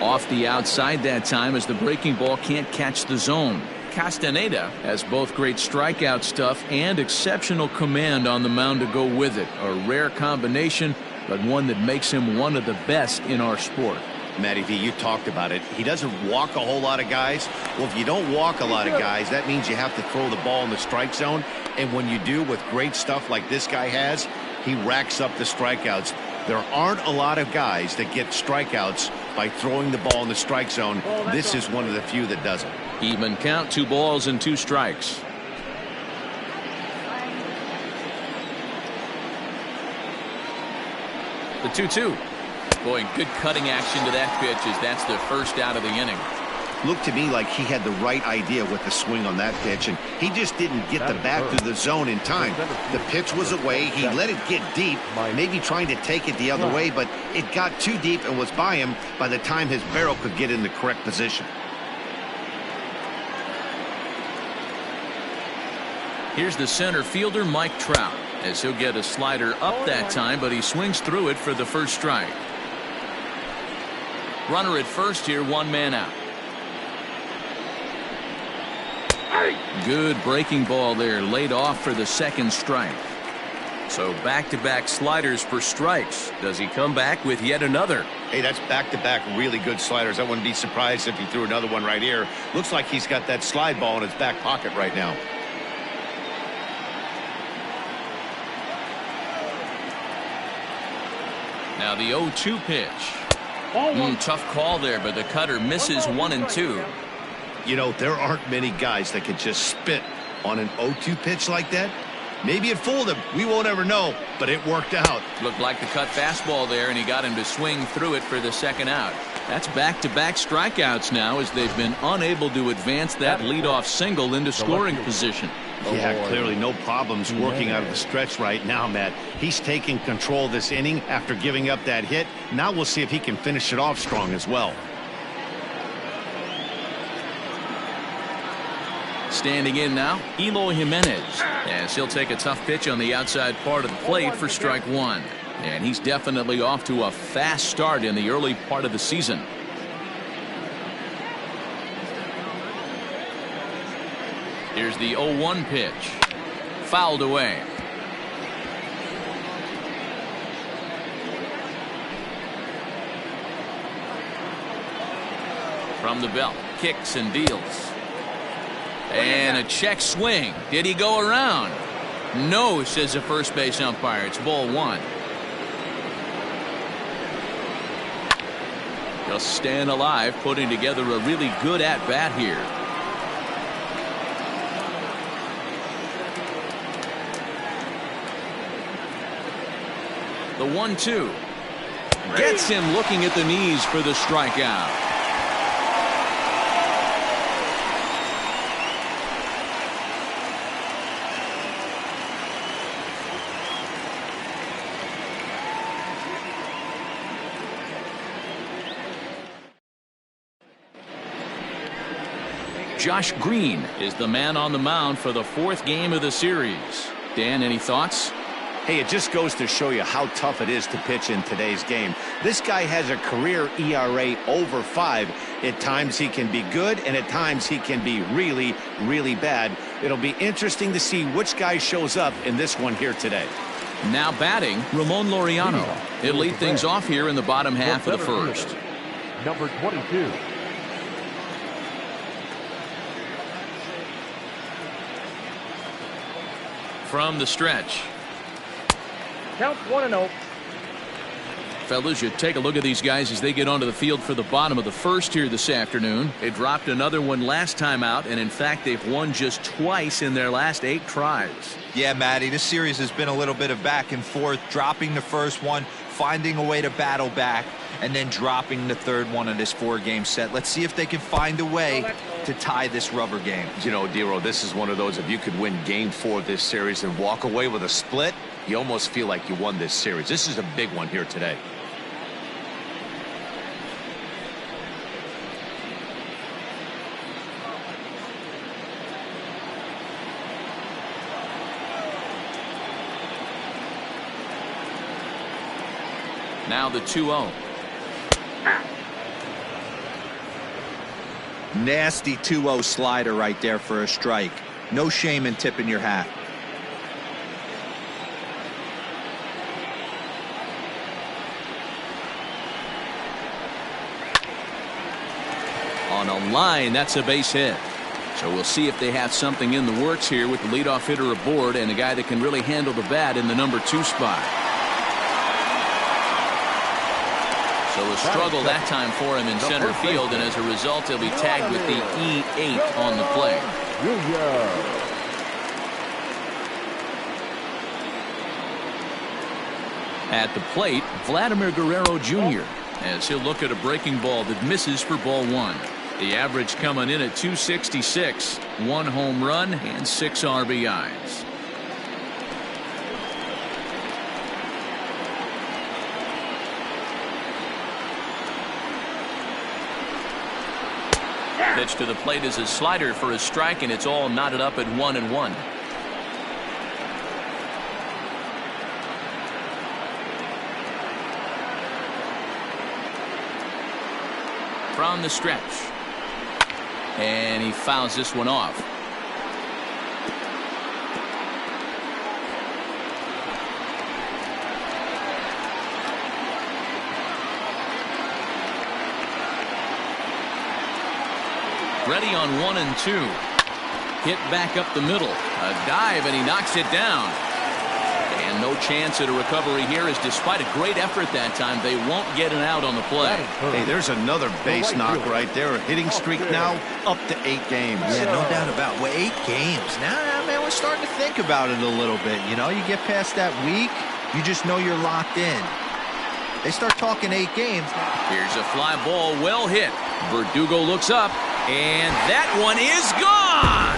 Off the outside that time as the breaking ball can't catch the zone. Castaneda has both great strikeout stuff and exceptional command on the mound to go with it. A rare combination, but one that makes him one of the best in our sport. Matty V, you talked about it. He doesn't walk a whole lot of guys. Well, if you don't walk a lot of guys, that means you have to throw the ball in the strike zone. And when you do with great stuff like this guy has, he racks up the strikeouts. There aren't a lot of guys that get strikeouts by throwing the ball in the strike zone. This is one of the few that doesn't. Even count, 2 balls and 2 strikes. The 2-2. Boy, good cutting action to that pitch as that's the first out of the inning. looked to me like he had the right idea with the swing on that pitch, and he just didn't get the bat to the zone in time. The pitch was away. He let it get deep, maybe trying to take it the other way, but it got too deep and was by him by the time his barrel could get in the correct position. Here's the center fielder, Mike Trout, as he'll get a slider up that time, but he swings through it for the first strike. Runner at first here, one man out. Good breaking ball there, laid off for the second strike. So back-to-back sliders for strikes. Does he come back with yet another? Hey, that's back-to-back really good sliders. I wouldn't be surprised if he threw another one right here. Looks like he's got that slide ball in his back pocket right now. Now the 0-2 pitch. Tough call there, but the cutter misses 1 and 2. You know, there aren't many guys that could just spit on an 0-2 pitch like that. Maybe it fooled him. We won't ever know, but it worked out. Looked like the cut fastball there, and he got him to swing through it for the second out. That's back-to-back strikeouts now, as they've been unable to advance that leadoff single into scoring position. Yeah, clearly no problems working out of the stretch right now, Matt. He's taking control this inning after giving up that hit. Now we'll see if he can finish it off strong as well. Standing in now, Eloy Jimenez, as he'll take a tough pitch on the outside part of the plate for strike one. And he's definitely off to a fast start in the early part of the season. Here's the 0-1 pitch. Fouled away. From the belt, kicks and deals. And a check swing. Did he go around? No, says the first base umpire. It's ball one. Just staying alive, putting together a really good at-bat here. The 1-2 gets him looking at the knees for the strikeout. Josh Green is the man on the mound for the fourth game of the series. Dan, any thoughts? Hey, it just goes to show you how tough it is to pitch in today's game. This guy has a career ERA over 5. At times he can be good, and at times he can be really, really bad. It'll be interesting to see which guy shows up in this one here today. Now batting, Ramon Laureano. He'll lead things off here in the bottom half of the first. Number 22. From the stretch. Count 1-0. Fellas, you take a look at these guys as they get onto the field for the bottom of the first here this afternoon. They dropped another one last time out, and in fact they've won just twice in their last 8 tries. Yeah, Matty, this series has been a little bit of back and forth, dropping the first one, finding a way to battle back, and then dropping the third one in this 4-game set. Let's see if they can find a way to tie this rubber game. You know, Dero, this is one of those, if you could win game 4 of this series and walk away with a split, you almost feel like you won this series. This is a big one here today. Now the 2-0. Nasty 2-0 slider right there for a strike. No shame in tipping your hat. On a line, that's a base hit. So we'll see if they have something in the works here with the leadoff hitter aboard and a guy that can really handle the bat in the number 2 spot. So a struggle that time for him in center field, and as a result, he'll be tagged with the E8 on the play. At the plate, Vladimir Guerrero Jr., as he'll look at a breaking ball that misses for ball 1. The average coming in at 266. 1 home run and 6 RBIs. Pitch to the plate is a slider for a strike, and it's all knotted up at 1-1. From the stretch. And he fouls this one off. Ready on 1 and 2. Hit back up the middle. A dive, and he knocks it down. And no chance at a recovery here, as despite a great effort that time, they won't get an out on the play. Hey, there's another base knock right there. A hitting streak now up to 8 games. Yeah, no doubt about it. Well, 8 games. Now, man, we're starting to think about it a little bit. You know, you get past that week, you just know you're locked in. They start talking 8 games. Here's a fly ball, well hit. Verdugo looks up, and that one is gone.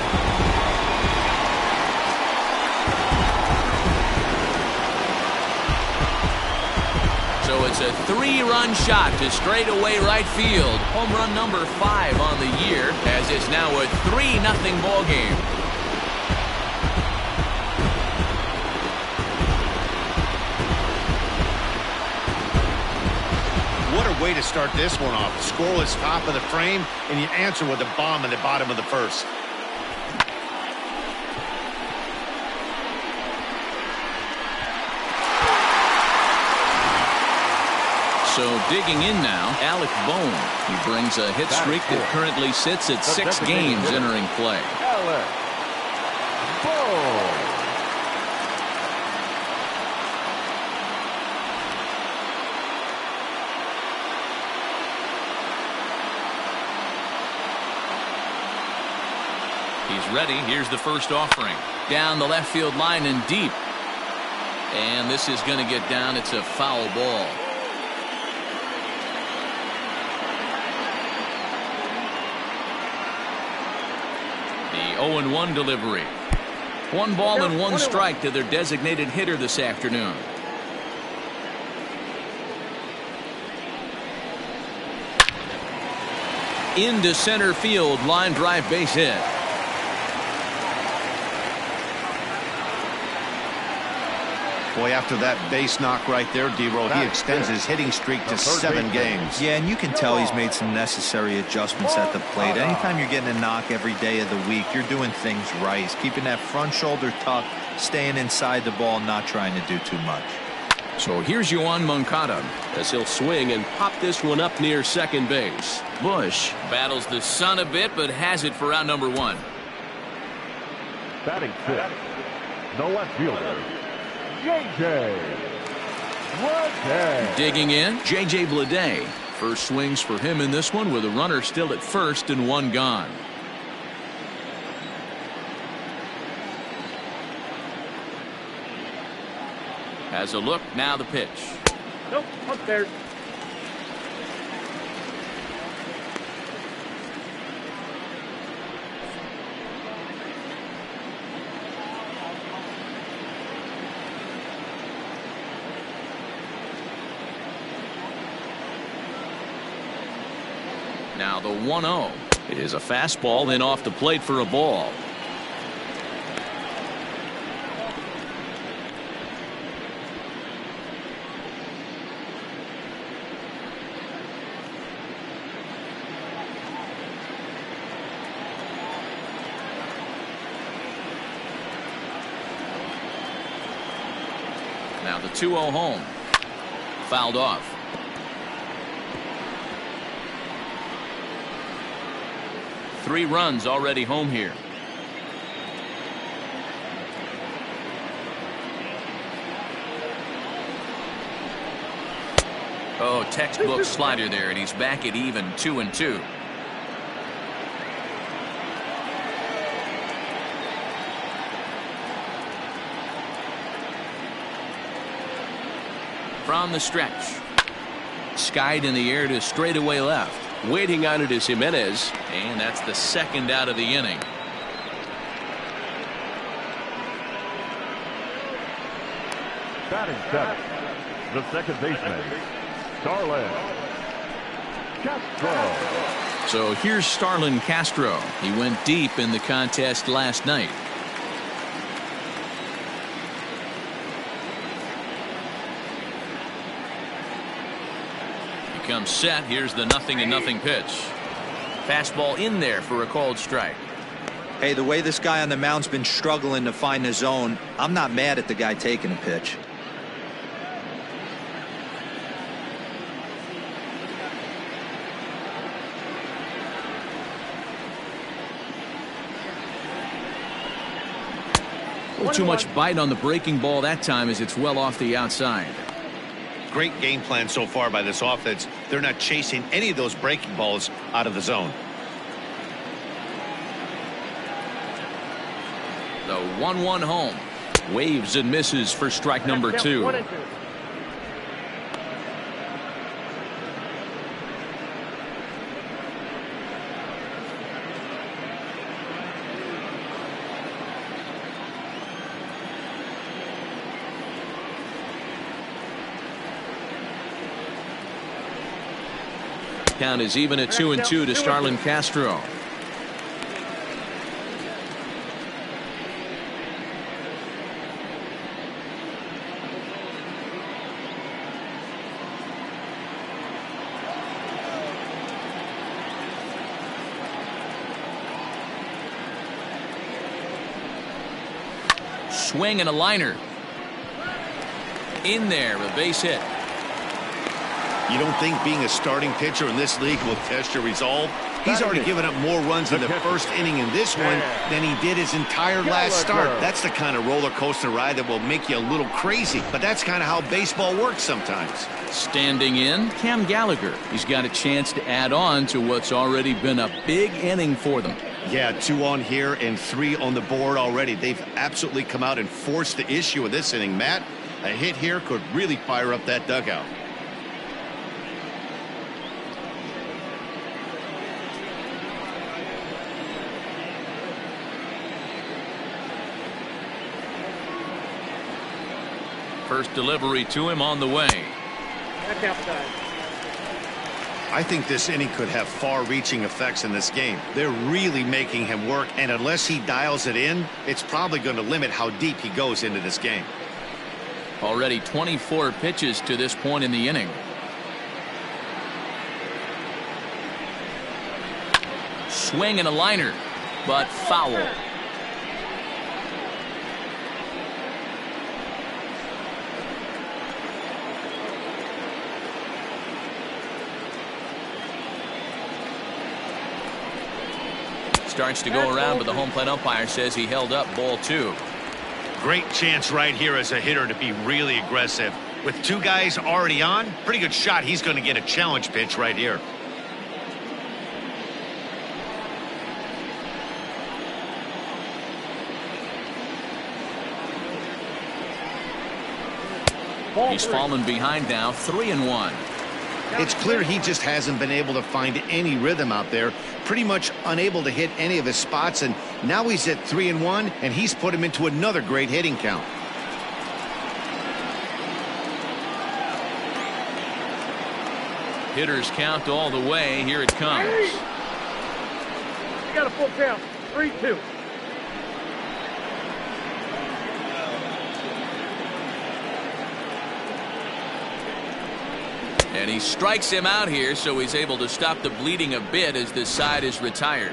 So it's a 3-run shot to straightaway right field. Home run number 5 on the year, as it's now a 3-0 ball game. What a way to start this one off. Scoreless top of the frame, and you answer with a bomb in the bottom of the first. So digging in now, Alec Bohm. He brings a hit streak that currently sits at 6 games entering play. Alec Bohm. He's ready. Here's the first offering. Down the left field line and deep. And this is going to get down. It's a foul ball. The 0-1 delivery. 1 ball and 1 strike to their designated hitter this afternoon. Into center field, line drive, base hit. Boy, after that base knock right there, D-Roll, he extends his hitting streak to 7 games. Yeah, and you can tell he's made some necessary adjustments at the plate. Anytime you're getting a knock every day of the week, you're doing things right. He's keeping that front shoulder tucked, staying inside the ball, not trying to do too much. So here's Yoan Moncada as he'll swing and pop this one up near second base. Bush battles the sun a bit, but has it for out number 1. Batting 5th, the left fielder, J.J. Bleday. Digging in, J.J. Bleday. First swings for him in this one, with a runner still at first and 1 gone. Has a look, now the pitch. Nope, upstairs. Now the 1-0. It is a fastball, then off the plate for a ball. Now the 2-0 home. Fouled off. Three runs already home here. Oh, textbook slider there, and he's back at even 2-2. From the stretch. skied in the air to straightaway left. Waiting on it is Jimenez. And that's the second out of the inning. Batting seventh, the second baseman, Starlin Castro. So here's Starlin Castro. He went deep in the contest last night. He comes set. Here's the 0-0 pitch. Fastball in there for a called strike. Hey, the way this guy on the mound's been struggling to find the zone, I'm not mad at the guy taking a pitch. A little too much bite on the breaking ball that time as it's well off the outside. Great game plan so far by this offense. They're not chasing any of those breaking balls out of the zone. The 1-1 home. Waves and misses for strike number 2. 1-2. Count is even at 2-2 to Starlin Castro. Swing and a liner. In there, a base hit. You don't think being a starting pitcher in this league will test your resolve? He's already given up more runs in the first inning in this one than he did his entire last start. That's the kind of roller coaster ride that will make you a little crazy. But that's kind of how baseball works sometimes. Standing in, Cam Gallagher. He's got a chance to add on to what's already been a big inning for them. Yeah, 2 on here and 3 on the board already. They've absolutely come out and forced the issue of this inning, Matt. A hit here could really fire up that dugout. First delivery to him on the way. Back outside. I think this inning could have far-reaching effects in this game. They're really making him work, and unless he dials it in, it's probably going to limit how deep he goes into this game. Already 24 pitches to this point in the inning. Swing and a liner, but foul. Starts to go around, but the home plate umpire says he held up ball 2. Great chance right here as a hitter to be really aggressive. With 2 guys already on, pretty good shot. He's going to get a challenge pitch right here. He's fallen behind now, 3-1. It's clear he just hasn't been able to find any rhythm out there. Pretty much unable to hit any of his spots, and now he's at 3-1, and he's put him into another great hitting count. Hitters count all the way. Here it comes. You got a full count. 3-2. And he strikes him out here, so he's able to stop the bleeding a bit as this side is retired.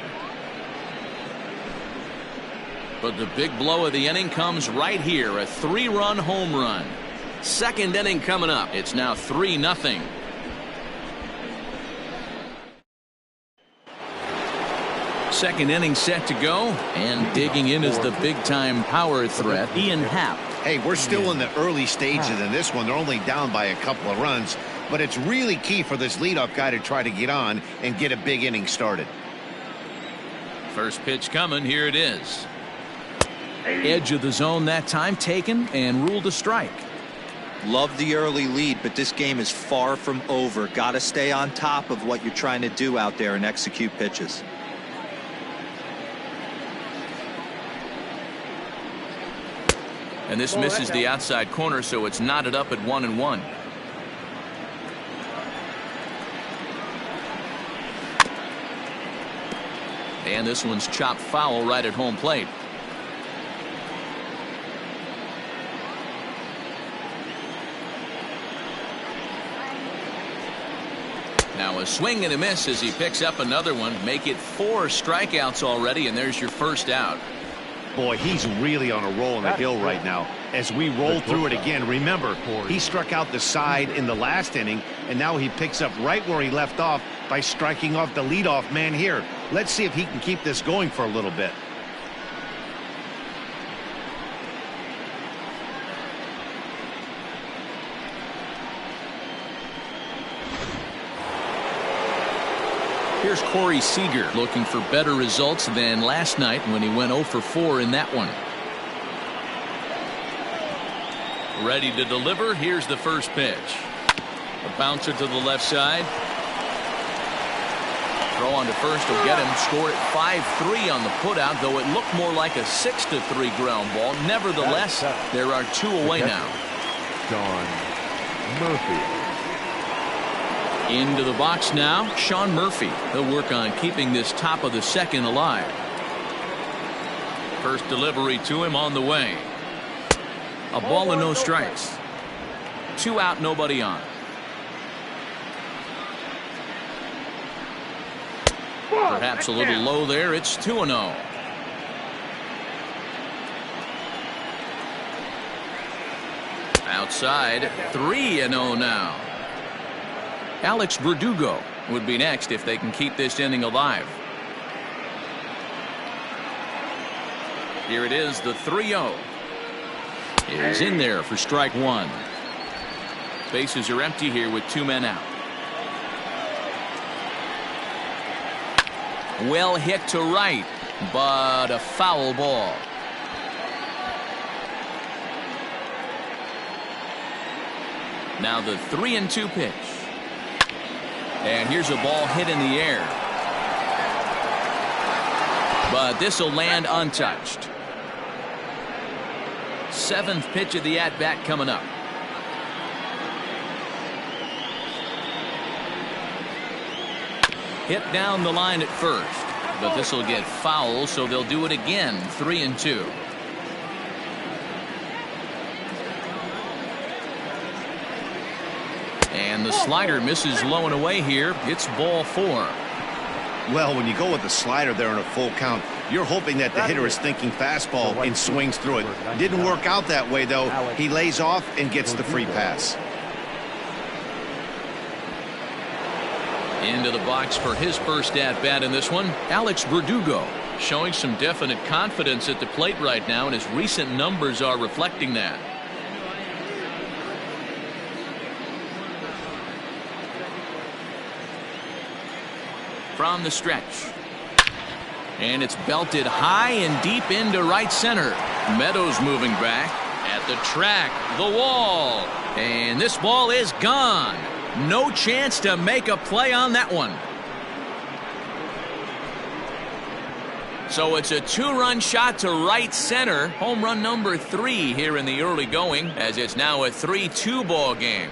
But the big blow of the inning comes right here, a 3-run home run. Second inning coming up. It's now 3-0. Second inning set to go, and digging in is the big-time power threat, Ian Happ. Hey, we're still in the early stages in this one. They're only down by a couple of runs, but it's really key for this leadoff guy to try to get on and get a big inning started. First pitch coming. Here it is. Edge of the zone that time taken and ruled a strike. Love the early lead, but this game is far from over. Got to stay on top of what you're trying to do out there and execute pitches. And this misses the outside corner, so it's knotted up at 1-1. And this one's chopped foul right at home plate. Now a swing and a miss as he picks up another one. Make it 4 strikeouts already, and there's your first out. Boy, he's really on a roll on the hill right now. As we roll through it again, remember, he struck out the side in the last inning, and now he picks up right where he left off by striking off the leadoff man here. Let's see if he can keep this going for a little bit. Here's Corey Seager looking for better results than last night when he went 0 for 4 in that one. Ready to deliver. Here's the first pitch. A bouncer to the left side. Throw on to first will get him. Score at 5-3 on the putout, though it looked more like a 6-3 ground ball. Nevertheless, there are 2 away now. Sean Murphy. Into the box now, Sean Murphy. He'll work on keeping this top of the second alive. First delivery to him on the way. A ball and no strikes. 2 out, nobody on. Perhaps a little low there. It's 2-0. Outside, 3-0 now. Alex Verdugo would be next if they can keep this inning alive. Here it is, the 3-0. Is in there for strike 1. Bases are empty here with 2 men out. Well hit to right, but a foul ball. Now the 3-2 pitch. And here's a ball hit in the air. But this will land untouched. 7th pitch of the at-bat coming up. Hit down the line at first. But this will get foul, so they'll do it again. 3-2. And the slider misses low and away here. It's ball 4. Well, when you go with the slider there in a full count, you're hoping that the hitter is thinking fastball and swings through it. Didn't work out that way, though. He lays off and gets the free pass. Into the box for his first at-bat in this one, Alex Verdugo, showing some definite confidence at the plate right now, and his recent numbers are reflecting that. From the stretch. And it's belted high and deep into right center. Meadows moving back at the track, the wall. And this ball is gone. No chance to make a play on that one. So it's a 2-run shot to right center. Home run number 3 here in the early going, as it's now a 3-2 ball game.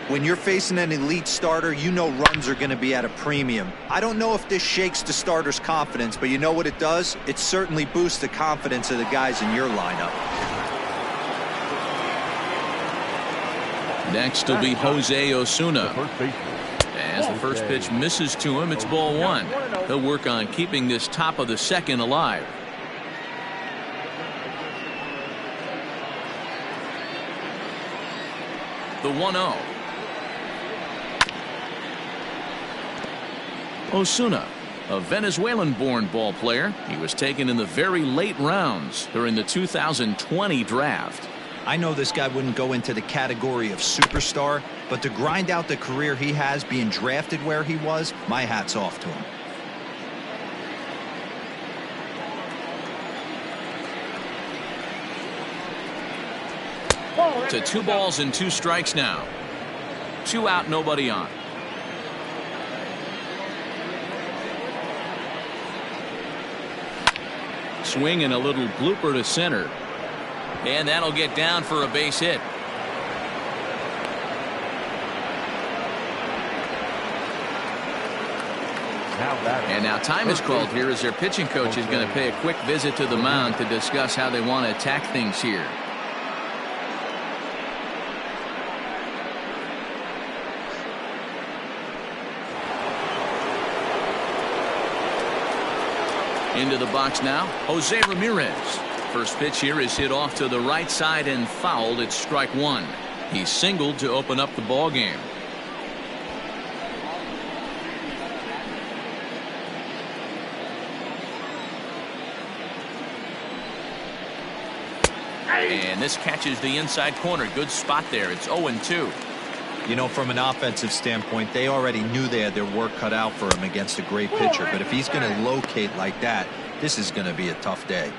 When you're facing an elite starter, you know runs are going to be at a premium. I don't know if this shakes the starter's confidence, but you know what it does? It certainly boosts the confidence of the guys in your lineup. Next will be Jose Osuna. As the first pitch misses to him, it's ball 1. He'll work on keeping this top of the second alive. The 1-0. Osuna, a Venezuelan-born ball player. He was taken in the very late rounds during the 2020 draft. I know this guy wouldn't go into the category of superstar, but to grind out the career he has being drafted where he was, my hat's off to him. to 2 balls and 2 strikes now. 2 out, nobody on. Swing and a little blooper to center. And that'll get down for a base hit. And now time is called here as their pitching coach is going to pay a quick visit to the mound to discuss how they want to attack things here. Into the box now, Jose Ramirez. First pitch here is hit off to the right side and fouled. It's strike 1. He singled to open up the ball game. And this catches the inside corner. Good spot there. It's 0-2. You know, from an offensive standpoint, they already knew they had their work cut out for him against a great pitcher. But if he's going to locate like that, this is going to be a tough day.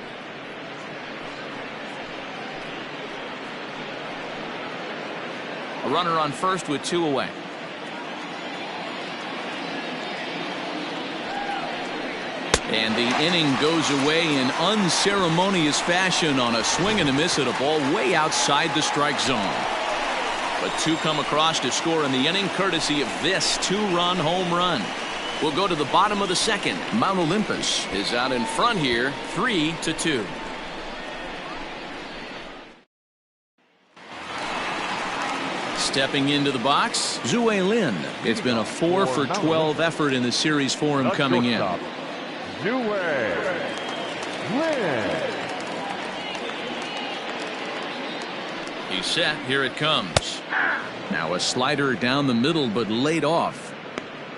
A runner on first with 2 away. And the inning goes away in unceremonious fashion on a swing and a miss at a ball way outside the strike zone. But 2 come across to score in the inning courtesy of this 2-run home run. We'll go to the bottom of the second. Mount Olympus is out in front here, 3-2. Stepping into the box, Zue Lin. It's been a 4 for 12 effort in the series for him coming in. Zue Lin. He's set. Here it comes. Now a slider down the middle, but laid off.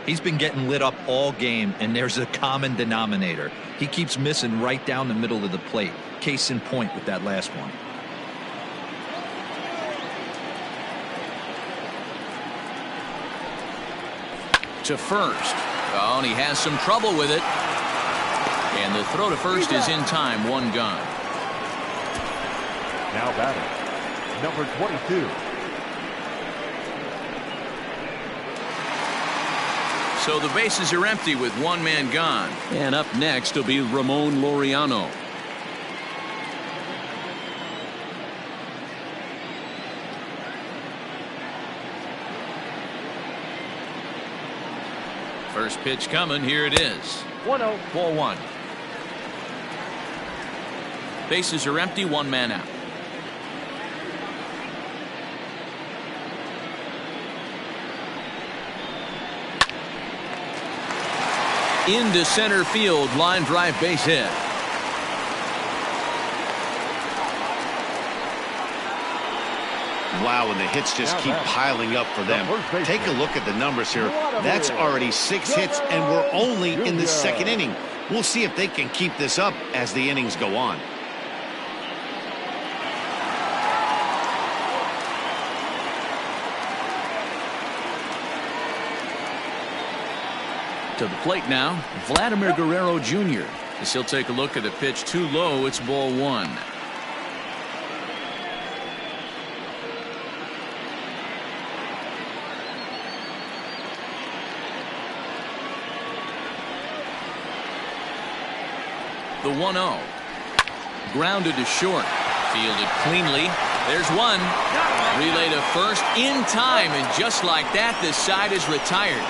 He's been getting lit up all game, and there's a common denominator. He keeps missing right down the middle of the plate. Case in point with that last one. To first. Oh, and he has some trouble with it. And the throw to first is in time. 1 gone. Now batting, number 22. So the bases are empty with 1 man gone. And up next will be Ramon Laureano. First pitch coming. Here it is. 1-0. Ball 1. Bases are empty. 1 man out. Into center field. Line drive base hit. Wow, and the hits just keep piling up for them. Take a look at the numbers here. That's already 6 hits, and we're only in the second inning. We'll see if they can keep this up as the innings go on. To the plate now, Vladimir Guerrero Jr. As he'll take a look at a pitch too low. It's ball 1. The 1-0. Grounded to short. Fielded cleanly. There's 1. Relay to first in time, and just like that, this side is retired.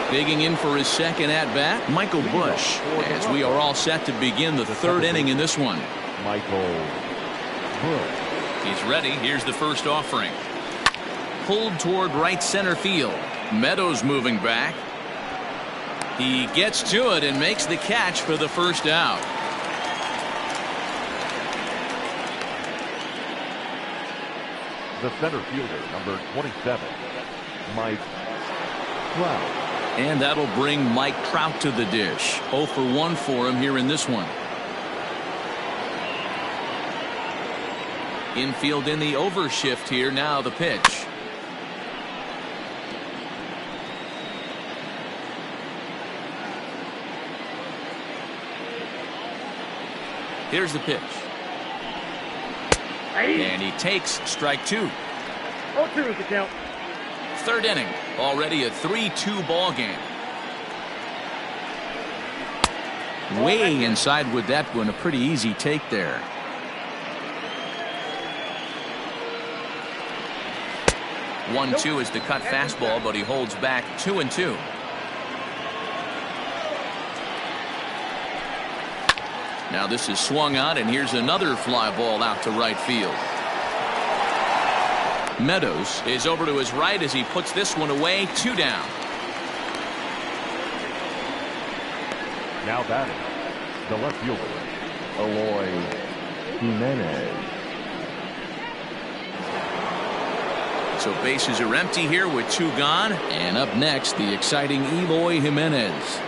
Digging in for his second at-bat, Michael Bush, as we are all set to begin the 3rd inning in this one. Michael Bush. He's ready. Here's the first offering. Pulled toward right center field. Meadows moving back. He gets to it and makes the catch for the first out. The center fielder, number 27, Mike Trout. And that'll bring Mike Trout to the dish. 0 for 1 for him here in this one. Infield in the overshift here. Now the pitch. Here's the pitch. And he takes strike 2. 0-2 is the count. Third inning. Already a 3-2 ball game. Way inside with that one. A pretty easy take there. Nope. 1-2 is the cut fastball, but he holds back 2-2. Now this is swung on, and here's another fly ball out to right field. Meadows is over to his right as he puts this one away. 2 down. Now batting, the left fielder, Eloy Jimenez. So bases are empty here with 2 gone. And up next, the exciting Eloy Jimenez.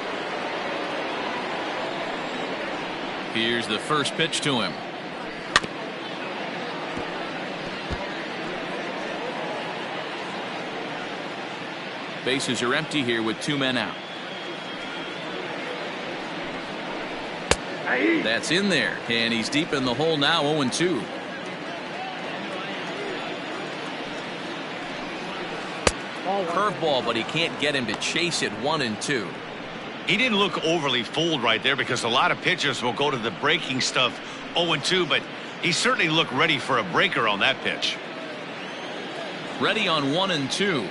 Here's the first pitch to him. Bases are empty here with 2 men out. That's in there, and he's deep in the hole now. 0-2. Curveball, but he can't get him to chase it. 1-2. He didn't look overly fooled right there, because a lot of pitchers will go to the breaking stuff 0-2, but he certainly looked ready for a breaker on that pitch. Ready on 1-2.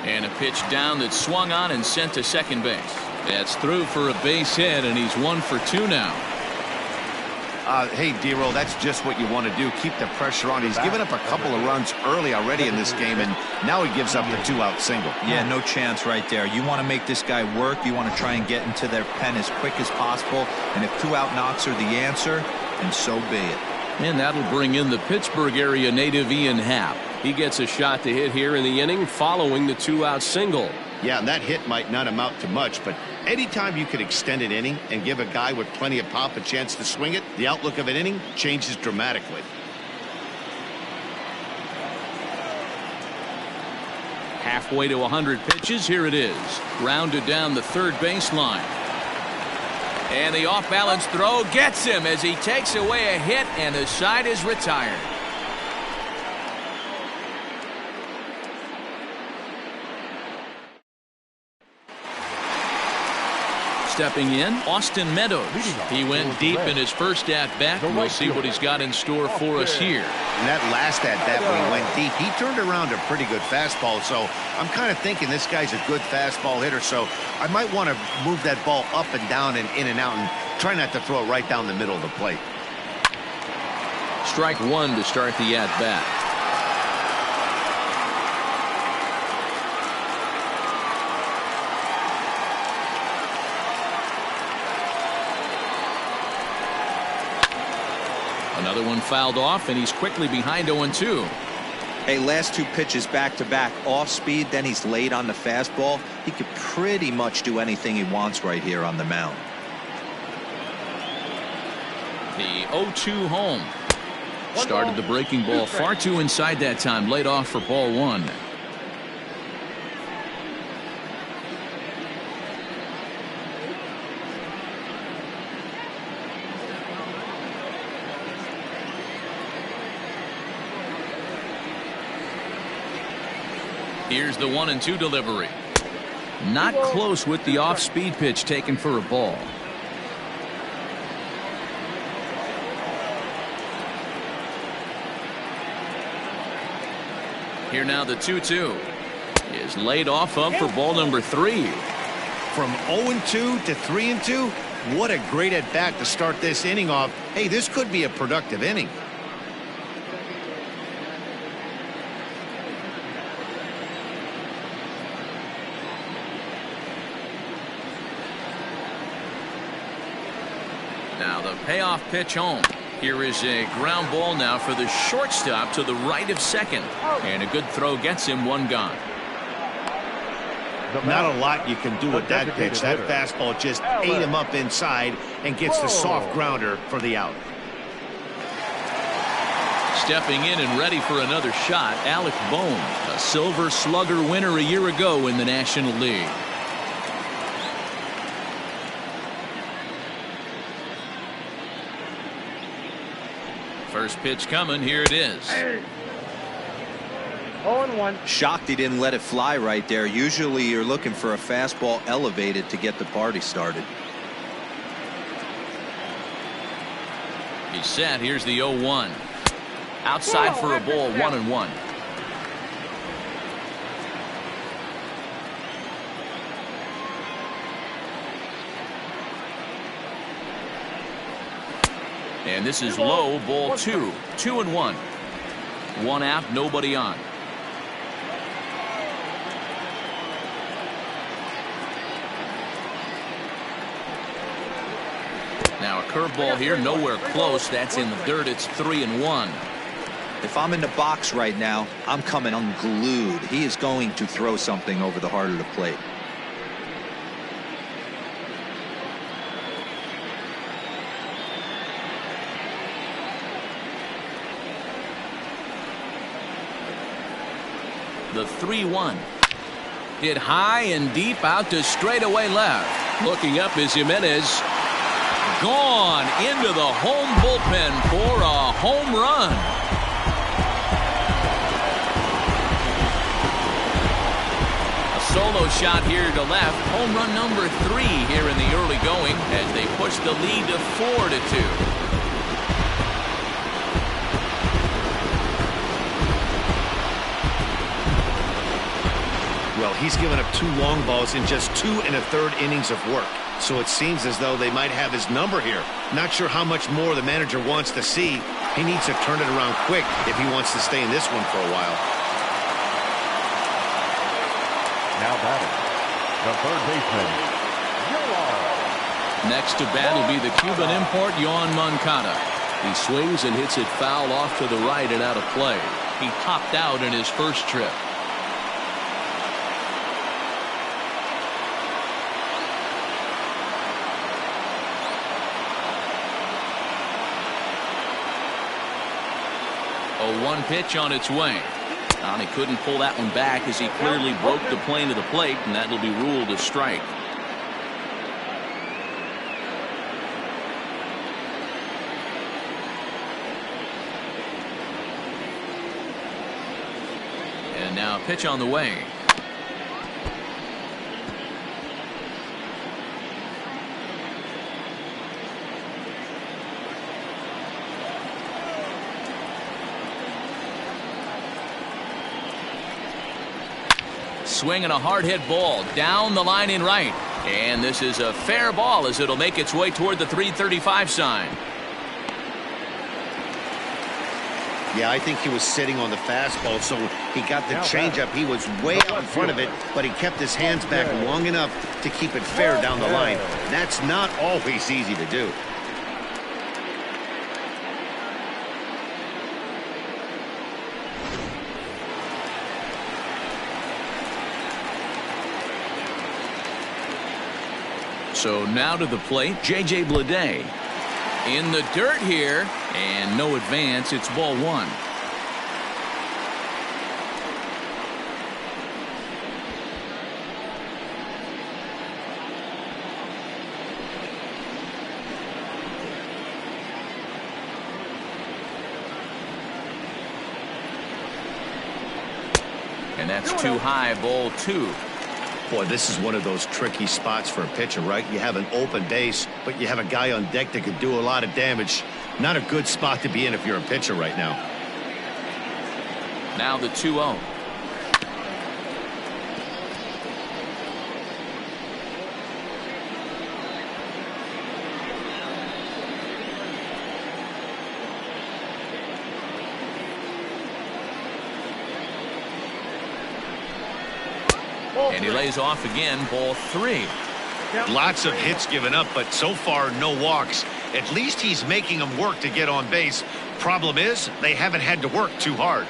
And a pitch down that swung on and sent to second base. That's through for a base hit, and he's 1 for 2 now. Hey, D-Roll, that's just what you want to do. Keep the pressure on. He's given up a couple of runs early already in this game, and now he gives up the 2-out single. Yeah, no chance right there. You want to make this guy work. You want to try and get into their pen as quick as possible. And if 2-out knocks are the answer, then so be it. And that'll bring in the Pittsburgh area native Ian Happ. He gets a shot to hit here in the inning following the 2-out single. Yeah, and that hit might not amount to much, but anytime you can extend an inning and give a guy with plenty of pop a chance to swing it, the outlook of an inning changes dramatically. Halfway to 100 pitches. Here it is. Grounded down the third baseline. And the off-balance throw gets him as he takes away a hit, and the side is retired. Stepping in, Austin Meadows. He went deep in his first at-bat. We'll see what he's got in store for us here. And that last at-bat when he went deep, he turned around a pretty good fastball. So I'm kind of thinking this guy's a good fastball hitter. So I might want to move that ball up and down and in and out and try not to throw it right down the middle of the plate. Strike 1 to start the at-bat. Another one fouled off, and he's quickly behind 0-2. Hey, last 2 pitches back-to-back off speed, then he's laid on the fastball. He could pretty much do anything he wants right here on the mound. The 0-2 home. Started the breaking ball far too inside that time. Laid off for ball 1. Here's the 1-2 delivery. Not close with the off-speed pitch taken for a ball. Here now the 2-2 is laid off of for ball number 3. From 0-2 to 3-2, what a great at-bat to start this inning off. Hey, this could be a productive inning. Now the payoff pitch home. Here is a ground ball now for the shortstop to the right of second. And a good throw gets him 1 gone. Not a lot you can do with that pitch. That fastball just ate him up inside and gets the soft grounder for the out. stepping in and ready for another shot, Alec Bohm, a Silver Slugger winner a year ago in the National League. First pitch coming. Here it is. 0-1. Shocked he didn't let it fly right there. Usually you're looking for a fastball elevated to get the party started. He's set. Here's the 0-1. Outside for a ball, 1-1. And this is low, ball 2. 2-1. One out, nobody on. Now a curveball here, nowhere close. That's in the dirt. It's 3-1. If I'm in the box right now, I'm coming unglued. He is going to throw something over the heart of the plate. The 3-1. Hit high and deep out to straightaway left. Looking up is Jimenez. Gone into the home bullpen for a home run. A solo shot here to left. Home run number 3 here in the early going as they push the lead to 4-2. Well, he's given up 2 long balls in just 2 1/3 innings of work. So it seems as though they might have his number here. Not sure how much more the manager wants to see. He needs to turn it around quick if he wants to stay in this one for a while. Now batting, the third baseman, KIOWA. Next to bat will be the Cuban import, Yoan Moncada. He swings and hits it foul off to the right and out of play. He topped out in his first trip. One pitch on its way. And he couldn't pull that one back as he clearly broke the plane of the plate, and that will be ruled a strike. And now a pitch on the way. Swinging a hard hit ball down the line in right. And this is a fair ball as it'll make its way toward the 335 sign. Yeah, I think he was sitting on the fastball, so he got the changeup. He was way out in front of it, but he kept his hands back long enough to keep it fair down the line. That's not always easy to do. So now to the plate, J.J. Bleday. In the dirt here, and no advance. It's ball 1. And that's too high, ball 2. Boy, this is one of those tricky spots for a pitcher, right? You have an open base, but you have a guy on deck that could do a lot of damage. Not a good spot to be in if you're a pitcher right now. Now the 2-0. And he lays off again, ball 3. Lots of hits given up, but so far no walks. At least he's making them work to get on base. Problem is, they haven't had to work too hard.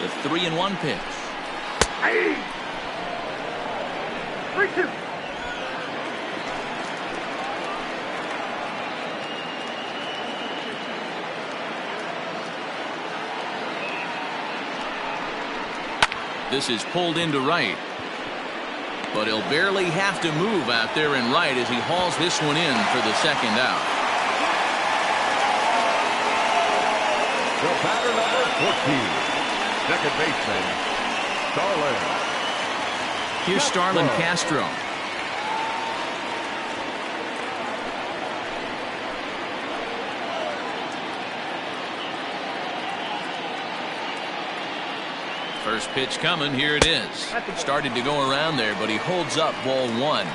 The 3-1 pitch. 3-2. This is pulled into right. But he'll barely have to move out there in right as he hauls this one in for the second out. The batter number 14, second baseman, Starlin. Here's Starlin Castro. First pitch coming. Here it is. Started to go around there, but he holds up ball one.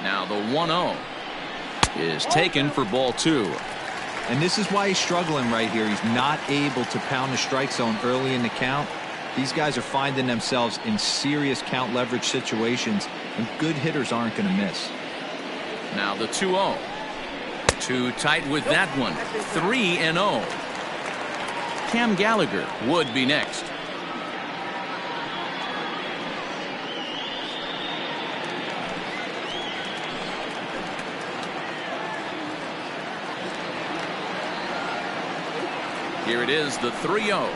Now the 1-0 is taken for ball two. And this is why he's struggling right here. He's not able to pound the strike zone early in the count. These guys are finding themselves in serious count leverage situations, and good hitters aren't going to miss. Now the 2-0. Too tight with that one. 3-0. Cam Gallagher would be next. Here it is, the 3-0.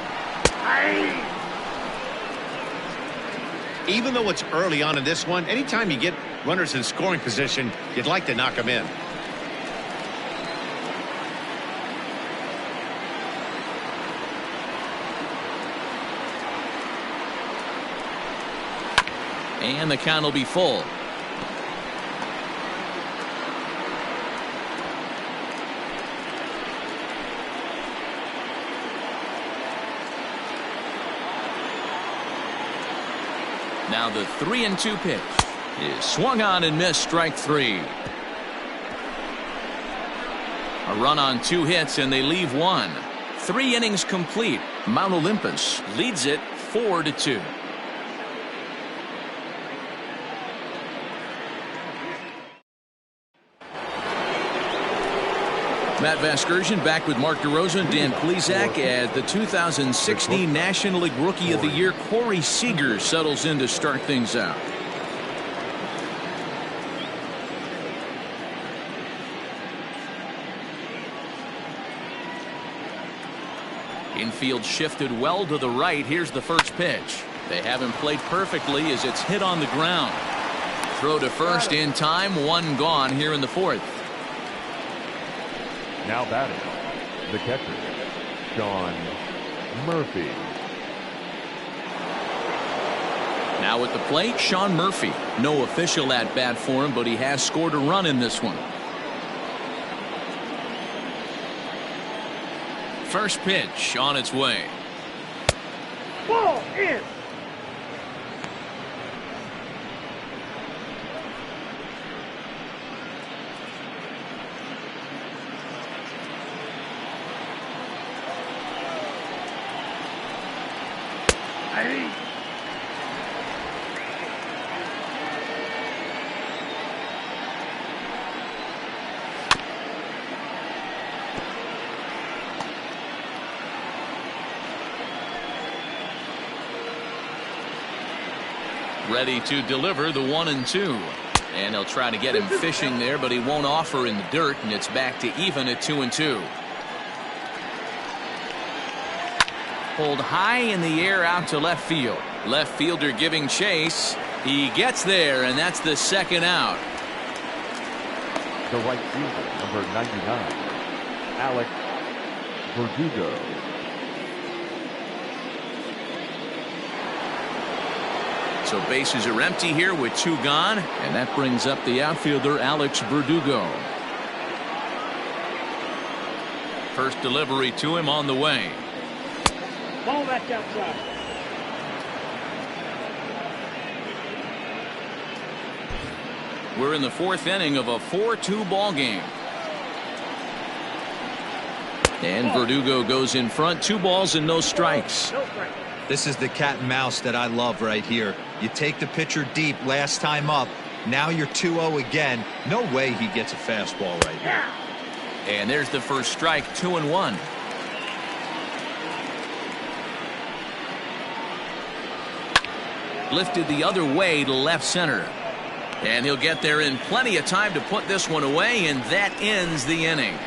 Even though it's early on in this one, anytime you get runners in scoring position, you'd like to knock them in. And the count will be full. Now the 3-2 pitch is swung on and missed, strike three. A run on 2 hits and they leave 1. 3 innings complete. Mount Olympus leads it 4-2. Matt Vasgersian back with Mark DeRosa and Dan Plesac as the 2016 National League Rookie of the Year Corey Seager settles in to start things out. Infield shifted well to the right. Here's the first pitch. They have him played perfectly as it's hit on the ground. Throw to first in time. 1 gone here in the 4th. Now batting, the catcher, Sean Murphy. Now at the plate, Sean Murphy. No official at bat for him, but he has scored a run in this one. First pitch on its way. Ball in. Ready to deliver the 1-2. And he'll try to get him fishing there, but he won't offer in the dirt, and it's back to even at 2-2. Pulled high in the air out to left field. Left fielder giving chase. He gets there, and that's the second out. The right fielder, number 99, Alex Verdugo. So bases are empty here with 2 gone, and that brings up the outfielder Alex Verdugo. First delivery to him on the way. Ball back outside. We're in the 4th inning of a 4-2 ball game. And Verdugo goes in front. 2 balls and no strikes. No strikes. This is the cat and mouse that I love right here. You take the pitcher deep last time up. Now you're 2-0 again. No way he gets a fastball right here. And there's the first strike, 2-1. Lifted the other way to left center. And he'll get there in plenty of time to put this one away, and that ends the inning.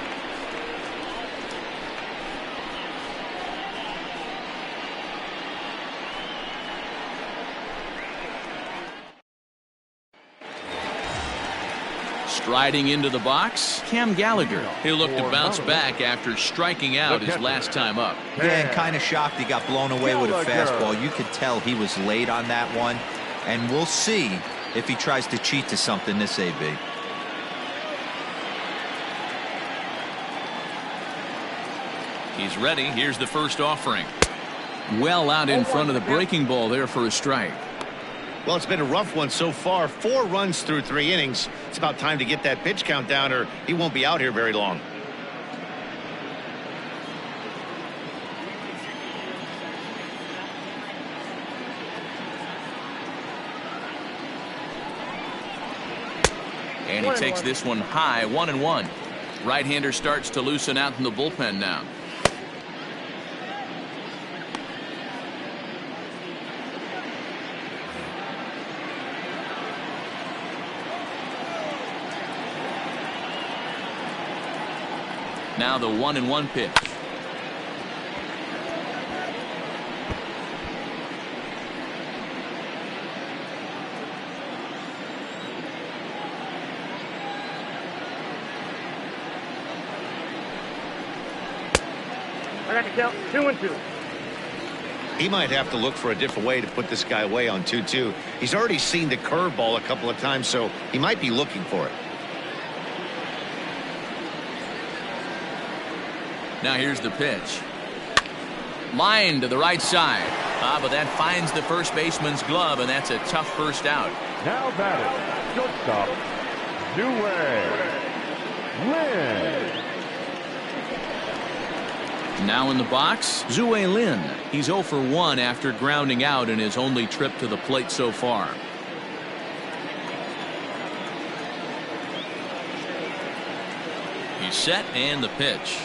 Striding into the box, Cam Gallagher. He'll look to bounce back after striking out his last time up. Yeah, and kind of shocked he got blown away with a fastball. You could tell he was late on that one. And we'll see if he tries to cheat to something this AB. He's ready. Here's the first offering. Well out in front of the breaking ball there for a strike. Well, it's been a rough one so far. 4 runs through 3 innings. It's about time to get that pitch count down, or he won't be out here very long. And he takes this one high, 1-1. Right-hander starts to loosen out in the bullpen now. Now the 1-1 pitch. I got to count 2-2. He might have to look for a different way to put this guy away on 2-2. He's already seen the curveball a couple of times, so he might be looking for it. Now here's the pitch. Line to the right side. But that finds the first baseman's glove, and that's a tough first out. Now batting, shortstop, Lin. Now in the box, Zue Lin. He's 0 for 1 after grounding out in his only trip to the plate so far. He's set, and the pitch.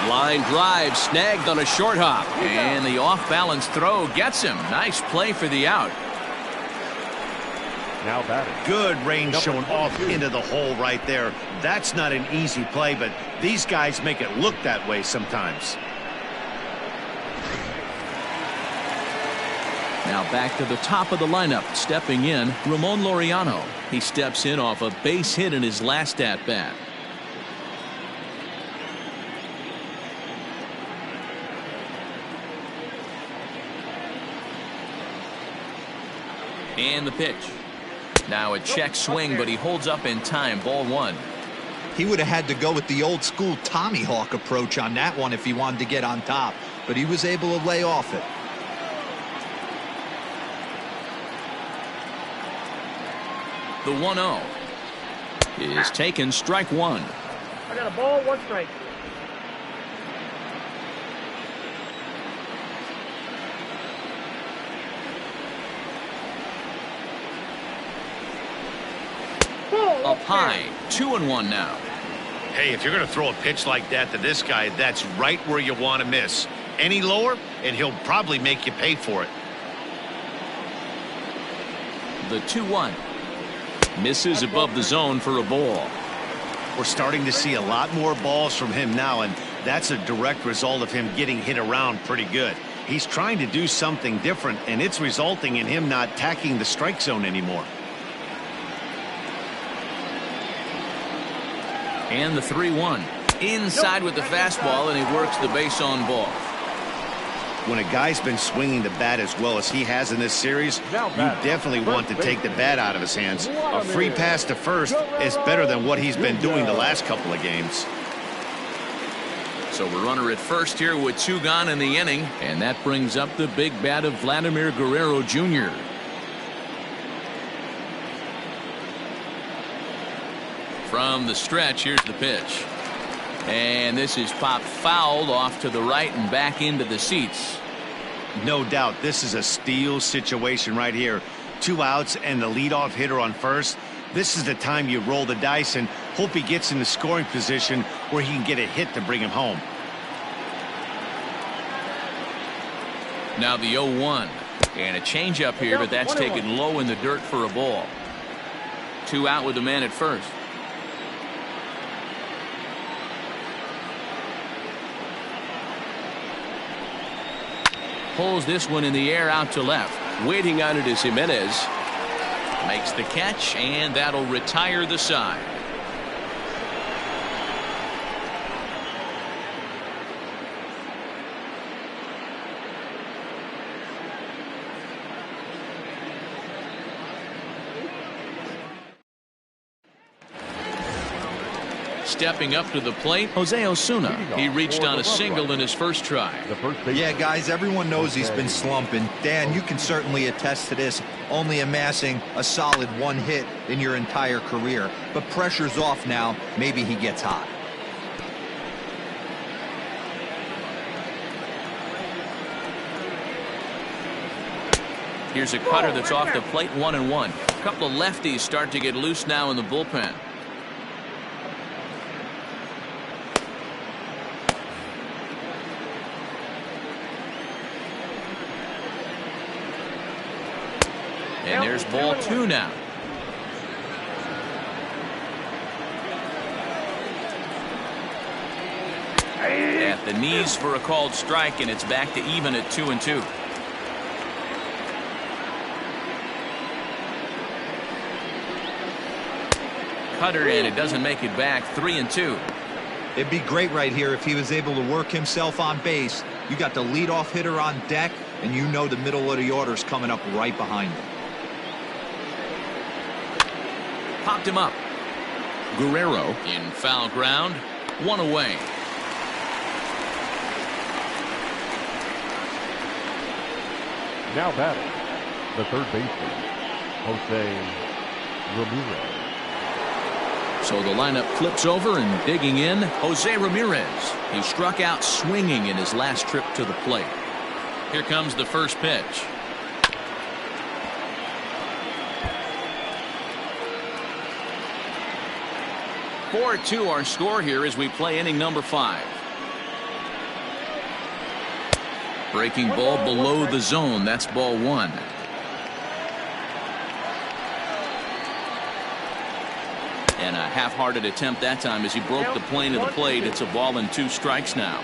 Line drive snagged on a short hop, and the off-balance throw gets him. Nice play for the out. Now batting. Good range shown off into the hole right there. That's not an easy play, but these guys make it look that way sometimes. Now back to the top of the lineup. Stepping in, Ramon Laureano. He steps in off a base hit in his last at-bat. And the pitch. Now a check swing, but he holds up in time. Ball 1. He would have had to go with the old school Tommy Hawk approach on that one if he wanted to get on top, but he was able to lay off it. The 1-0 is taken, strike 1. I got a ball, 1 strike. Up high, 2-1 now. Hey, if you're going to throw a pitch like that to this guy, that's right where you want to miss. Any lower, and he'll probably make you pay for it. The 2-1 misses above the zone for a ball. We're starting to see a lot more balls from him now, and that's a direct result of him getting hit around pretty good. He's trying to do something different, and it's resulting in him not tacking the strike zone anymore. And the 3-1 inside with the fastball, and he works the base on ball. When a guy's been swinging the bat as well as he has in this series, you definitely want to take the bat out of his hands. A free pass to first is better than what he's been doing the last couple of games. So we're runner at first here with 2 gone in the inning, and that brings up the big bat of Vladimir Guerrero Jr. From the stretch, here's the pitch. And this is popped fouled off to the right and back into the seats. No doubt this is a steal situation right here. 2 outs and the leadoff hitter on first. This is the time you roll the dice and hope he gets in the scoring position where he can get a hit to bring him home. Now the 0-1. And a changeup here, but that's taken low in the dirt for a ball. 2 out with the man at first. Pulls this one in the air out to left. Waiting on it is Jimenez. Makes the catch, and that'll retire the side. Stepping up to the plate, Jose Osuna. He reached on a single in his first try. Yeah, guys, everyone knows he's been slumping. Dan, you can certainly attest to this, only amassing a solid 1 hit in your entire career. But pressure's off now. Maybe he gets hot. Here's a cutter that's off the plate, 1-1. A couple of lefties start to get loose now in the bullpen. And there's ball 2 now. At the knees for a called strike, and it's back to even at 2-2. Cutter, and it doesn't make it back. 3-2. It'd be great right here if he was able to work himself on base. You got the leadoff hitter on deck, and you know the middle of the order's coming up right behind him. Popped him up. Guerrero in foul ground. 1 away. Now batting, the third baseman, Jose Ramirez. So the lineup flips over, and digging in, Jose Ramirez. He struck out swinging in his last trip to the plate. Here comes the first pitch. (4-2) our score here as we play inning number 5. Breaking ball below the zone. That's ball 1. And a half-hearted attempt that time as he broke the plane of the plate. It's a ball and 2 strikes now.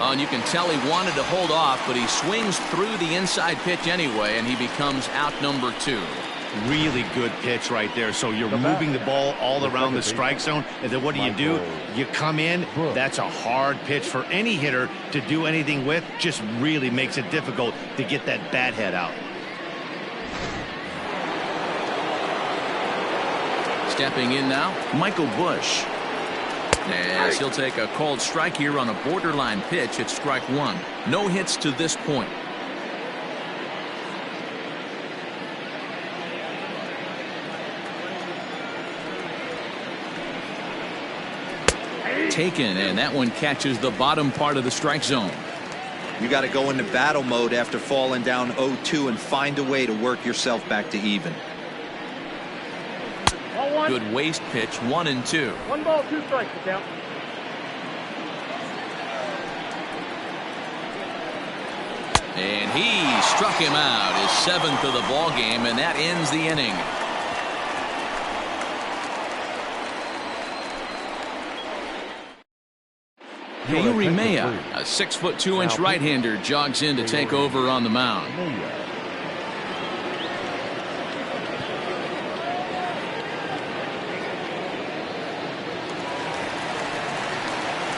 Oh, and you can tell he wanted to hold off, but he swings through the inside pitch anyway, and he becomes out number 2. Really good pitch right there. So you're moving the ball all around the strike zone, and then what do? You come in. That's a hard pitch for any hitter to do anything with. Just really makes it difficult to get that bat head out. Stepping in now, Michael Bush. As he'll take a called strike here on a borderline pitch at strike 1. No hits to this point. Taken, and that one catches the bottom part of the strike zone. You got to go into battle mode after falling down 0-2 and find a way to work yourself back to even. Good waste pitch, 1-2. 1 ball, 2 strikes to count. And he struck him out, his 7th of the ball game, and that ends the inning. Yuri Maya, a 6' 2" right-hander, jogs in to take over on the mound.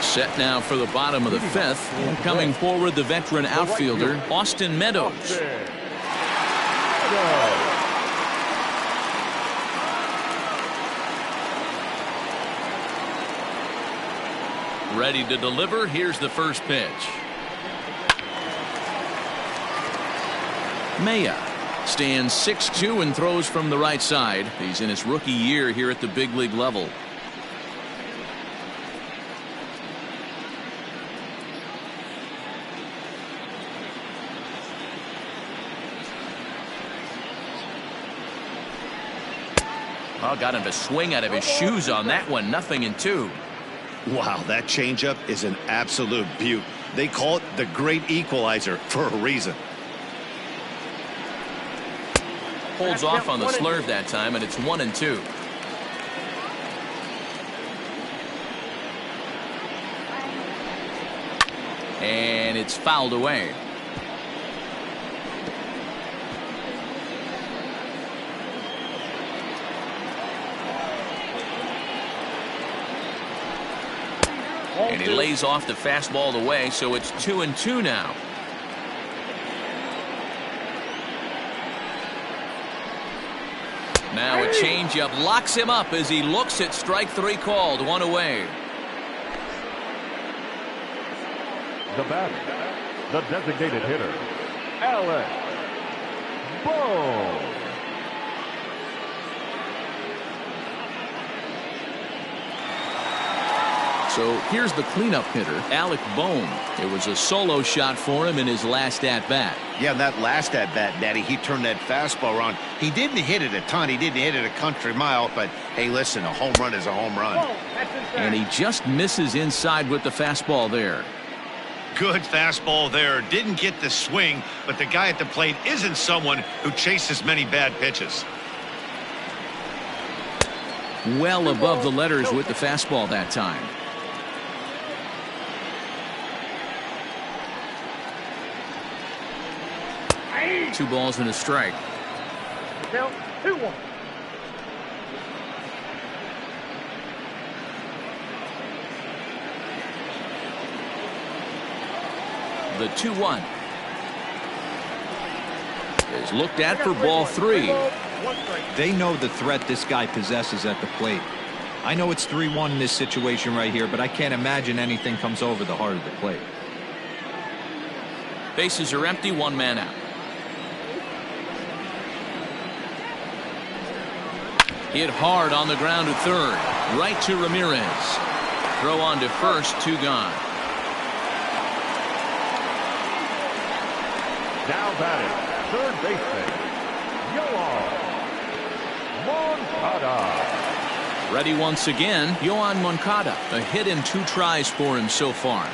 Set now for the bottom of the 5th. Coming forward, the veteran outfielder, Austin Meadows. Ready to deliver. Here's the first pitch. Maya Stands 6'2" and throws from the right side. He's in his rookie year here at the big league level. Oh, got him to swing out of his shoes on that one. 0-2. Wow, that changeup is an absolute beaut. They call it the great equalizer for a reason. Holds off on the slurve that time, and it's 1-2. And it's fouled away. And he lays off the fastball away, so it's 2-2 now. Now a changeup locks him up as he looks at strike 3 called. 1 away. The batter, the designated hitter, Alex Bohm. So here's the cleanup hitter, Alec Bohm. It was a solo shot for him in his last at-bat. Yeah, that last at-bat, Daddy, he turned that fastball around. He didn't hit it a ton. He didn't hit it a country mile. But, hey, listen, a home run is a home run. And he just misses inside with the fastball there. Good fastball there. Didn't get the swing, but the guy at the plate isn't someone who chases many bad pitches. Well above the letters with the fastball that time. Two balls and a strike. Count 2-1. The 2-1 is looked at for ball 3. They know the threat this guy possesses at the plate. I know it's 3-1 in this situation right here, but I can't imagine anything comes over the heart of the plate. Bases are empty, 1 man out. Hit hard on the ground to third. Right to Ramirez. Throw on to first, 2 gone. Now batting, third baseman, Yohan Moncada. Ready once again, Yohan Moncada. A hit in 2 tries for him so far.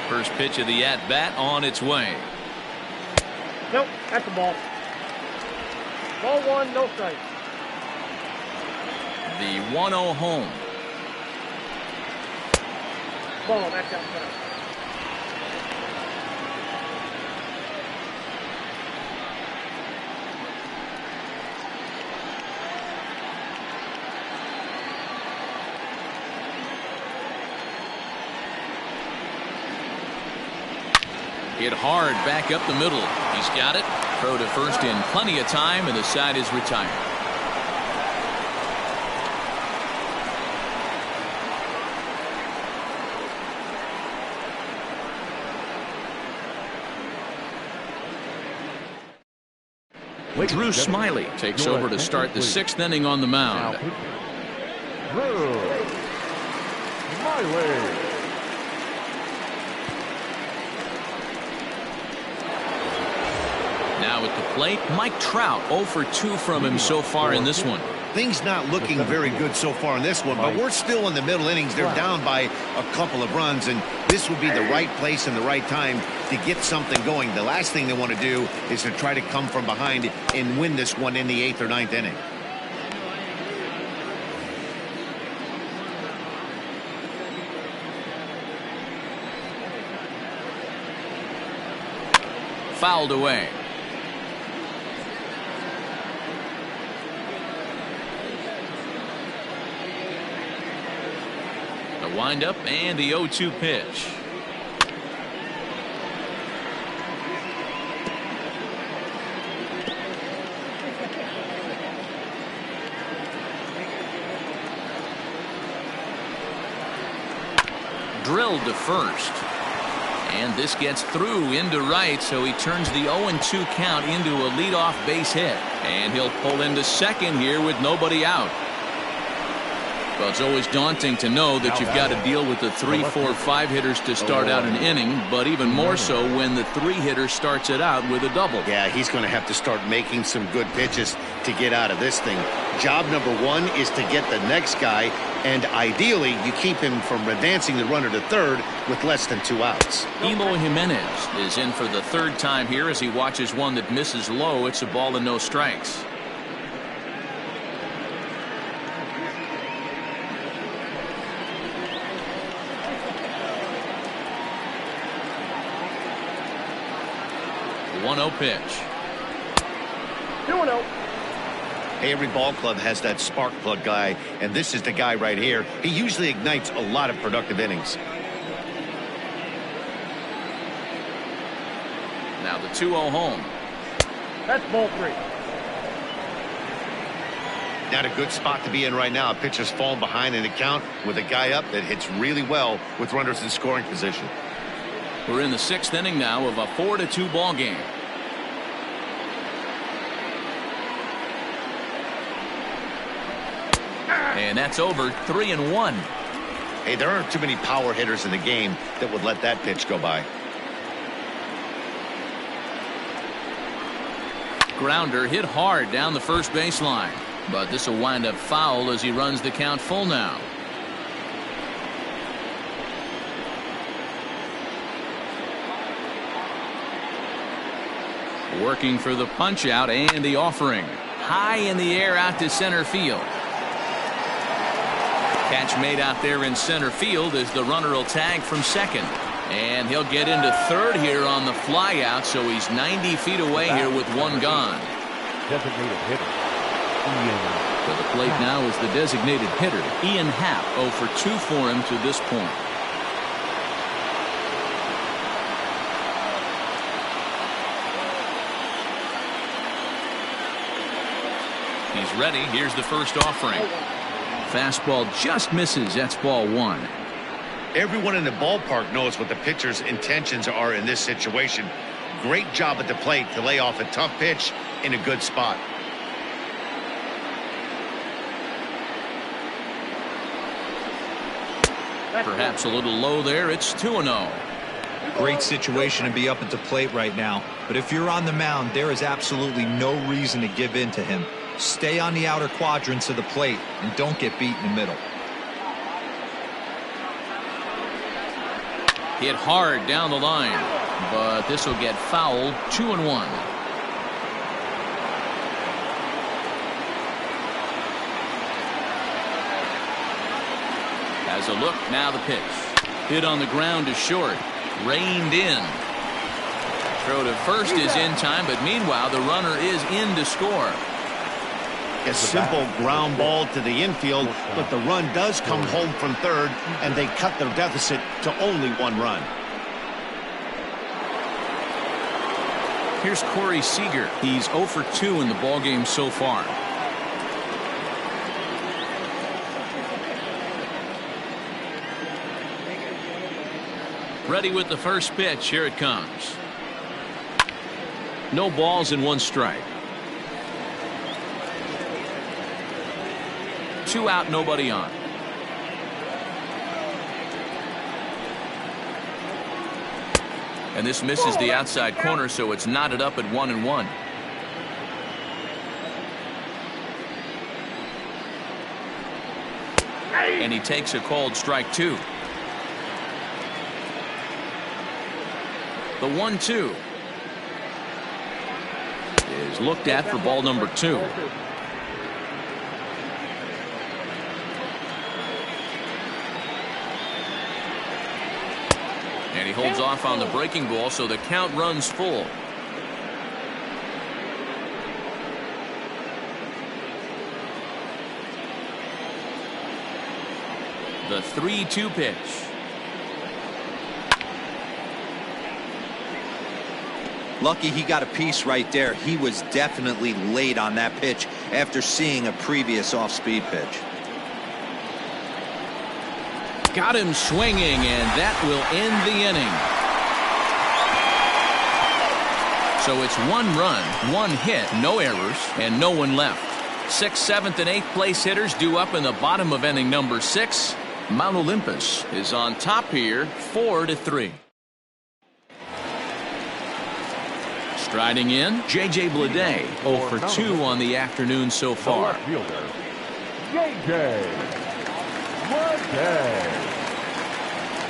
First pitch of the at-bat on its way. Nope, that's a ball. Ball 1, no strike. The 1-0 home. Ball, that's outside. Hit hard back up the middle. He's got it. Throw to first in plenty of time, and the side is retired. Drew Smiley takes over to start the 6th inning on the mound. Drew Smiley. Now at the plate, Mike Trout 0 for 2 from him so far in this one. Things not looking very good so far in this one, but we're still in the middle innings. They're down by a couple of runs, and this would be the right place and the right time to get something going. The last thing they want to do is to try to come from behind and win this one in the 8th or 9th inning. Fouled away. The windup and the 0-2 pitch. Drilled to first. And this gets through into right, so he turns the 0-2 count into a leadoff base hit. And he'll pull into second here with nobody out. Well, it's always daunting to know that you've got to deal with the 3, 4, 5 hitters to start out an inning, but even more so when the 3 hitter starts it out with a double. Yeah, he's going to have to start making some good pitches to get out of this thing. Job number 1 is to get the next guy, and ideally you keep him from advancing the runner to third with less than 2 outs. Eloy Jimenez is in for the 3rd time here as he watches one that misses low. It's a ball and no strikes. One 1-0 pitch. 2-0. Hey, every ball club has that spark plug guy, and this is the guy right here. He usually ignites a lot of productive innings. Now the 2-0 home. That's ball 3. Not a good spot to be in right now. A pitcher's falling behind in the count with a guy up that hits really well with runners in scoring position. We're in the 6th inning now of a 4-2 ball game. And that's over. 3-1. Hey, there aren't too many power hitters in the game that would let that pitch go by. Grounder hit hard down the first baseline, but this will wind up foul as he runs the count full now. Working for the punch out and the offering. High in the air out to center field. Catch made out there in center field as the runner will tag from second. And he'll get into third here on the fly out, so he's 90 feet away here with one gone. Designated hitter. To the plate now is the designated hitter, Ian Happ, 0 for 2 for him to this point. He's ready. Here's the first offering. Fastball just misses. That's ball 1. Everyone in the ballpark knows what the pitcher's intentions are in this situation. Great job at the plate to lay off a tough pitch in a good spot. Perhaps a little low there. It's 2-0. Great situation to be up at the plate right now. But if you're on the mound, there is absolutely no reason to give in to him. Stay on the outer quadrants of the plate and don't get beat in the middle. Hit hard down the line, but this will get fouled. 2-1. Has a look. Now the pitch. Hit on the ground is short. Reined in. Throw to first is in time, but meanwhile the runner is in to score. A simple ground ball to the infield, but the run does come home from third, and they cut their deficit to only 1 run. Here's Corey Seager. He's 0 for 2 in the ballgame so far. Ready with the first pitch. Here it comes. No balls and 1 strike. 2 out, nobody on. And this misses the outside corner, so it's knotted up at 1-1. And he takes a called strike 2. The 1-2 is looked at for ball number 2. And he holds off on the breaking ball, so the count runs full. The 3-2 pitch. Lucky he got a piece right there. He was definitely late on that pitch after seeing a previous off-speed pitch. Got him swinging, and that will end the inning. So it's 1 run, 1 hit, no errors, and no one left. 6th, 7th, and 8th place hitters due up in the bottom of inning number 6. Mount Olympus is on top here, 4-3. Striding in, J.J. Bleday, 0 for 2 on the afternoon so far. J.J. Bleday.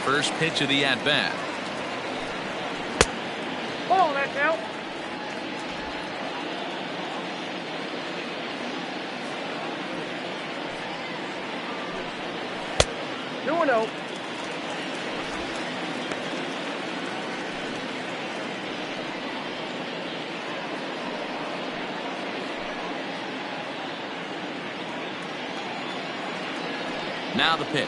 First pitch of the at-bat. Hold on that now. Doing no. Now the pitch.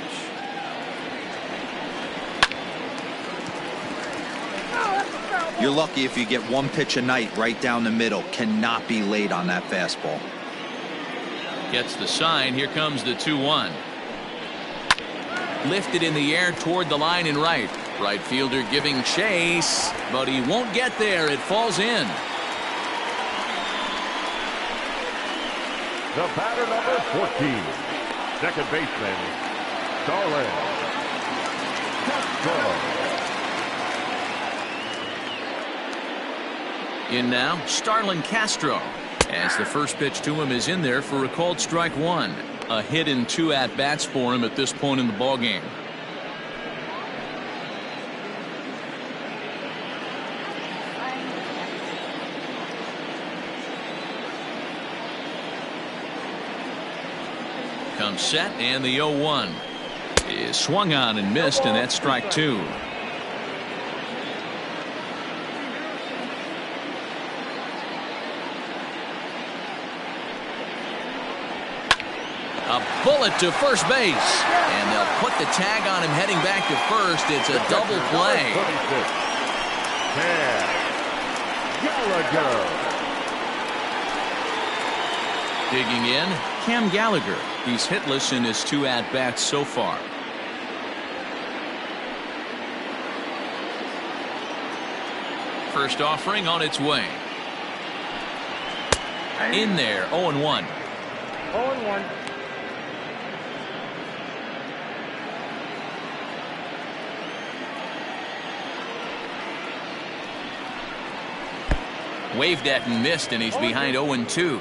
You're lucky if you get 1 pitch a night right down the middle. Cannot be late on that fastball. Gets the sign. Here comes the 2-1. Lifted in the air toward the line and right. Right fielder giving chase, but he won't get there. It falls in. The batter number 14. Second baseman, Starlin Castro. In now, Starlin Castro, as the first pitch to him is in there for a called strike 1. A hit in 2 at-bats for him at this point in the ballgame. Comes set, and the 0-1 is swung on and missed, and that's strike 2. A bullet to first base, and they'll put the tag on him heading back to first. It's a double play. Gallagher. Digging in, Cam Gallagher. He's hitless in his 2 at-bats so far. First offering on its way. In there, 0-1. 0-1. Waved at and missed, and he's behind 0-2.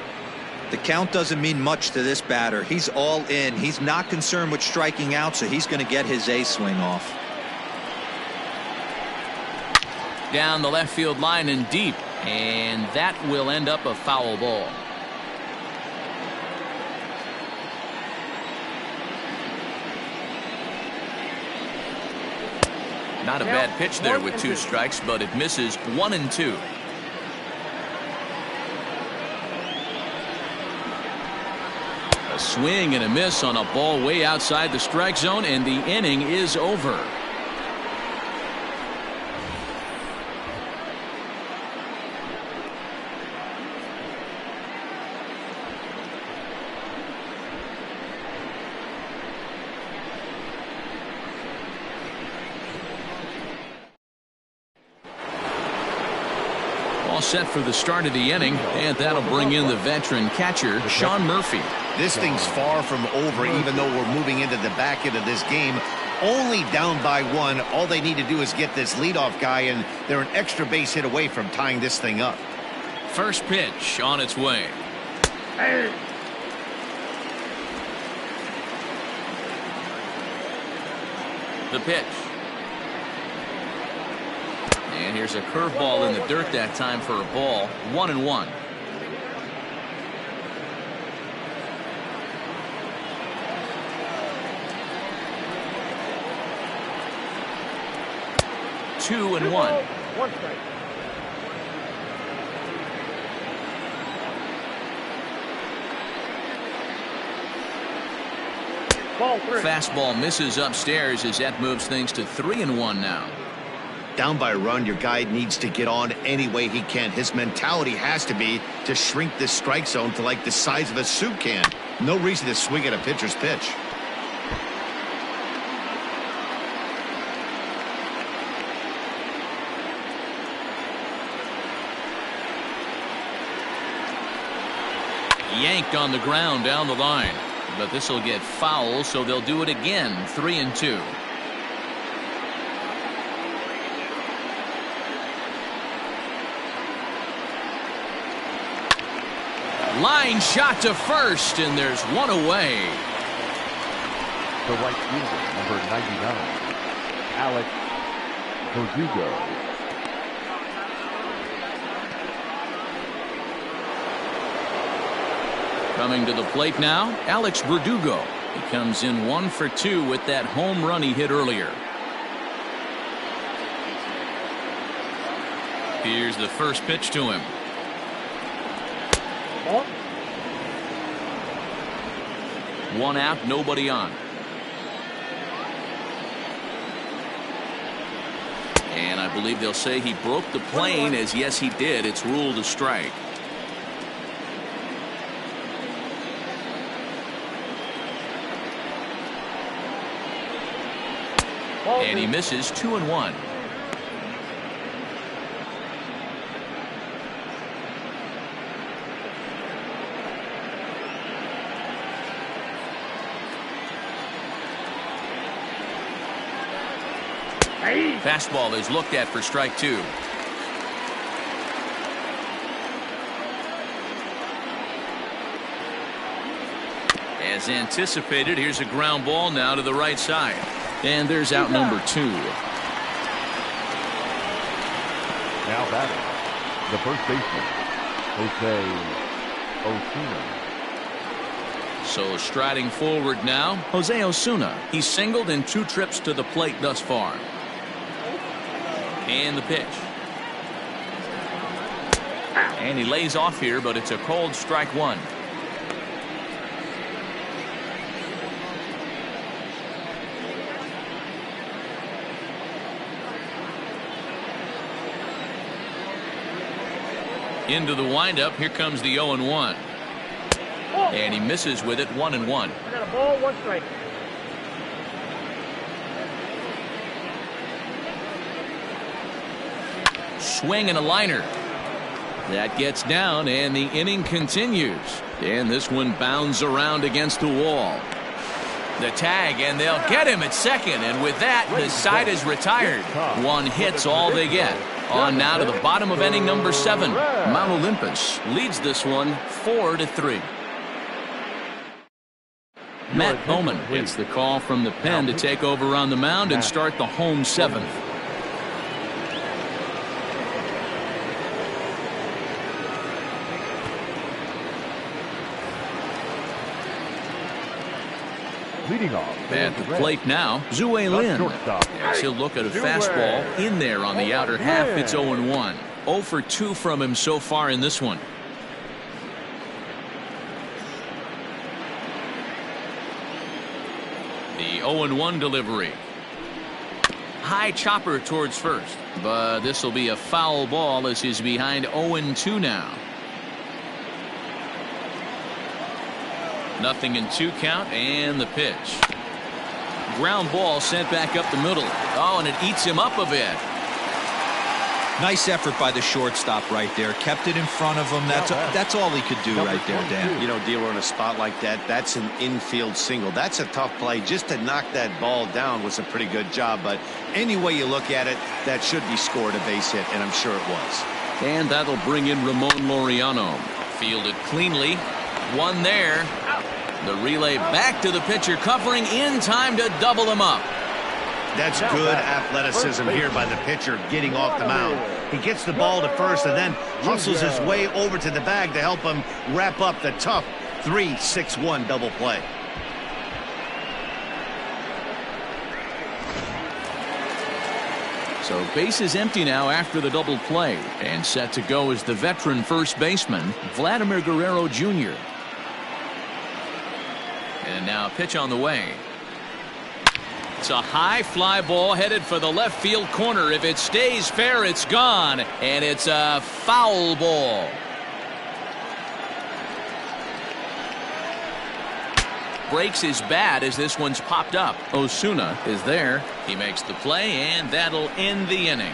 The count doesn't mean much to this batter. He's all in. He's not concerned with striking out, so he's going to get his A swing off. Down the left field line and deep, and that will end up a foul ball. Not a bad pitch there with 2 strikes, but it misses 1-2. A swing and a miss on a ball way outside the strike zone, and the inning is over. Set for the start of the inning, and that'll bring in the veteran catcher, Sean Murphy. This thing's far from over, even though we're moving into the back end of this game. Only down by 1. All they need to do is get this leadoff guy, and they're an extra base hit away from tying this thing up. First pitch on its way. The pitch. And here's a curveball in the dirt that time for a ball. 1-1. Two and one. 1 strike. Ball 3. Fastball misses upstairs as that moves things to 3-1 now. Down by a run, your guy needs to get on any way he can. His mentality has to be to shrink this strike zone to like the size of a soup can. No reason to swing at a pitcher's pitch. Yanked on the ground down the line. But this will get foul, so they'll do it again. 3-2. Line shot to first, and there's one away. The right fielder, number 99, Alex Verdugo. Coming to the plate now, Alex Verdugo. He comes in 1 for 2 with that home run he hit earlier. Here's the first pitch to him. One out, nobody on. And I believe they'll say he broke the plane, as yes he did. It's ruled a strike. And he misses. 2-1. Fastball is looked at for strike 2. As anticipated, here's a ground ball now to the right side. And there's out number 2. Now batting, the first baseman, Jose Osuna. So striding forward now, Jose Osuna. He's singled in 2 trips to the plate thus far. And the pitch. And he lays off here, but it's a cold strike 1. Into the windup. Here comes the 0-1. And he misses with it. 1-1. I got a ball, 1 strike. Swing and a liner. That gets down, and the inning continues. And this one bounds around against the wall. The tag, and they'll get him at second. And with that, the side is retired. 1 hit's all they get. On now to the bottom of inning number 7. Mount Olympus leads this one 4-3. Matt Bowman gets the call from the pen to take over on the mound and start the home 7th. Leading off at the plate now, Zue Lin. As he'll look at a fastball in there on the outer half. It's 0-1. 0 for 2 from him so far in this one. The 0-1 delivery. High chopper towards first, but this will be a foul ball as he's behind 0-2 now. 0-2 count, and the pitch. Ground ball sent back up the middle. Oh, and it eats him up a bit. Nice effort by the shortstop right there. Kept it in front of him. That's all he could do right there, Dan. You know, D'Lo, in a spot like that, that's an infield single. That's a tough play. Just to knock that ball down was a pretty good job. But any way you look at it, that should be scored a base hit, and I'm sure it was. And that'll bring in Ramon Laureano. Fielded cleanly. One there. The relay back to the pitcher, covering in time to double him up. That's good athleticism here by the pitcher getting off the mound. He gets the ball to first and then hustles his way over to the bag to help him wrap up the tough 3-6-1 double play. So base is empty now after the double play, and set to go is the veteran first baseman, Vladimir Guerrero Jr. And now a pitch on the way. It's a high fly ball headed for the left field corner. If it stays fair, it's gone. And it's a foul ball. Breaks his bat as this one's popped up. Osuna is there. He makes the play, and that'll end the inning.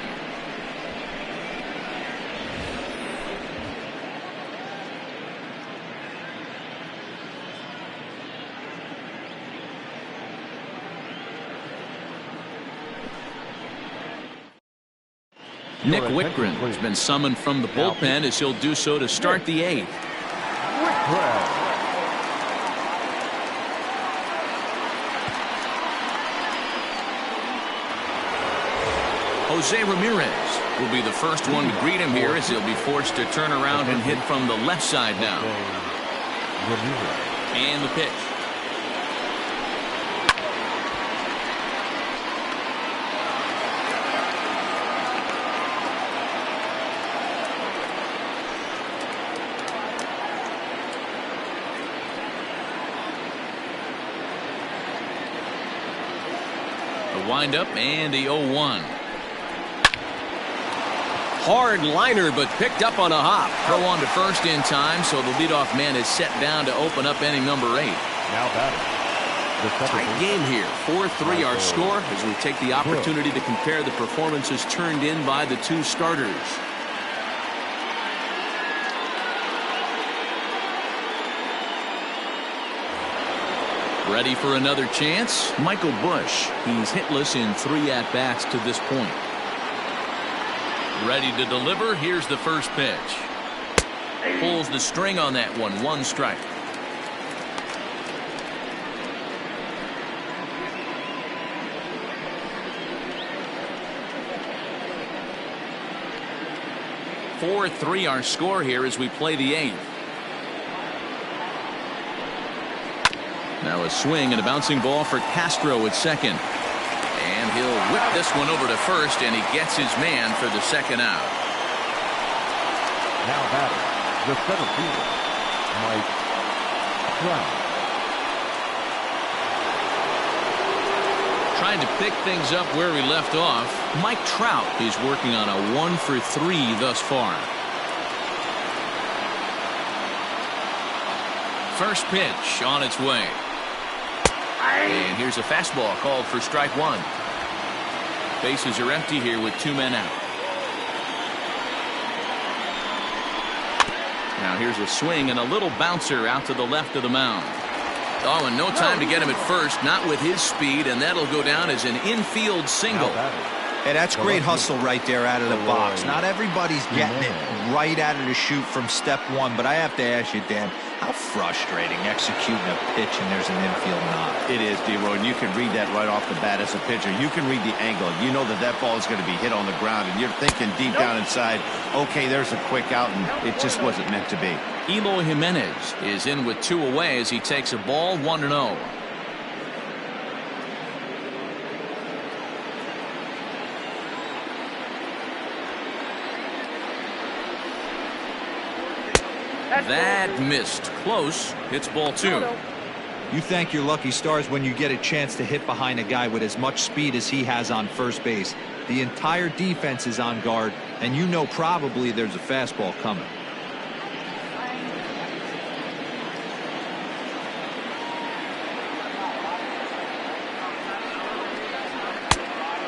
Nick Whitgren has been summoned from the bullpen as he'll do so to start the 8th. Jose Ramirez will be the first one to greet him here as he'll be forced to turn around and hit from the left side now. And the pitch. The windup and the 0-1. Hard liner, but picked up on a hop. Throw on to first in time, so the leadoff man is set down to open up inning number 8. Now batting. Tight game here. 4-3 our score as we take the opportunity to compare the performances turned in by the two starters. Ready for another chance? Michael Busch. He's hitless in 3 at-bats to this point. Ready to deliver. Here's the first pitch. Pulls the string on that one. 1 strike. (4-3) our score here as we play the 8th. Now a swing and a bouncing ball for Castro at second. And he'll whip this one over to first, and he gets his man for the second out. Now batting, the center fielder, Mike Trout. Trying to pick things up where we left off, Mike Trout is working on a 1-for-3 thus far. First pitch on its way. And here's a fastball called for strike 1. Bases are empty here with 2 men out. Now here's a swing and a little bouncer out to the left of the mound. Oh, and no time to get him at first, not with his speed, and that'll go down as an infield single. Hey, that's great hustle right there out of the box. Not everybody's getting it right out of the chute from step 1, but I have to ask you, Dan, how frustrating executing a pitch and there's an infield knock. It is, D-Roy, and you can read that right off the bat as a pitcher. You can read the angle. You know that that ball is going to be hit on the ground, and you're thinking deep down inside, okay, there's a quick out, and it just wasn't meant to be. Eloy Jimenez is in with 2 away as he takes a ball 1-0. That missed. Close. Hits ball 2. You thank your lucky stars when you get a chance to hit behind a guy with as much speed as he has on first base. The entire defense is on guard, and you know probably there's a fastball coming.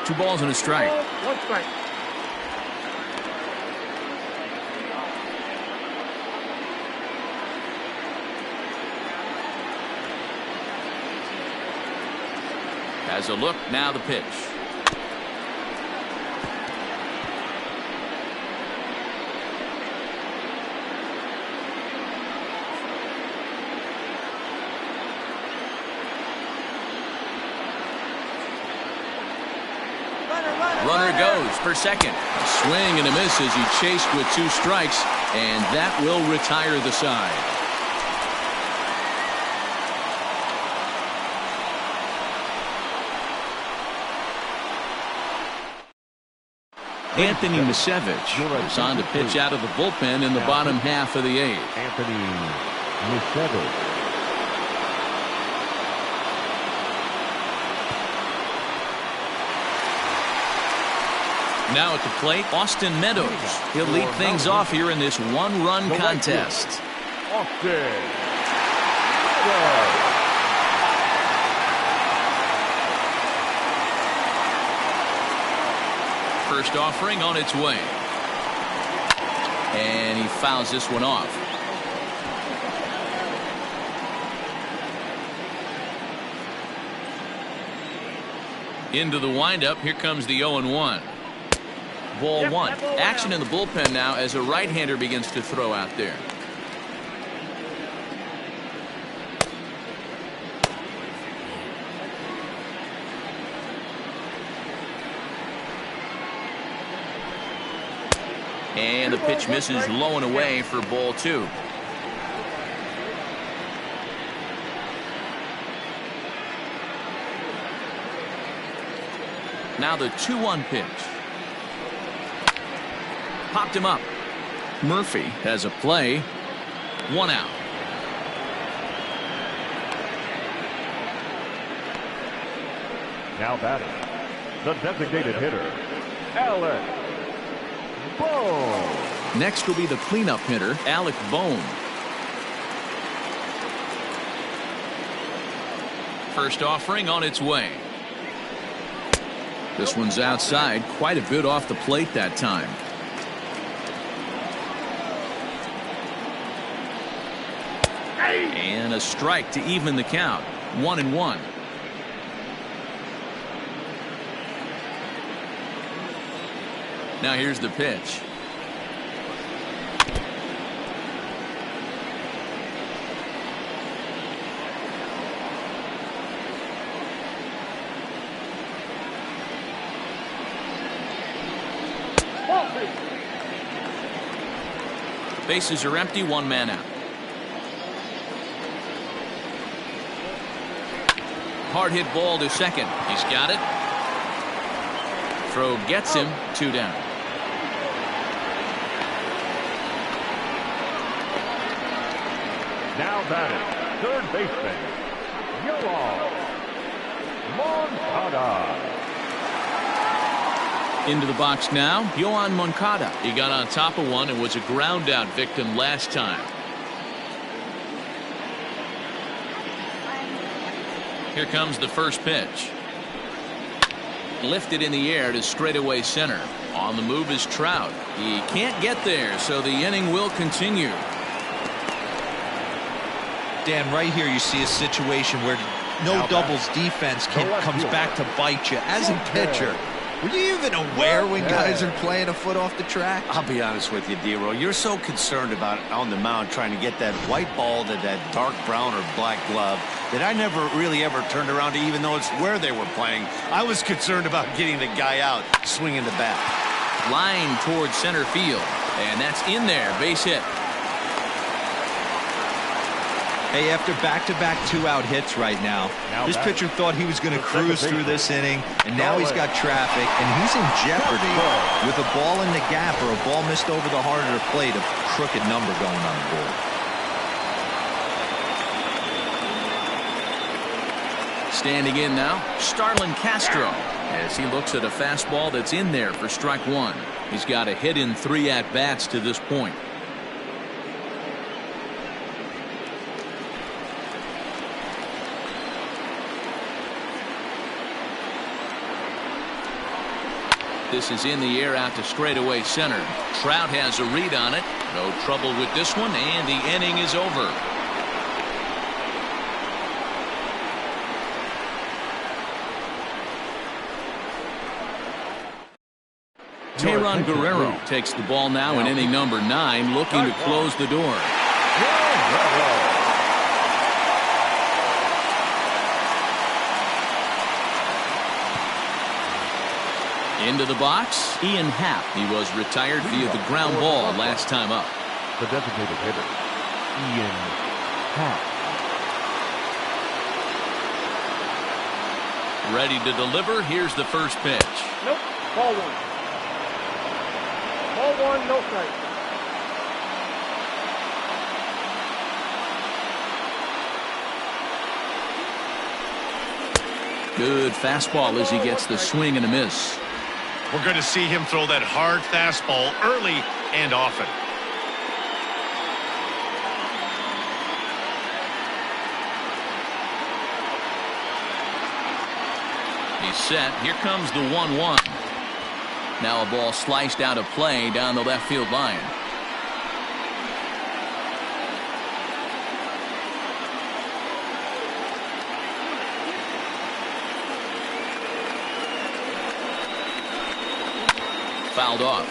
Two balls and a strike. 1 strike. Has a look, now the pitch. Runner goes for second. A swing and a miss as he chased with 2 strikes, and that will retire the side. Anthony Misevich is on to pitch out of the bullpen in the bottom half of the 8th. Anthony Misevich. Now at the plate, Austin Meadows. He'll lead things off here in this 1-run contest. Austin Meadows. First offering on its way. And he fouls this one off. Into the windup. Here comes the 0-1. Ball Yep, one. that ball Action out. in the bullpen now as a right-hander begins to throw out there. And the pitch misses low and away for ball two. Now the 2-1 pitch. Popped him up. Murphy has a play. 1 out. Now batting, the designated hitter, Alec Bohm. Next will be the cleanup hitter, Alec Bohm. First offering on its way. This one's outside, quite a bit off the plate that time. And a strike to even the count. 1-1. Now here's the pitch. Bases are empty, 1 man out. Hard hit ball to second. He's got it. Throw gets him. 2 down. Now batting, third baseman, Yoan Moncada. Into the box now, Yoan Moncada. He got on top of one and was a ground out victim last time. Here comes the first pitch. Lifted in the air to straightaway center. On the move is Trout. He can't get there, so the inning will continue. Dan, right here you see a situation where no doubles defense comes back to bite you. As a pitcher, were you even aware when guys are playing a foot off the track? I'll be honest with you, D-Row. You're so concerned about on the mound trying to get that white ball to that dark brown or black glove that I never really ever turned around to, even though it's where they were playing. I was concerned about getting the guy out swinging the bat. Line towards center field. And that's in there. Base hit. Hey, after back-to-back 2-out hits right now, this pitcher thought he was going to cruise through this inning, and now he's got traffic, and he's in jeopardy with a ball in the gap or a ball missed over the heart of the plate, a crooked number going on the board. Standing in now, Starlin Castro, as he looks at a fastball that's in there for strike 1. He's got a hit in 3 at-bats to this point. This is in the air out to straightaway center. Trout has a read on it. No trouble with this one, and the inning is over. Tayron Guerrero takes the ball now in inning number 9, looking to close the door. Into the box, Ian Happ. He was retired via the ground ball last time up. The designated hitter, Ian Happ. Ready to deliver. Here's the first pitch. Nope. Ball 1. Ball 1, no strike. Good fastball as he gets the swing and a miss. We're going to see him throw that hard fastball early and often. He's set. Here comes the 1-1. Now a ball sliced out of play down the left field line. fouled off.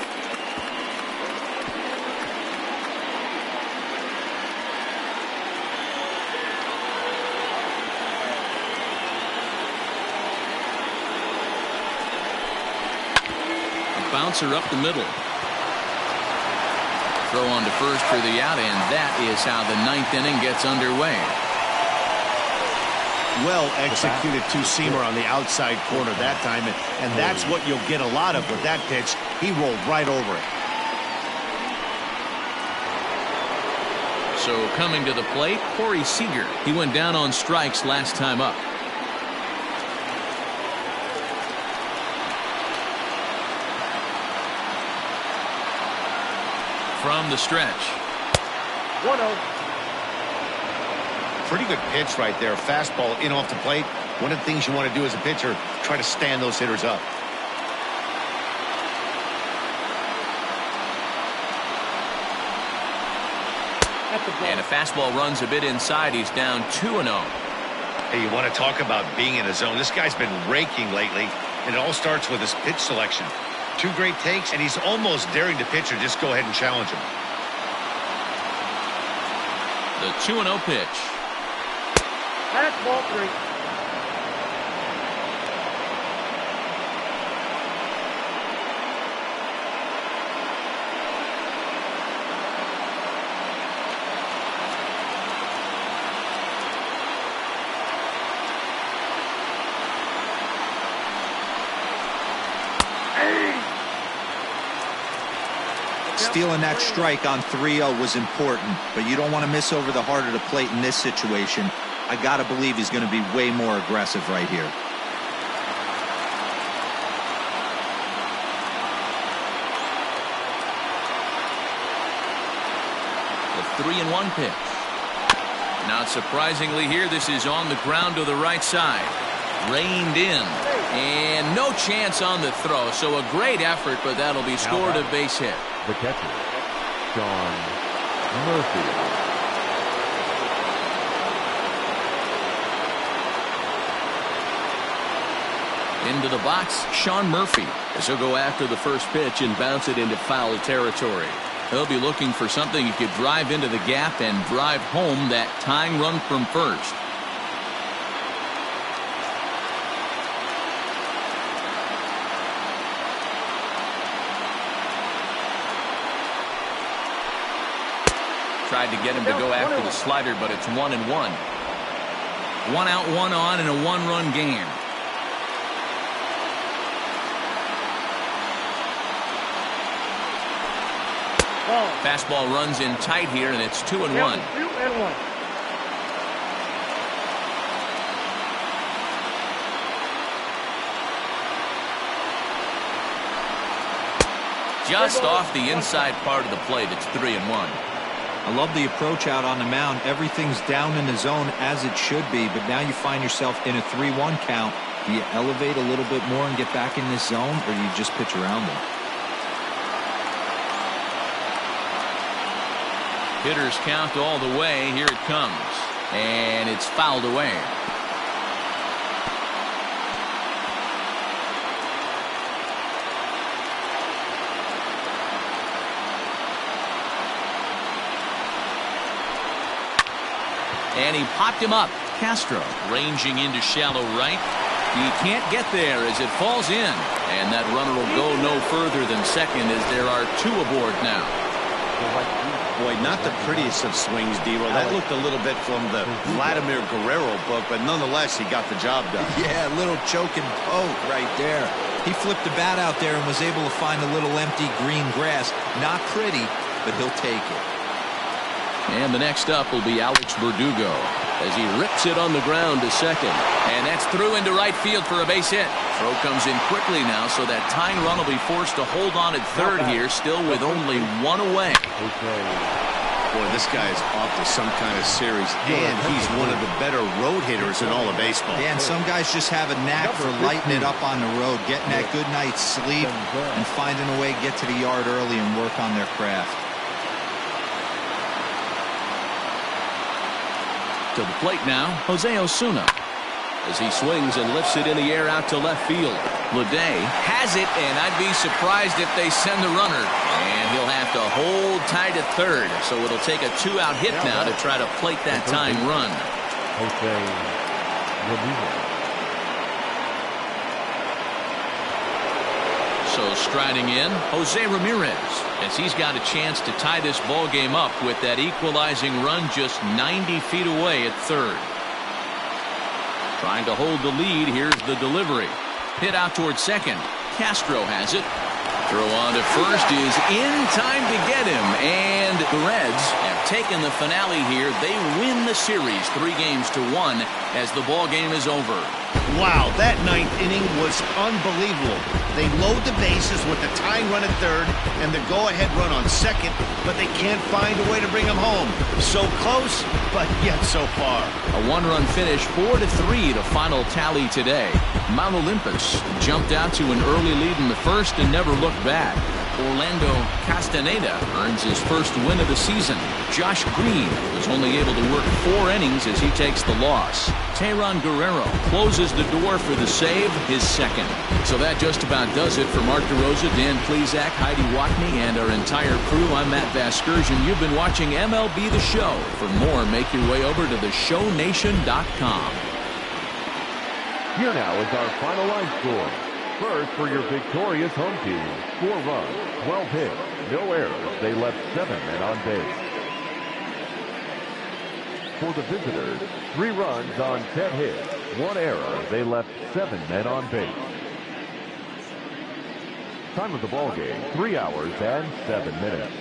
A bouncer up the middle. Throw on to first for the out, and that is how the 9th inning gets underway. Well executed two-seamer on the outside corner that time, and that's what you'll get a lot of with that pitch. He rolled right over it. So coming to the plate, Corey Seager. He went down on strikes last time up. From the stretch. 1-0. Pretty good pitch right there. Fastball in off the plate. One of the things you want to do as a pitcher, try to stand those hitters up. And a fastball runs a bit inside. He's down 2-0. Hey, you want to talk about being in a zone? This guy's been raking lately, and it all starts with his pitch selection. 2 great takes, and he's almost daring the pitcher just go ahead and challenge him. The 2-0 pitch. That's ball 3. Stealing that strike on 3-0 was important, but you don't want to miss over the heart of the plate in this situation. I got to believe he's going to be way more aggressive right here. The 3-1 pitch. Not surprisingly here, this is on the ground to the right side. Reined in. And no chance on the throw, so a great effort, but that'll be scored a base hit. The catcher, Sean Murphy. Into the box, Sean Murphy, as he'll go after the first pitch and bounce it into foul territory. He'll be looking for something he could drive into the gap and drive home that tying run from first. Tried to get him to go after the slider, but it's 1-1. 1 out, 1 on, and a 1-run game. Fastball runs in tight here, and it's 2-1. 2-1. Just off the inside part of the plate, it's 3-1. I love the approach out on the mound. Everything's down in the zone as it should be, but now you find yourself in a 3-1 count. Do you elevate a little bit more and get back in this zone, or do you just pitch around them? Hitters count all the way. Here it comes. And it's fouled away. And he popped him up. Castro ranging into shallow right. He can't get there as it falls in. And that runner will go no further than second as there are 2 aboard now. Boy, not the prettiest of swings, D-Roll. That looked a little bit from the Vladimir Guerrero book, but nonetheless, he got the job done. Yeah, a little choking poke right there. He flipped the bat out there and was able to find a little empty green grass. Not pretty, but he'll take it. And the next up will be Alex Verdugo as he rips it on the ground to second. And that's through into right field for a base hit. Throw comes in quickly now, so that tying run will be forced to hold on at third here, still with only 1 away. Boy, this guy is off to some kind of series, and he's one of the better road hitters in all of baseball. Yeah, and some guys just have a knack for lighting it up on the road, getting that good night's sleep, and finding a way to get to the yard early and work on their craft. To the plate now, Jose Osuna. as he swings and lifts it in the air out to left field. Leday has it, and I'd be surprised if they send the runner. And he'll have to hold tight at third, so it'll take a 2-out hit now to try to plate that tying run. So striding in, Jose Ramirez, as he's got a chance to tie this ball game up with that equalizing run just 90 feet away at third. Trying to hold the lead. Here's the delivery. Hit out towards second. Castro has it. Throw on to first is in time to get him. And the Reds have taken the finale here. They win the series 3-1 as the ball game is over. Wow, that ninth inning was unbelievable. They load the bases with the tying run at third and the go-ahead run on second, but they can't find a way to bring them home. So close, but yet so far. A one-run finish, 4-3, the final tally today. Mount Olympus jumped out to an early lead in the first and never looked back. Orlando Castaneda earns his first win of the season. Josh Green was only able to work 4 innings as he takes the loss. Teheran Guerrero closes the door for the save, his second. So that just about does it for Mark DeRosa, Dan Plesac, Heidi Watney, and our entire crew. I'm Matt Vasgersian. You've been watching MLB The Show. For more, make your way over to theshownation.com. Here now is our final line score. First for your victorious home team, 4 runs, 12 hits, no errors. They left 7 men on base. For the visitors, 3 runs on 10 hits, 1 error. They left 7 men on base. Time of the ball game, 3 hours and 7 minutes.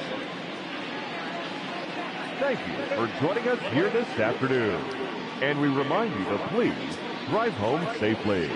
Thank you for joining us here this afternoon. And we remind you to please drive home safely.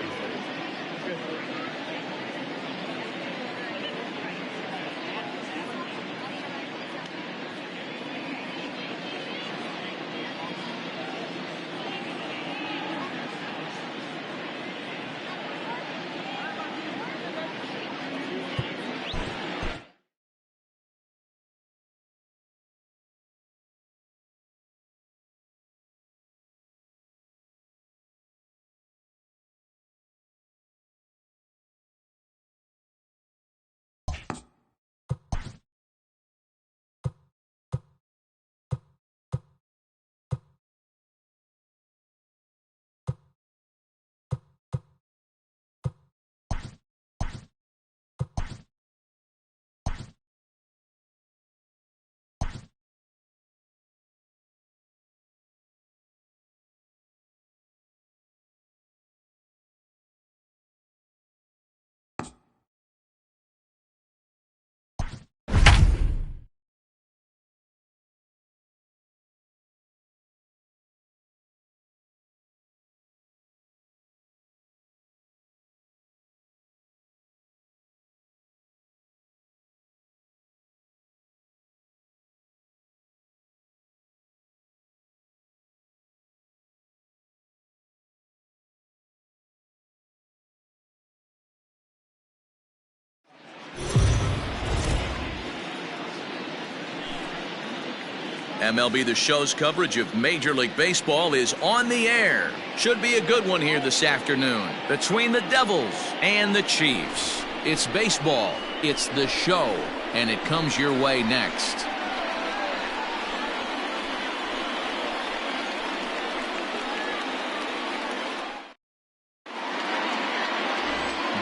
MLB The Show's coverage of Major League Baseball is on the air. Should be a good one here this afternoon between the Devils and the Chiefs. It's baseball, it's The Show, and it comes your way next.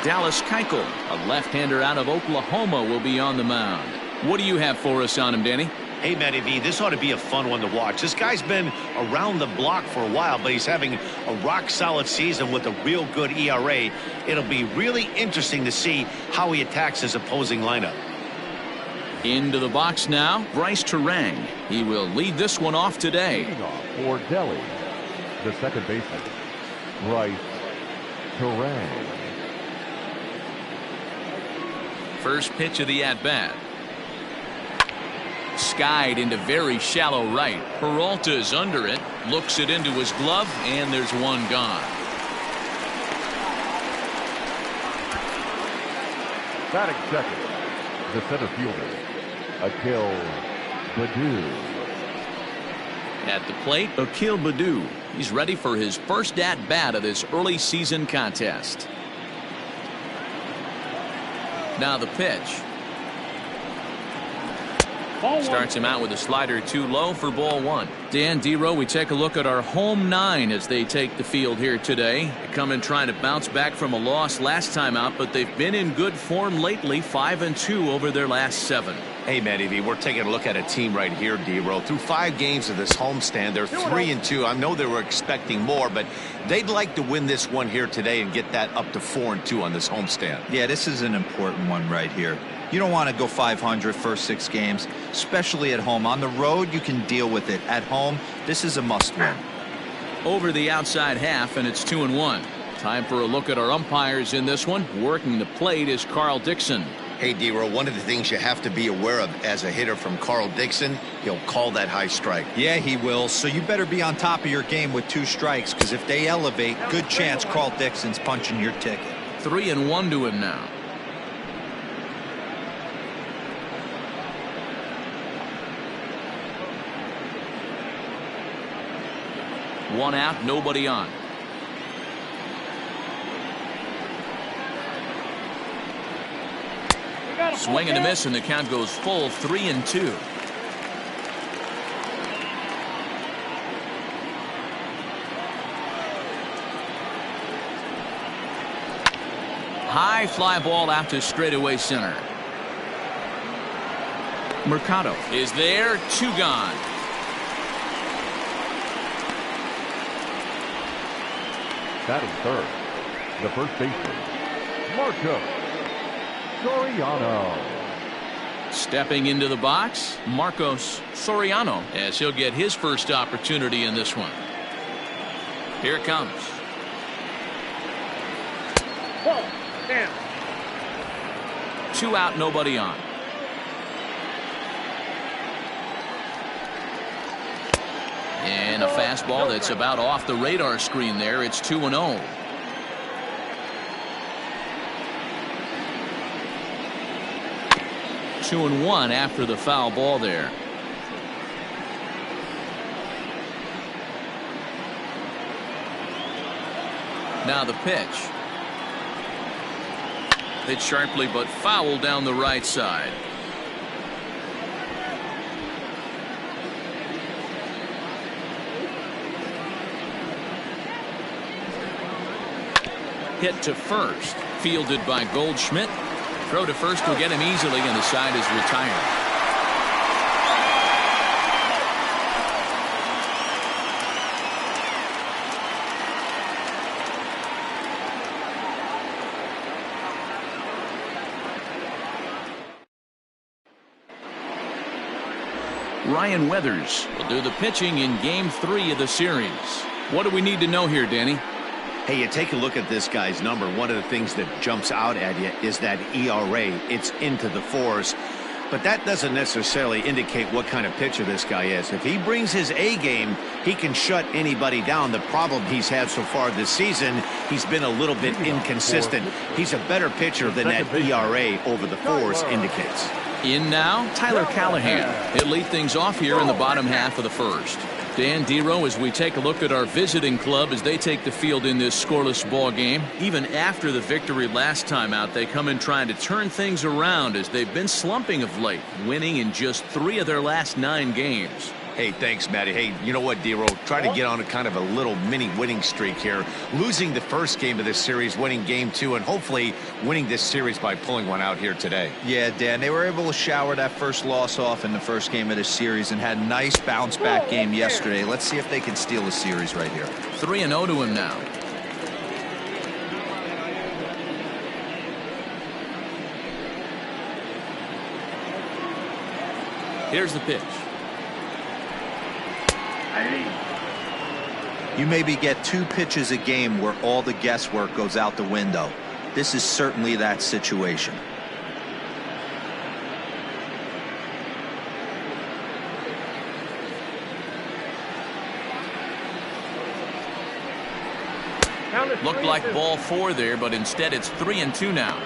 Dallas Keuchel, a left-hander out of Oklahoma, will be on the mound. What do you have for us on him, Danny? Hey, Matty V, this ought to be a fun one to watch. This guy's been around the block for a while, but he's having a rock-solid season with a real good ERA. It'll be really interesting to see how he attacks his opposing lineup. Into the box now, Bryce Turang. He will lead this one off today. Leading off for Delhi, the second baseman, Bryce Turang. First pitch of the at-bat. Skied into very shallow right. Peralta's under it, looks it into his glove, and there's one gone. Batting second, the center fielder, Akil Baddoo. At the plate, Akil Baddoo. He's ready for his first at-bat of this early season contest. Now the pitch. Starts him out with a slider too low for ball one. Dan Dero, we take a look at our home nine as they take the field here today. They come in trying to bounce back from a loss last time out, but they've been in good form lately, 5-2 over their last 7. Hey, Matty V, we're taking a look at a team right here, Dero. Through 5 games of this homestand, they're 3-2. I know they were expecting more, but they'd like to win this one here today and get that up to 4-2 on this homestand. Yeah, this is an important one right here. You don't want to go 500 first 6 games, especially at home. On the road, you can deal with it. At home, this is a must-win. Over the outside half, and it's 2-1. Time for a look at our umpires in this one. Working the plate is Carl Dixon. Hey, Dero, one of the things you have to be aware of as a hitter from Carl Dixon, he'll call that high strike. Yeah, he will. So you better be on top of your game with 2 strikes, because if they elevate, good chance Carl Dixon's punching your ticket. 3-1 to him now. One out, nobody on. Swing and a miss, and the count goes full, 3-2. High fly ball out to straightaway center. Mercado is there, 2 gone. Batting third, the first baseman, Marco Soriano. Stepping into the box, Marcos Soriano, as he'll get his first opportunity in this one. Here it comes. Ball. Damn. 2 out, nobody on. And a fastball that's about off the radar screen there. It's 2-0. Two and 1 after the foul ball there. Now the pitch. Hit sharply but foul down the right side. Hit to first, fielded by Goldschmidt. Throw to first will get him easily, and the side is retired. Ryan Weathers will do the pitching in Game 3 of the series. What do we need to know here, Danny? Hey, you take a look at this guy's number. One of the things that jumps out at you is that ERA. It's into the 4s. But that doesn't necessarily indicate what kind of pitcher this guy is. If he brings his A game, he can shut anybody down. The problem he's had so far this season, he's been a little bit inconsistent. He's a better pitcher than that ERA over the 4s indicates. In now, Tyler Callahan. He'll lead things off here in the bottom half of the first. Dan Dero, as we take a look at our visiting club as they take the field in this scoreless ball game. Even after the victory last time out, they come in trying to turn things around as they've been slumping of late, winning in just 3 of their last 9 games. Hey, thanks, Matty. Hey, you know what, Dero? Try to get on a kind of a little mini winning streak here. Losing the first game of this series, winning Game 2, and hopefully winning this series by pulling one out here today. Yeah, Dan, they were able to shower that first loss off in the first game of this series and had a nice bounce-back game yesterday. Let's see if they can steal the series right here. 3-0 to him now. Here's the pitch. You maybe get 2 pitches a game where all the guesswork goes out the window. This is certainly that situation. Looked like ball 4 there, but instead it's 3-2 now.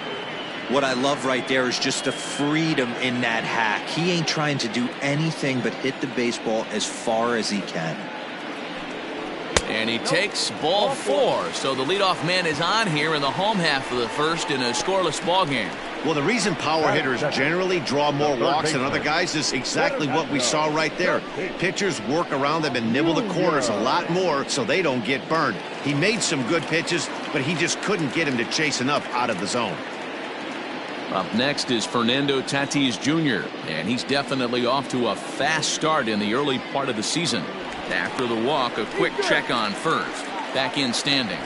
What I love right there is just the freedom in that hack. He ain't trying to do anything but hit the baseball as far as he can. And he takes ball 4. So the leadoff man is on here in the home half of the first in a scoreless ball game. Well, the reason power hitters generally draw more walks than other guys is exactly what we saw right there. Pitchers work around them and nibble the corners a lot more so they don't get burned. He made some good pitches, but he just couldn't get him to chase enough out of the zone. Up next is Fernando Tatis Jr., and he's definitely off to a fast start in the early part of the season. After the walk, a quick check on first. Back in standing.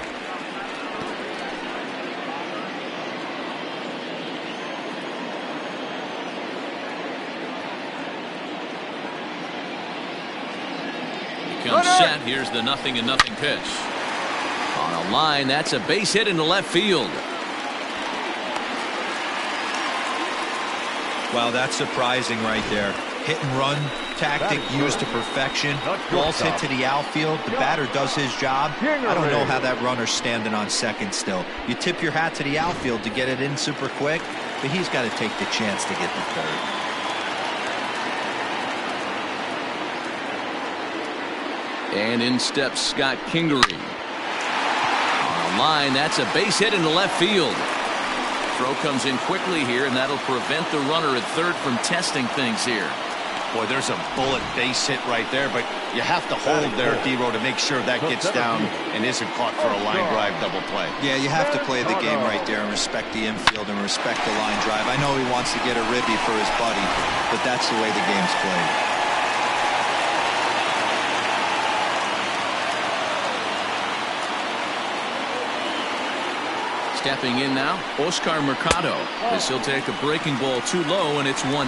He comes set. Here's the 0-0 pitch. On a line, that's a base hit into left field. Wow, that's surprising right there. Hit and run tactic used to perfection. Ball's hit to the outfield. The batter does his job. I don't know how that runner's standing on second still. You tip your hat to the outfield to get it in super quick, but he's got to take the chance to get the third. And in steps Scott Kingery. On a line, that's a base hit into left field. Throw comes in quickly here, and that'll prevent the runner at third from testing things here. Boy, there's a bullet base hit right there, but you have to hold there, D-Row, to make sure that gets down and isn't caught for a line drive double play. Yeah, you have to play the game right there and respect the infield and respect the line drive. I know he wants to get a ribby for his buddy, but that's the way the game's played. Stepping in now, Oscar Mercado, as he'll take a breaking ball too low, and it's 1-0.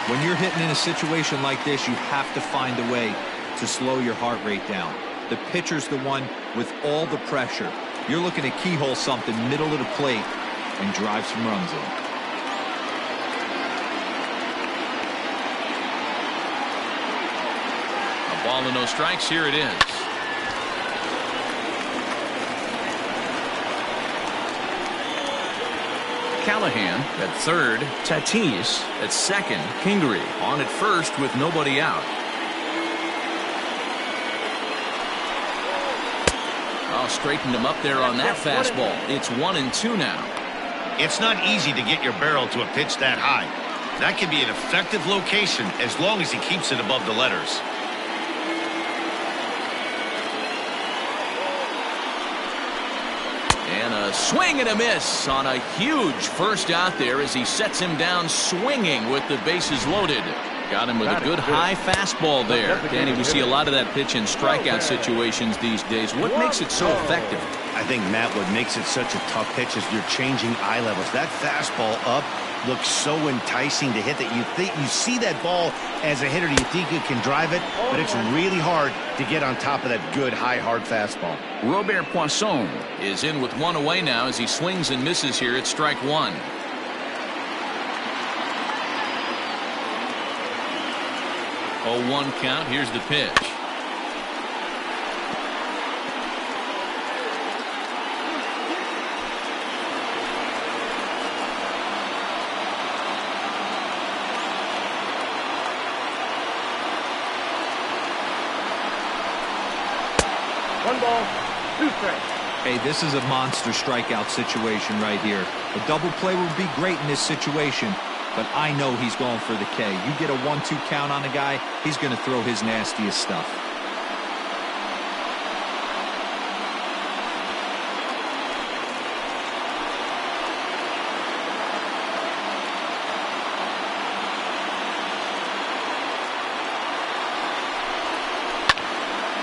When you're hitting in a situation like this, you have to find a way to slow your heart rate down. The pitcher's the one with all the pressure. You're looking to keyhole something middle of the plate and drive some runs in. A ball and no strikes. Here it is. Callahan at third, Tatis at second, Kingery on at first with nobody out. Oh, straightened him up there on that fastball. It's 1-2 now. It's not easy to get your barrel to a pitch that high. That can be an effective location as long as he keeps it above the letters. And a swing and a miss on a huge first out there as he sets him down swinging with the bases loaded. Got him with a good high fastball there. Danny, we see a lot of that pitch in strikeout situations these days. What makes it so effective? I think, Matt, what makes it such a tough pitch is you're changing eye levels. That fastball up looks so enticing to hit that you see that ball as a hitter, you think you can drive it, but it's really hard to get on top of that good high hard fastball. Robert Poisson is in with one away now as he swings and misses here at strike one. Oh, 1 count. Here's the pitch. One ball, 2 strikes. Hey, this is a monster strikeout situation right here. A double play would be great in this situation, but I know he's going for the K. You get a 1-2 count on a guy, he's going to throw his nastiest stuff.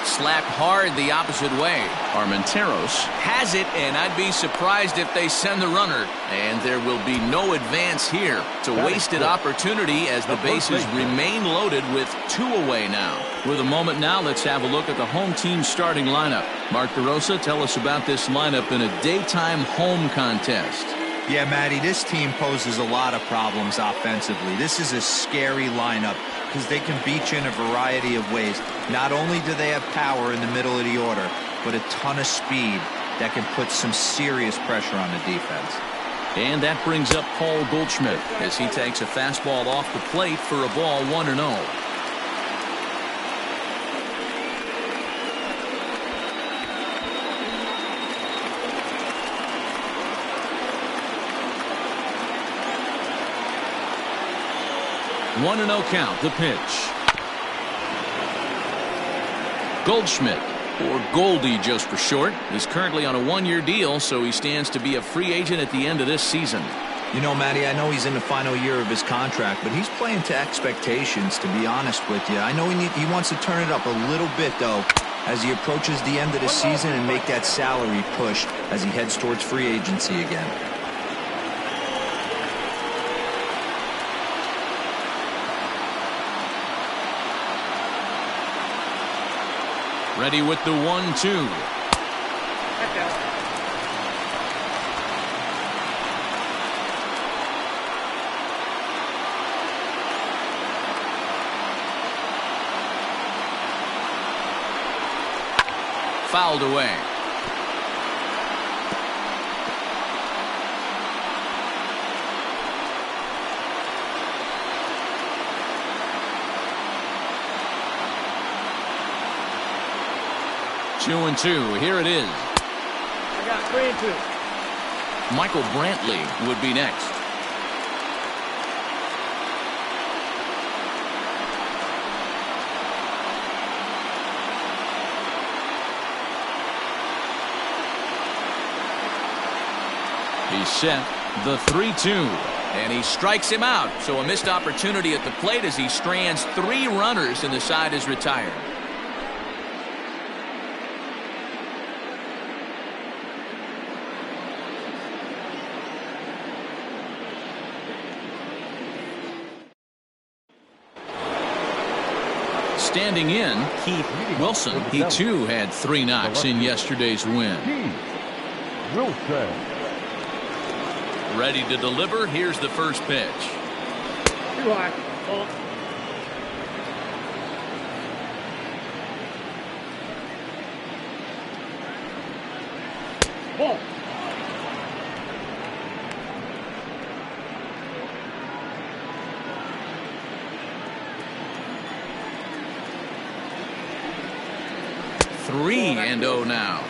Slapped hard the opposite way. Armenteros has it, and I'd be surprised if they send the runner. And there will be no advance here. It's a wasted opportunity as the bases remain loaded with 2 away now. With a moment now, let's have a look at the home team starting lineup. Mark DeRosa, tell us about this lineup in a daytime home contest. Yeah, Matty, this team poses a lot of problems offensively. This is a scary lineup because they can beat you in a variety of ways. Not only do they have power in the middle of the order, but a ton of speed that can put some serious pressure on the defense. And that brings up Paul Goldschmidt as he takes a fastball off the plate for a ball 1-0. One and 0 count. The pitch. Goldschmidt, or Goldie just for short, is currently on a one-year deal, so he stands to be a free agent at the end of this season. You know, Matty, I know he's in the final year of his contract, but he's playing to expectations, to be honest with you. I know he wants to turn it up a little bit, though, as he approaches the end of the season and make that salary push as he heads towards free agency again. Ready with the 1-2. Fouled away. Two and 2. Here it is. I got 3 and 2. Michael Brantley would be next. He's set. The 3-2. And he strikes him out. So a missed opportunity at the plate as he strands 3 runners and the side is retired. Standing in, Keith Wilson. He too had 3 knocks in yesterday's win. Keith Wilson. Ready to deliver. Here's the first pitch. Too high. Ball. Three and 0 now.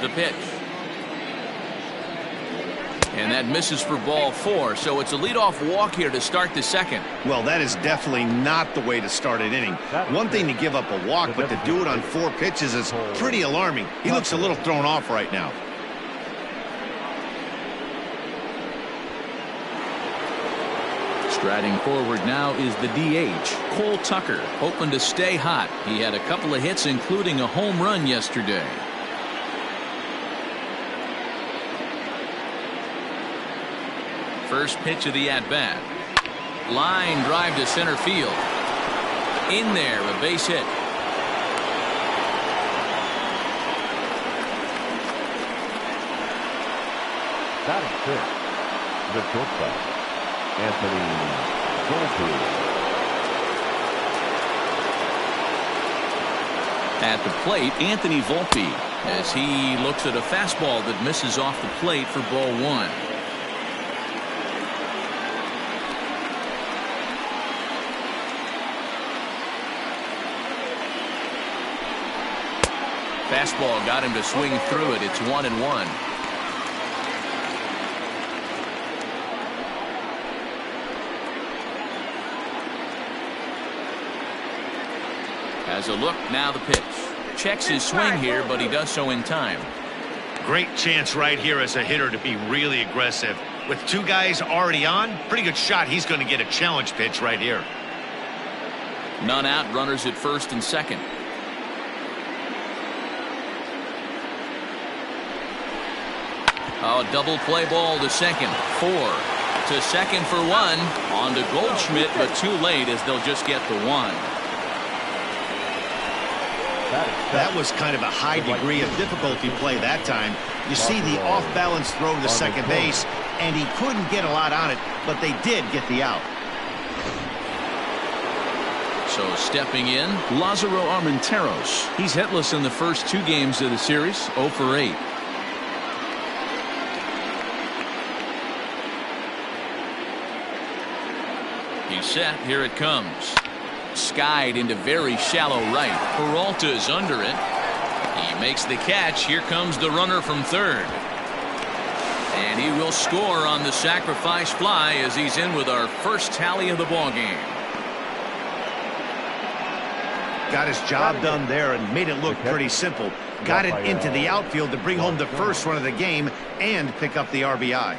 The pitch. And that misses for ball 4, so it's a leadoff walk here to start the second. Well, that is definitely not the way to start an inning. One thing to give up a walk, but to do it on 4 pitches is pretty alarming. He looks a little thrown off right now. Striding forward now is the DH, Cole Tucker, hoping to stay hot. He had a couple of hits, including a home run yesterday. First pitch of the at-bat. Line drive to center field. In there, a base hit. That is 6. The shortstop, Anthony Volpe. At the plate, Anthony Volpe, as he looks at a fastball that misses off the plate for ball 1. Fastball got him to swing through it. It's 1-1. Has a look, now the pitch. Checks his swing here, but he does so in time. Great chance right here as a hitter to be really aggressive. With 2 guys already on, pretty good shot. He's going to get a challenge pitch right here. None out, runners at first and second. Oh, double play ball to second. 4 to second for 1. On to Goldschmidt, but too late as they'll just get the 1. That was kind of a high degree of difficulty play that time. You see the off-balance throw to second base, and he couldn't get a lot on it, but they did get the out. So stepping in, Lázaro Armenteros. He's hitless in the first 2 games of the series, 0 for 8. He's set. Here it comes. Skied into very shallow right. Peralta is under it. He makes the catch. Here comes the runner from third. And he will score on the sacrifice fly as he's in with our first tally of the ball game. Got his job done there and made it look pretty simple. Got it into the outfield to bring home the first run of the game and pick up the RBI.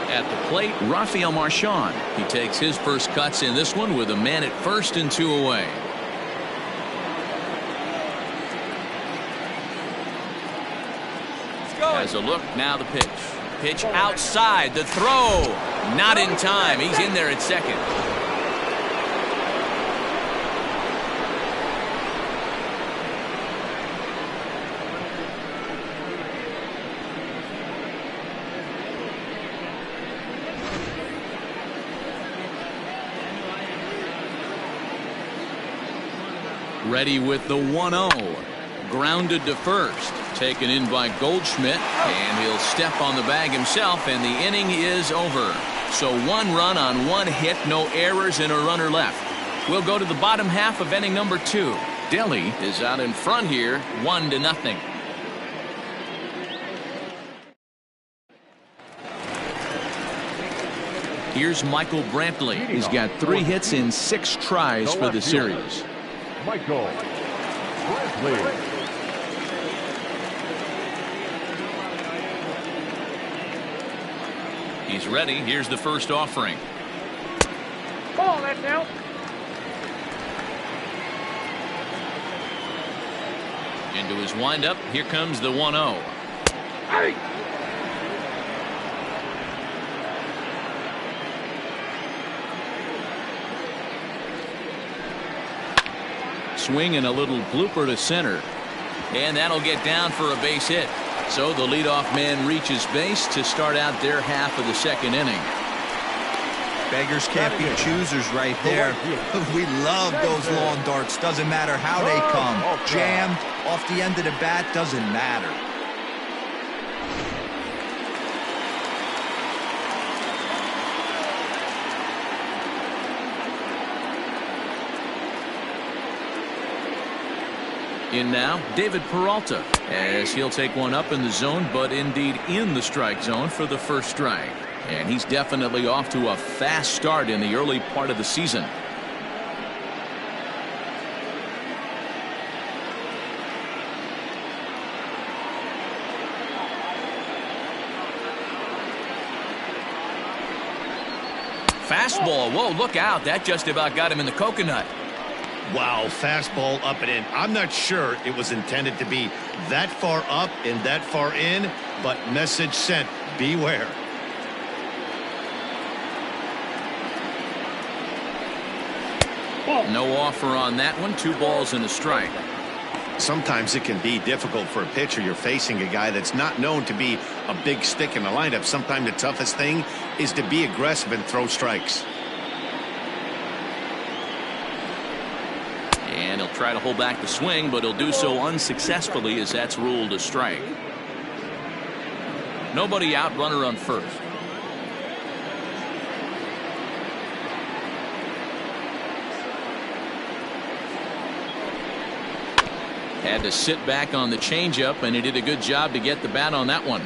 At the plate, Rafael Marchand. He takes his first cuts in this one with a man at first and 2 away. Has a look, now the pitch. Pitch outside, the throw. Not in time. He's in there at second. Ready with the 1-0. Grounded to first. Taken in by Goldschmidt. And he'll step on the bag himself, and the inning is over. So 1 run on 1 hit, no errors, and a runner left. We'll go to the bottom half of inning number 2. Delhi is out in front here, 1-0. Here's Michael Brantley. He's got 3 hits in 6 tries for the series. Michael Brantley. He's ready. Here's the first offering. Ball, that's out. Into his windup. Here comes the 1-0. Hey! Swing and a little blooper to center. And that'll get down for a base hit. So the leadoff man reaches base to start out their half of the second inning. Beggars can't be choosers right there. We love those long darts. Doesn't matter how they come. Jammed, off the end of the bat, doesn't matter. In now, David Peralta, as he'll take one up in the zone, but indeed in the strike zone for the first strike. And he's definitely off to a fast start in the early part of the season. Fastball. Whoa, look out. That just about got him in the coconut. Wow, fastball up and in. I'm not sure it was intended to be that far up and that far in, but message sent, beware. No offer on that one. 2 balls and a strike. Sometimes it can be difficult for a pitcher. You're facing a guy that's not known to be a big stick in the lineup. Sometimes the toughest thing is to be aggressive and throw strikes. And he'll try to hold back the swing, but he'll do so unsuccessfully as that's ruled a strike. Nobody out, runner on first. Had to sit back on the changeup, and he did a good job to get the bat on that one.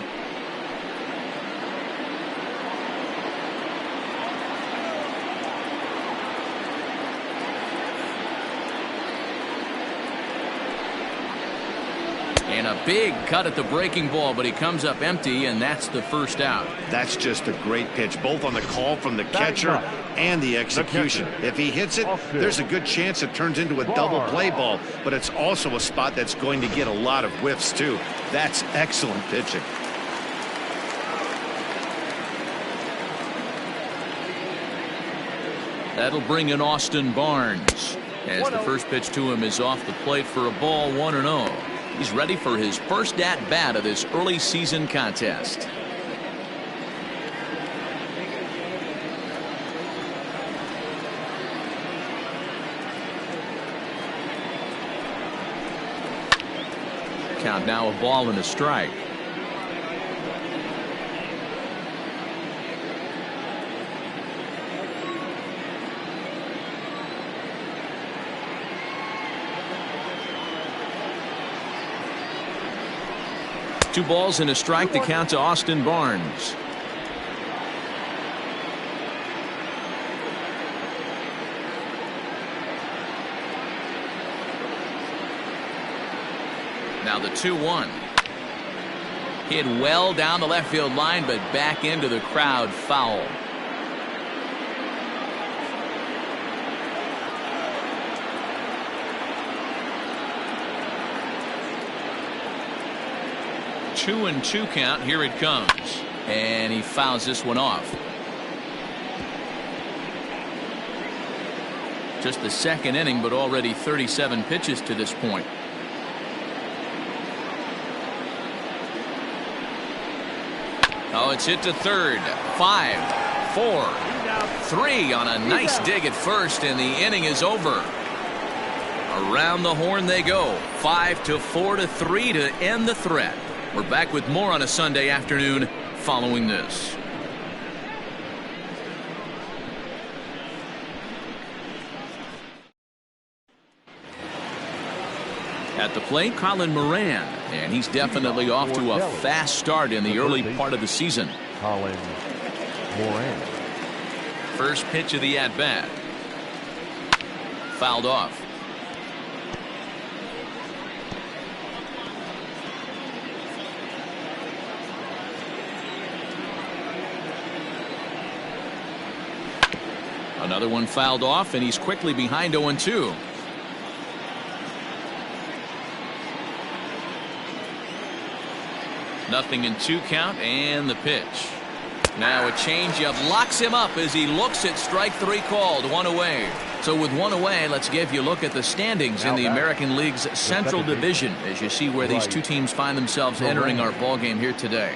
And a big cut at the breaking ball, but he comes up empty, and that's the first out. That's just a great pitch, both on the call from the catcher and the execution. If he hits it, there's a good chance it turns into a double play ball, but it's also a spot that's going to get a lot of whiffs, too. That's excellent pitching. That'll bring in Austin Barnes, as the first pitch to him is off the plate for a ball, 1-0. He's ready for his first at-bat of this early season contest. Count now a ball and a strike. Two balls and a strike to count to Austin Barnes. Now the 2-1. Hit well down the left field line, but back into the crowd, foul. Two and two count. Here it comes, and he fouls this one off. Just the second inning, but already 37 pitches to this point. Oh, it's hit to third. 5, 4, 3 on a nice dig at first, and the inning is over. Around the horn they go. 5-4-3 to end the threat. We're back with more on a Sunday afternoon following this. At the plate, Colin Moran, and he's definitely off to a fast start in the early part of the season. Colin Moran. First pitch of the at-bat. Fouled off. Another one fouled off, and he's quickly behind 0-2. Nothing in 2 count, and the pitch. Now a changeup locks him up as he looks at strike 3 called. 1 away. So with 1 away, let's give you a look at the standings in the American League's Central Division as you see where these two teams find themselves entering our ball game here today.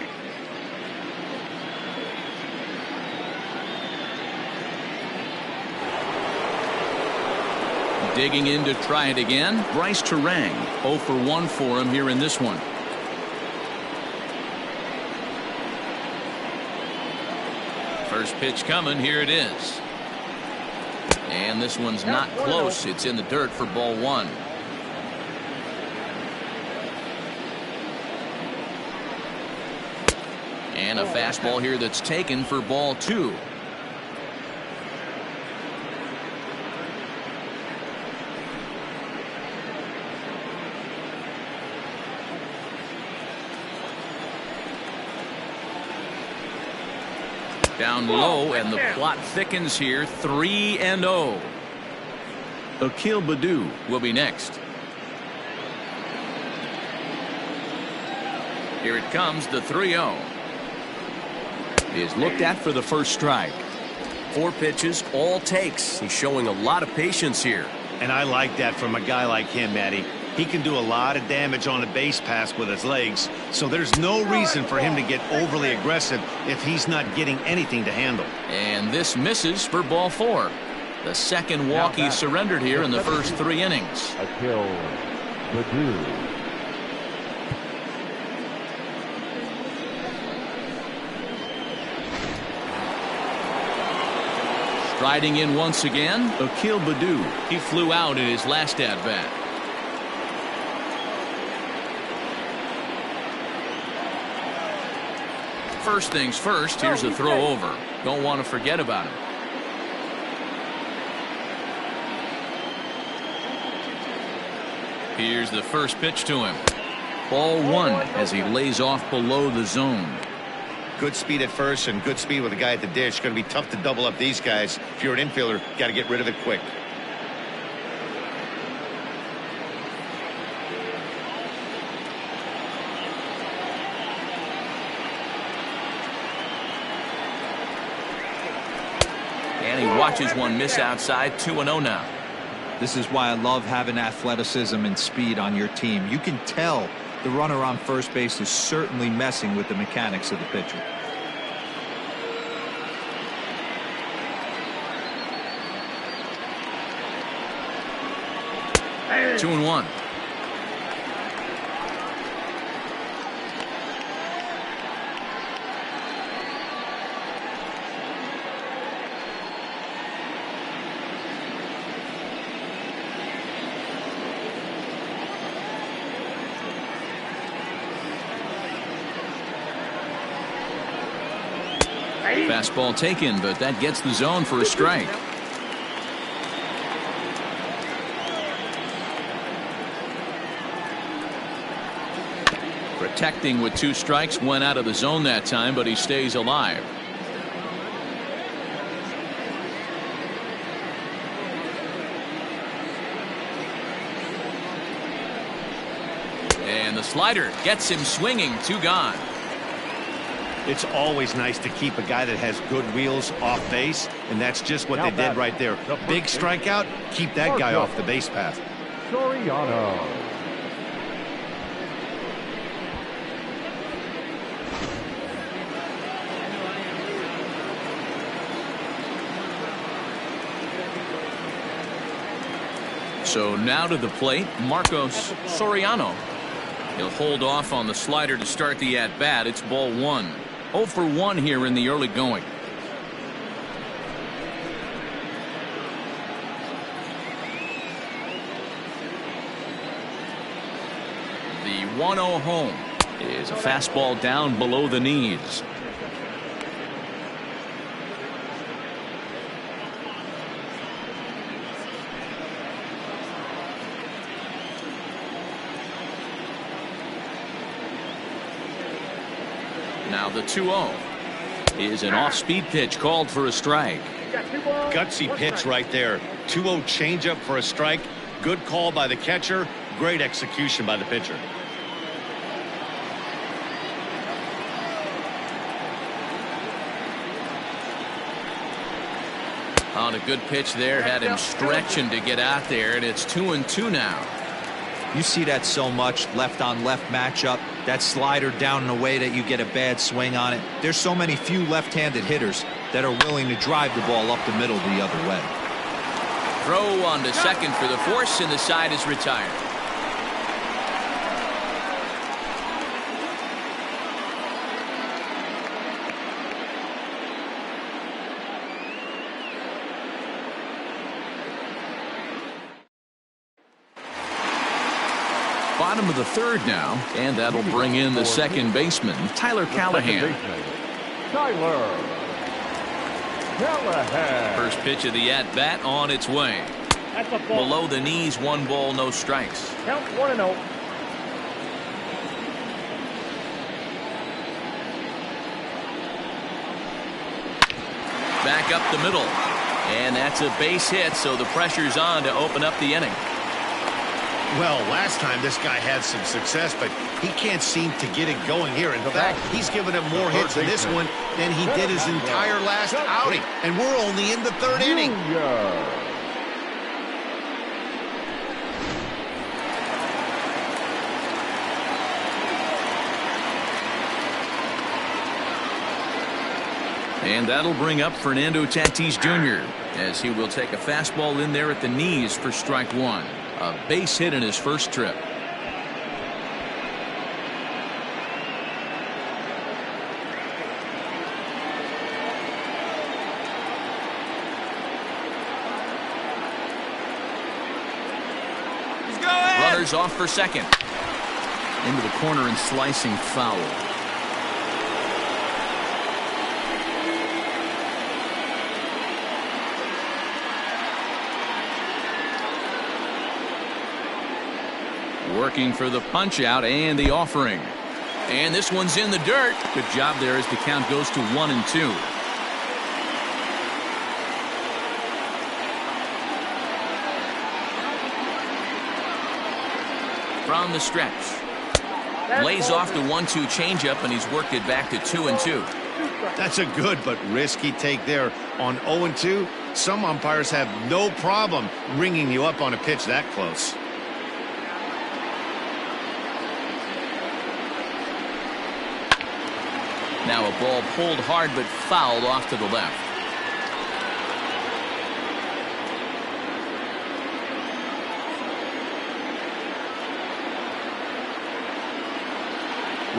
Digging in to try it again, Bryce Turang. 0 for 1 for him here in this one. First pitch coming, here it is. And this one's not close. It's in the dirt for ball 1. And a fastball here that's taken for ball 2. Down low, and the plot thickens here. 3-0. Akil Baddoo will be next. Here it comes, the 3-0. Is looked at for the first strike. 4 pitches, all takes. He's showing a lot of patience here. And I like that from a guy like him, Matty. He can do a lot of damage on a base pass with his legs, so there's no reason for him to get overly aggressive if he's not getting anything to handle. And this misses for ball 4. The second walk he surrendered here in the first 3 innings. Akil Baddoo. Striding in once again, Akil Baddoo. He flew out in his last at-bat. First things first, here's a throw over. Don't want to forget about him. Here's the first pitch to him. Ball 1 as he lays off below the zone. Good speed at first and good speed with the guy at the dish. Going to be tough to double up these guys. If you're an infielder, got to get rid of it quick. And he watches one miss outside. 2-0 now. This is why I love having athleticism and speed on your team. You can tell the runner on first base is certainly messing with the mechanics of the pitcher. Hey. 2-1. Fastball taken, but that gets the zone for a strike. Protecting with 2 strikes, went out of the zone that time, but he stays alive. And the slider gets him swinging. 2 gone. It's always nice to keep a guy that has good wheels off base, and that's just what they did right there. Big strikeout, keep that guy off the base path. Soriano. So now to the plate, Marcos Soriano. He'll hold off on the slider to start the at-bat. It's ball 1. 0 for 1 here in the early going. The 1-0 home is a fastball down below the knees. Now the 2-0 is an off-speed pitch called for a strike. Gutsy pitch right there. 2-0 changeup for a strike. Good call by the catcher. Great execution by the pitcher. On a good pitch there, had him stretching to get out there, and it's 2-2 now. You see that so much, left on left matchup. That slider down and away that you get a bad swing on it. There's so many few left-handed hitters that are willing to drive the ball up the middle the other way. Throw on to second for the force, and the side is retired. Bottom of the 3rd now, and that'll bring in the second baseman, Tyler Callahan. Tyler Callahan. First pitch of the at-bat on its way. Below the knees, 1 ball, no strikes. Count 1-0. Back up the middle, and that's a base hit, so the pressure's on to open up the inning. Well, last time this guy had some success, but he can't seem to get it going here. In fact, he's given up more hits in this one than he did his entire last outing. And we're only in the 3rd inning. And that'll bring up Fernando Tatis Jr. as he will take a fastball in there at the knees for strike 1. A base hit in his first trip. Runners off for second. Into the corner and slicing foul. Working for the punch out and the offering. And this one's in the dirt. Good job there as the count goes to 1-2. From the stretch. Lays off the 1-2 changeup, and he's worked it back to 2-2. That's a good but risky take there. On 0-2, some umpires have no problem ringing you up on a pitch that close. Now a ball pulled hard but fouled off to the left.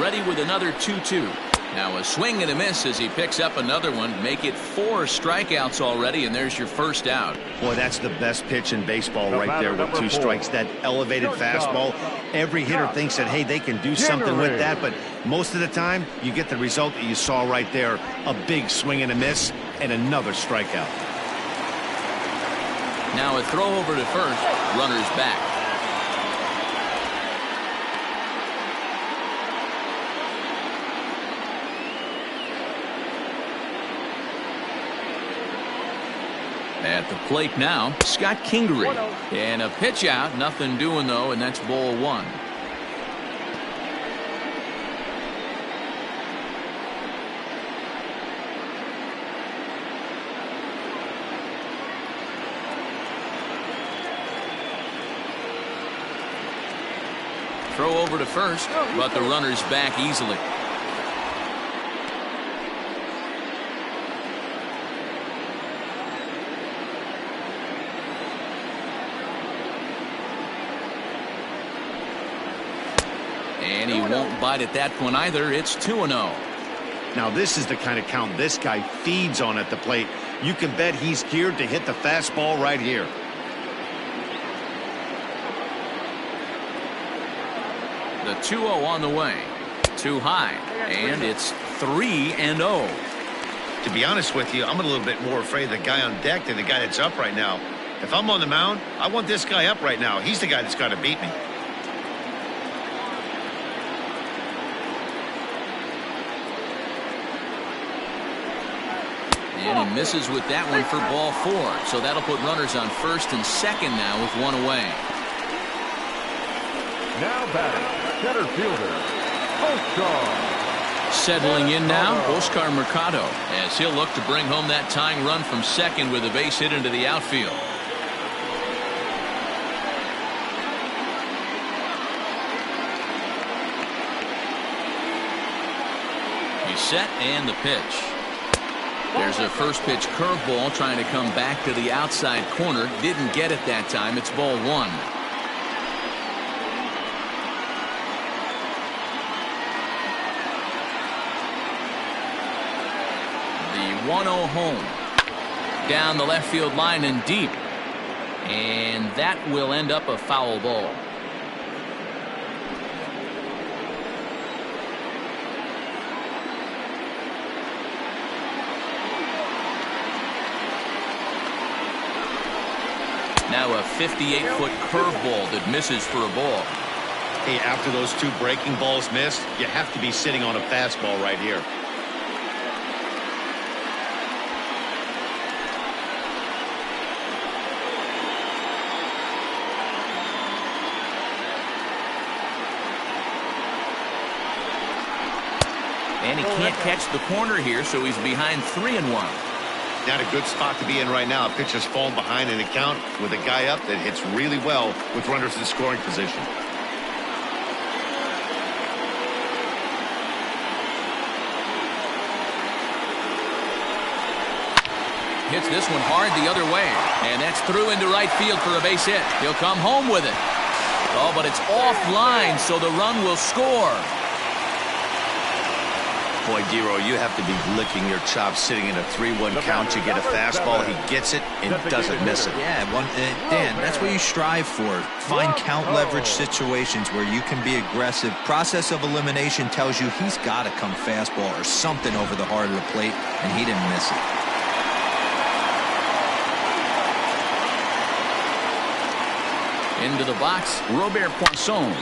Ready with another 2-2. Now a swing and a miss as he picks up another one. Make it 4 strikeouts already, and there's your first out. Boy, that's the best pitch in baseball right there with 2 strikes. That elevated fastball. Every hitter thinks that, hey, they can do something with that, but most of the time you get the result that you saw right there. A big swing and a miss and another strikeout. Now a throw over to first. Runners back. At the plate now, Scott Kingery. And a pitch out. Nothing doing, though, and that's ball 1. Throw over to first, but the runner's back easily. And he won't bite at that one either. It's 2-0. Now this is the kind of count this guy feeds on at the plate. You can bet he's geared to hit the fastball right here. The 2-0 on the way. Too high. And it's 3-0. To be honest with you, I'm a little bit more afraid of the guy on deck than the guy that's up right now. If I'm on the mound, I want this guy up right now. He's the guy that's got to beat me. And he misses with that one for ball 4. So that'll put runners on first and second now with 1 away. Now batting, center fielder, Oscar. Settling in now, Oscar Mercado, as he'll look to bring home that tying run from second with a base hit into the outfield. He's set and the pitch. There's a first pitch curveball trying to come back to the outside corner. Didn't get it that time. It's ball 1. The 1-0 home. Down the left field line and deep. And that will end up a foul ball. Now a 58-foot curveball that misses for a ball. Hey, after those 2 breaking balls missed, you have to be sitting on a fastball right here. And he can't catch the corner here, so he's behind 3-1. Not a good spot to be in right now. A pitcher's falling behind in the count with a guy up that hits really well with runners in scoring position. Hits this one hard the other way. And that's through into right field for a base hit. He'll come home with it. Oh, but it's offline, so the run will score. Boy, Dero, you have to be licking your chops sitting in a 3-1 count. You get a fastball, he gets it and doesn't miss it. Yeah, Dan, that's what you strive for. Find count leverage situations where you can be aggressive. Process of elimination tells you he's got to come fastball or something over the heart of the plate, and he didn't miss it. Into the box, Robert Poisson.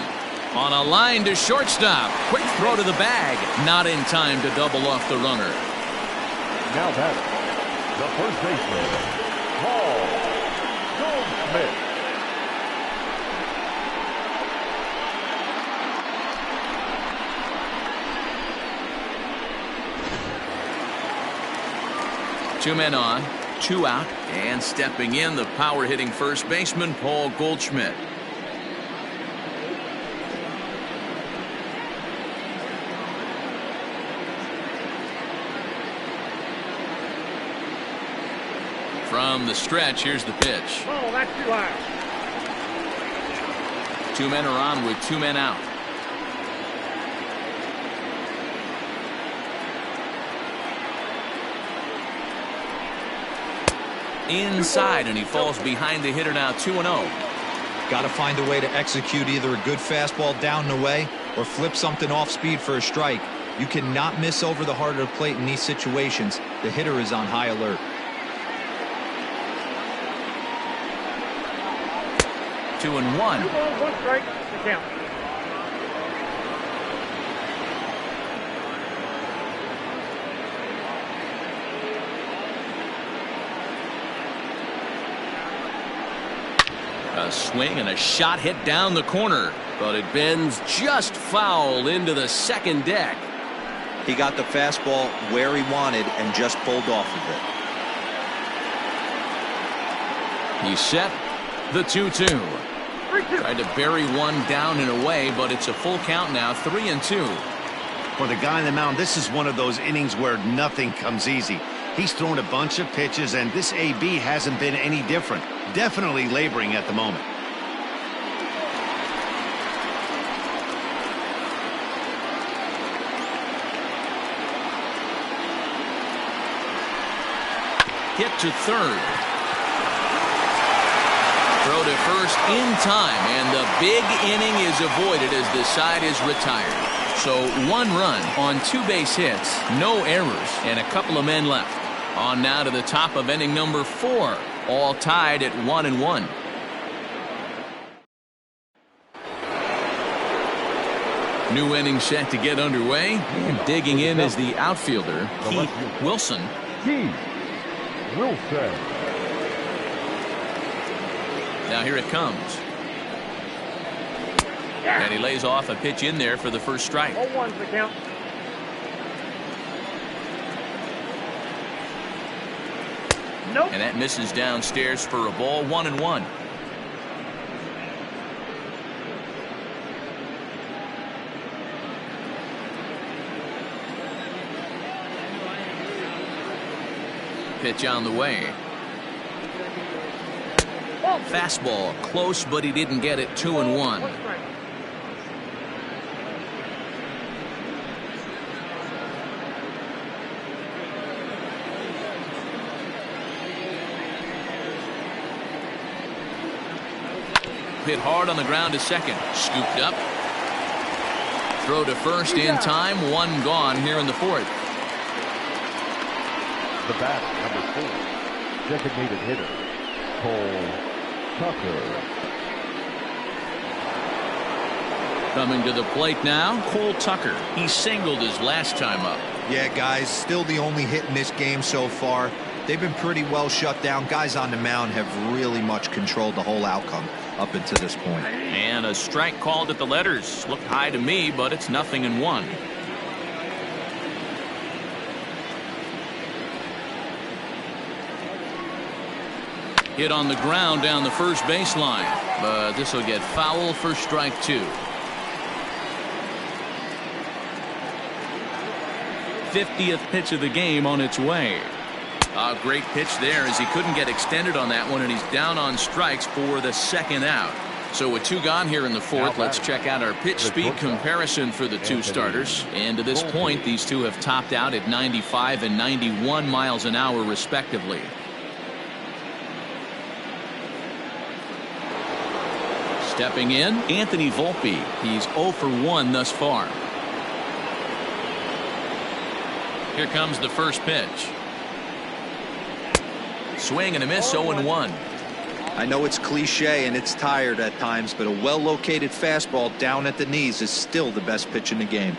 On a line to shortstop. Quick throw to the bag. Not in time to double off the runner. Now batting, the first baseman, Paul Goldschmidt. Two men on, 2 out, and stepping in, the power-hitting first baseman, Paul Goldschmidt. From the stretch, here's the pitch. Oh, that's too high. 2 men are on with 2 men out. inside, and he falls behind the hitter now 2-0. Got to find a way to execute either a good fastball down and away or flip something off speed for a strike. You cannot miss over the heart of the plate in these situations. The hitter is on high alert. 2-1. 2 balls, 1 strike to count. A swing and a shot hit down the corner, but it bends just foul into the second deck. He got the fastball where he wanted and just pulled off of it. He set the 2-2. Tried to bury one down and away, but it's a full count now, 3-2. For the guy on the mound, this is one of those innings where nothing comes easy. He's thrown a bunch of pitches, and this AB hasn't been any different. Definitely laboring at the moment. Hit to third. Throw to first in time, and the big inning is avoided as the side is retired. So 1 run on 2 base hits, no errors, and a couple of men left. On now to the top of inning number 4, all tied at 1-1. New inning set to get underway, and digging in is the outfielder, Keith Wilson. Now here it comes. And he lays off a pitch in there for the first strike. 0-1's the count. Nope. And that misses downstairs for a ball, 1-1. Pitch on the way. Fastball close, but he didn't get it. 2-1. Hit hard on the ground to second. Scooped up. Throw to first in time. 1 gone here in the 4th. The bat, number 4, designated hitter, Cole Tucker. Coming to the plate now, Cole Tucker. He singled his last time up. Yeah, guys, still the only hit in this game so far. They've been pretty well shut down. Guys on the mound have really much controlled the whole outcome up until this point. And a strike called at the letters. Looked high to me, but it's 0-1. Hit on the ground down the first baseline, but this will get foul for strike 2. 50th pitch of the game on its way. A great pitch there as he couldn't get extended on that one, and he's down on strikes for the second out. So with 2 gone here in the 4th, let's check out our pitch speed comparison for the 2 starters. And to this point, these 2 have topped out at 95 and 91 miles an hour respectively. Stepping in, Anthony Volpe. He's 0 for 1 thus far. Here comes the first pitch. Swing and a miss, 0-1. I know it's cliche and it's tired at times, but a well-located fastball down at the knees is still the best pitch in the game.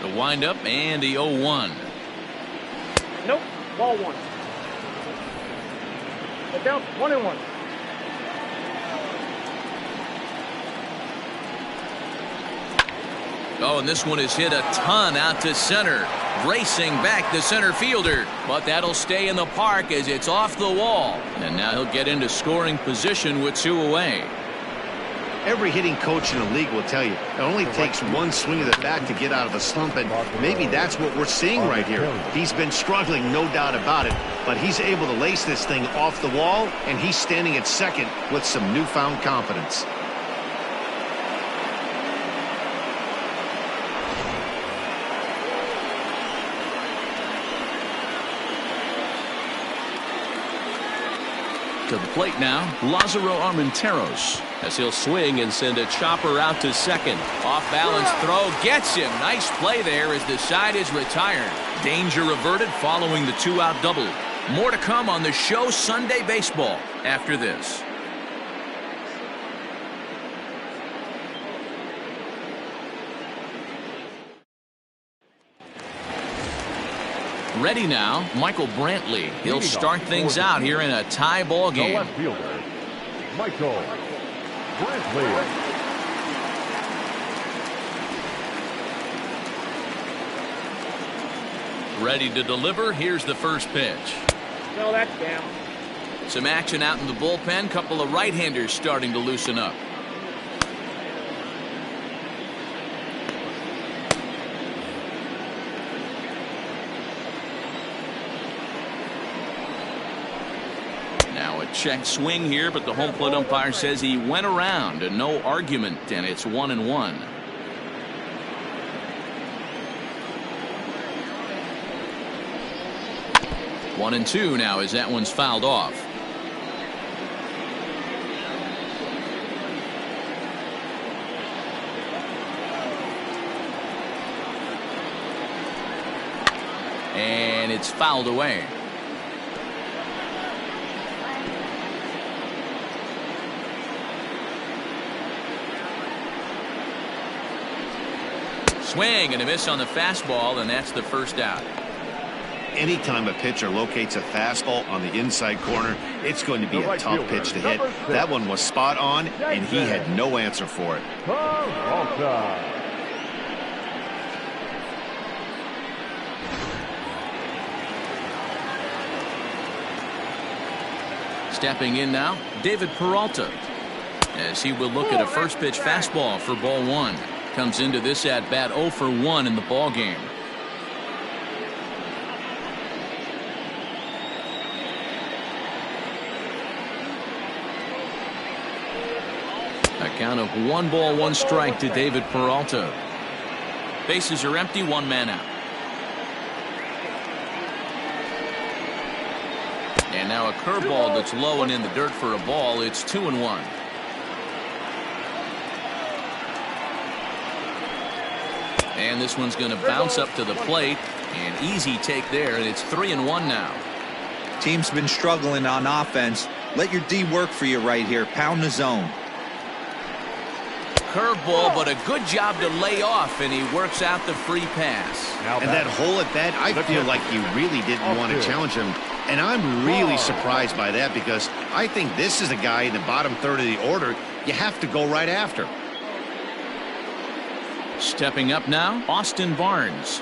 The windup and the 0-1. Nope. Ball 1. The count 1-1. Oh, and this one is hit a ton out to center. Racing back the center fielder, but that'll stay in the park as it's off the wall. And now he'll get into scoring position with 2 away. Every hitting coach in the league will tell you it only takes 1 swing of the bat to get out of a slump, and maybe that's what we're seeing right here. He's been struggling, no doubt about it, but he's able to lace this thing off the wall, and he's standing at second with some newfound confidence. To the plate now, Lázaro Armenteros, as he'll swing and send a chopper out to second. Off balance throw gets him. Nice play there as the side is retired. Danger averted following the 2-out double. More to come on the show Sunday Baseball after this. Ready now, Michael Brantley. He'll start things out here in a tie ball game. The left fielder, Michael Brantley. Ready to deliver. Here's the first pitch. No, that's down. Some action out in the bullpen. Couple of right-handers starting to loosen up. Check swing here, but the home plate umpire says he went around and no argument, and it's 1-1. One and two now as that one's fouled off. And it's fouled away. Swing and a miss on the fastball, and that's the first out. Anytime a pitcher locates a fastball on the inside corner, it's going to be a tough pitch to hit. That one was spot on, and he had no answer for it. Stepping in now, David Peralta, as he will look at a first pitch fastball for ball one. Comes into this at bat 0 for 1 in the ball game. A count of 1 ball 1 strike to David Peralta. Bases are empty, 1 man out. And now a curveball that's low and in the dirt for a ball. It's 2-1. And this one's going to bounce up to the plate. An easy take there, and it's 3-1 now. Team's been struggling on offense. Let your D work for you right here. Pound the zone. Curveball, but a good job to lay off, and he works out the free pass. And that hole at bat, I feel like he really didn't want to challenge him. And I'm really surprised by that, because I think this is a guy in the bottom third of the order you have to go right after. Stepping up now, Austin Barnes.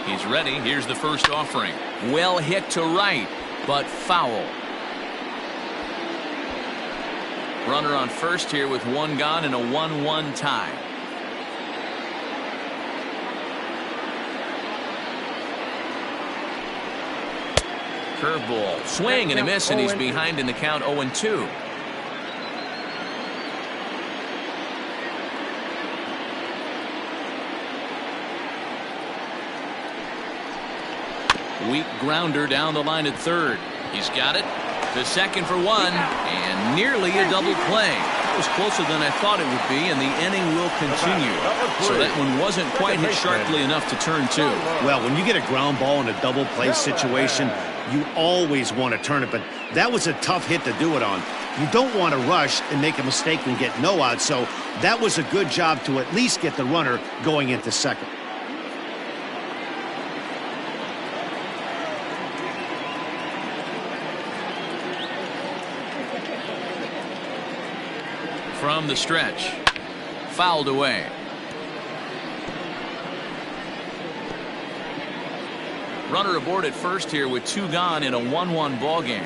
He's ready. Here's the first offering. Well hit to right, but foul. Runner on first here with 1 gone and a 1-1 tie. Curveball, swing and a miss, and he's behind in the count 0-2. Weak grounder down the line at third. He's got it to second for 1, and nearly a double play. That was closer than I thought it would be, and the inning will continue. So that one wasn't quite hit sharply enough to turn 2. Well, when you get a ground ball in a double play situation, you always want to turn it, but that was a tough hit to do it on. You don't want to rush and make a mistake and get no out, so that was a good job to at least get the runner going into second. From the stretch, fouled away. Runner aboard at first here with 2 gone in a 1-1 ball game.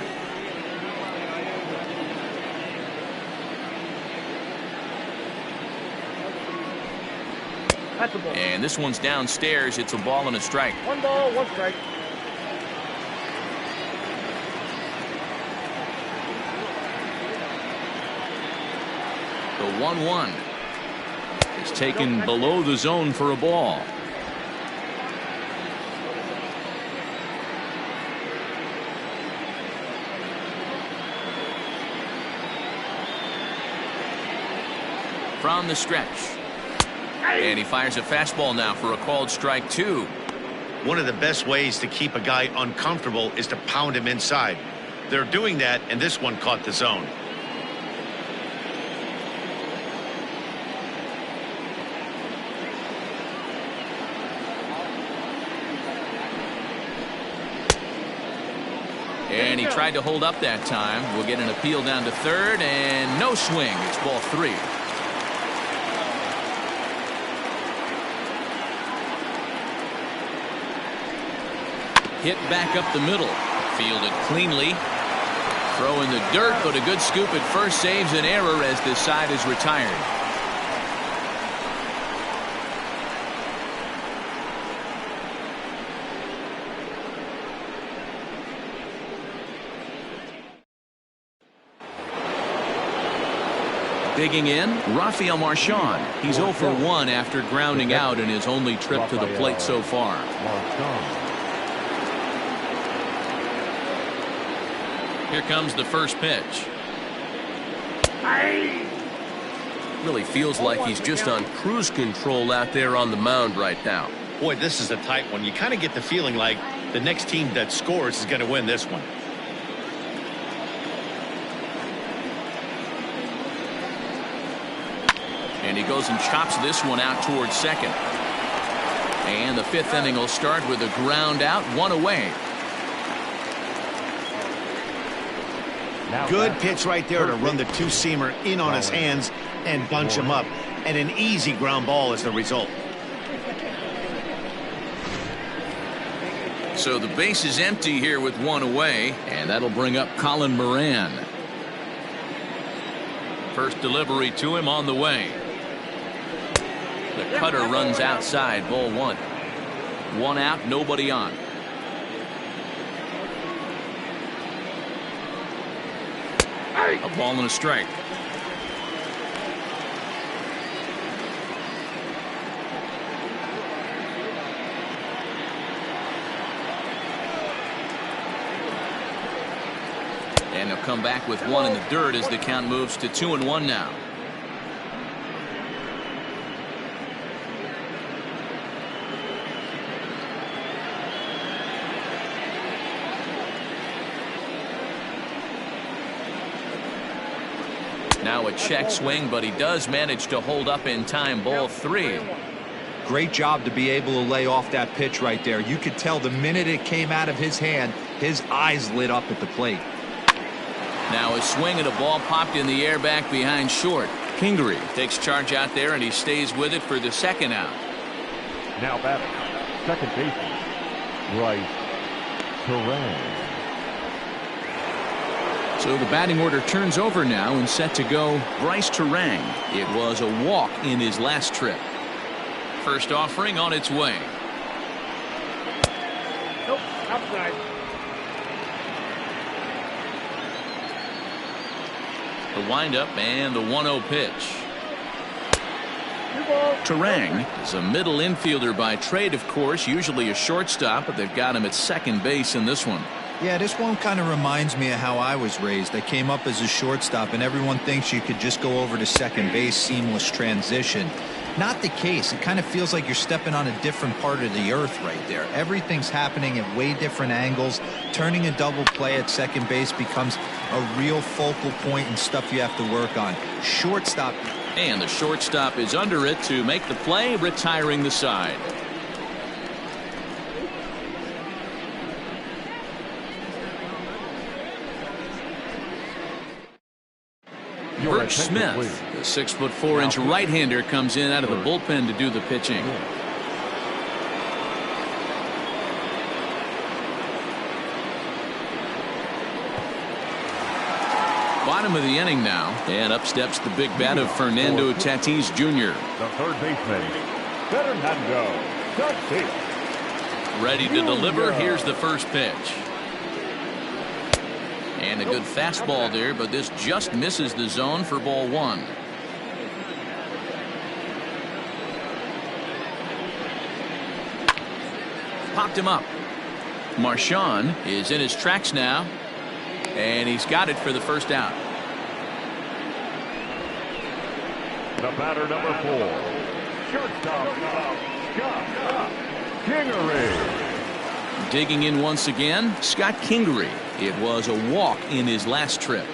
And this one's downstairs. It's a ball and a strike. 1 ball, 1 strike. The 1-1 is taken below the zone for a ball. from the stretch. And he fires a fastball now for a called strike 2. One of the best ways to keep a guy uncomfortable is to pound him inside. They're doing that, and this one caught the zone. And he tried to hold up that time. We'll get an appeal down to third, and no swing. It's ball 3. Hit back up the middle. Fielded cleanly. Throw in the dirt, but a good scoop at first saves an error as this side is retired. Digging in, Rafael Marchand. He's 0 for 1 after grounding out in his only trip to the plate so far. Here comes the first pitch. Really feels like he's just on cruise control out there on the mound right now. Boy, this is a tight one. You kind of get the feeling like the next team that scores is going to win this one. And he goes and chops this one out towards second. And the 5th inning will start with a ground out, 1 away. Good pitch right there to run the two-seamer in on his hands and bunch him up. And an easy ground ball is the result. So the base is empty here with 1 away, and that'll bring up Colin Moran. First delivery to him on the way. The cutter runs outside, ball 1. 1 out, nobody on. A ball and a strike. And they'll come back with 1 in the dirt as the count moves to 2-1 now. Now a check swing, but he does manage to hold up in time, ball 3. Great job to be able to lay off that pitch right there. You could tell the minute it came out of his hand, his eyes lit up at the plate. Now a swing and a ball popped in the air back behind short. Kingery takes charge out there, and he stays with it for the 2nd out. Now batting, second baseman, Bryce Terang. So the batting order turns over now, and set to go Bryce Terang. It was a walk in his last trip. First offering on its way. Nope, outside. The windup and the 1-0 pitch. Terang is a middle infielder by trade, of course, usually a shortstop, but they've got him at second base in this one. Yeah, this one kind of reminds me of how I was raised. I came up as a shortstop, and everyone thinks you could just go over to second base, seamless transition. Not the case. It kind of feels like you're stepping on a different part of the earth right there. Everything's happening at way different angles. Turning a double play at second base becomes a real focal point and stuff you have to work on. Shortstop. And the shortstop is under it to make the play, retiring the side. Bert Smith, the 6'4" right-hander, comes in out of the bullpen to do the pitching. Bottom of the inning now, and up steps the big bat of Fernando Tatis Jr. The third baseman, Fernando Tatis. Ready to deliver. Here's the first pitch. And a good fastball there, but this just misses the zone for ball 1. Popped him up. Marchand is in his tracks now, and he's got it for the first out. The the batter, number 4, shortstop, Scott Kingery. Digging in once again, Scott Kingery. It was a walk in his last trip.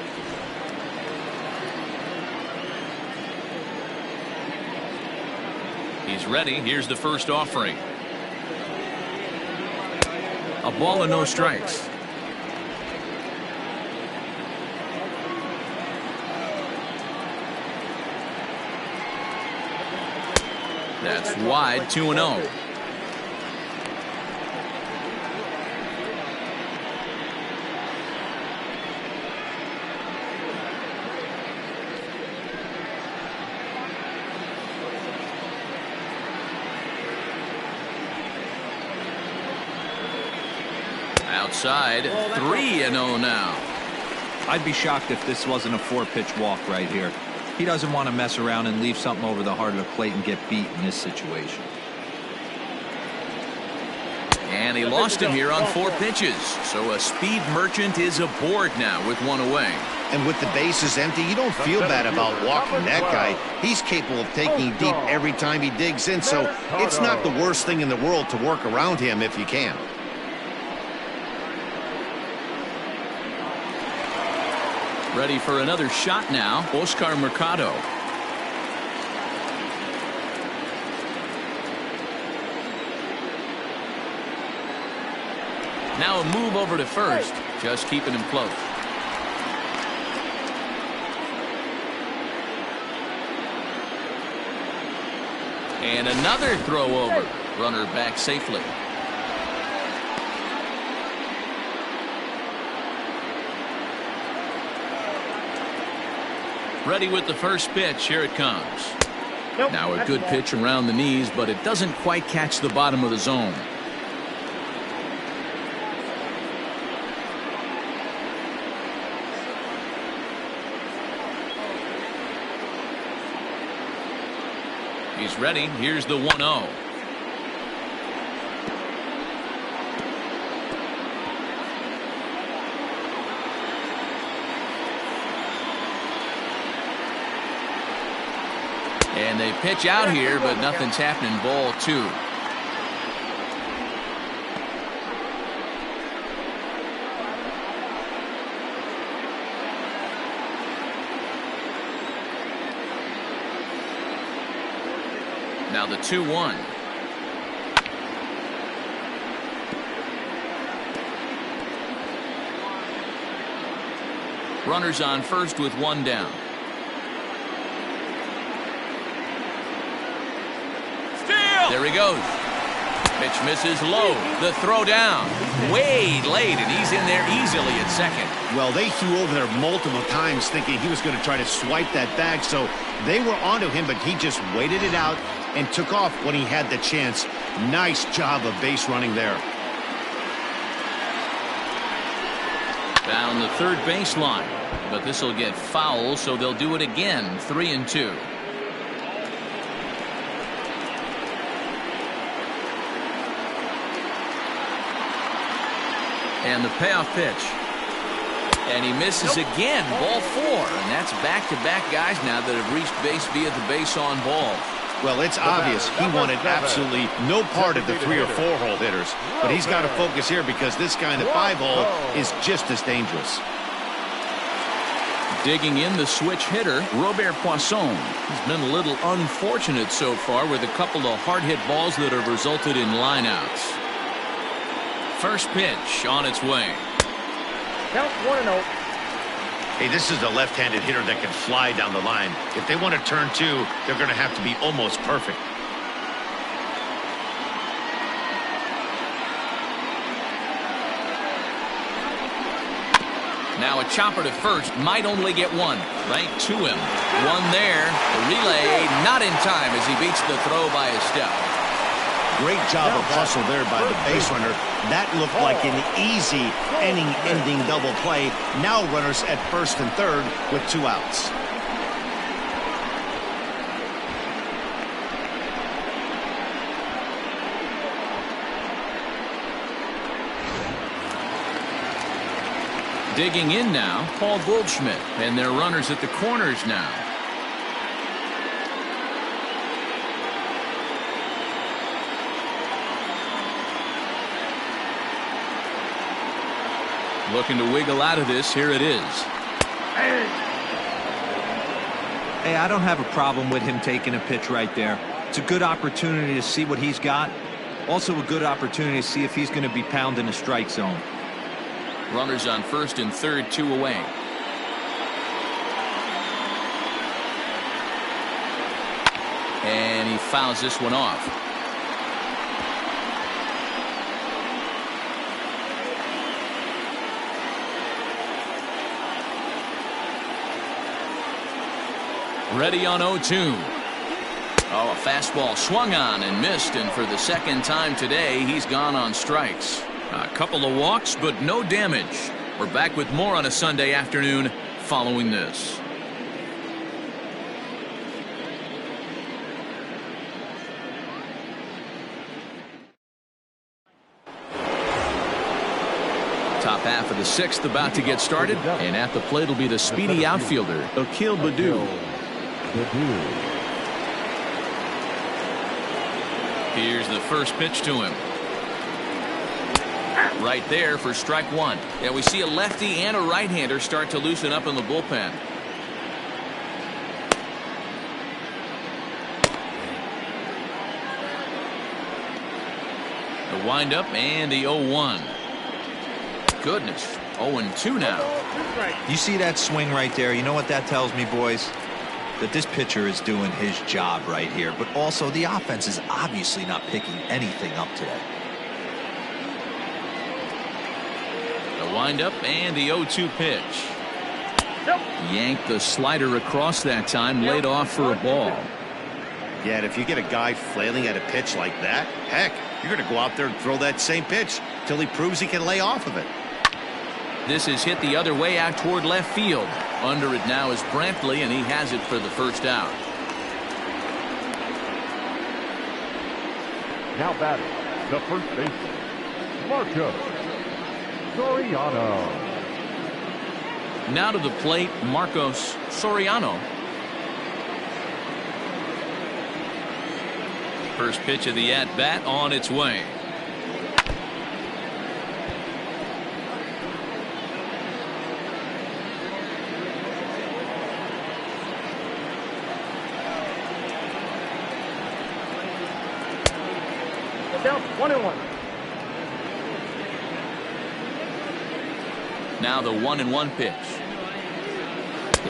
He's ready. Here's the first offering. A ball and no strikes. That's wide, 2-0. Outside, 3-0 now. I'd be shocked if this wasn't a 4-pitch walk right here. He doesn't want to mess around and leave something over the heart of the plate and get beat in this situation. And he lost him here on 4 pitches. So a speed merchant is aboard now with 1 away. And with the bases empty, you don't feel bad about walking that guy. He's capable of taking deep every time he digs in, so it's not the worst thing in the world to work around him if you can. Ready for another shot now, Oscar Mercado. Now a move over to first, just keeping him close. And another throw over. Runner back safely. Ready with the first pitch. Here it comes. Now a good pitch around the knees, but it doesn't quite catch the bottom of the zone. He's ready. Here's the 1-0. And they pitch out here, but nothing's happening. Ball 2. Now the 2-1. Runners on first with 1 down. There he goes. Pitch misses low. The throw down. Way late, and he's in there easily at second. Well, they threw over there multiple times thinking he was going to try to swipe that bag, so they were onto him, but he just waited it out and took off when he had the chance. Nice job of base running there. Down the third baseline, but this will get foul, so they'll do it again. 3-2. And the payoff pitch. And he misses again. Ball 4. And that's back-to-back guys now that have reached base via the base on ball. Well, it's obvious he wanted absolutely no part of the 3 or 4 hole hitters. But he's got to focus here because this guy in the 5 hole is just as dangerous. Digging in the switch hitter, Robert Poisson. He's been a little unfortunate so far with a couple of hard-hit balls that have resulted in lineouts. First pitch on its way. Count 1-0. Hey, this is a left-handed hitter that can fly down the line. If they want to turn 2, they're going to have to be almost perfect. Now a chopper to first, might only get 1. Right to him. 1 there. The relay not in time as he beats the throw by a step. Great job of hustle there by the base runner. That looked like an easy inning-ending double play. Now runners at first and third with 2 outs. Digging in now, Paul Goldschmidt, and their runners at the corners now. Looking to wiggle out of this. Here it is. Hey, I don't have a problem with him taking a pitch right there. It's a good opportunity to see what he's got. Also a good opportunity to see if he's going to be pounding the strike zone. Runners on first and third, 2 away. And he fouls this one off. Ready on 0-2. Oh, a fastball swung on and missed, and for the second time today, he's gone on strikes. A couple of walks, but no damage. We're back with more on a Sunday afternoon following this. Top half of the sixth about to get started, and at the plate will be the speedy outfielder, Akil Baddoo. Here's the first pitch to him. Right there for strike one. And we see a lefty and a right-hander start to loosen up in the bullpen. The windup and the 0-1. Goodness, 0-2 now. You see that swing right there? You know what that tells me, boys? That this pitcher is doing his job right here, but also the offense is obviously not picking anything up today. The windup and the 0-2 pitch. Yanked the slider across that time, laid off for a ball. Yeah, and if you get a guy flailing at a pitch like that, heck, you're going to go out there and throw that same pitch till he proves he can lay off of it. This is hit the other way out toward left field. Under it now is Brantley, and he has it for the first out. Now batting, the first baseman, Marco Soriano. Now to the plate, Marcos Soriano. First pitch of the at-bat on its way. Down 1-1. Now the 1-1 pitch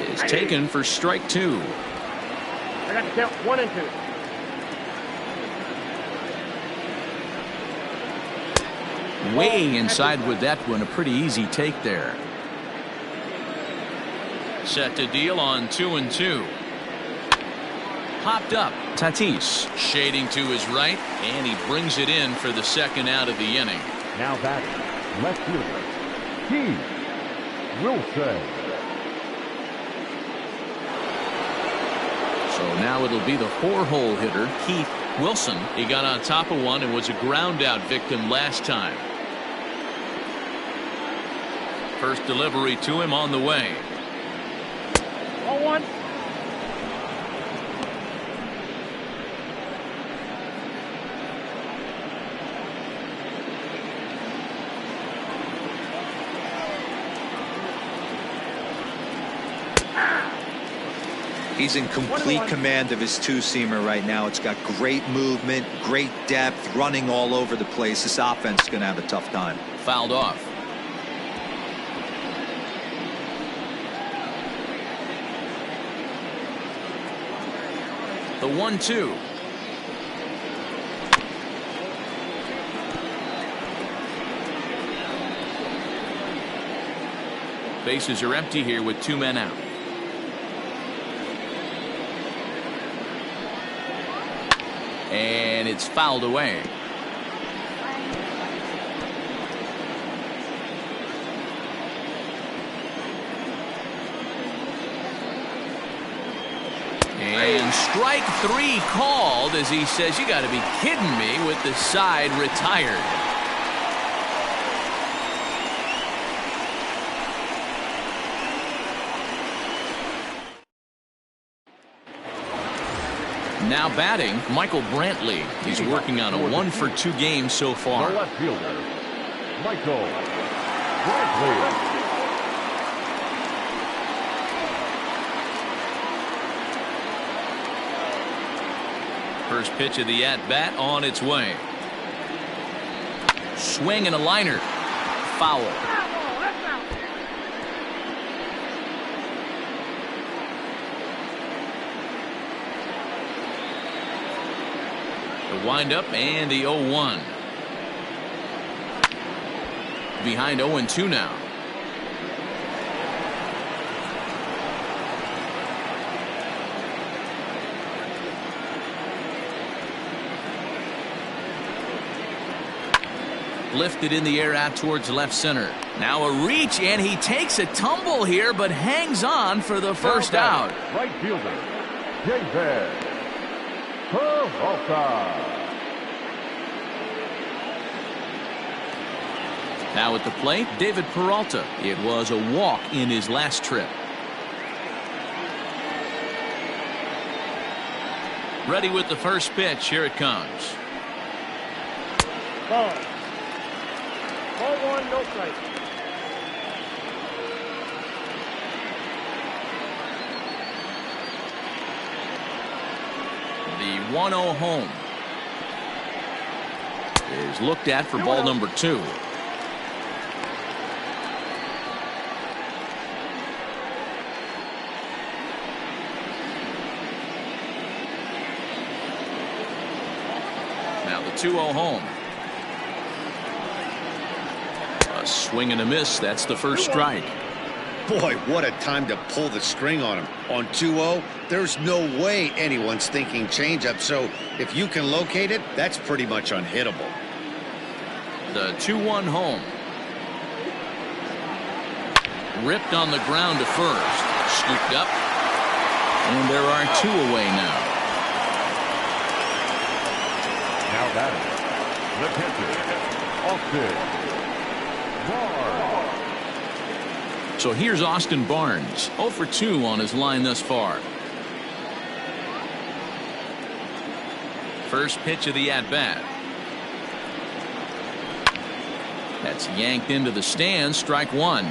is taken for strike two. I got the count 1-2. Way inside with that one. A pretty easy take there. Set to deal on 2-2. Popped up. Tatis shading to his right, and he brings it in for the second out of the inning. Now batting, left fielder, Keith Wilson. So now it'll be the four-hole hitter, Keith Wilson. He got on top of one and was a ground-out victim last time. First delivery to him on the way. 0-1. He's in complete command of his two-seamer right now. It's got great movement, great depth, running all over the place. This offense is going to have a tough time. Fouled off. The 1-2. Bases are empty here with two men out. And it's fouled away. And strike three called as he says, you got to be kidding me, with the side retired. Now batting, Michael Brantley. He's working on a 1-for-2 game so far. The left fielder, Michael Strike clear. First pitch of the at-bat on its way. Swing and a liner. Foul. The windup and the 0-1. Behind 0-2 now. Lifted in the air out towards left center. Now a reach, and he takes a tumble here, but hangs on for the first out. Right fielder, Kaizer. Now at the plate, David Peralta. It was a walk in his last trip. Ready with the first pitch. Here it comes. Ball. Ball one, no strike. The 1-0 home is looked at for ball number 2. Now the 2-0 home. A swing and a miss. That's the first strike. Boy, what a time to pull the string on him. On 2-0, there's no way anyone's thinking changeup, so if you can locate it, that's pretty much unhittable. The 2-1 home. Ripped on the ground to first. Scooped up. And there are 2 away now. Now batting, the catcher, Austin Barnes. So here's Austin Barnes, 0 for 2 on his line thus far. First pitch of the at-bat. That's yanked into the stands. Strike 1.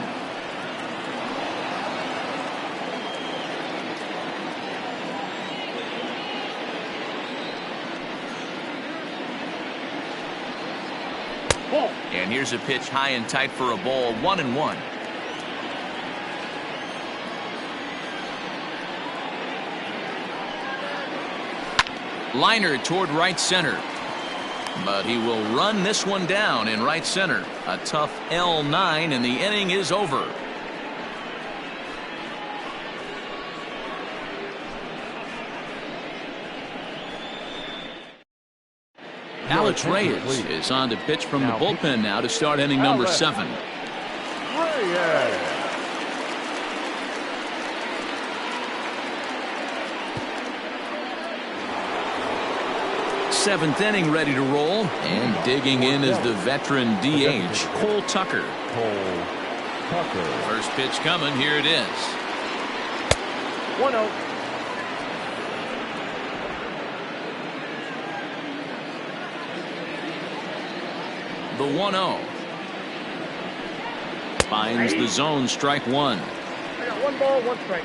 And here's a pitch high and tight for a ball. 1-1. Liner toward right center, but he will run this one down in right center. A tough L9, and the inning is over. Alex Reyes is on to pitch from the bullpen now to start inning number 7. Reyes. Seventh inning ready to roll, and digging in is the veteran DH Cole Tucker. First pitch coming. Here it is. 1-0. The 1-0 finds the zone. Strike 1. I got 1 ball, 1 strike.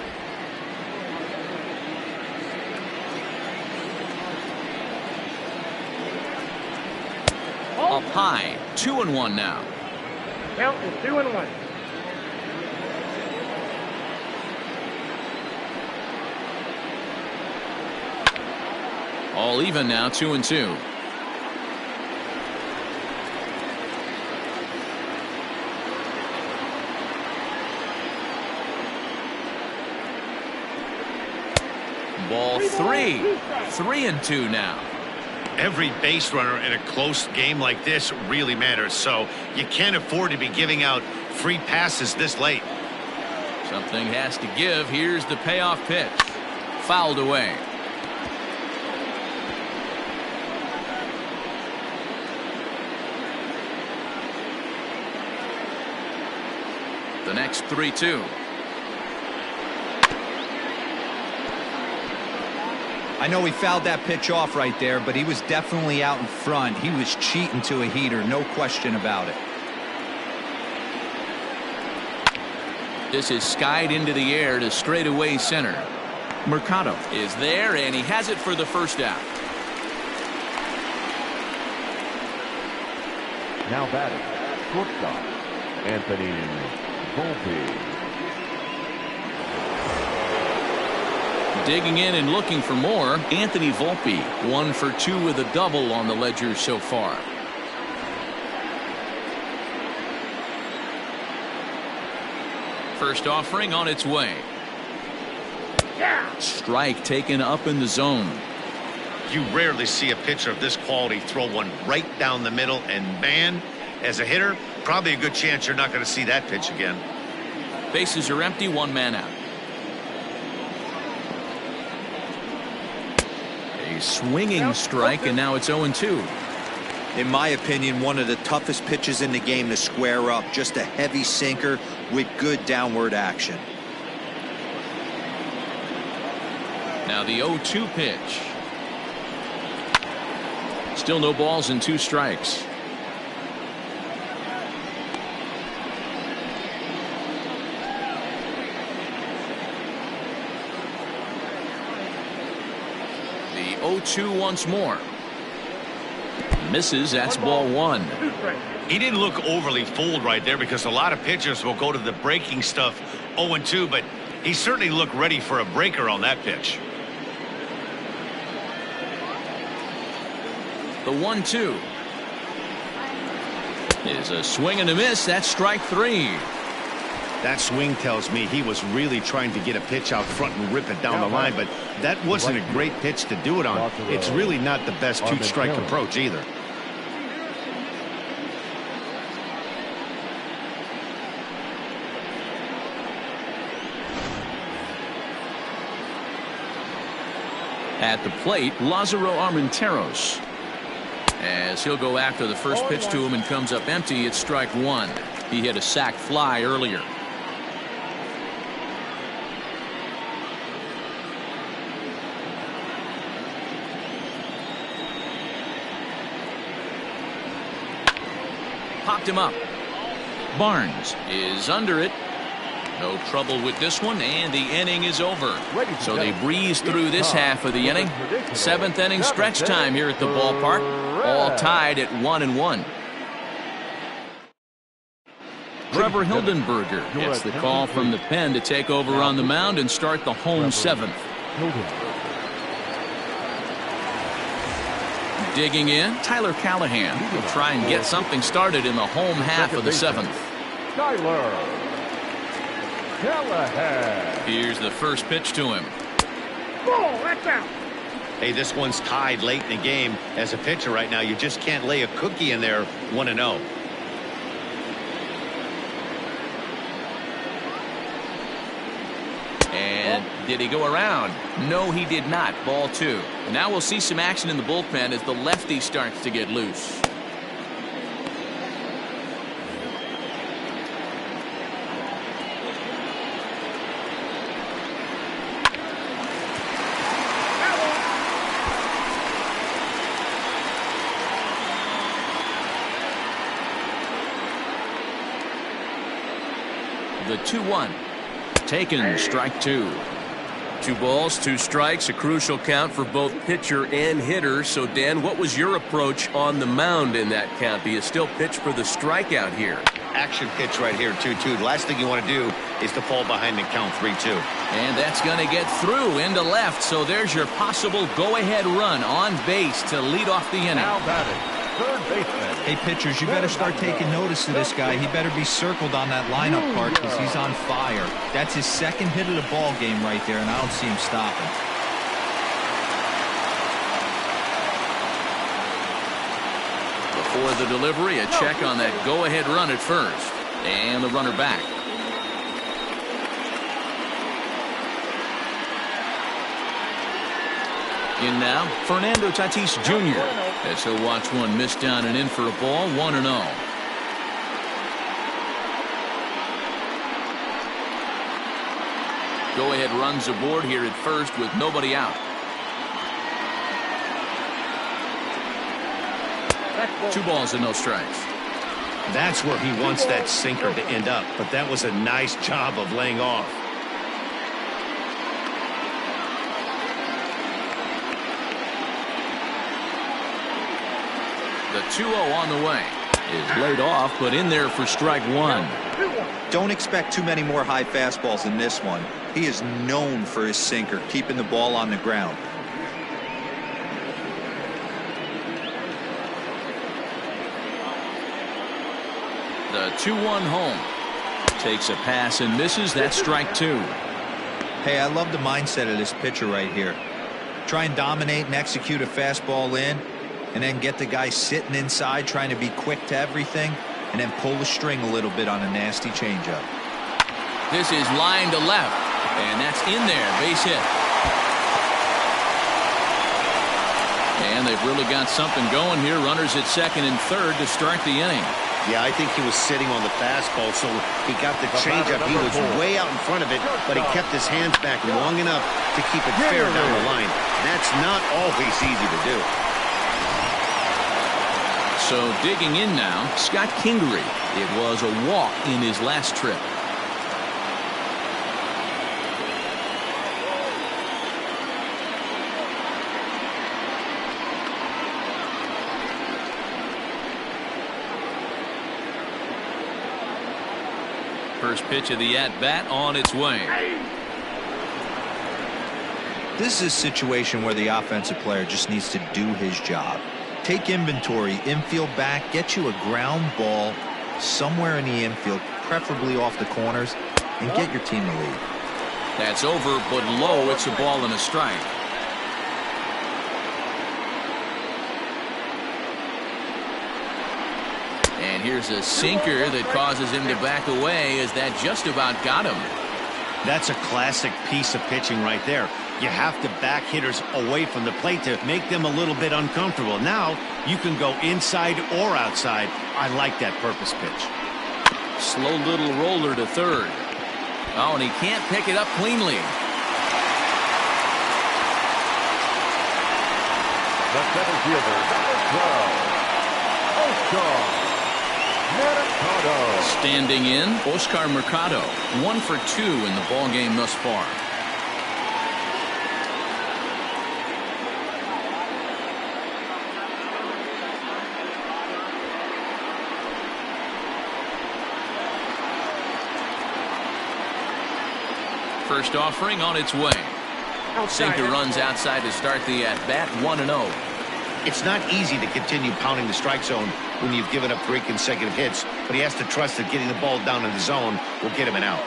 Up high. 2-1 now. Count is 2-1. All even now. 2-2. Ball 3. 3-2 now. Every base runner in a close game like this really matters, so you can't afford to be giving out free passes this late. Something has to give. Here's the payoff pitch. Fouled away. The next 3-2. I know he fouled that pitch off right there, but he was definitely out in front. He was cheating to a heater, no question about it. This is skied into the air to straightaway center. Mercado is there, and he has it for the first out. Now batting, shortstop, Anthony Volpe. Digging in and looking for more, Anthony Volpe, 1 for 2 with a double on the ledger so far. First offering on its way. Strike taken up in the zone. You rarely see a pitcher of this quality throw one right down the middle, and man, as a hitter, probably a good chance you're not going to see that pitch again. Bases are empty, 1 man out. A swinging strike, and now it's 0-2. In my opinion, one of the toughest pitches in the game to square up. Just a heavy sinker with good downward action. Now the 0-2 pitch. Still no balls and 2 strikes. The 0-2 once more. Misses. That's ball 1. He didn't look overly fooled right there, because a lot of pitchers will go to the breaking stuff 0-2, but he certainly looked ready for a breaker on that pitch. The 1-2 is a swing and a miss. That's strike 3. That swing tells me he was really trying to get a pitch out front and rip it down the line, but that wasn't a great pitch to do it on. It's really not the best 2-strike approach either. At the plate, Lázaro Armenteros. As he'll go after the first pitch to him and comes up empty, it's strike 1. He hit a sac fly earlier. Popped him up. Barnes is under it. No trouble with this one, and the inning is over. So they breeze through this half of the inning. 7th inning stretch time here at the ballpark. All tied at 1-1. Trevor Hildenberger gets the call from the pen to take over on the mound and start the home 7th. Digging in, Tyler Callahan will try and get something started in the home half of the 7th. Tyler Callahan. Here's the first pitch to him. Oh, that's out. Hey, this one's tied late in the game. As a pitcher right now, you just can't lay a cookie in there 1-0. And did he go around? No, he did not. Ball 2. Now we'll see some action in the bullpen as the lefty starts to get loose. The 2-1. Taken, strike 2. 2 balls, 2 strikes, a crucial count for both pitcher and hitter. So, Dan, what was your approach on the mound in that count? Do you still pitch for the strikeout here? Action pitch right here, 2-2. The last thing you want to do is to fall behind and count 3-2. And that's going to get through into left. So there's your possible go-ahead run on base to lead off the inning. Now batting, third baseman. Hey, pitchers, you better start taking notice of this guy. He better be circled on that lineup card because he's on fire. That's his 2nd hit of the ball game right there, and I don't see him stopping. Before the delivery, a check on that go-ahead run at first. And the runner back. In now, Fernando Tatis Jr. as he'll watch one miss down and in for a ball, 1-0. Go-ahead runs aboard here at first with nobody out. 2 balls and no strikes. That's where he wants that sinker to end up, but that was a nice job of laying off. The 2-0 on the way is laid off, but in there for strike one. Don't expect too many more high fastballs in this one. He is known for his sinker, keeping the ball on the ground. The 2-1 home. Takes a pass and misses. That's strike two. Hey, I love the mindset of this pitcher right here. Try and dominate and execute a fastball in, and then get the guy sitting inside trying to be quick to everything, and then pull the string a little bit on a nasty changeup. This is line to left, and that's in there. Base hit. And they've really got something going here. Runners at second and third to start the inning. Yeah, I think he was sitting on the fastball, so he got the changeup. He was way out in front of it, but he kept his hands back long enough to keep it fair down the line. That's not always easy to do. So digging in now, Scott Kingery. It was a walk in his last trip. First pitch of the at-bat on its way. This is a situation where the offensive player just needs to do his job. Take inventory, infield back, get you a ground ball somewhere in the infield, preferably off the corners, and get your team the lead. That's over, but low. It's a ball and a strike. And here's a sinker that causes him to back away, as that just about got him. That's a classic piece of pitching right there. You have to back hitters away from the plate to make them a little bit uncomfortable. Now you can go inside or outside. I like that purpose pitch. Slow little roller to third. Oh, and he can't pick it up cleanly. The center fielder, number 12, Mercado. Standing in, Oscar Mercado. 1 for 2 in the ball game thus far. First offering on its way. Sinker runs outside to start the at-bat, 1-0. It's not easy to continue pounding the strike zone when you've given up 3 consecutive hits, but he has to trust that getting the ball down in the zone will get him an out.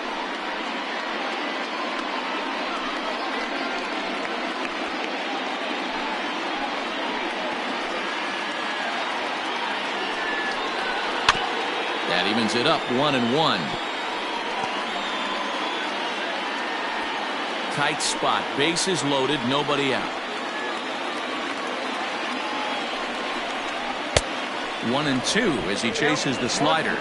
That evens it up, 1-1. Tight spot, bases loaded, nobody out. 1-2 as he chases the slider.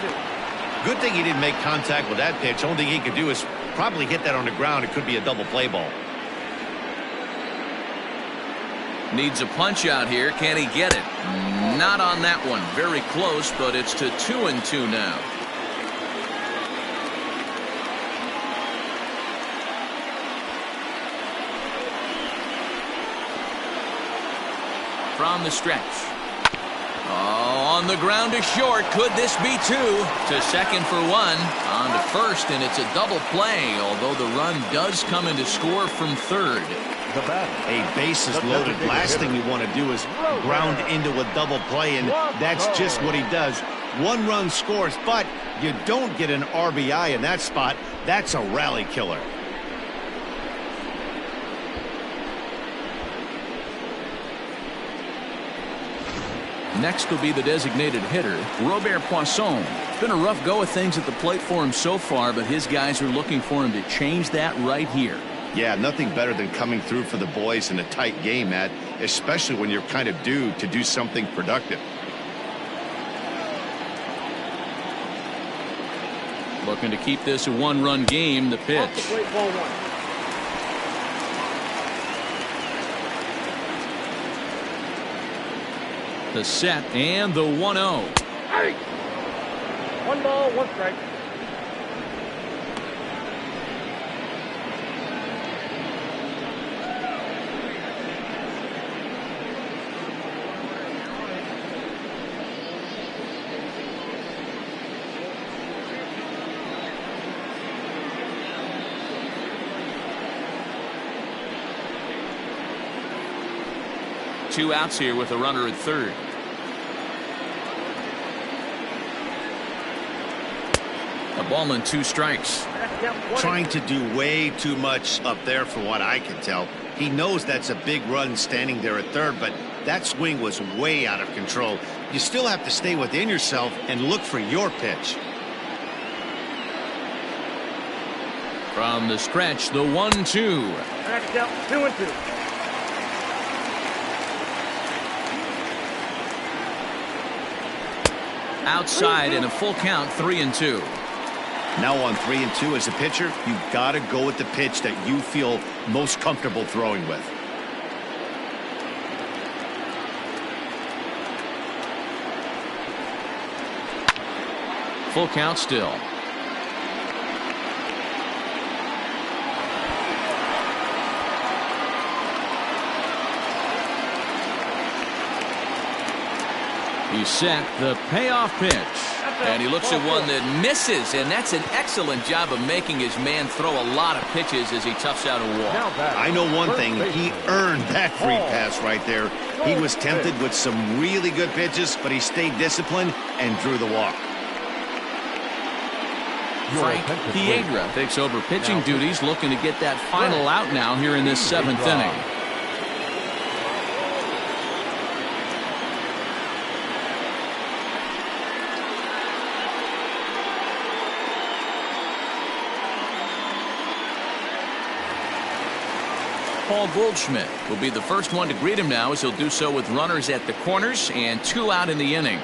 Good thing he didn't make contact with that pitch. Only thing he could do is probably hit that on the ground. It could be a double play ball. Needs a punch out here. Can he get it? Not on that one. Very close, but it's to 2-2 now. From the stretch. Oh, on the ground to short. Could this be 2? To second for 1. On to first, and it's a double play, although the run does come in to score from third. A base is loaded. Last thing you want to do is ground into a double play, and that's just what he does. 1 run scores, but you don't get an RBI in that spot. That's a rally killer. Next will be the designated hitter, Robert Poisson. It's been a rough go of things at the plate for him so far, but his guys are looking for him to change that right here. Yeah, nothing better than coming through for the boys in a tight game, Matt, especially when you're kind of due to do something productive. Looking to keep this a 1-run game. The pitch. The set and the 1-0. 1 ball, 1 strike. Two outs here with a runner at third. A ball and 2 strikes. Trying to do way too much up there for what I can tell. He knows that's a big run standing there at third, but that swing was way out of control. You still have to stay within yourself and look for your pitch. From the stretch, the 1-2. Back out, 2-2. Outside and a full count, 3-2. Now on 3-2 as a pitcher, you've got to go with the pitch that you feel most comfortable throwing with. Full count still. He's set the payoff pitch. And he looks at one that misses, and that's an excellent job of making his man throw a lot of pitches as he toughs out a walk. I know one thing, he earned that free pass right there. He was tempted with some really good pitches, but he stayed disciplined and drew the walk. Frank Piedra takes over pitching duties, looking to get that final out now here in this 7th inning. Paul Goldschmidt will be the first one to greet him now, as he'll do so with runners at the corners and 2 out in the inning.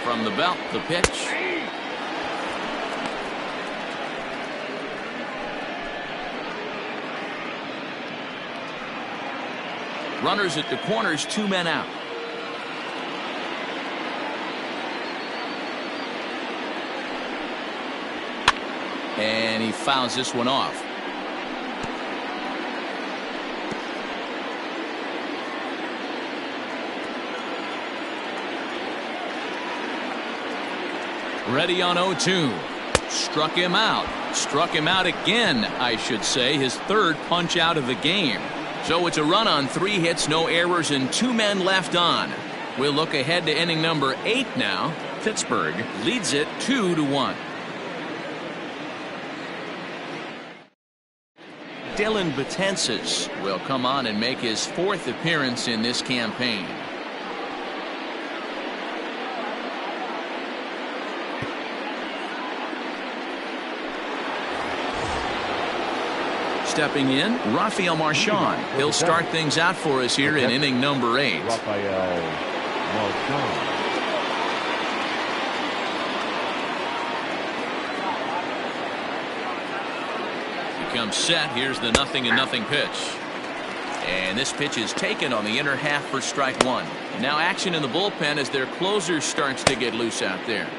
From the belt, the pitch. Runners at the corners, 2 men out. And he fouls this one off. Ready on 0-2. Struck him out. Struck him out again, I should say. His 3rd punch out of the game. So it's a run on 3 hits, no errors, and 2 men left on. We'll look ahead to inning number 8 now. Pittsburgh leads it 2-1. Dylan Betances will come on and make his 4th appearance in this campaign. Stepping in, Rafael Marchand. He'll start things out for us here in inning number 8. Rafael Marchand. Comes set. Here's the 0-0 pitch. And this pitch is taken on the inner half for strike 1. Now action in the bullpen as their closer starts to get loose out there.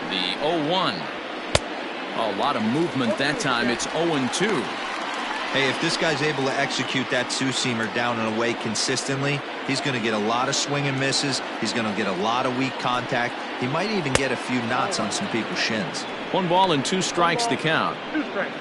The 0-1. A lot of movement that time. It's 0-2. Hey, if this guy's able to execute that 2-seamer down and away consistently, he's going to get a lot of swing and misses. He's going to get a lot of weak contact. He might even get a few knots on some people's shins. 1 ball and 2 strikes to count. 2 strikes.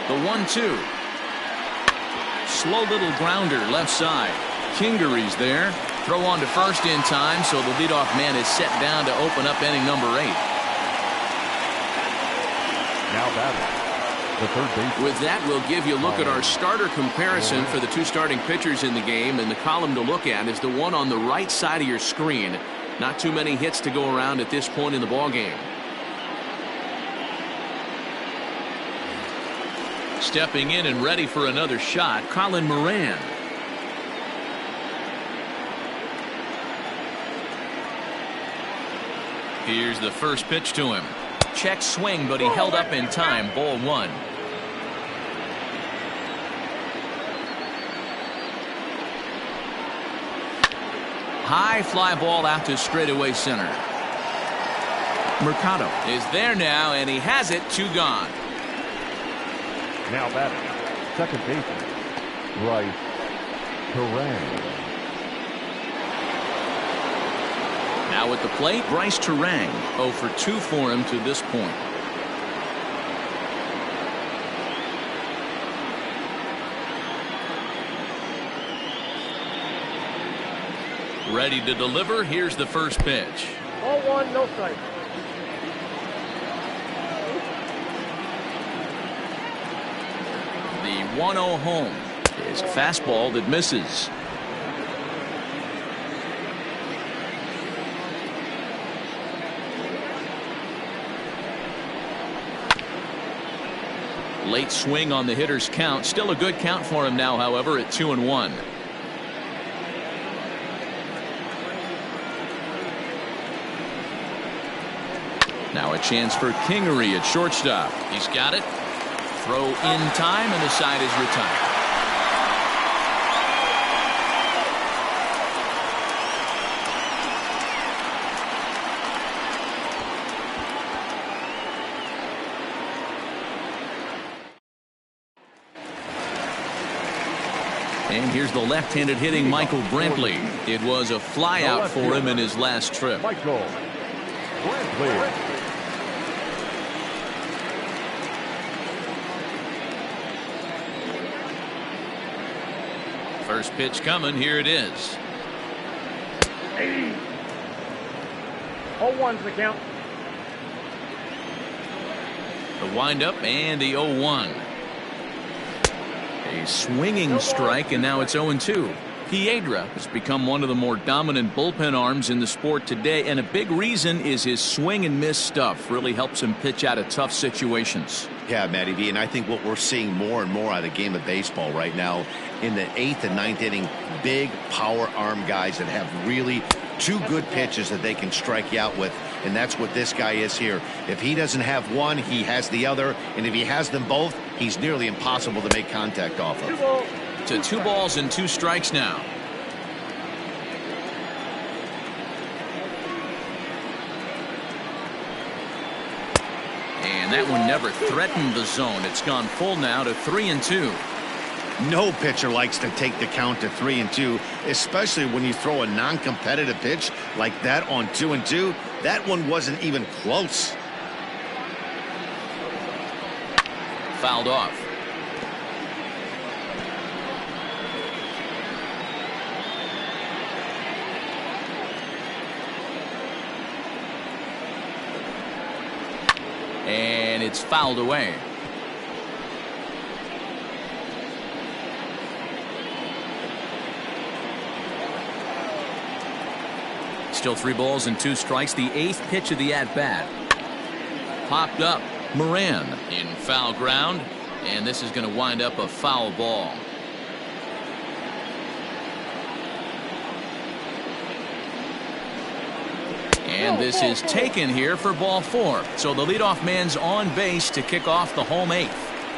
The 1-2. Slow little grounder left side. Kingery's there. Throw on to first in time, so the leadoff man is set down to open up inning number 8. Now batting, the third baseman. With that, we'll give you a look at our starter comparison for the 2 starting pitchers in the game, and the column to look at is the one on the right side of your screen. Not too many hits to go around at this point in the ball game. Stepping in and ready for another shot, Colin Moran. Here's the first pitch to him. Check swing, but he held up in time. Ball one. High fly ball out to straightaway center. Mercado is there now, and he has it. 2 gone. Now batting, second baseman, Bryce Terang. Now at the plate, Bryce Terang. 0 for 2 for him to this point. Ready to deliver. Here's the first pitch. Ball 1, no strike. The 1-0 home is a fastball that misses. Late swing on the hitter's count. Still a good count for him now, however, at 2-1. Now a chance for Kingery at shortstop. He's got it. Throw in time, and the side is retired. And here's the left-handed hitting Michael Brantley. It was a flyout for him in his last trip. Michael Brantley. First pitch coming. Here it is. 0-1's the count. The windup and the 0-1. A swinging strike, and now it's 0-2. Kaizer has become one of the more dominant bullpen arms in the sport today, and a big reason is his swing and miss stuff. Really helps him pitch out of tough situations. Yeah, Matty B, and I think what we're seeing more and more out of the game of baseball right now in the 8th and 9th inning, big power arm guys that have really 2 good pitches that they can strike you out with, and that's what this guy is here. If he doesn't have one, he has the other, and if he has them both, he's nearly impossible to make contact off of. To 2 balls and 2 strikes now. And that one never threatened the zone. It's gone full now to 3-2. No pitcher likes to take the count to 3-2, especially when you throw a non-competitive pitch like that on 2-2. That one wasn't even close. Fouled off. And it's fouled away. Still 3 balls and 2 strikes. The 8th pitch of the at-bat. Popped up. Moran in foul ground. And this is going to wind up a foul ball. And this is taken here for ball 4. So the leadoff man's on base to kick off the home 8th.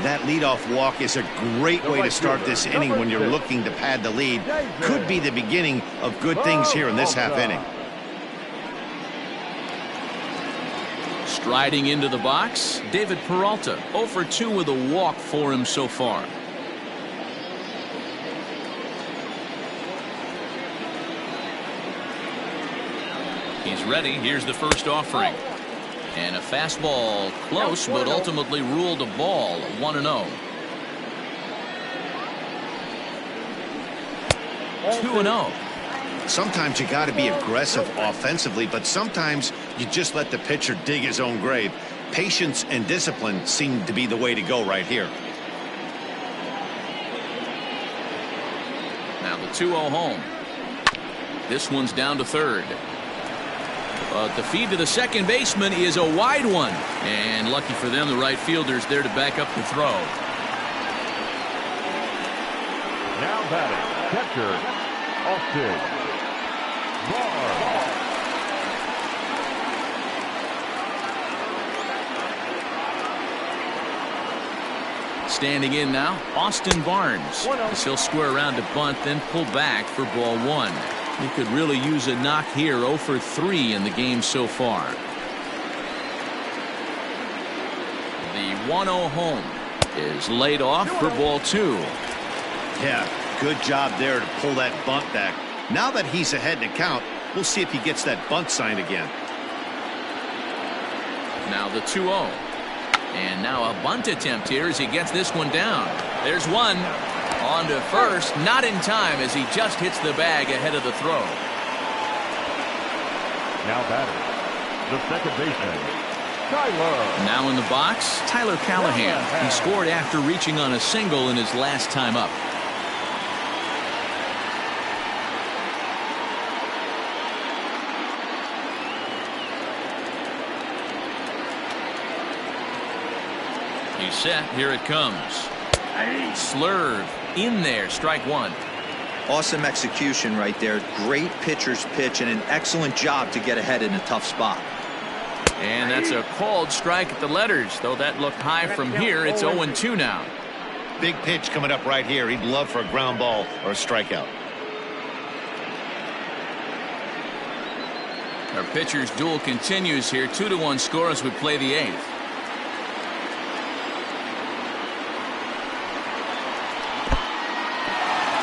That leadoff walk is a great way to start this inning when you're looking to pad the lead. Could be the beginning of good things here in this half inning. Striding into the box, David Peralta. 0 for 2 with a walk for him so far. He's ready. Here's the first offering. And a fastball close, but ultimately ruled a ball. 1-0. 2-0. Sometimes you got to be aggressive offensively, but sometimes you just let the pitcher dig his own grave. Patience and discipline seem to be the way to go right here. Now the 2-0 home. This one's down to third. But the feed to the second baseman is a wide one. And lucky for them, the right fielder's there to back up the throw. batting, catcher, Austin. Standing in now, Austin Barnes. As he'll square around to bunt, then pull back for ball one. He could really use a knock here. 0 for 3 in the game so far. The 1-0 home is laid off for ball two. Yeah, good job there to pull that bunt back. Now that he's ahead in the count, we'll see if he gets that bunt sign again. Now the 2-0. And now a bunt attempt here as he gets this one down. There's one. On to first. Not in time as he just hits the bag ahead of the throw. Now batter, the second baseman, Kaizer. Now in the box, Tyler Callahan. He scored after reaching on a single in his last time up. He's set. Here it comes. Slurve in there. Strike one. Awesome execution right there. Great pitcher's pitch and an excellent job to get ahead in a tough spot. And that's a called strike at the letters. Though that looked high from here, it's 0-2 now. Big pitch coming up right here. He'd love for a ground ball or a strikeout. Our pitcher's duel continues here. 2-1 score as we play the eighth.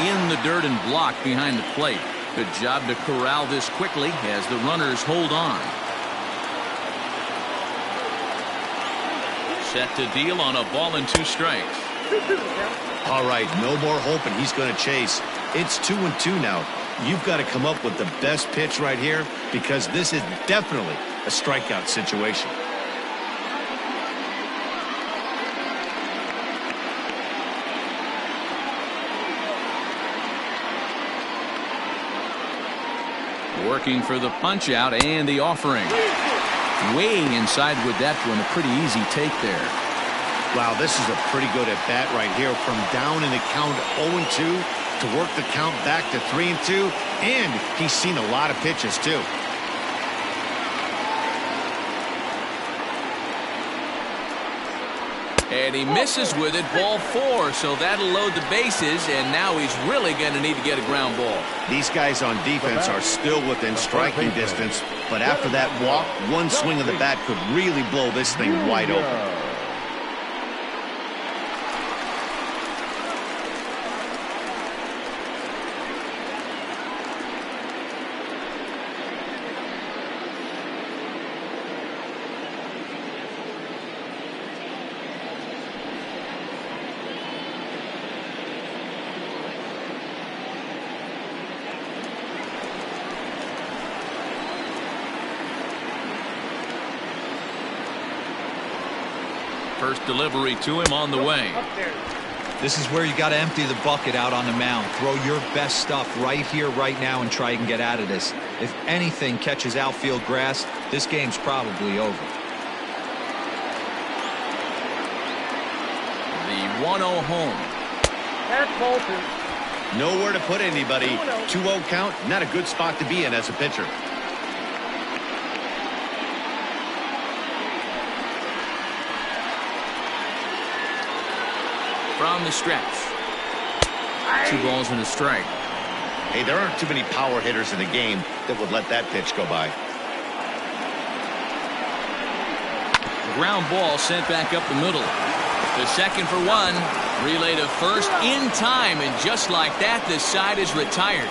In the dirt and block behind the plate. Good job to corral this quickly as the runners hold on. Set to deal on a ball and 2 strikes. All right, no more hoping he's going to chase. It's 2-2 now. You've got to come up with the best pitch right here because this is definitely a strikeout situation. Working for the punch out and the offering. Way inside with that one. A pretty easy take there. Wow, this is a pretty good at bat right here. From down in the count 0-2 to work the count back to 3-2. And he's seen a lot of pitches too. And he misses with it. Ball 4. So that'll load the bases. And now he's really going to need to get a ground ball. These guys on defense are still within striking distance. But after that walk, one swing of the bat could really blow this thing wide open. First delivery to him on the way. This is where you got to empty the bucket out on the mound. Throw your best stuff right here, right now, and try and get out of this. If anything catches outfield grass, this game's probably over. The 1-0 home. That's Bolton. Nowhere to put anybody. 2-0 count, not a good spot to be in as a pitcher. From the stretch. 2 balls and a strike. Hey, there aren't too many power hitters in the game that would let that pitch go by. Ground ball sent back up the middle. The second for 1. Relay to first in time. And just like that, the side is retired.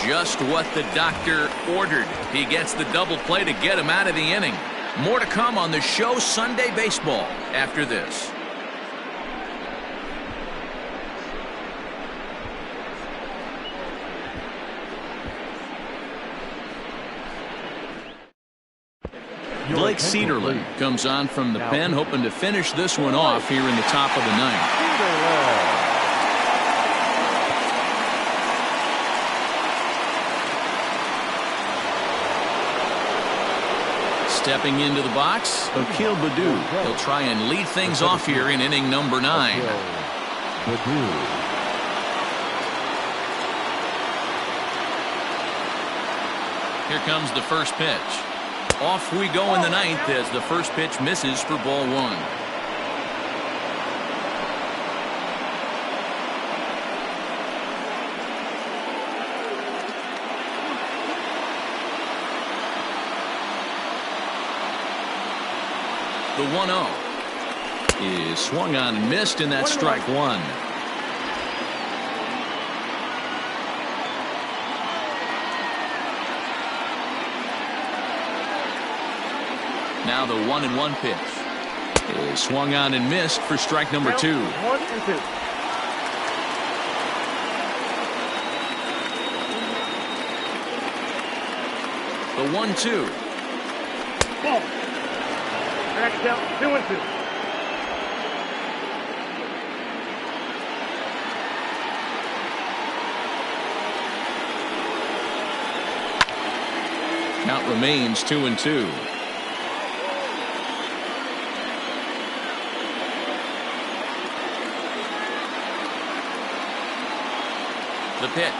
Just what the doctor ordered. He gets the double play to get him out of the inning. More to come on the show Sunday Baseball after this. Blake Cederlin comes on from the pen, hoping to finish this one off here in the top of the ninth. Stepping into the box, Akil Baddoo. He'll try and lead things off here in inning number 9. Here comes the first pitch. Off we go in the ninth as the first pitch misses for ball one. The 1-0 is swung on and missed, and that's strike one. Now the 1-1 pitch is swung on and missed for strike number 2. 1 and 2. The 1-2. Ball. Next count, 2 and 2. Count remains 2 and 2. The pitch.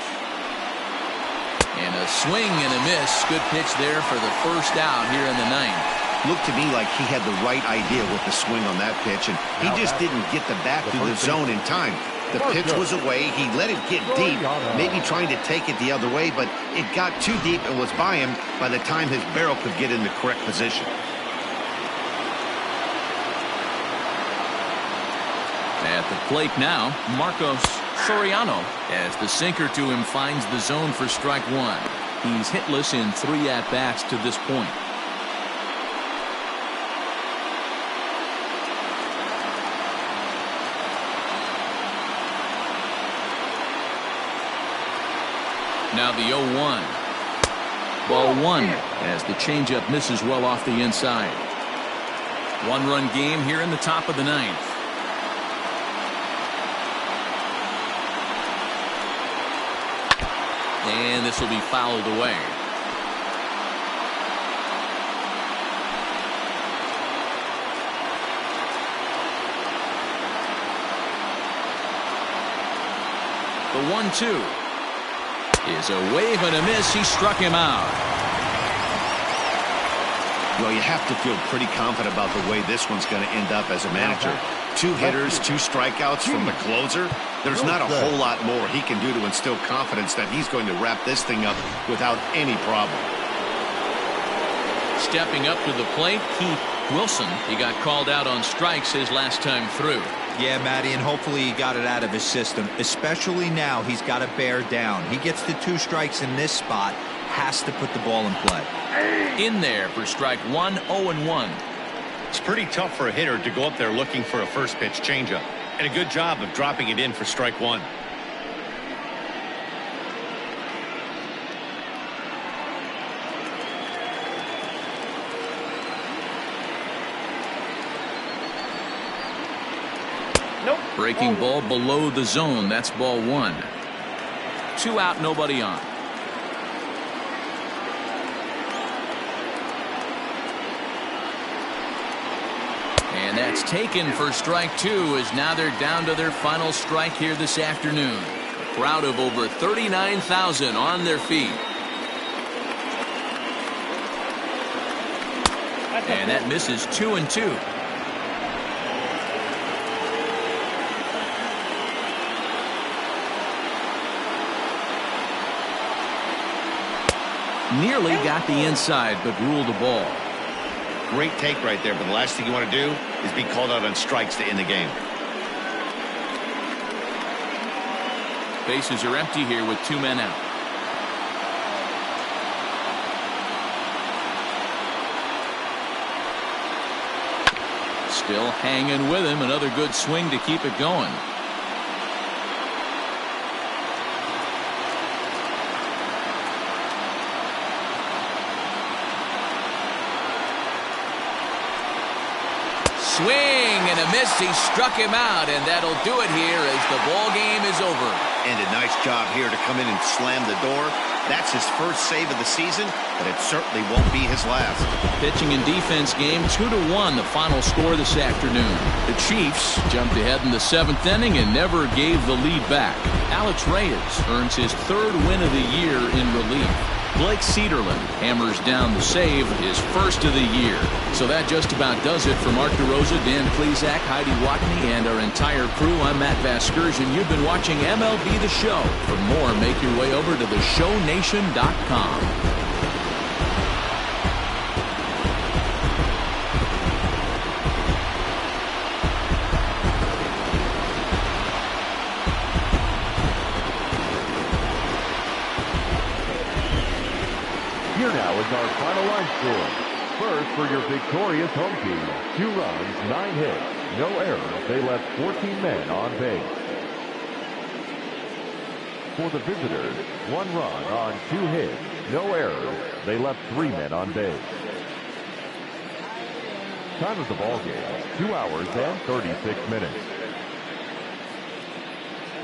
And a swing and a miss. Good pitch there for the first out here in the ninth. Looked to me like he had the right idea with the swing on that pitch, and he just didn't get the bat through the zone in time. The pitch was away. He let it get deep, maybe trying to take it the other way, but it got too deep and was by him by the time his barrel could get in the correct position. At the plate now, Marcos Soriano, as the sinker to him finds the zone for strike one. He's hitless in 3 at-bats to this point. Now the 0-1. Ball one as the changeup misses well off the inside. 1-run game here in the top of the ninth. And this will be fouled away. The 1-2 is a wave and a miss. He struck him out. Well, you have to feel pretty confident about the way this one's going to end up as a manager. 2 hitters, 2 strikeouts from the closer. There's not a whole lot more he can do to instill confidence that he's going to wrap this thing up without any problem. Stepping up to the plate, Keith Wilson. He got called out on strikes his last time through. Yeah, Matty, and hopefully he got it out of his system, especially now he's got to bear down. He gets the 2 strikes in this spot, has to put the ball in play. In there for strike one, 0-1. It's pretty tough for a hitter to go up there looking for a first pitch changeup, and a good job of dropping it in for strike one. Nope. Breaking ball below the zone. That's ball one. 2 out, nobody on. And that's taken for strike 2 as now they're down to their final strike here this afternoon. A crowd of over 39,000 on their feet. And that misses 2 and 2. Nearly got the inside, but ruled the ball. Great take right there, but the last thing you want to do is be called out on strikes to end the game. Bases are empty here with 2 men out. Still hanging with him. Another good swing to keep it going. Swing and a miss. He struck him out, and that'll do it here as the ball game is over. And a nice job here to come in and slam the door. That's his first save of the season, but it certainly won't be his last. Pitching and defense game 2-1, the final score this afternoon. The Chiefs jumped ahead in the 7th inning and never gave the lead back. Alex Reyes earns his 3rd win of the year in relief. Blake Cederland hammers down the save, his first of the year. So that just about does it for Mark DeRosa, Dan Plesac, Heidi Watney, and our entire crew. I'm Matt Vasgersian. You've been watching MLB The Show. For more, make your way over to theshownation.com. Here now is our final line score. First for your victorious home team. 2 runs, 9 hits, no errors. They left 14 men on base. For the visitors, 1 run on 2 hits, no errors. They left 3 men on base. Time of the ball game, 2 hours and 36 minutes.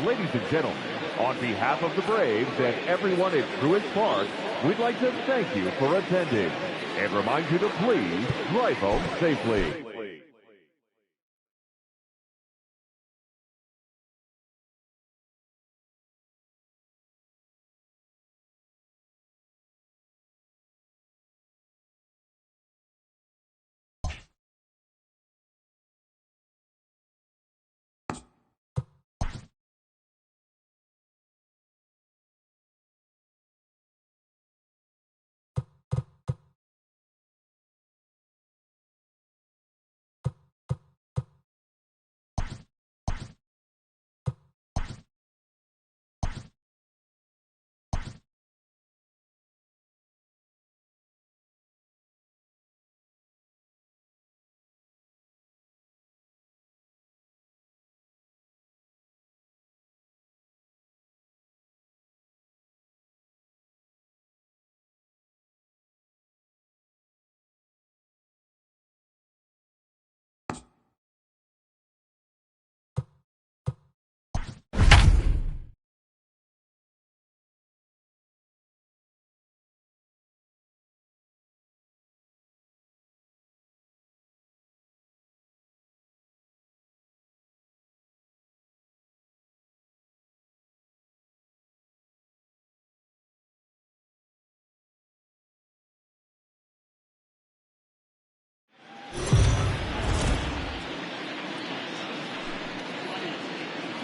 Ladies and gentlemen, on behalf of the Braves and everyone at Truist Park, we'd like to thank you for attending and remind you to please drive home safely.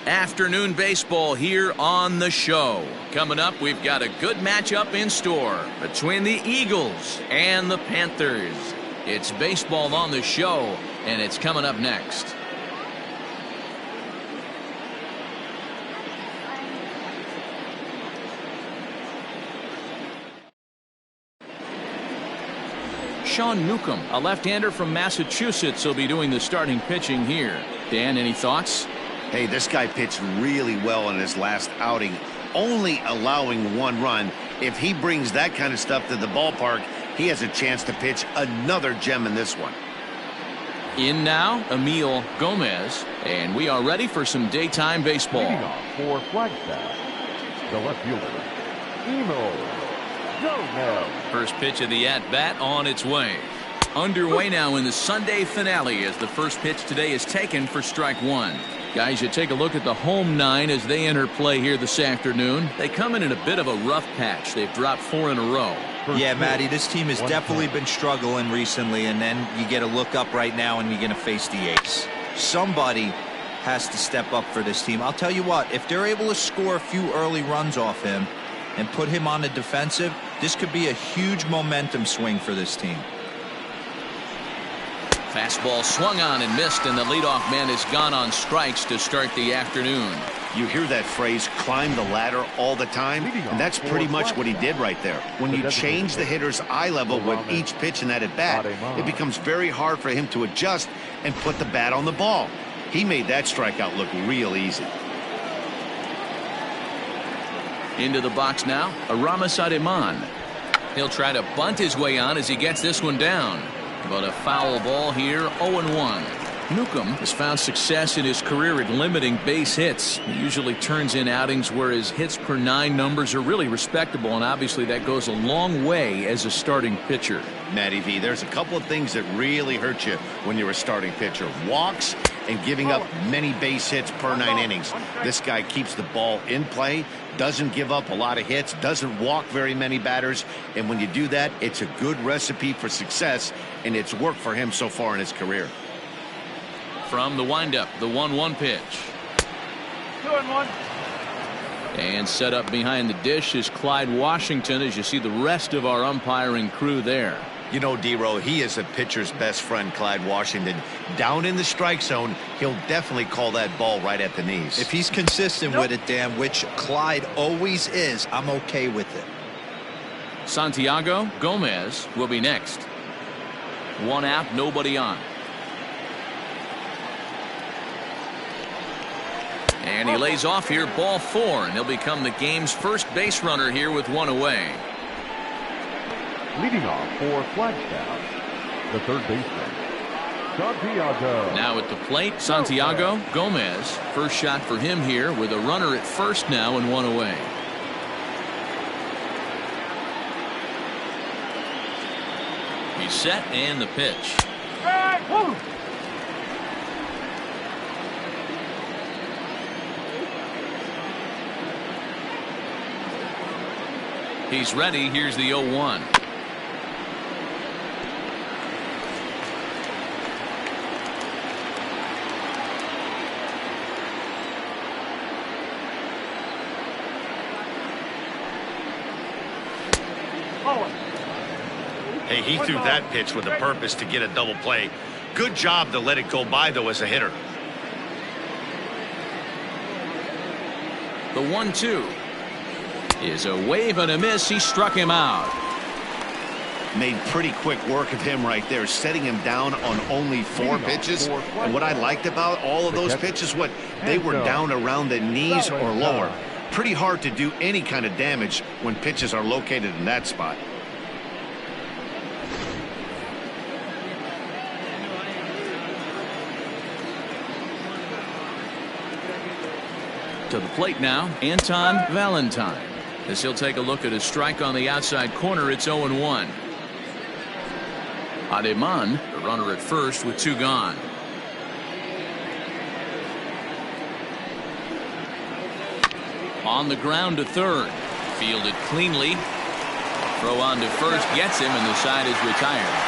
Afternoon baseball here on the show. Coming up, we've got a good matchup in store between the Eagles and the Panthers. It's baseball on the show, and it's coming up next. Sean Newcomb, a left-hander from Massachusetts, will be doing the starting pitching here. Dan, any thoughts? Hey, this guy pitched really well in his last outing, only allowing 1 run. If he brings that kind of stuff to the ballpark, he has a chance to pitch another gem in this one. In now, Emil Gomez, and we are ready for some daytime baseball. Leading off for Flagstaff, the left fielder, Emil Gomez. First pitch of the at-bat on its way. Underway now in the Sunday finale as the first pitch today is taken for strike 1. Guys, you take a look at the home 9 as they enter play here this afternoon. They come in a bit of a rough patch. They've dropped 4 in a row. Yeah, Matty, this team has definitely been struggling recently, and then you get a look up right now and you're going to face the ace. Somebody has to step up for this team. I'll tell you what, if they're able to score a few early runs off him and put him on the defensive, this could be a huge momentum swing for this team. Fastball swung on and missed, and the leadoff man is gone on strikes to start the afternoon. You hear that phrase, climb the ladder, all the time, and that's pretty much what he did right there. When you change the hitter's eye level with each pitch in that at-bat, it becomes very hard for him to adjust and put the bat on the ball. He made that strikeout look real easy. Into the box now, Aramis Ademan. He'll try to bunt his way on as he gets this one down. But a foul ball here, 0-1. Newcomb has found success in his career at limiting base hits. He usually turns in outings where his hits per 9 numbers are really respectable, and obviously that goes a long way as a starting pitcher. Matty V, there's a couple of things that really hurt you when you're a starting pitcher. Walks and giving up many base hits per 9 innings. This guy keeps the ball in play, doesn't give up a lot of hits, doesn't walk very many batters, and when you do that, it's a good recipe for success, and it's worked for him so far in his career. From the windup, the 1-1 pitch. 2-1. And set up behind the dish is Clyde Washington, as you see the rest of our umpiring crew there. You know, D-Row, he is a pitcher's best friend, Clyde Washington. Down in the strike zone, he'll definitely call that ball right at the knees. If he's consistent with it, Dan, which Clyde always is, I'm okay with it. Santiago Gomez will be next. 1 out, nobody on. And he lays off here, ball 4, and he'll become the game's first base runner here with 1 away. Leading off for Flagstaff, the third baseman, Santiago. Now at the plate, Santiago Gomez. First shot for him here with a runner at first now and 1 away. He's set and the pitch. He's ready. Here's the 0-1. Hey, he threw that pitch with a purpose to get a double play. Good job to let it go by, though, as a hitter. The 1-2 is a wave and a miss. He struck him out. Made pretty quick work of him right there, setting him down on only 4 pitches. And what I liked about all of those pitches, they were down around the knees or lower. Pretty hard to do any kind of damage when pitches are located in that spot. To the plate now, Anton Valentine. As he'll take a look at his strike on the outside corner, it's 0-1. Ademan, the runner at first with 2 gone. On the ground to third. Fielded cleanly. Throw on to first, gets him, and the side is retired.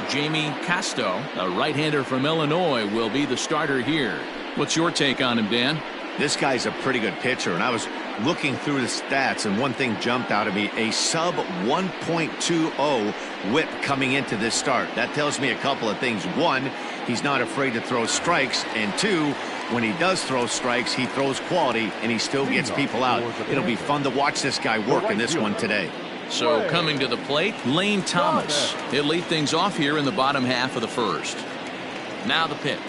Jamie Casto, a right-hander from Illinois, will be the starter here. What's your take on him, Dan? This guy's a pretty good pitcher, and I was looking through the stats, and one thing jumped out at me: a sub 1.20 whip coming into this start. That tells me a couple of things. 1, he's not afraid to throw strikes, and 2, when he does throw strikes, he throws quality, and he still gets people out. It'll be fun to watch this guy work in this one today. So coming to the plate, Lane Thomas. He'll lead things off here in the bottom half of the first. Now the pitch.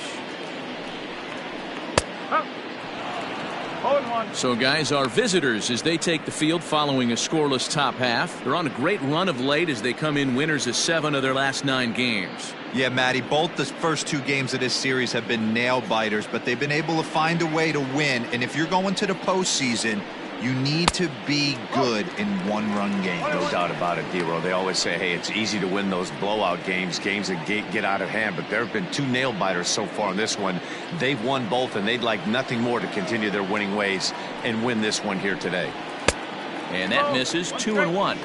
So guys, our visitors, as they take the field following a scoreless top half, they're on a great run of late as they come in winners of 7 of their last 9 games. Yeah, Matty, both the first 2 games of this series have been nail biters, but they've been able to find a way to win. And if you're going to the postseason, you need to be good in 1-run games. No doubt about it, D-Row. They always say, hey, it's easy to win those blowout games that get out of hand, but there have been 2 nail-biters so far in this one. They've won both, and they'd like nothing more to continue their winning ways and win this one here today. And that misses. 2-1.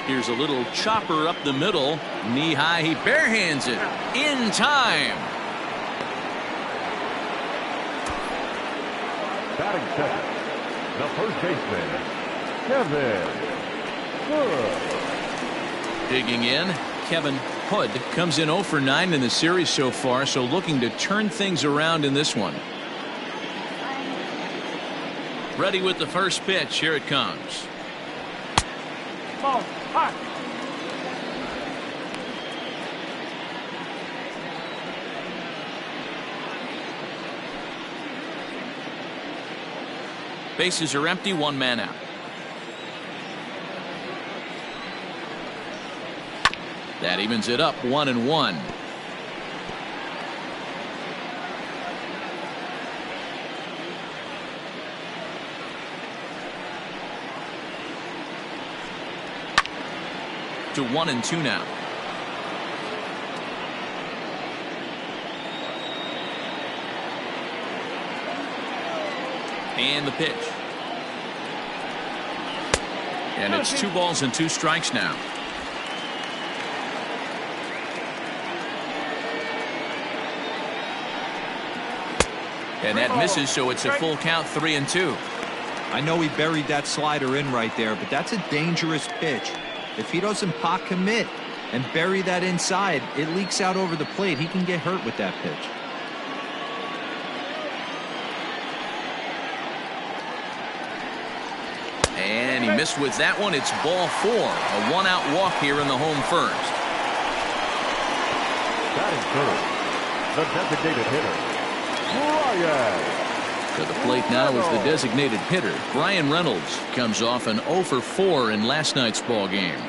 Here's a little chopper up the middle. Knee high. He barehands it in time. Batting second, the first baseman, Kevin Hood. Digging in, Kevin Hood comes in 0 for 9 in the series so far, so looking to turn things around in this one. Ready with the first pitch. Here it comes. Ball. High. Bases are empty, one man out. That evens it up, 1-1. To 1-2 now. And the pitch. And it's 2 balls and 2 strikes now. And that misses, so it's a full count, 3-2. I know he buried that slider in right there, but that's a dangerous pitch. If he doesn't pot commit and bury that inside, it leaks out over the plate. He can get hurt with that pitch. And he missed with that one. It's ball 4. A 1-out walk here in the home first. Batting first, the designated hitter, Brian. To the plate now is the designated hitter, Brian Reynolds. Comes off an 0 for 4 in last night's ball game.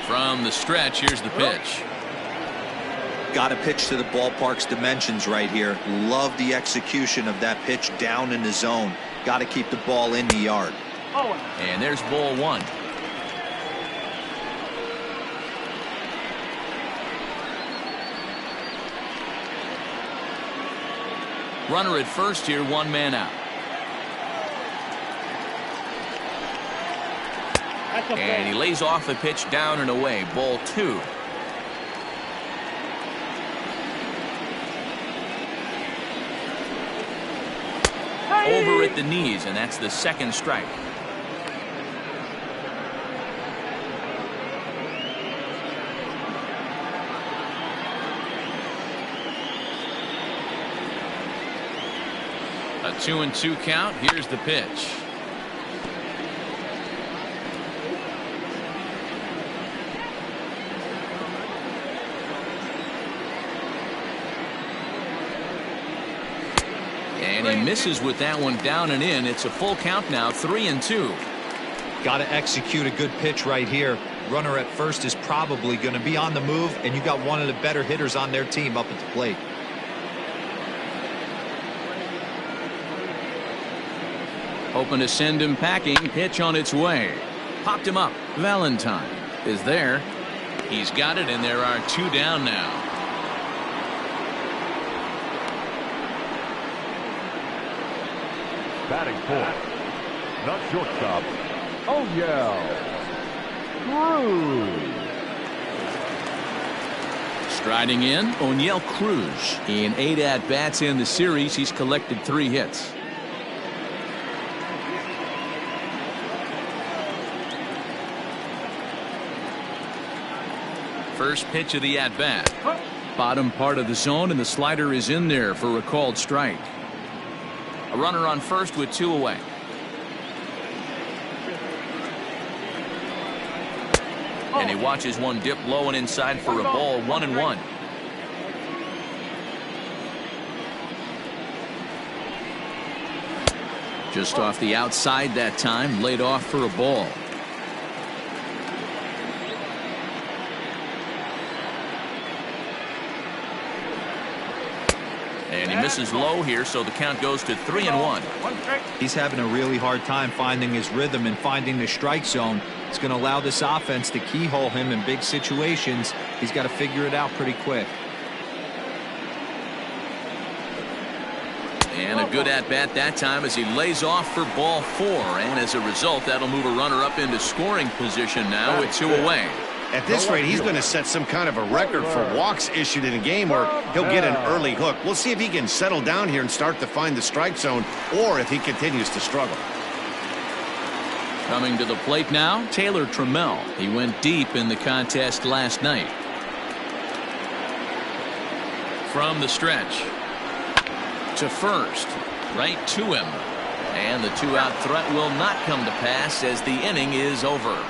From the stretch, here's the pitch. Got to pitch to the ballpark's dimensions right here. Love the execution of that pitch down in the zone. Got to keep the ball in the yard. And there's ball 1. Runner at first here, 1 man out. And he lays off the pitch down and away. Ball 2. Over at the knees, and that's the second strike. A 2-2 count. Here's the pitch. And he misses with that one down and in. It's a full count now, 3-2. Got to execute a good pitch right here. Runner at first is probably going to be on the move, and you got one of the better hitters on their team up at the plate. Hoping to send him packing. Pitch on its way. Popped him up. Valentine is there. He's got it, and there are 2 down now. Batting fourth, the shortstop, Cruz. Striding in, O'Neill Cruz. In 8 at-bats in the series, he's collected 3 hits. First pitch of the at-bat. Bottom part of the zone, and the slider is in there for a called strike. A runner on first with 2 away. And he watches one dip low and inside for a ball, 1-1. Just off the outside that time, laid off for a ball. And he misses low here, so the count goes to 3-1. He's having a really hard time finding his rhythm and finding the strike zone. It's going to allow this offense to keyhole him in big situations. He's got to figure it out pretty quick. And a good at-bat that time as he lays off for ball 4. And as a result, that'll move a runner up into scoring position now with 2 away. At this rate, he's going to set some kind of a record for walks issued in a game where he'll get an early hook. We'll see if he can settle down here and start to find the strike zone, or if he continues to struggle. Coming to the plate now, Taylor Trammell. He went deep in the contest last night. From the stretch to first, right to him. And the 2-out threat will not come to pass as the inning is over.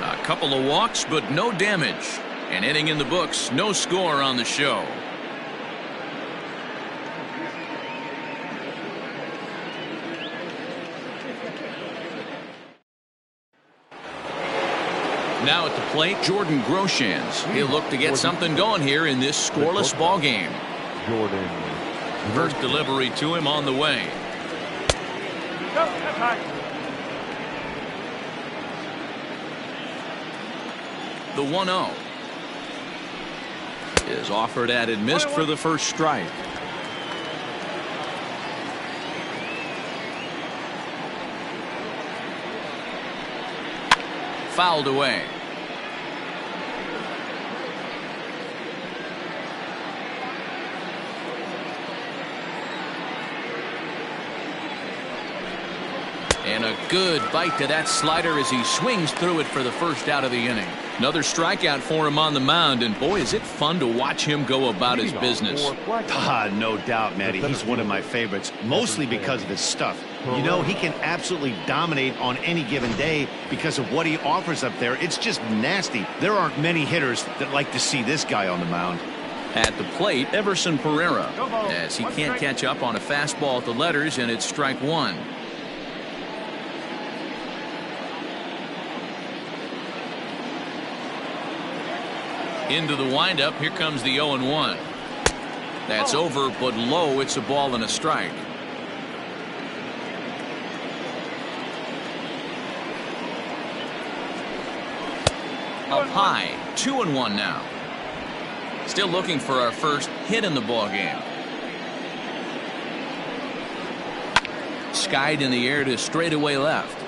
A couple of walks, but no damage. An inning in the books, no score on the show. Now at the plate, Jordan Groshans. He'll look to get something going here in this scoreless ball game. Jordan. First delivery to him on the way. The 1-0 is offered at and missed for the first strike. Fouled away. And a good bite to that slider as he swings through it for the first out of the inning. Another strikeout for him on the mound, and boy, is it fun to watch him go about his business. No doubt, Matty. He's one of my favorites, mostly because of his stuff. You know, he can absolutely dominate on any given day because of what he offers up there. It's just nasty. There aren't many hitters that like to see this guy on the mound. At the plate, Everson Pereira, as he can't catch up on a fastball at the letters, and it's strike one. Into the windup. Here comes the 0-1. That's over, but low. It's a ball and a strike. Up high. 2-1 now. Still looking for our first hit in the ball game. Skied in the air to straightaway left.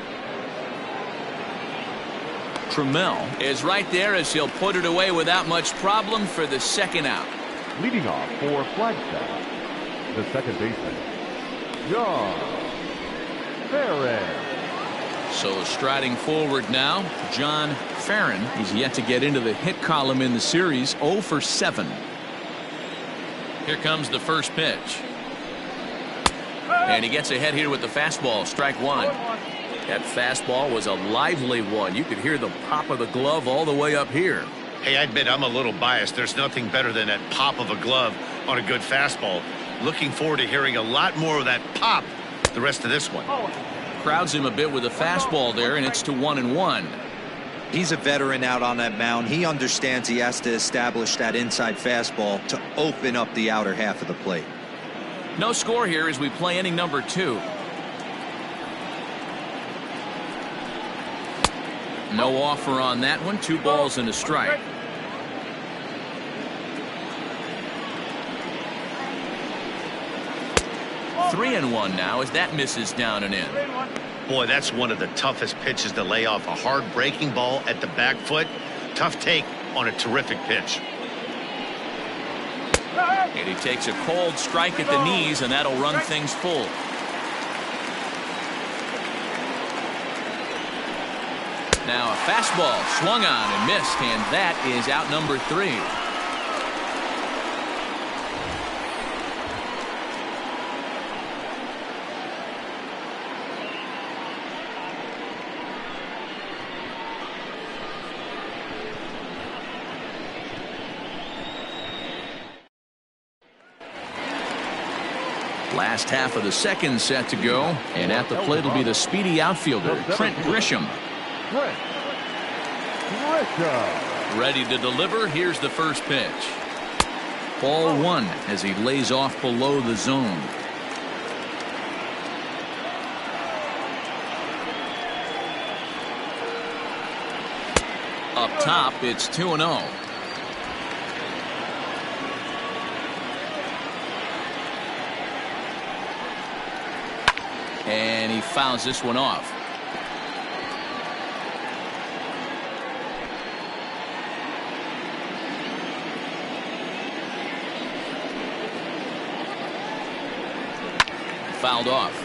Trammell is right there as he'll put it away without much problem for the second out. Leading off for Flagstaff, the second baseman, John Farron. So striding forward now, John Farron. He's yet to get into the hit column in the series. 0 for 7. Here comes the first pitch. And he gets ahead here with the fastball. Strike one. That fastball was a lively one. You could hear the pop of the glove all the way up here. Hey, I admit I'm a little biased. There's nothing better than that pop of a glove on a good fastball. Looking forward to hearing a lot more of that pop the rest of this one. Crowds him a bit with a fastball there, and it's to 1-1. He's a veteran out on that mound. He understands he has to establish that inside fastball to open up the outer half of the plate. No score here as we play inning number 2. No offer on that one. 2 balls and a strike. Three and 1 now as that misses down and in. Boy, that's one of the toughest pitches to lay off. A hard breaking ball at the back foot. Tough take on a terrific pitch. And he takes a cold strike at the knees, and that'll run things full. Now a fastball swung on and missed, and that is out number 3. Last half of the second set to go, and at the plate will be the speedy outfielder, Trent Grisham. Ready to deliver. Here's the first pitch. Ball 1 as he lays off below the zone. Up top, it's 2-0. And he fouls this one off. Fouled off.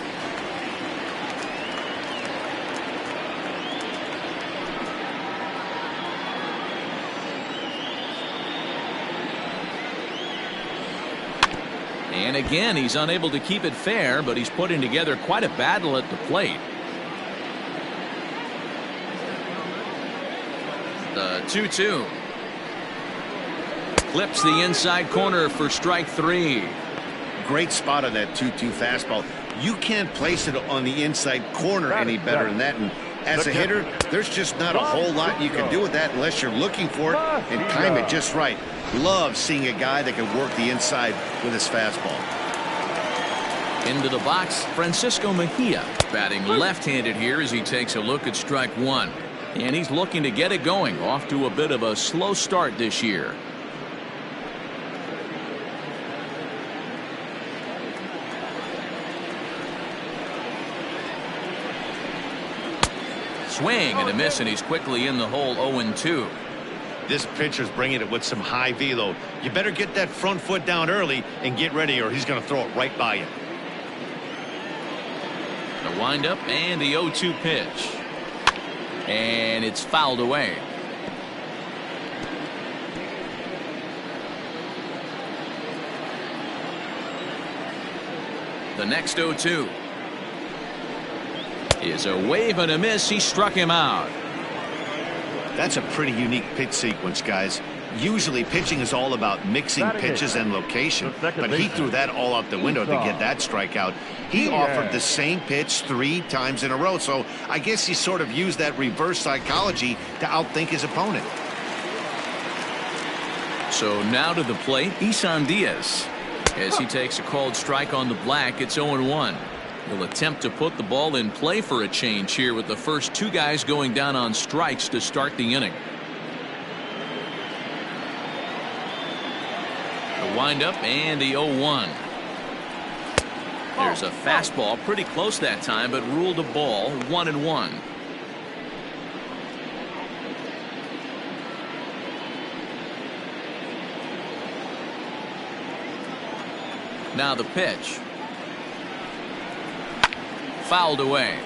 And again, he's unable to keep it fair, but he's putting together quite a battle at the plate. The 2-2. Clips the inside corner for strike 3. Great spot on that 2-2 fastball. You can't place it on the inside corner any better than that. And As a hitter, there's just not a whole lot you can do with that unless you're looking for it and time it just right. Love seeing a guy that can work the inside with his fastball. Into the box, Francisco Mejia, batting left-handed here as he takes a look at strike one. And he's looking to get it going, off to a bit of a slow start this year. Swing and a miss, and he's quickly in the hole. 0-2. This pitcher's bringing it with some high velo. You better get that front foot down early and get ready, or he's going to throw it right by you. The windup and the 0-2 pitch. And it's fouled away. The next 0-2 is a wave and a miss. He struck him out. That's a pretty unique pitch sequence, guys. Usually pitching is all about mixing pitches and location, but he threw that all out the window to get that strikeout. He offered the same pitch 3 times in a row, so I guess he sort of used that reverse psychology to outthink his opponent. So now to the plate, Isan Diaz. As he takes a called strike on the black, it's 0-1. He'll attempt to put the ball in play for a change here with the first 2 guys going down on strikes to start the inning. The windup and the 0-1. There's a fastball pretty close that time, but ruled a ball. 1-1. Now the pitch. Fouled away.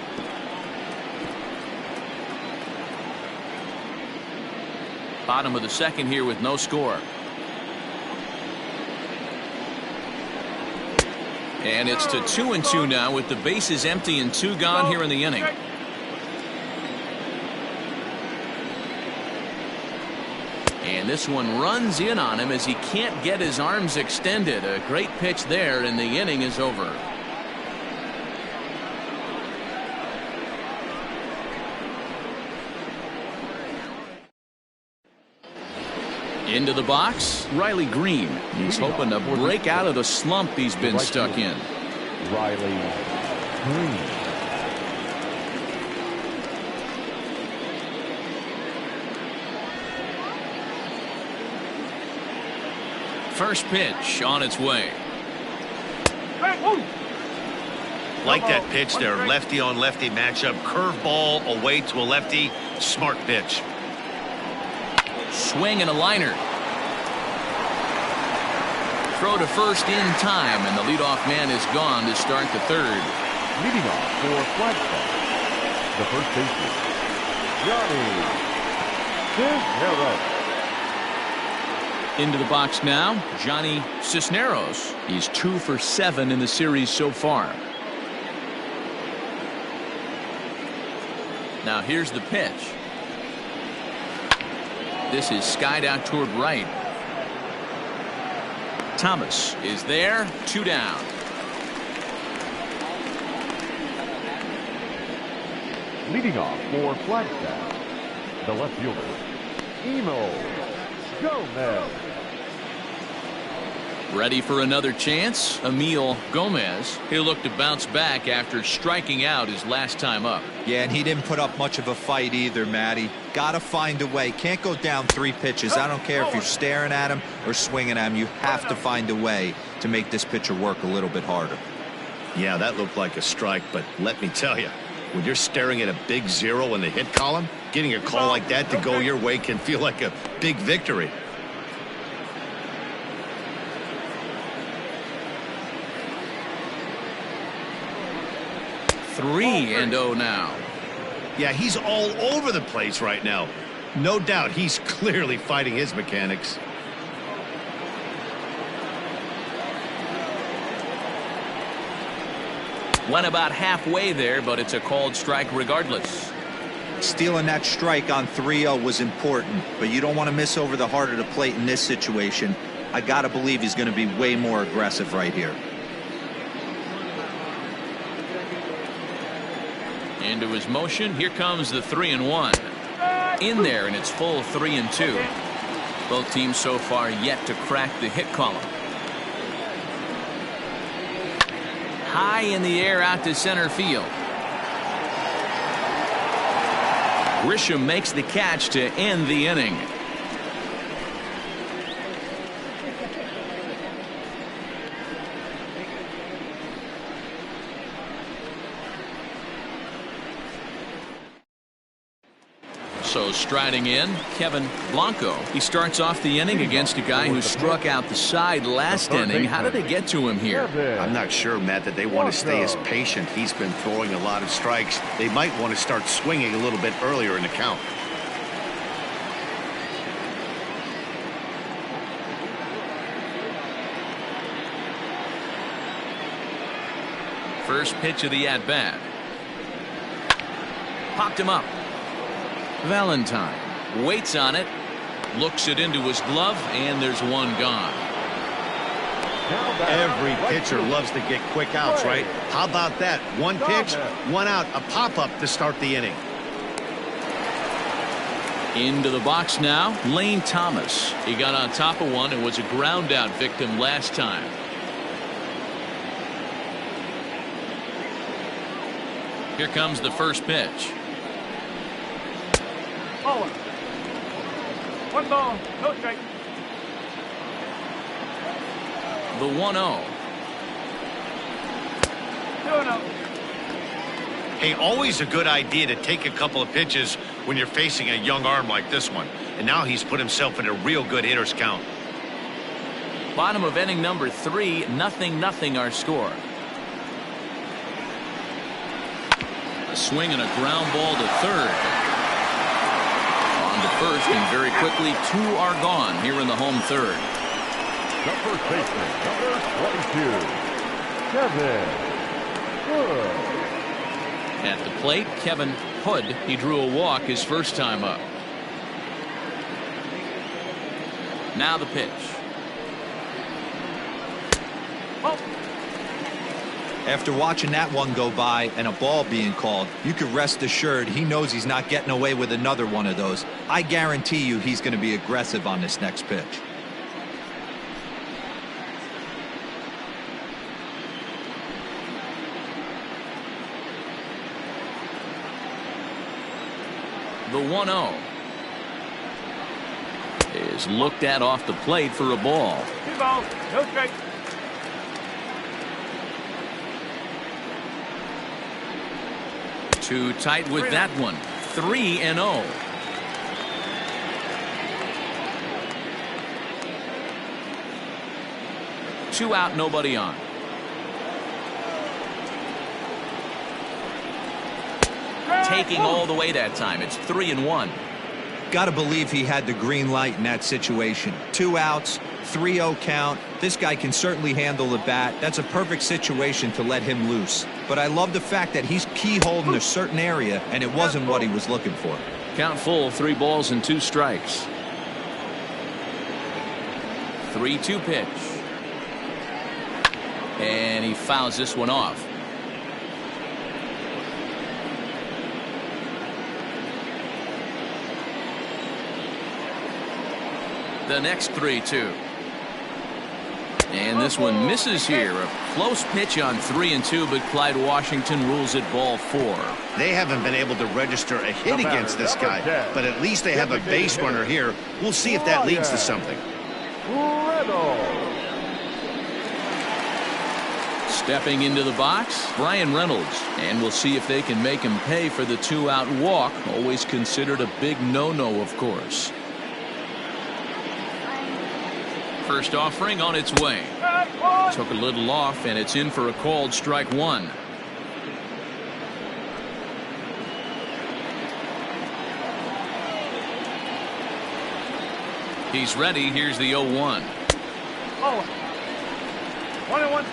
Bottom of the second here with no score. And it's to 2-2 now with the bases empty and 2 gone here in the inning. And this one runs in on him as he can't get his arms extended. A great pitch there, and the inning is over. Into the box, Riley Green. He's hoping to break out of the slump he's been stuck in. Riley Green. First pitch on its way. Like that pitch there, lefty on lefty matchup, curveball away to a lefty. Smart pitch. Swing and a liner. Throw to first in time, and the leadoff man is gone to start the third. Leading off for Flagstaff, the first baseman, Johnny Cisneros. Into the box now, Johnny Cisneros. He's 2 for 7 in the series so far. Now here's the pitch. This is skied out toward right. Thomas is there. 2 down. Leading off for Flagstaff, the left fielder, Emil Gomez. Ready for another chance? Emil Gomez. He'll look to bounce back after striking out his last time up. Yeah, and he didn't put up much of a fight either, Matty. Gotta find a way. Can't go down 3 pitches. I don't care if you're staring at him or swinging at him. You have to find a way to make this pitcher work a little bit harder. Yeah, that looked like a strike, but let me tell you, when you're staring at a big 0 in the hit column, getting a call like that to go your way can feel like a big victory. Three and 0 now. Yeah, he's all over the place right now. No doubt he's clearly fighting his mechanics. Went about halfway there, but it's a called strike regardless. Stealing that strike on 3-0 was important, but you don't want to miss over the heart of the plate in this situation. I gotta believe he's going to be way more aggressive right here. Into his motion. Here comes the 3-1. In there, and it's full 3-2. Both teams so far yet to crack the hit column. High in the air out to center field. Grisham makes the catch to end the inning. So striding in, Kevin Blanco. He starts off the inning against a guy who struck out the side last inning. How did they get to him here? I'm not sure, Matt, that they want to stay as patient. He's been throwing a lot of strikes. They might want to start swinging a little bit earlier in the count. First pitch of the at-bat. Popped him up. Valentine waits on it, looks it into his glove, and there's one gone. Every pitcher loves to get quick outs, right? How about that? One pitch, one out, a pop-up to start the inning. Into the box now, Lane Thomas. He got on top of one and was a ground-out victim last time. Here comes the first pitch. Ball. One ball, no strike. The 1-0. 2-0. Hey, always a good idea to take a couple of pitches when you're facing a young arm like this one. And now he's put himself in a real good hitter's count. Bottom of inning number 3, 0-0 our score. A swing and a ground ball to third. On to first, and very quickly 2 are gone here in the home third. The first baseman, number 22, Kevin Hood. At the plate, Kevin Hood. He drew a walk his first time up. Now the pitch. After watching that one go by and a ball being called, you could rest assured he knows he's not getting away with another one of those. I guarantee you he's going to be aggressive on this next pitch. The 1-0 is looked at off the plate for a ball. 2 balls, no strike. Too tight with that one. 3-0. Two out, nobody on. Taking all the way that time. It's 3-1. Got to believe he had the green light in that situation. 2 outs, 3-0 count. This guy can certainly handle the bat. That's a perfect situation to let him loose. But I love the fact that he's keyholed in a certain area, and it wasn't what he was looking for. Count full, 3 balls and 2 strikes. 3-2 pitch. And he fouls this one off. The next 3-2. And this one misses here. A close pitch on 3-2, but Clyde Washington rules it ball 4. They haven't been able to register a hit against this guy, but at least they have a base runner here. We'll see if that leads to something. Stepping into the box, Brian Reynolds. And we'll see if they can make him pay for the 2-out walk. Always considered a big no-no, of course. First offering on its way. Took a little off, and it's in for a called strike 1. He's ready. Here's the 0-1. Oh. 1-1.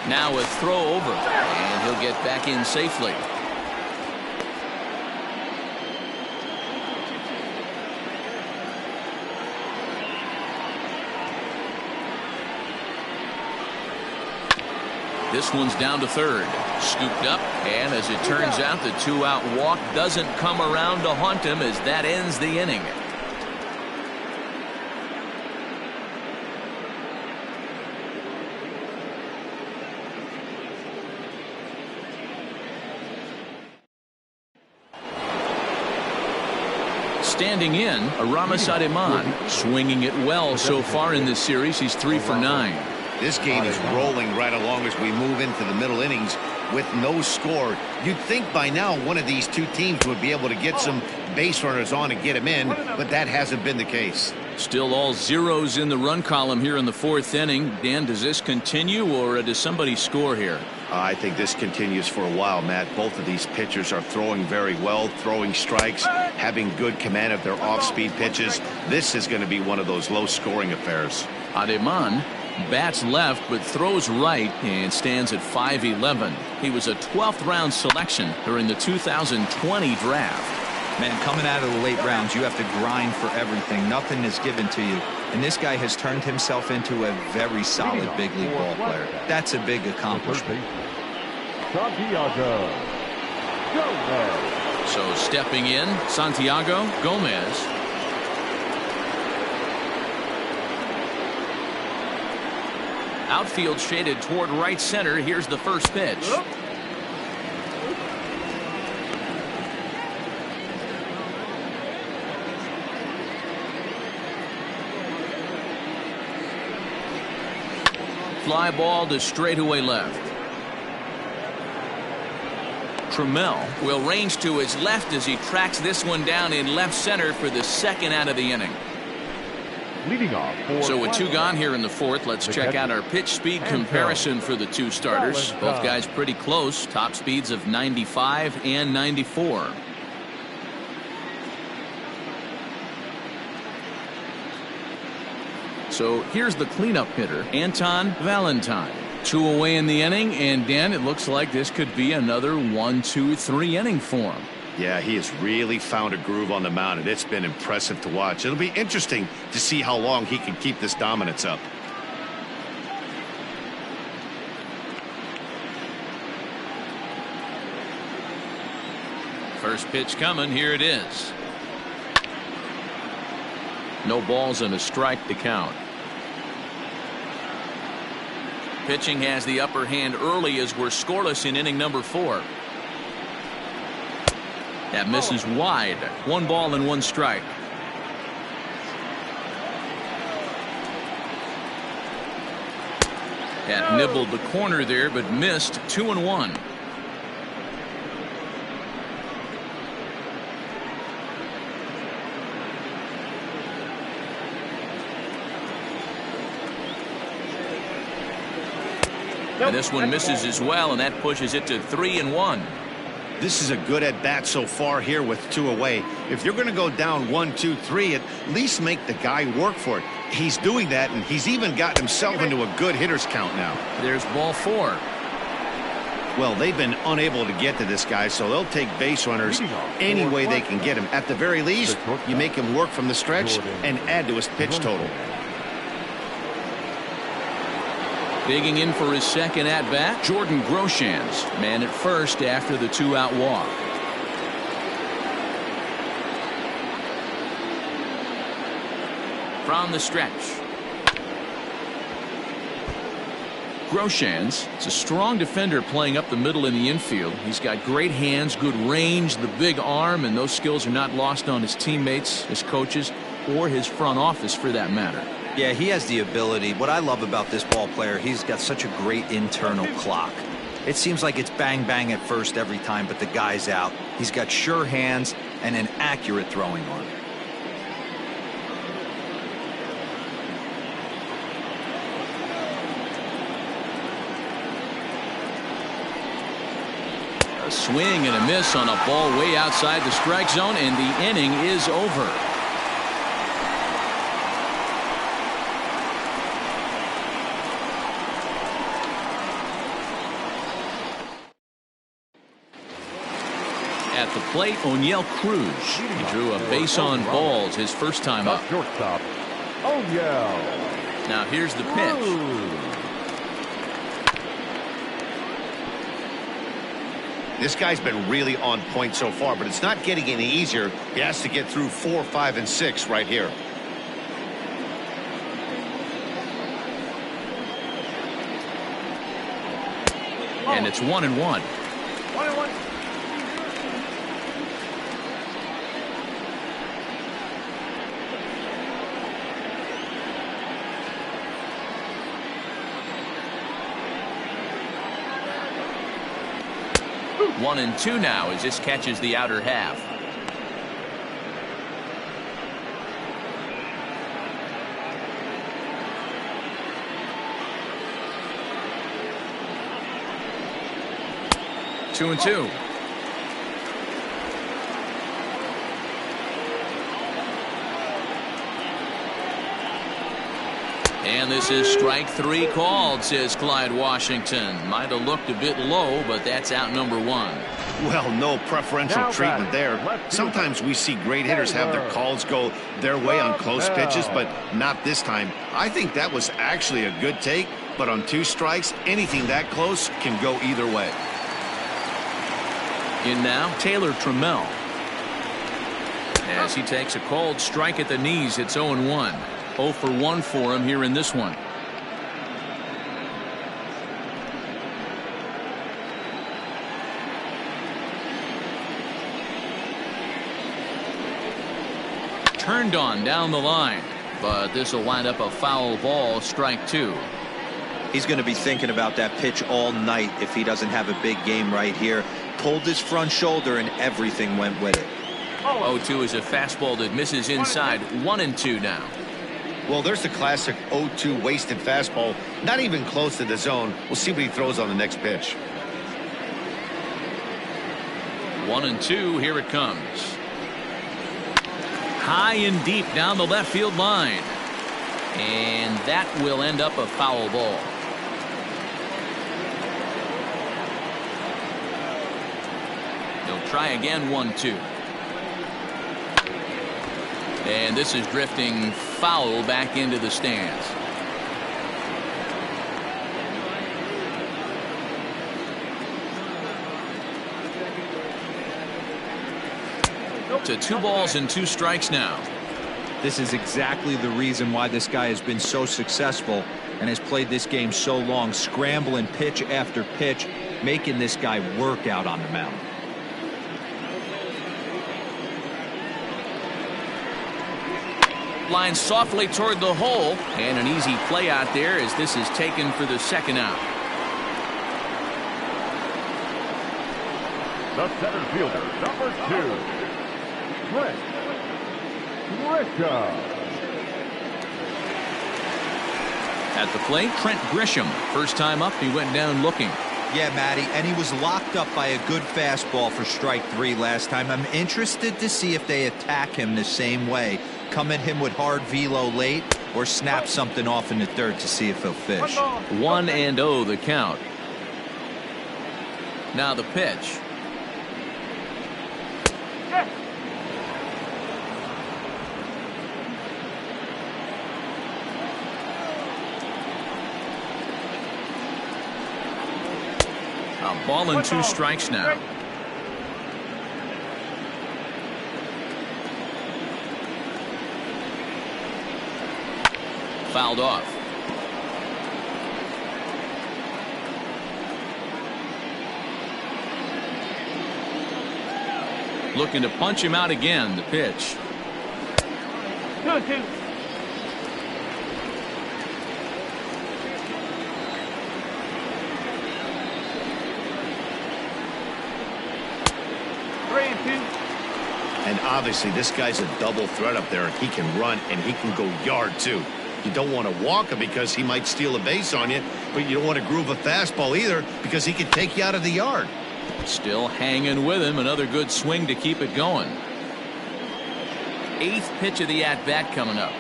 Now a throw over, and he'll get back in safely. This one's down to third. Scooped up, and as it turns out, the 2-out walk doesn't come around to haunt him as that ends the inning. Standing in, Aramis Ademan, swinging it well so far in this series. He's 3 for 9. This game is rolling right along as we move into the middle innings with no score. You'd think by now one of these two teams would be able to get some base runners on and get them in, but that hasn't been the case. Still all zeros in the run column here in the 4th inning. Dan, does this continue, or does somebody score here? I think this continues for a while, Matt. Both of these pitchers are throwing very well, throwing strikes, having good command of their off-speed pitches. This is going to be one of those low-scoring affairs. Ademan bats left but throws right and stands at 5'11". He was a 12th round selection during the 2020 draft. Man, coming out of the late rounds, you have to grind for everything. Nothing is given to you. And this guy has turned himself into a very solid big league ball player. That's a big accomplishment. Santiago Gomez. So stepping in, Santiago Gomez. Outfield shaded toward right center. Here's the first pitch. Fly ball to straightaway left. Trammell will range to his left as he tracks this one down in left center for the second out of the inning. Leading off. So with 2 gone here in the 4th, let's check out our pitch speed comparison for the 2 starters. Both guys pretty close. Top speeds of 95 and 94. So here's the cleanup hitter, Anton Valentine. 2 away in the inning, and Dan, it looks like this could be another 1-2-3 inning for him. Yeah, he has really found a groove on the mound, and it's been impressive to watch. It'll be interesting to see how long he can keep this dominance up. First pitch coming. Here it is. No balls and a strike to count. Pitching has the upper hand early as we're scoreless in inning number 4. That misses wide. 1 ball and 1 strike. That nibbled the corner there, but missed. 2-1. And this one misses as well, and that pushes it to 3-1. This is a good at bat so far here with 2 away. If you're going to go down 1-2-3, at least make the guy work for it. He's doing that, and he's even gotten himself into a good hitter's count now. There's ball 4. Well, they've been unable to get to this guy, so they'll take base runners any way they can get him. At the very least, you make him work from the stretch and add to his pitch total. Digging in for his second at-bat, Jordan Groshans, man at first after the 2-out walk. From the stretch. Groshans is a strong defender playing up the middle in the infield. He's got great hands, good range, the big arm, and those skills are not lost on his teammates, his coaches, or his front office for that matter. Yeah, he has the ability. What I love about this ball player, he's got such a great internal clock. It seems like it's bang bang at first every time, but the guy's out. He's got sure hands and an accurate throwing arm. A swing and a miss on a ball way outside the strike zone, and the inning is over. At the plate, O'Neill Cruz. He drew a base on balls his first time up. Shortstop, O'Neill. Now here's the pitch. This guy's been really on point so far, but it's not getting any easier. He has to get through 4, 5, and 6 right here. And it's 1-1. 1-1. One and two now as this catches the outer half. Two and two. And this is strike three called, says Clyde Washington. Might have looked a bit low, but that's out number one. Well, no preferential treatment there. Sometimes we see great hitters have their calls go their way on close pitches, but not this time. I think that was actually a good take, but on 2 strikes, anything that close can go either way. In now, Taylor Trammell. As he takes a cold strike at the knees, it's 0-1. 0 for 1 for him here in this one. Turned on down the line, but this will wind up a foul ball, strike 2. He's going to be thinking about that pitch all night if he doesn't have a big game right here. Pulled his front shoulder and everything went with it. 0-2 is a fastball that misses inside. 1-2 now. Well, there's the classic 0-2 wasted fastball. Not even close to the zone. We'll see what he throws on the next pitch. 1-2. Here it comes. High and deep down the left field line. And that will end up a foul ball. They'll try again. 1-2. And this is drifting foul back into the stands. To 2 balls and 2 strikes now. This is exactly the reason why this guy has been so successful and has played this game so long, scrambling pitch after pitch, making this guy work out on the mound. Line softly toward the hole, and an easy play out there as this is taken for the second out. The center fielder, number 2, Trent Grisham. At the plate, Trent Grisham. First time up, he went down looking. Yeah, Matty, and he was locked up by a good fastball for strike 3 last time. I'm interested to see if they attack him the same way. Come at him with hard velo late or snap something off in the third to see if he'll fish. 1-0 the count. Now the pitch. A ball and 2 strikes now. Fouled off. Looking to punch him out again. The pitch. 2-2. And obviously this guy's a double threat up there. He can run and he can go yard too. You don't want to walk him because he might steal a base on you, but you don't want to groove a fastball either because he could take you out of the yard. Still hanging with him. Another good swing to keep it going. 8th pitch of the at-bat coming up.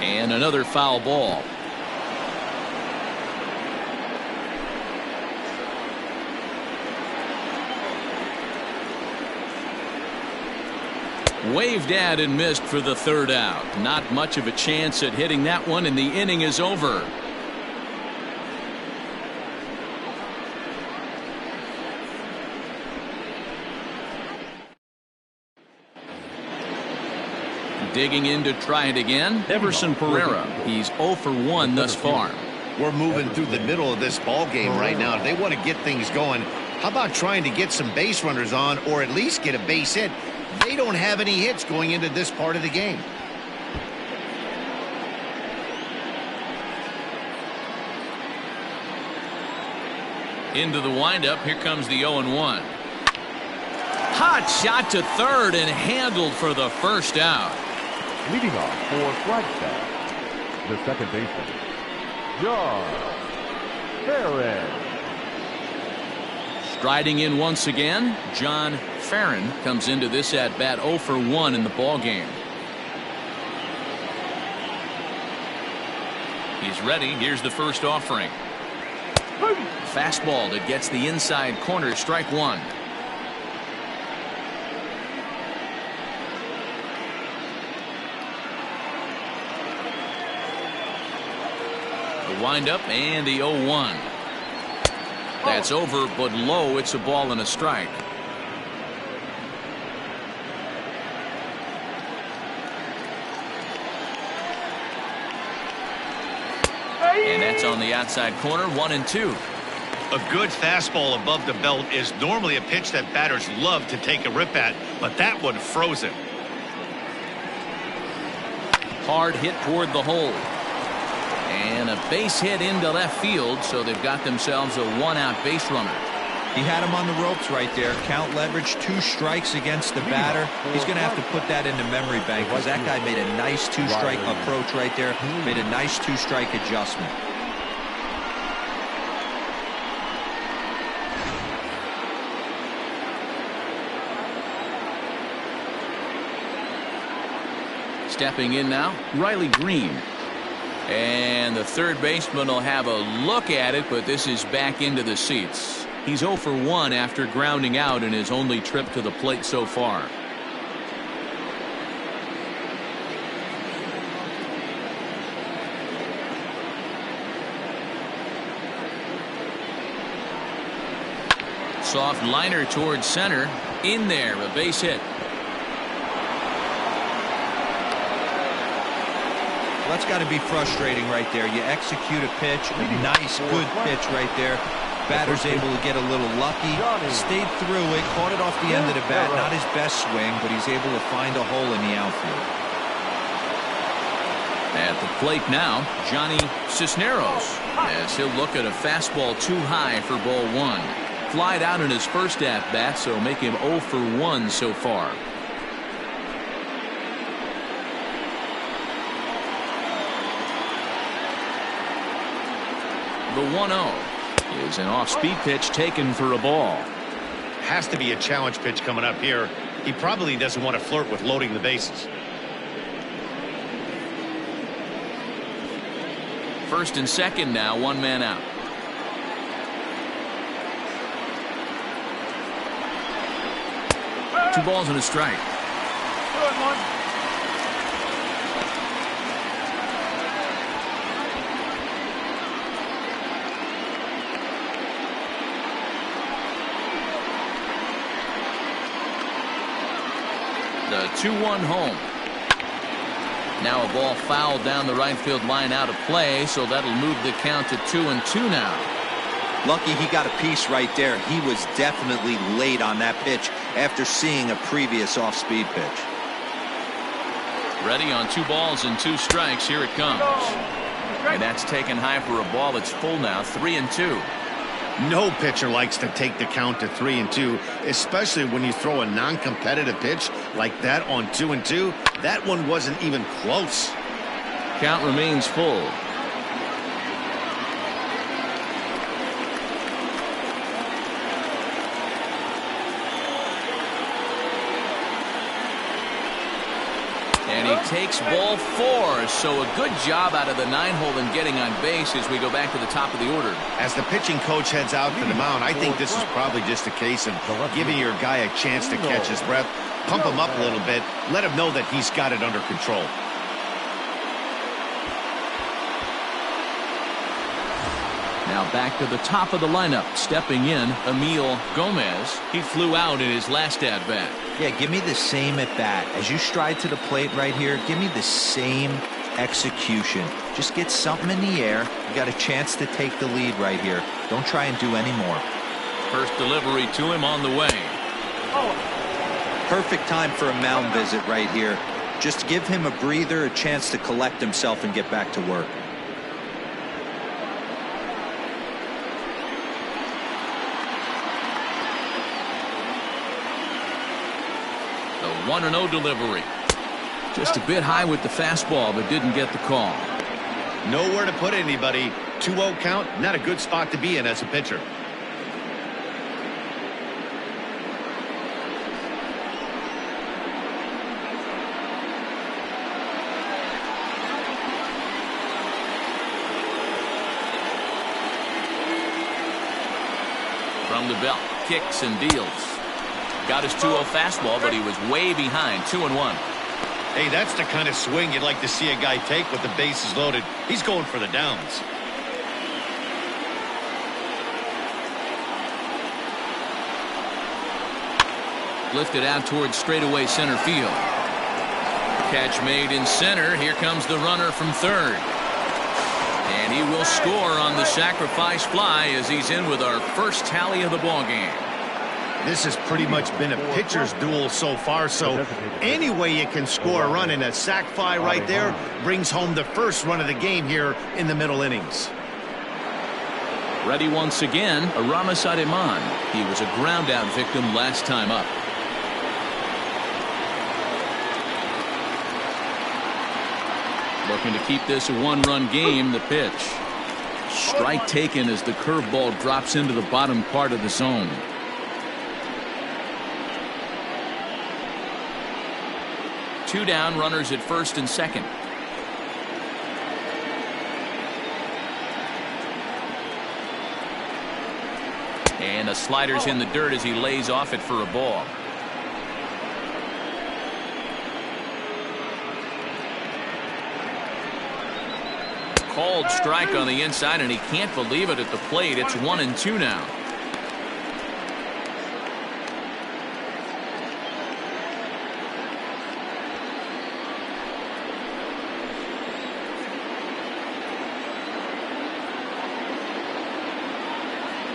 And another foul ball. Waved at and missed for the 3rd out. Not much of a chance at hitting that one, and the inning is over. Digging in to try it again, Everson Pereira. He's 0 for 1 thus far. We're moving through the middle of this ball game right now. If they want to get things going, how about trying to get some base runners on or at least get a base hit? They don't have any hits going into this part of the game. Into the windup. Here comes the 0-1. Hot shot to third and handled for the first out. Leading off for flagstaff, the second baseman, John Farron. Striding in once again, John Farron comes into this at bat 0 for 1 in the ball game. He's ready. Here's the first offering. Fastball that gets the inside corner. Strike one. The windup and the 0-1. That's over, but low. It's a ball and a strike. And that's on the outside corner. 1-2. A good fastball above the belt is normally a pitch that batters love to take a rip at, but that one froze him. Hard hit toward the hole. And a base hit into left field, so they've got themselves a one-out base runner. He had him on the ropes right there. Count leverage, 2 strikes against the batter. He's going to have to put that into memory bank because that guy made a nice 2-strike approach right there. Made a nice 2-strike adjustment. Stepping in now, Riley Green. And the third baseman will have a look at it, but this is back into the seats. He's 0 for 1 after grounding out in his only trip to the plate so far. Soft liner towards center. In there, a base hit. Well, that's got to be frustrating right there. You execute a pitch, a nice, good pitch right there. Batter's able to get a little lucky, stayed through it, caught it off the end of the bat. Not his best swing, but he's able to find a hole in the outfield. At the plate now, Johnny Cisneros, as he'll look at a fastball too high for ball 1. Flied out in his first at-bat, so make him 0 for 1 so far. The 1-0 is an off-speed pitch taken for a ball. Has to be a challenge pitch coming up here. He probably doesn't want to flirt with loading the bases. First and second now, 1 man out. Two balls and a strike. Good one. The 2-1 home. Now a ball fouled down the right field line out of play, so that'll move the count to 2-2 now. Lucky he got a piece right there. He was definitely late on that pitch after seeing a previous off-speed pitch. Ready on 2 balls and 2 strikes. Here it comes. And that's taken high for a ball. It's full now. 3-2. No pitcher likes to take the count to 3-2, especially when you throw a non-competitive pitch like that on 2-2. That one wasn't even close. Count remains full. And he takes ball 4, so a good job out of the 9-hole in getting on base as we go back to the top of the order. As the pitching coach heads out to the mound, I think this is probably just a case of giving your guy a chance to catch his breath, pump him up a little bit, let him know that he's got it under control. Now back to the top of the lineup. Stepping in, Emil Gomez. He flew out in his last at-bat. Yeah, give me the same at bat. As you stride to the plate right here, give me the same execution. Just get something in the air. You got a chance to take the lead right here. Don't try and do any more. First delivery to him on the way. Perfect time for a mound visit right here. Just give him a breather, a chance to collect himself and get back to work. The 1-0 delivery. Just a bit high with the fastball, but didn't get the call. Nowhere to put anybody. 2-0 count, not a good spot to be in as a pitcher. From the belt, kicks and deals. Got his 2-0 fastball, but he was way behind. 2-1. Hey, that's the kind of swing you'd like to see a guy take with the bases loaded. He's going for the downs. Lifted out towards straightaway center field. Catch made in center. Here comes the runner from third. And he will score on the sacrifice fly as he's in with our first tally of the ball game. This has pretty much been a pitcher's duel so far, so any way you can score a run, in a sac fly right there brings home the first run of the game here in the middle innings. Ready once again, Aramis Ademan. He was a ground out victim last time up. Looking to keep this a one-run game. The pitch. Strike taken as the curveball drops into the bottom part of the zone. Two down, runners at first and second. And a slider's in the dirt as he lays off it for a ball. Called strike on the inside, and he can't believe it at the plate. It's 1-2 now.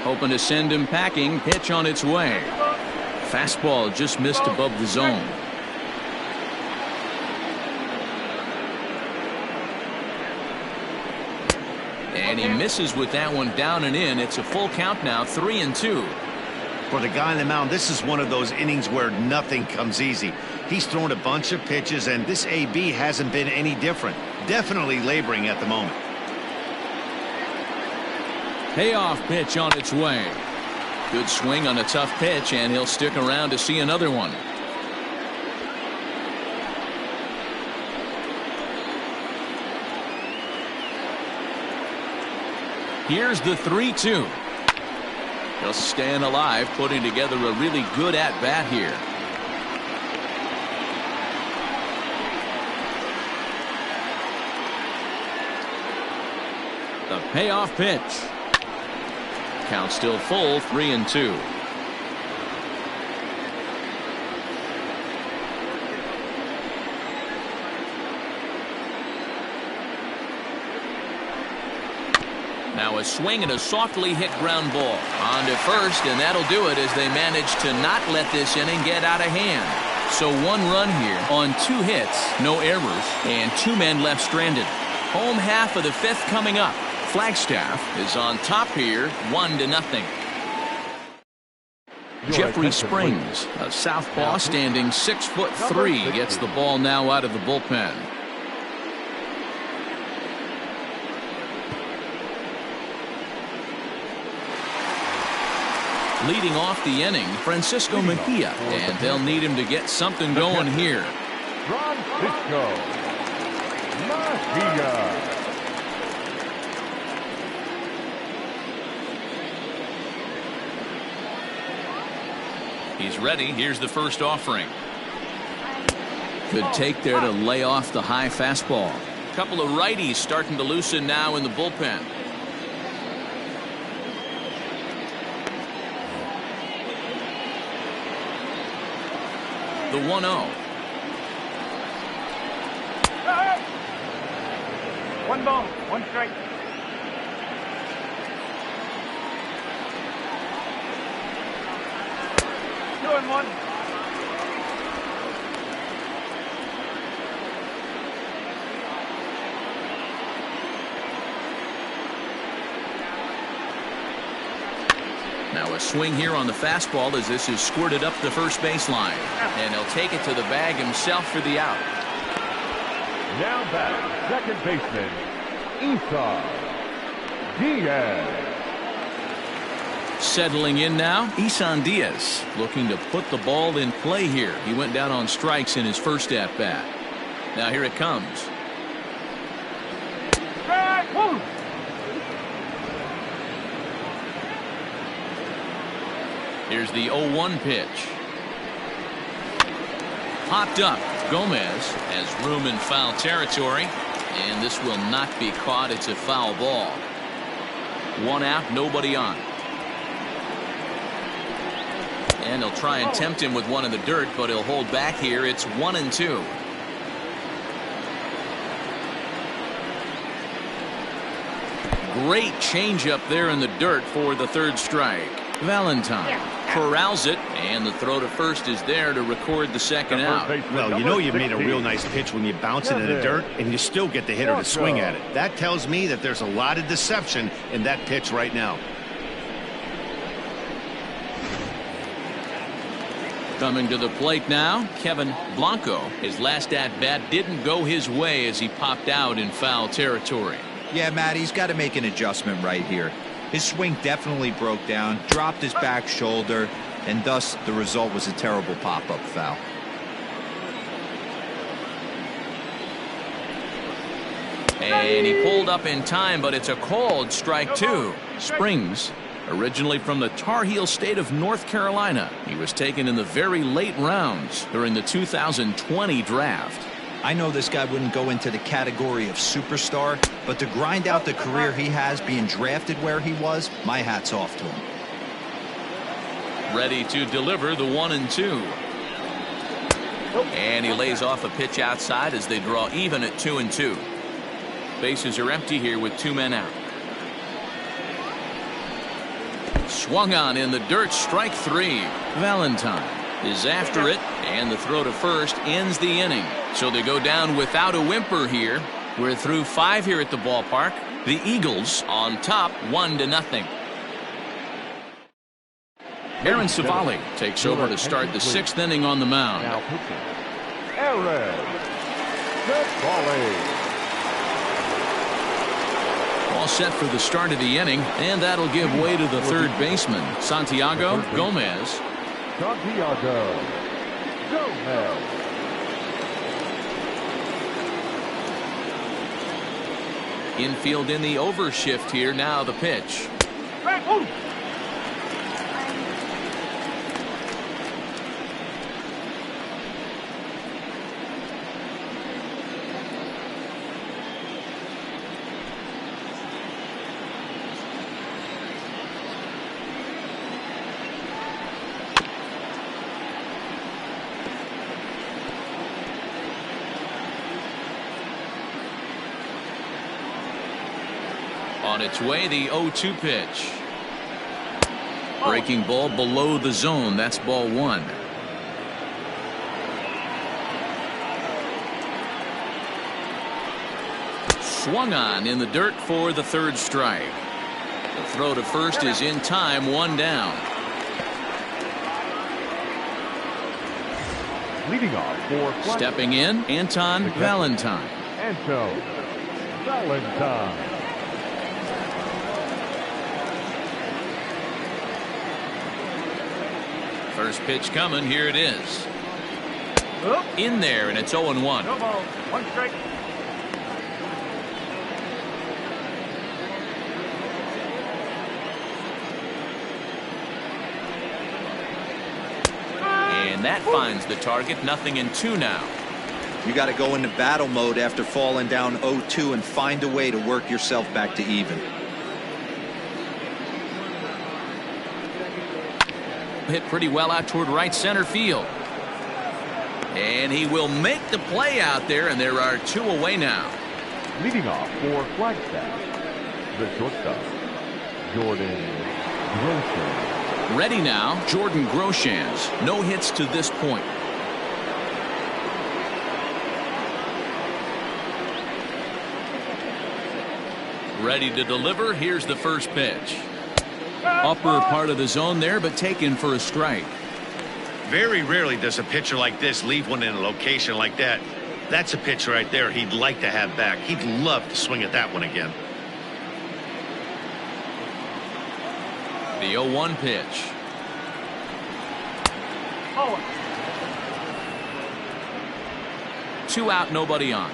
Hoping to send him packing. Pitch on its way. Fastball just missed above the zone. And he misses with that one down and in. It's a full count now, 3-2. For the guy on the mound, this is one of those innings where nothing comes easy. He's thrown a bunch of pitches, and this AB hasn't been any different. Definitely laboring at the moment. Payoff pitch on its way. Good swing on a tough pitch, and he'll stick around to see another one. Here's the 3-2. Just staying alive, putting together a really good at-bat here. The payoff pitch. Count still full, 3-2. Now a swing and a softly hit ground ball. On to first, and that'll do it as they manage to not let this inning get out of hand. So one run here on 2 hits, no errors, and 2 men left stranded. Home half of the 5th coming up. Flagstaff is on top here, 1-0. Jeffrey Springs, a southpaw standing 6'3", gets the ball now out of the bullpen. Leading off the inning, Francisco Mejia, and they'll need him to get something going here. Francisco Mejia. He's ready. Here's the first offering. Good take there to lay off the high fastball. A couple of righties starting to loosen now in the bullpen. The 1-0. One ball, one strike. Two and one. Now a swing here on the fastball as this is squirted up the first baseline. And he'll take it to the bag himself for the out. Now back, second baseman, Esau Diaz. Settling in now, Isan Diaz looking to put the ball in play here. He went down on strikes in his first at-bat. Now here it comes. Here's the 0-1 pitch. Popped up. Gomez has room in foul territory, and this will not be caught. It's a foul ball. One out, nobody on. And he'll try and tempt him with one in the dirt, but he'll hold back here. It's 1-2. Great changeup there in the dirt for the third strike. Valentine corrals it, and the throw to first is there to record the second out. Well, you know you made a real nice pitch when you bounce it in the dirt, and you still get the hitter to swing at it. That tells me that there's a lot of deception in that pitch right now. Coming to the plate now, Kevin Blanco. His last at-bat didn't go his way as he popped out in foul territory. Yeah, Matt, he's got to make an adjustment right here. His swing definitely broke down, dropped his back shoulder, and thus the result was a terrible pop-up foul. And he pulled up in time, but it's a called strike two. Springs, originally from the Tar Heel state of North Carolina. He was taken in the very late rounds during the 2020 draft. I know this guy wouldn't go into the category of superstar, but to grind out the career he has being drafted where he was, my hat's off to him. Ready to deliver the 1-2. And he lays off a pitch outside as they draw even at 2-2. Bases are empty here with two men out. Swung on in the dirt, strike three. Valentine is after it, and the throw to first ends the inning. So they go down without a whimper here. We're through 5 here at the ballpark. The Eagles on top 1-0. Aaron Savali takes over to start the 6th inning on the mound. Now pitching, Aaron Savali. All set for the start of the inning, and that'll give way to the third baseman, Santiago Gomez. Santiago Gomez. Infield in the overshift here. Now the pitch. On its way, the 0-2 pitch. Breaking ball below the zone. That's ball one. Swung on in the dirt for the third strike. The throw to first is in time, one down. Leading off for stepping in, Anton Valentine. Anton Valentine. First pitch coming. Here it is. In there, and it's 0-1. No ball. One strike. And that finds the target. 0-2 now. You got to go into battle mode after falling down 0-2 and find a way to work yourself back to even. Hit pretty well out toward right center field. And he will make the play out there, and there are 2 away now. Leading off for Flagstaff, the shortstop, Jordan Groshans. Ready now, Jordan Groshans. No hits to this point. Ready to deliver. Here's the first pitch. Upper part of the zone there, but taken for a strike. Very rarely does a pitcher like this leave one in a location like that. That's a pitch right there he'd like to have back. He'd love to swing at that one again. The 0-1 pitch. Oh. 2 out, nobody on.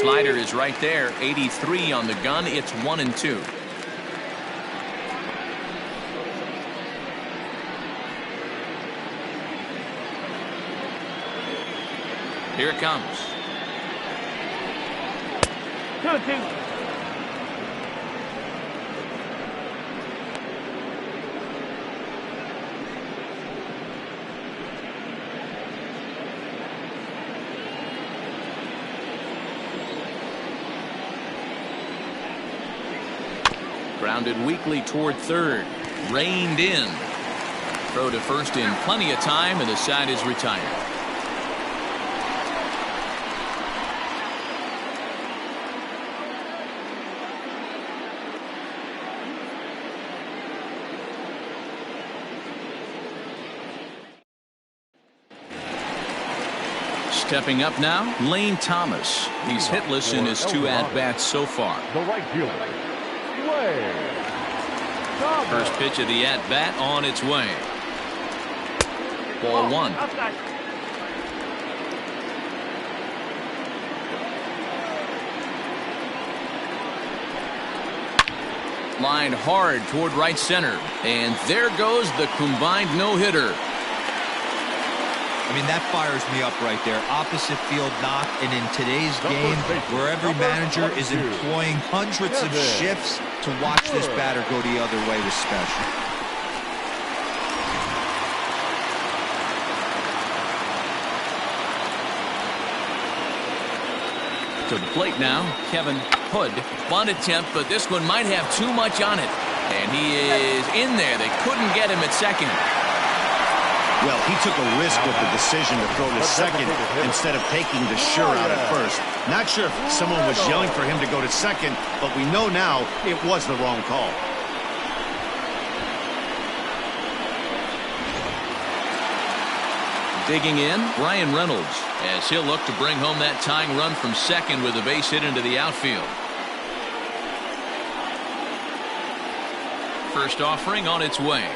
Slider is right there. 83 on the gun. It's 1-2. Here it comes. 2-2. Grounded weakly toward third. Reined in. Throw to first in plenty of time, and the side is retired. Stepping up now, Lane Thomas. He's hitless in his 2 at-bats so far. The right fielder, First pitch of the at-bat on its way. Ball 1. Lined hard toward right center. And there goes the combined no-hitter. I mean, that fires me up right there. Opposite field knock, and in today's game, where every manager is employing hundreds of shifts to watch this batter go the other way was special. To the plate now, Kevin Hood. Bunt attempt, but this one might have too much on it. And he is in there. They couldn't get him at second. Well, he took a risk with the decision to throw to second instead of taking the sure out at first. Not sure if someone was yelling for him to go to second, but we know now it was the wrong call. Digging in, Brian Reynolds, as he'll look to bring home that tying run from second with a base hit into the outfield. First offering on its way.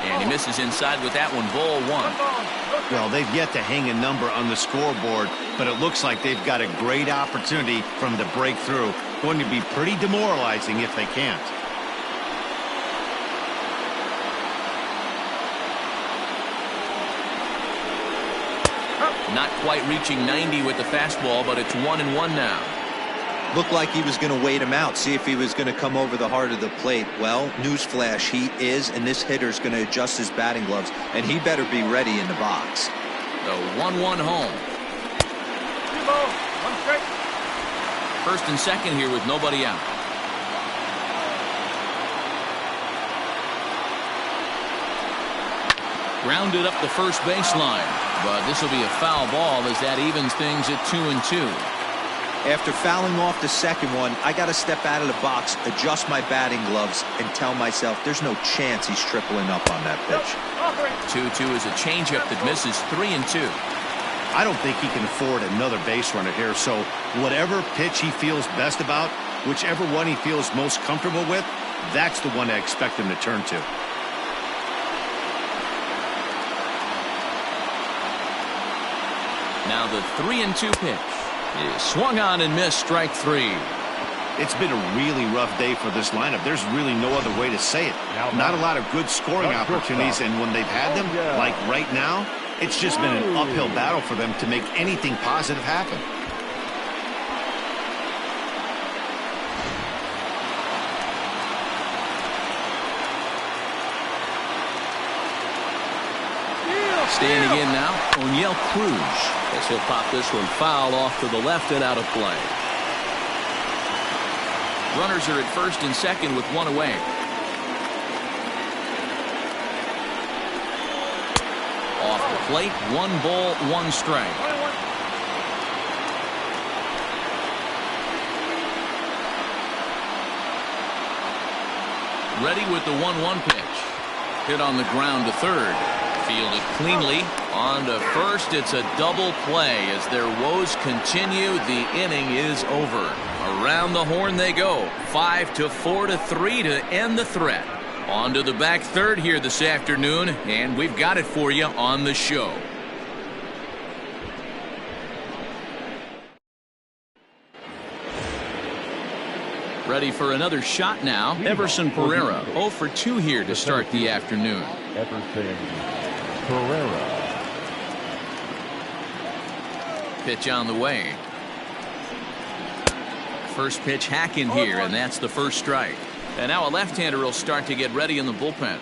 And he misses inside with that one. Ball 1. Well, they've yet to hang a number on the scoreboard, but it looks like they've got a great opportunity from the breakthrough. Going to be pretty demoralizing if they can't. Not quite reaching 90 with the fastball, but it's 1-1 now. Looked like he was going to wait him out, see if he was going to come over the heart of the plate. Well, newsflash, he is, and this hitter's going to adjust his batting gloves, and he better be ready in the box. The 1-1 home. 2 balls, 1 strike. First and second here with nobody out. Grounded up the first baseline, but this will be a foul ball as that evens things at 2-2. After fouling off the second one, I got to step out of the box, adjust my batting gloves, and tell myself there's no chance he's tripling up on that pitch. 2-2 is a changeup that misses. 3-2. I don't think he can afford another base runner here, so whatever pitch he feels best about, whichever one he feels most comfortable with, that's the one I expect him to turn to. Now the 3-2 pitch is swung on and missed. Strike 3. It's been a really rough day for this lineup. There's really no other way to say it. Not a lot of good scoring opportunities, and when they've had them, like right now, it's just been an uphill battle for them to make anything positive happen. Standing in now, O'Neill Cruz, as he'll pop this one foul off to the left and out of play. Runners are at first and second with one away. Off the plate, 1 ball, 1 strike. Ready with the 1-1 pitch. Hit on the ground to third. Fielded cleanly. On to first. It's a double play. As their woes continue, the inning is over. Around the horn they go. 5-4-3 to end the threat. On to the back third here this afternoon, and we've got it for you on the show. Ready for another shot now. Everson Pereira, 0 for 2 here to start the afternoon. Everson Pereira. Pitch on the way. First pitch hacking here, and that's the first strike. And now a left-hander will start to get ready in the bullpen.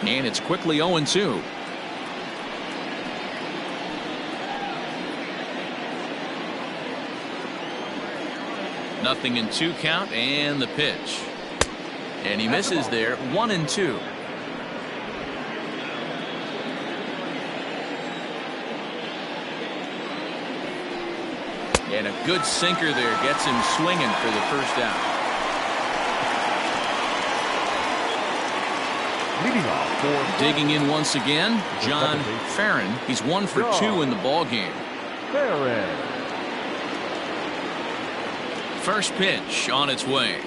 And it's quickly 0-2. Nothing in 2 count, and the pitch. And he misses there. 1-2. And a good sinker there gets him swinging for the first out. Leading off for digging in once again, John Farron. He's 1 for 2 in the ball game. Farron. First pitch on its way.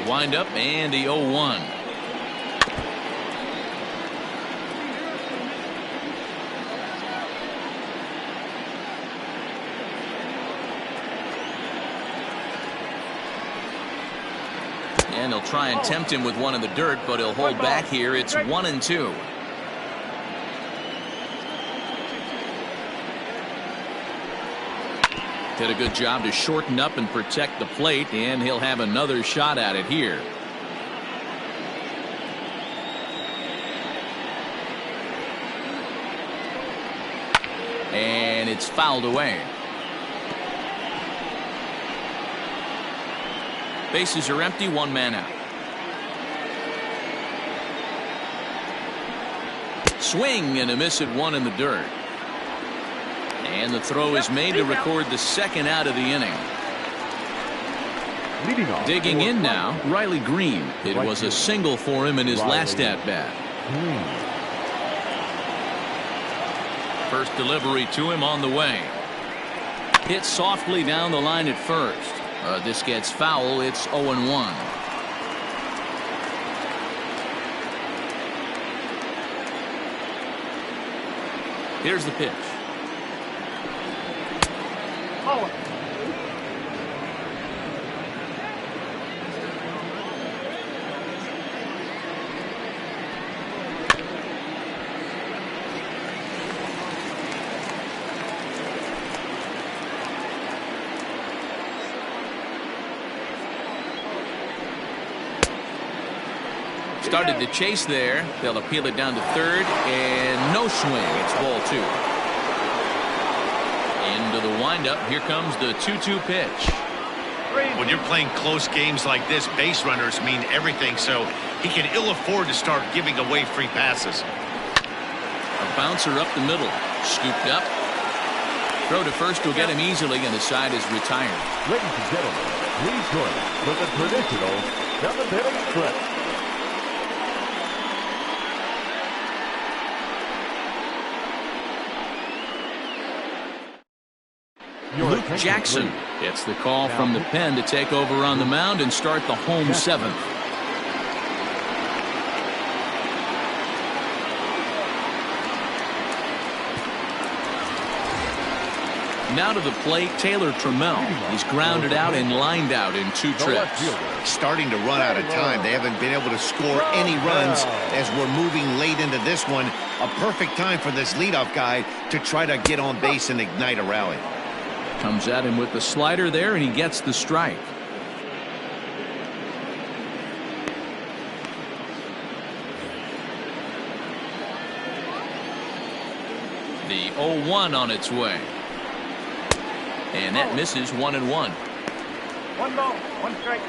Wind up and the 0-1. And he'll try and tempt him with one in the dirt, but he'll hold back here. It's 1-2. Did a good job to shorten up and protect the plate, and he'll have another shot at it here. And it's fouled away. Bases are empty, 1 man out. Swing and a miss at 1 in the dirt. And the throw is made to record the second out of the inning. Leading off digging in now, Riley Green. It was a single for him in his last at-bat. First delivery to him on the way. Hit softly down the line at first. This gets foul. It's 0-1. Here's the pitch. Started to chase there. They'll appeal it down to third, and no swing. It's ball 2. Into the windup. Here comes the 2-2 pitch. When you're playing close games like this, base runners mean everything, so he can ill afford to start giving away free passes. A bouncer up the middle. Scooped up. Throw to first will get him easily, and the side is retired. Ladies and gentlemen, please join us for the traditional 7th inning stretch. Luke Jackson gets the call from the pen to take over on the mound and start the home 7th. Now to the plate, Taylor Trammell. He's grounded out and lined out in 2 trips. Starting to run out of time. They haven't been able to score any runs as we're moving late into this one. A perfect time for this leadoff guy to try to get on base and ignite a rally. Comes at him with the slider there, and he gets the strike. The 0-1 on its way. And that misses 1-1. 1 ball, 1 strike.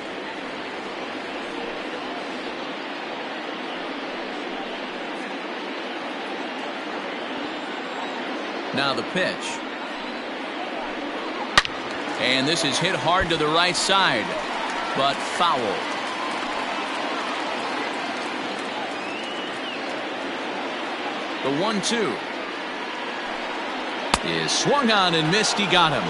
Now the pitch. And this is hit hard to the right side, but foul. The 1-2 is swung on and missed. He got him.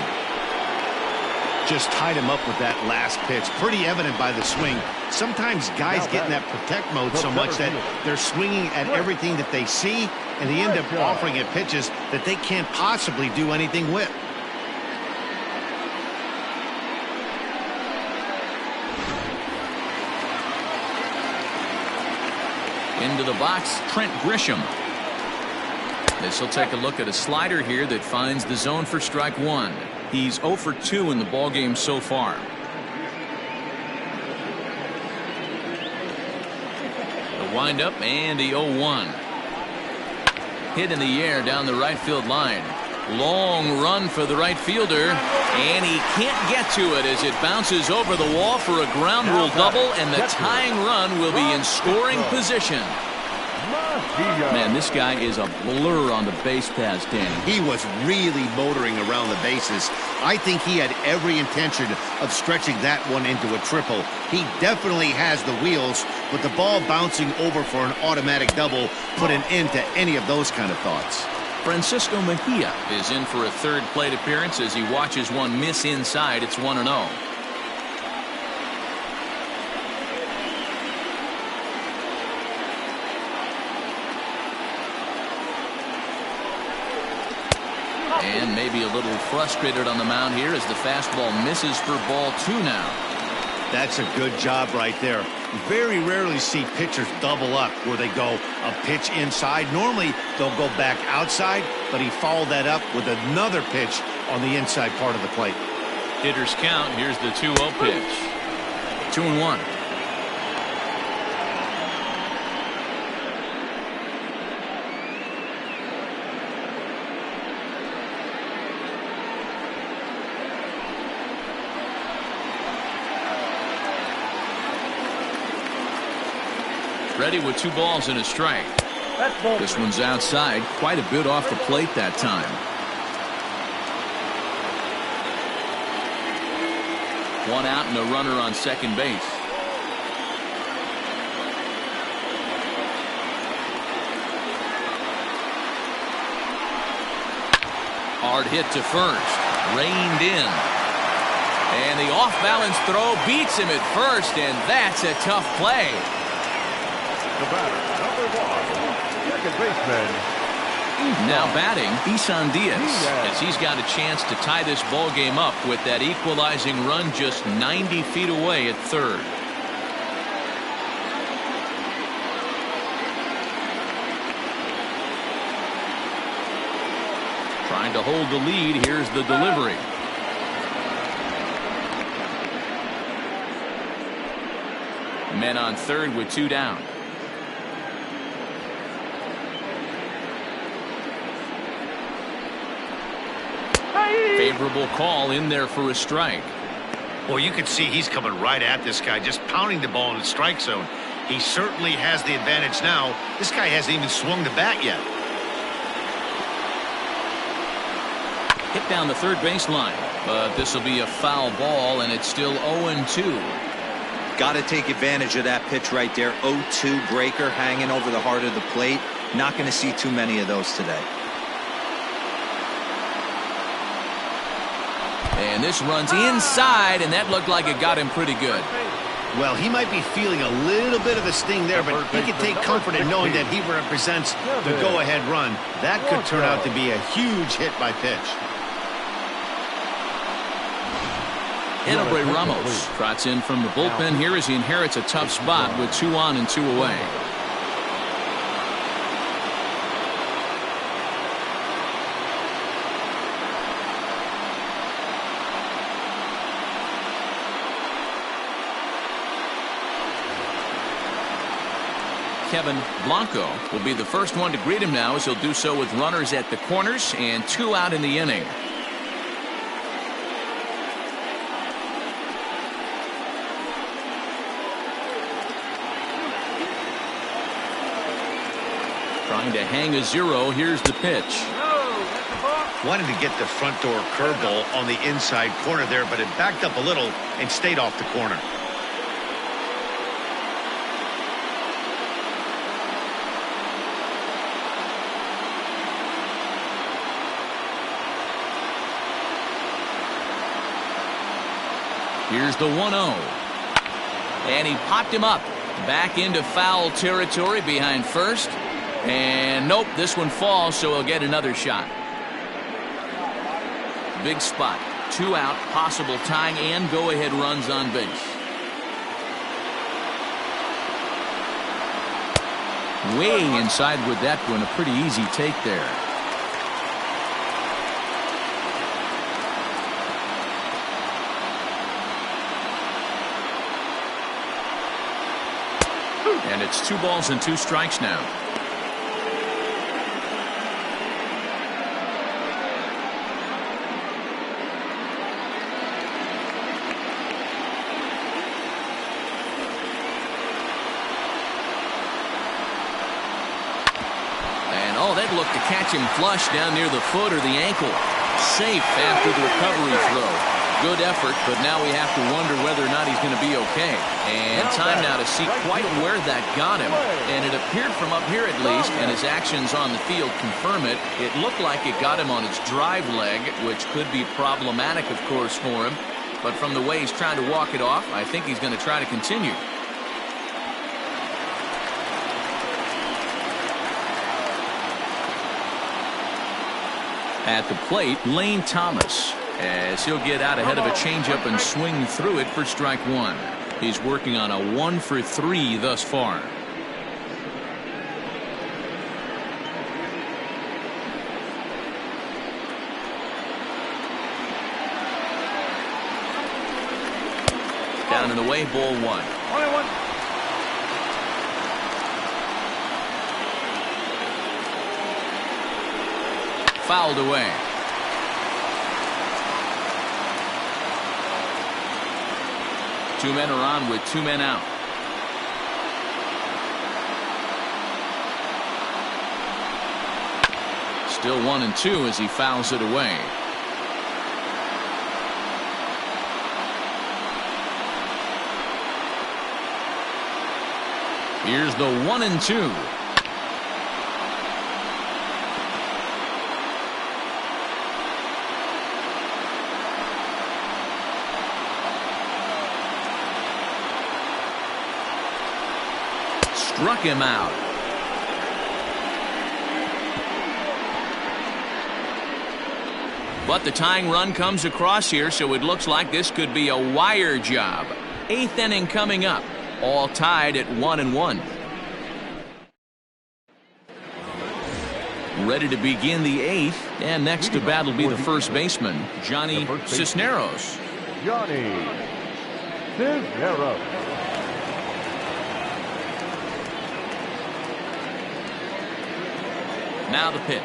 Just tied him up with that last pitch. Pretty evident by the swing. Sometimes guys get in that protect mode so much that they're swinging at everything that they see, and they end up offering it pitches that they can't possibly do anything with. Into the box, Trent Grisham. This will take a look at a slider here that finds the zone for strike 1. He's 0 for 2 in the ballgame so far. The windup and the 0-1. Hit in the air down the right field line. Long run for the right fielder, and he can't get to it as it bounces over the wall for a ground rule double, and the tying run will be in scoring position. Man, this guy is a blur on the base paths, Danny. He was really motoring around the bases. I think he had every intention of stretching that one into a triple. He definitely has the wheels, but the ball bouncing over for an automatic double put an end to any of those kind of thoughts. Francisco Mejia is in for a 3rd plate appearance as he watches one miss inside. It's 1-0. And maybe a little frustrated on the mound here as the fastball misses for ball 2 now. That's a good job right there. Very rarely see pitchers double up where they go a pitch inside. Normally they'll go back outside, but he followed that up with another pitch on the inside part of the plate. Hitters count. Here's the 2-0 pitch. 2-1. Ready with 2 balls and a strike. This one's outside, quite a bit off the plate that time. One out and a runner on second base. Hard hit to first, reined in. And the off-balance throw beats him at first, and that's a tough play. The batter, number 1, second baseman. Now batting, Isan Diaz, as he's got a chance to tie this ball game up with that equalizing run just 90 feet away at third. Trying to hold the lead. Here's the delivery. Men on third with 2 down. Favorable call in there for a strike. Well, you can see he's coming right at this guy, just pounding the ball in the strike zone. He certainly has the advantage now. This guy hasn't even swung the bat yet. Hit down the third baseline, but this will be a foul ball, and it's still 0-2. Got to take advantage of that pitch right there. 0-2 breaker hanging over the heart of the plate. Not going to see too many of those today. And this runs inside, and that looked like it got him pretty good. Well, he might be feeling a little bit of a sting there, but he can take comfort in knowing that he represents the go-ahead run. That could turn out to be a huge hit by pitch. Enrique Ramos trots in from the bullpen here as he inherits a tough spot with 2 on and 2 away. Kevin Blanco will be the first one to greet him now, as he'll do so with runners at the corners and 2 out in the inning. Trying to hang a 0. Here's the pitch. Wanted to get the front door curveball on the inside corner there, but it backed up a little and stayed off the corner. Here's the 1-0. And he popped him up. Back into foul territory behind first. And nope, this one falls, so he'll get another shot. Big spot. 2 out, possible tying and go-ahead runs on base. Way inside with that one. A pretty easy take there. And it's 2 balls and 2 strikes now. And oh, that looked to catch him flush down near the foot or the ankle. Safe after the recovery throw. Good effort, but now we have to wonder whether or not he's going to be okay. And time now to see quite where that got him. And it appeared from up here at least, and his actions on the field confirm it. It looked like it got him on his drive leg, which could be problematic, of course, for him. But from the way he's trying to walk it off, I think he's going to try to continue. At the plate, Lane Thomas, as he'll get out ahead of a changeup and swing through it for strike 1. He's working on a 1 for 3 thus far. Down and away, ball 1. Fouled away. Two men are on with 2 men out. Still 1 and 2 as he fouls it away. Here's the 1 and 2. Struck him out. But the tying run comes across here, so it looks like this could be a wire job. 8th inning coming up, all tied at 1 and 1. Ready to begin the 8th, and next to bat will be the first baseman, Johnny Cisneros. Johnny Cisneros. Now the pitch.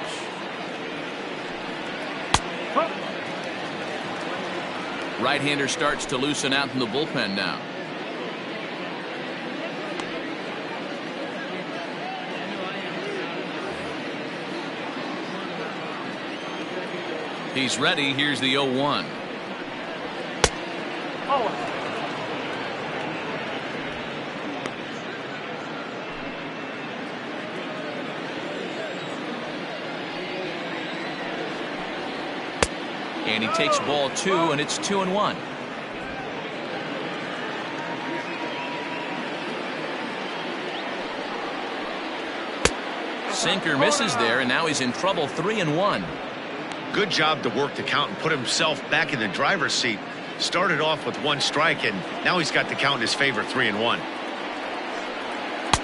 Right-hander starts to loosen out in the bullpen now. He's ready. Here's the 0-1. And he takes ball 2, and it's 2-1. Sinker misses there, and now he's in trouble. 3-1. Good job to work the count and put himself back in the driver's seat. Started off with 1 strike, and now he's got the count in his favor, 3-1.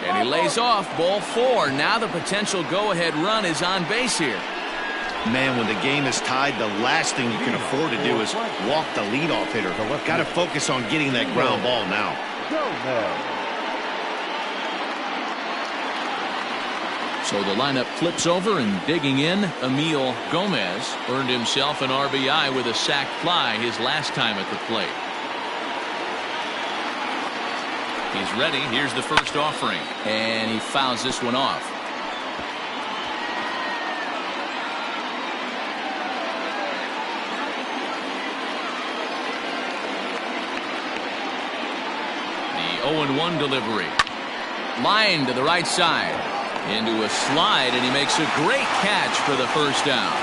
And he lays off, ball 4. Now the potential go-ahead run is on base here. Man, when the game is tied, the last thing you can afford to do is walk the leadoff hitter. Got to focus on getting that ground ball now. So the lineup flips over, and digging in, Emil Gomez earned himself an RBI with a sac fly his last time at the plate. He's ready. Here's the first offering, and he fouls this one off. The 0-1 delivery. Line to the right side. Into a slide, and he makes a great catch for the first down.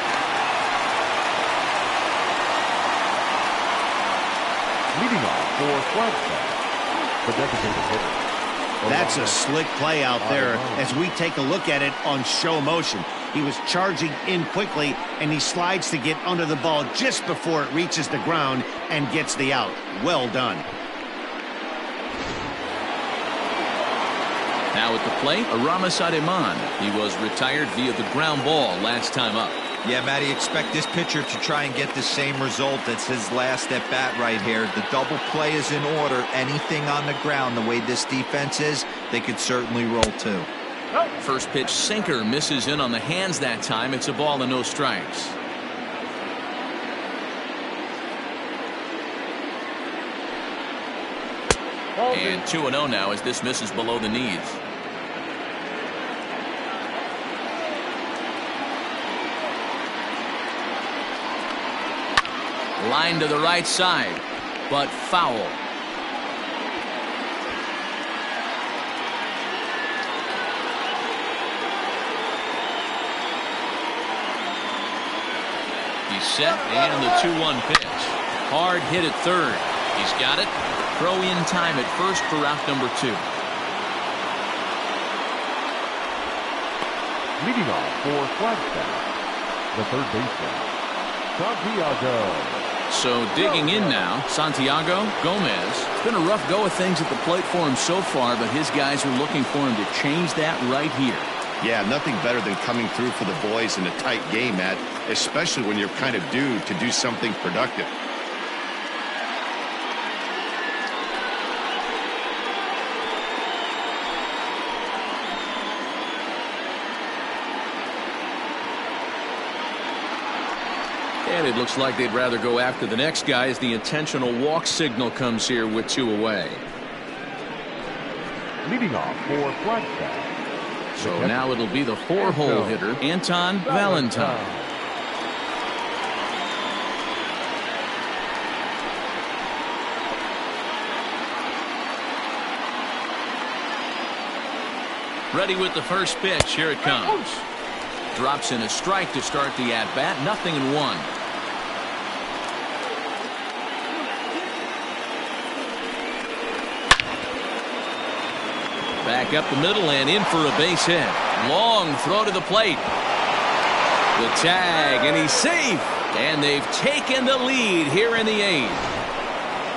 Leading off for Flagstaff, the designated hitter. That's a slick play out there as we take a look at it on show motion. He was charging in quickly, and he slides to get under the ball just before it reaches the ground and gets the out. Well done. Now at the plate, Aramis Ademan. He was retired via the ground ball last time up. Yeah, Matty, expect this pitcher to try and get the same result as his last at bat right here. The double play is in order. Anything on the ground, the way this defense is, they could certainly roll too. First pitch sinker misses in on the hands that time. It's a ball and no strikes. And 2-0 now as this misses below the knees. Line to the right side, but foul. He's set, and the 2-1 pitch. Hard hit at third. He's got it. Throw in time at first for out number 2. Leading off for Flagstaff, the third baseman, Santiago. So digging in now, Santiago Gomez. It's been a rough go of things at the plate for him so far, but his guys are looking for him to change that right here. Yeah, nothing better than coming through for the boys in a tight game, Matt, especially when you're kind of due to do something productive. And it looks like they'd rather go after the next guy as the intentional walk signal comes here with 2 away. Leading off for Flagstaff. So now it'll be the 4-hole hitter, Anton Valentine. Ready with the first pitch. Here it comes. Drops in a strike to start the at-bat. 0-1. Back up the middle and in for a base hit. Long throw to the plate. The tag, and he's safe. And they've taken the lead here in the 8th.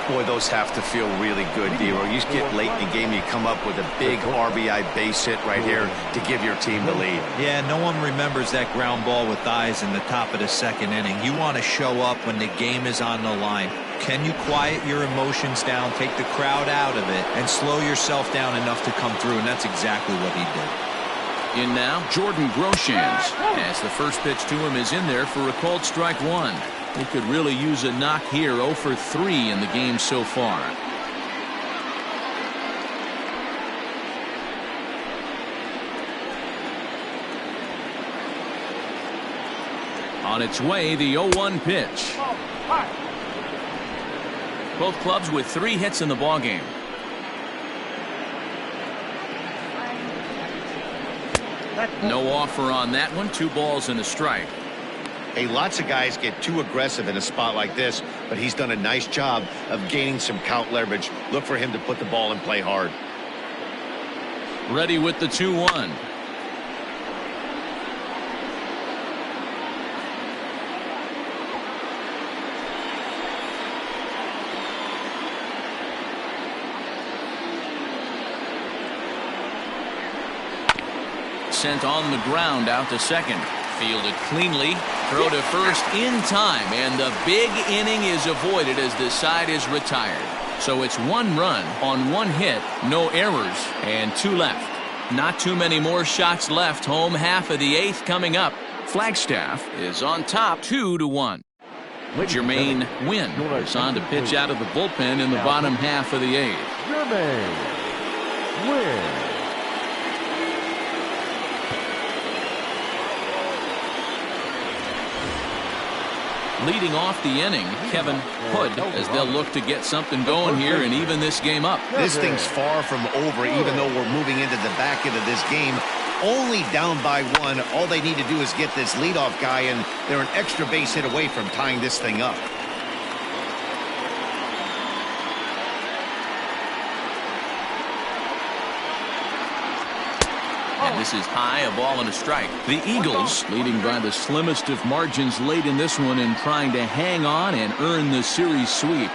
Boy, those have to feel really good, D-Row. You get late in the game, you come up with a big RBI base hit right here to give your team the lead. Yeah, no one remembers that ground ball with eyes in the top of the 2nd inning. You want to show up when the game is on the line. Can you quiet your emotions down, take the crowd out of it, and slow yourself down enough to come through? And that's exactly what he did. In now, Jordan Groshans, as the first pitch to him is in there for a called strike 1. He could really use a knock here. 0 for 3 in the game so far. On its way, the 0-1 pitch. Both clubs with 3 hits in the ballgame. No offer on that one. 2 balls and a strike. Hey, lots of guys get too aggressive in a spot like this, but he's done a nice job of gaining some count leverage. Look for him to put the ball in play hard. Ready with the 2-1. sent on the ground out to second. Fielded cleanly. Throw to first in time. And the big inning is avoided as the side is retired. So it's 1 run on 1 hit. No errors. And 2 left. Not too many more shots left. Home half of the 8th coming up. Flagstaff is on top 2-1. Jermaine Wynn is on to pitch out of the bullpen in the bottom half of the 8th. Jermaine Wynn. Leading off the inning, Kevin Hood, as they'll look to get something going here and even this game up. This thing's far from over, even though we're moving into the back end of this game. Only down by 1. All they need to do is get this leadoff guy, and they're an extra base hit away from tying this thing up. And this is high, a ball and a strike. The Eagles leading by the slimmest of margins late in this one and trying to hang on and earn the series sweep.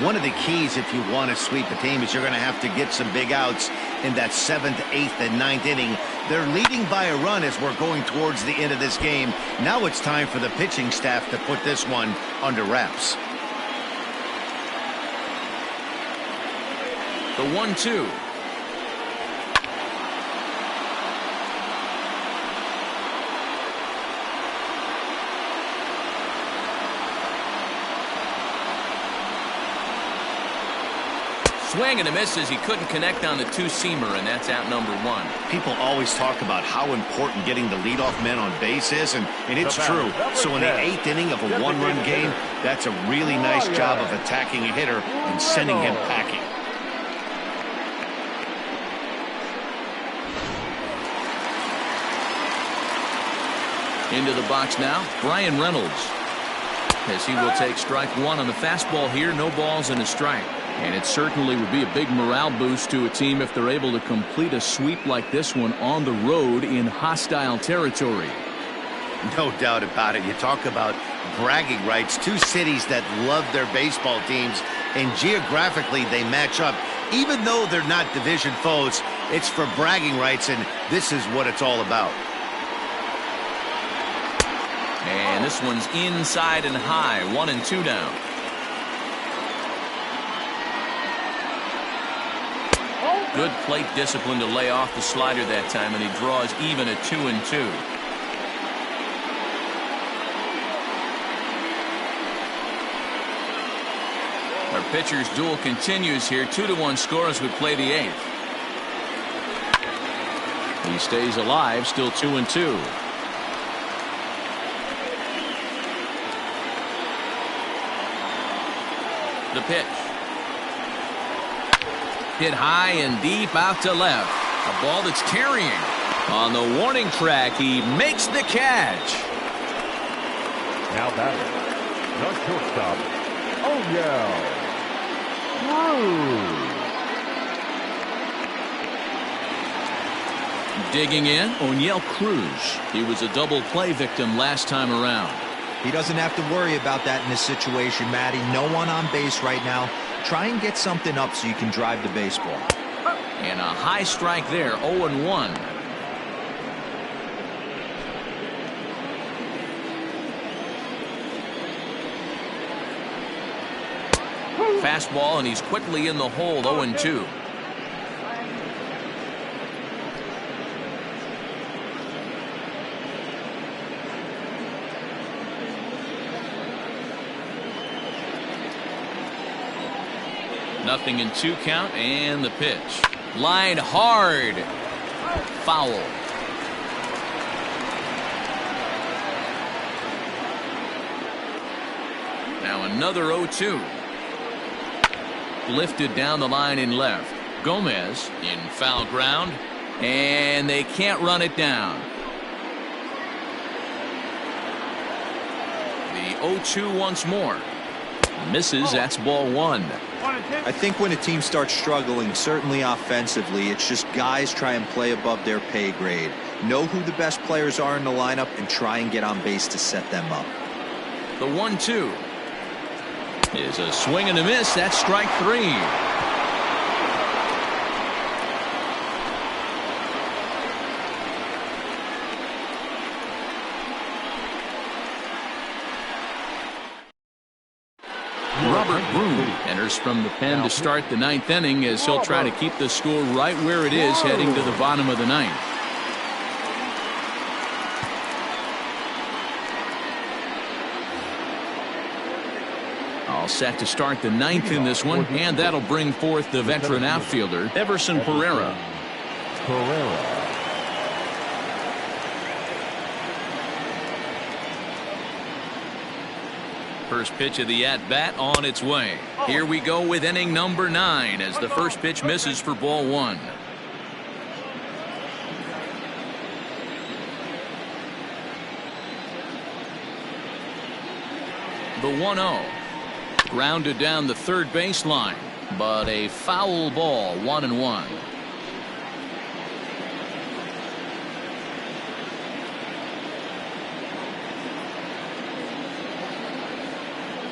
One of the keys if you want to sweep a team is you're going to have to get some big outs in that 7th, 8th, and 9th inning. They're leading by a run as we're going towards the end of this game. Now it's time for the pitching staff to put this one under wraps. The 1-2. Swing and a miss as he couldn't connect on the 2-seamer, and that's out number 1. People always talk about how important getting the leadoff man on base is, and it's true. So in the 8th inning of a 1-run game, that's a really nice job of attacking a hitter and sending him packing. Into the box now, Brian Reynolds, as he will take strike 1 on the fastball here. No balls and a strike. And it certainly would be a big morale boost to a team if they're able to complete a sweep like this one on the road in hostile territory. No doubt about it. You talk about bragging rights. 2 cities that love their baseball teams, and geographically they match up. Even though they're not division foes, it's for bragging rights, and this is what it's all about. And this one's inside and high. 1-2 down. Good plate discipline to lay off the slider that time, and he draws even at 2-2. Our pitcher's duel continues here. 2-1 score as we play the 8th. He stays alive, still 2-2. The pitch. Hit high and deep out to left. A ball that's carrying. On the warning track, he makes the catch. Now batting, the shortstop, O'Neill Cruz. Digging in, O'Neill Cruz. He was a double play victim last time around. He doesn't have to worry about that in this situation, Matty. No one on base right now. Try and get something up so you can drive the baseball. And a high strike there, 0-1. Fastball, and he's quickly in the hole, 0-2. Nothing in 2 count, and the pitch. Line hard. Foul. Now another 0-2. Lifted down the line in left. Gomez in foul ground, and they can't run it down. The 0-2 once more. Misses. That's ball 1. I think when a team starts struggling, certainly offensively, it's just guys try and play above their pay grade. Know who the best players are in the lineup and try and get on base to set them up. The 1-2 is a swing and a miss. That's strike 3. Robert Broom enters from the pen to start the ninth inning as he'll try to keep the score right where it is heading to the bottom of the ninth. All set to start the ninth in this one, and that'll bring forth the veteran outfielder, Everson Pereira. First pitch of the at-bat on its way. Here we go with inning number 9 as the first pitch misses for ball 1. The 1-0. Grounded down the third baseline, but a foul ball, 1-1.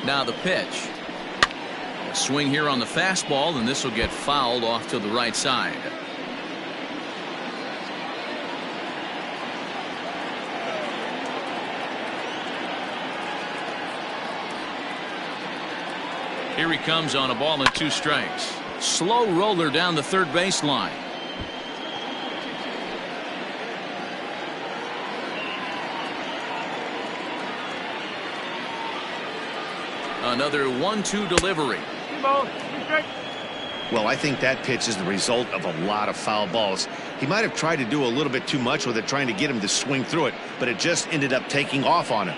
Now the pitch. A swing here on the fastball, and this will get fouled off to the right side. Here he comes on a ball and 2 strikes. Slow roller down the third baseline. Another 1-2 delivery. Well, I think that pitch is the result of a lot of foul balls. He might have tried to do a little bit too much with it, trying to get him to swing through it, but it just ended up taking off on him.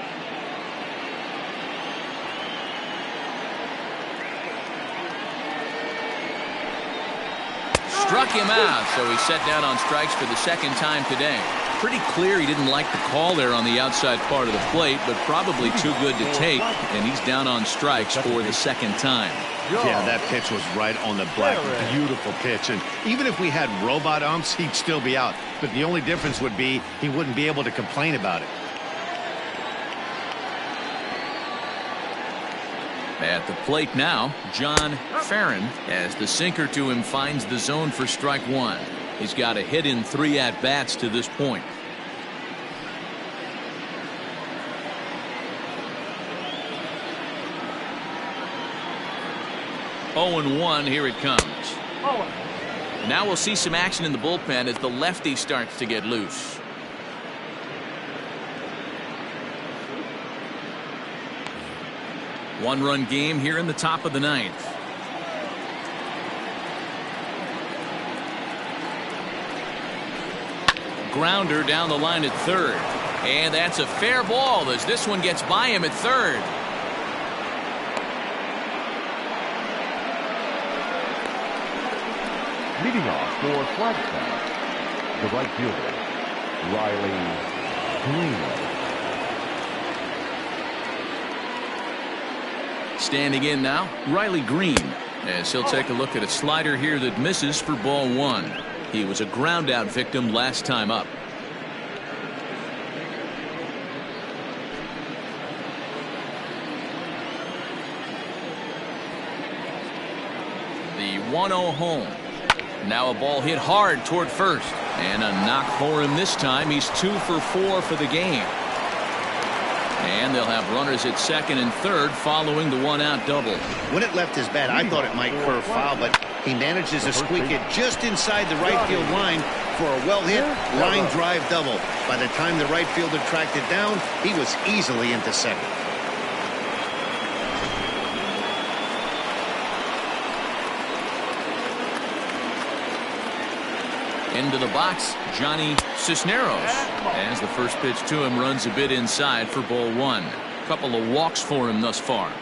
Struck him out, so he's set down on strikes for the second time today. Pretty clear he didn't like the call there on the outside part of the plate, but probably too good to take, and he's down on strikes for the second time. Yeah, that pitch was right on the black. Beautiful pitch, and even if we had robot umps, he'd still be out. But the only difference would be he wouldn't be able to complain about it. At the plate now, John Farron, as the sinker to him finds the zone for strike 1. He's got a hit in 3 at-bats to this point. Oh, 0-1, here it comes. Now we'll see some action in the bullpen as the lefty starts to get loose. One-run game here in the top of the ninth. Grounder down the line at third. And that's a fair ball as this one gets by him at third. Leading off for Flagstaff, the right fielder, Riley Green. Standing in now, Riley Green, as he'll take a look at a slider here that misses for ball 1. He was a ground out victim last time up. The 1-0 home. Now a ball hit hard toward first, and a knock for him this time. He's 2 for 4 for the game. And they'll have runners at second and third following the 1-out double. When it left his bat, I thought it might curve foul, but he manages to squeak it just inside the right field line for a well-hit line drive double. By the time the right fielder tracked it down, he was easily into second. Into the box, Johnny Cisneros, as the first pitch to him runs a bit inside for ball 1. Couple of walks for him thus far.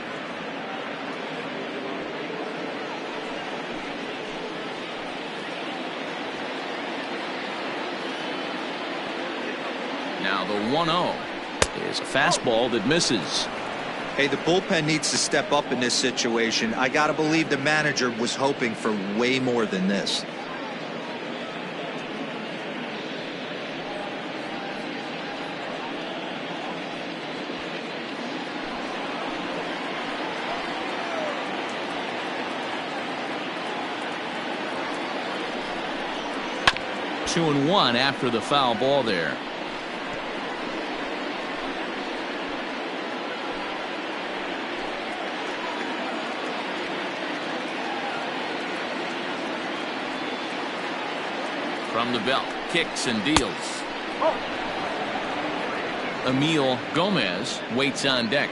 Now the 1-0 is a fastball that misses. Hey, the bullpen needs to step up in this situation. I gotta believe the manager was hoping for way more than this. Two and one after the foul ball there. From the belt, kicks and deals. Emil Gomez waits on deck.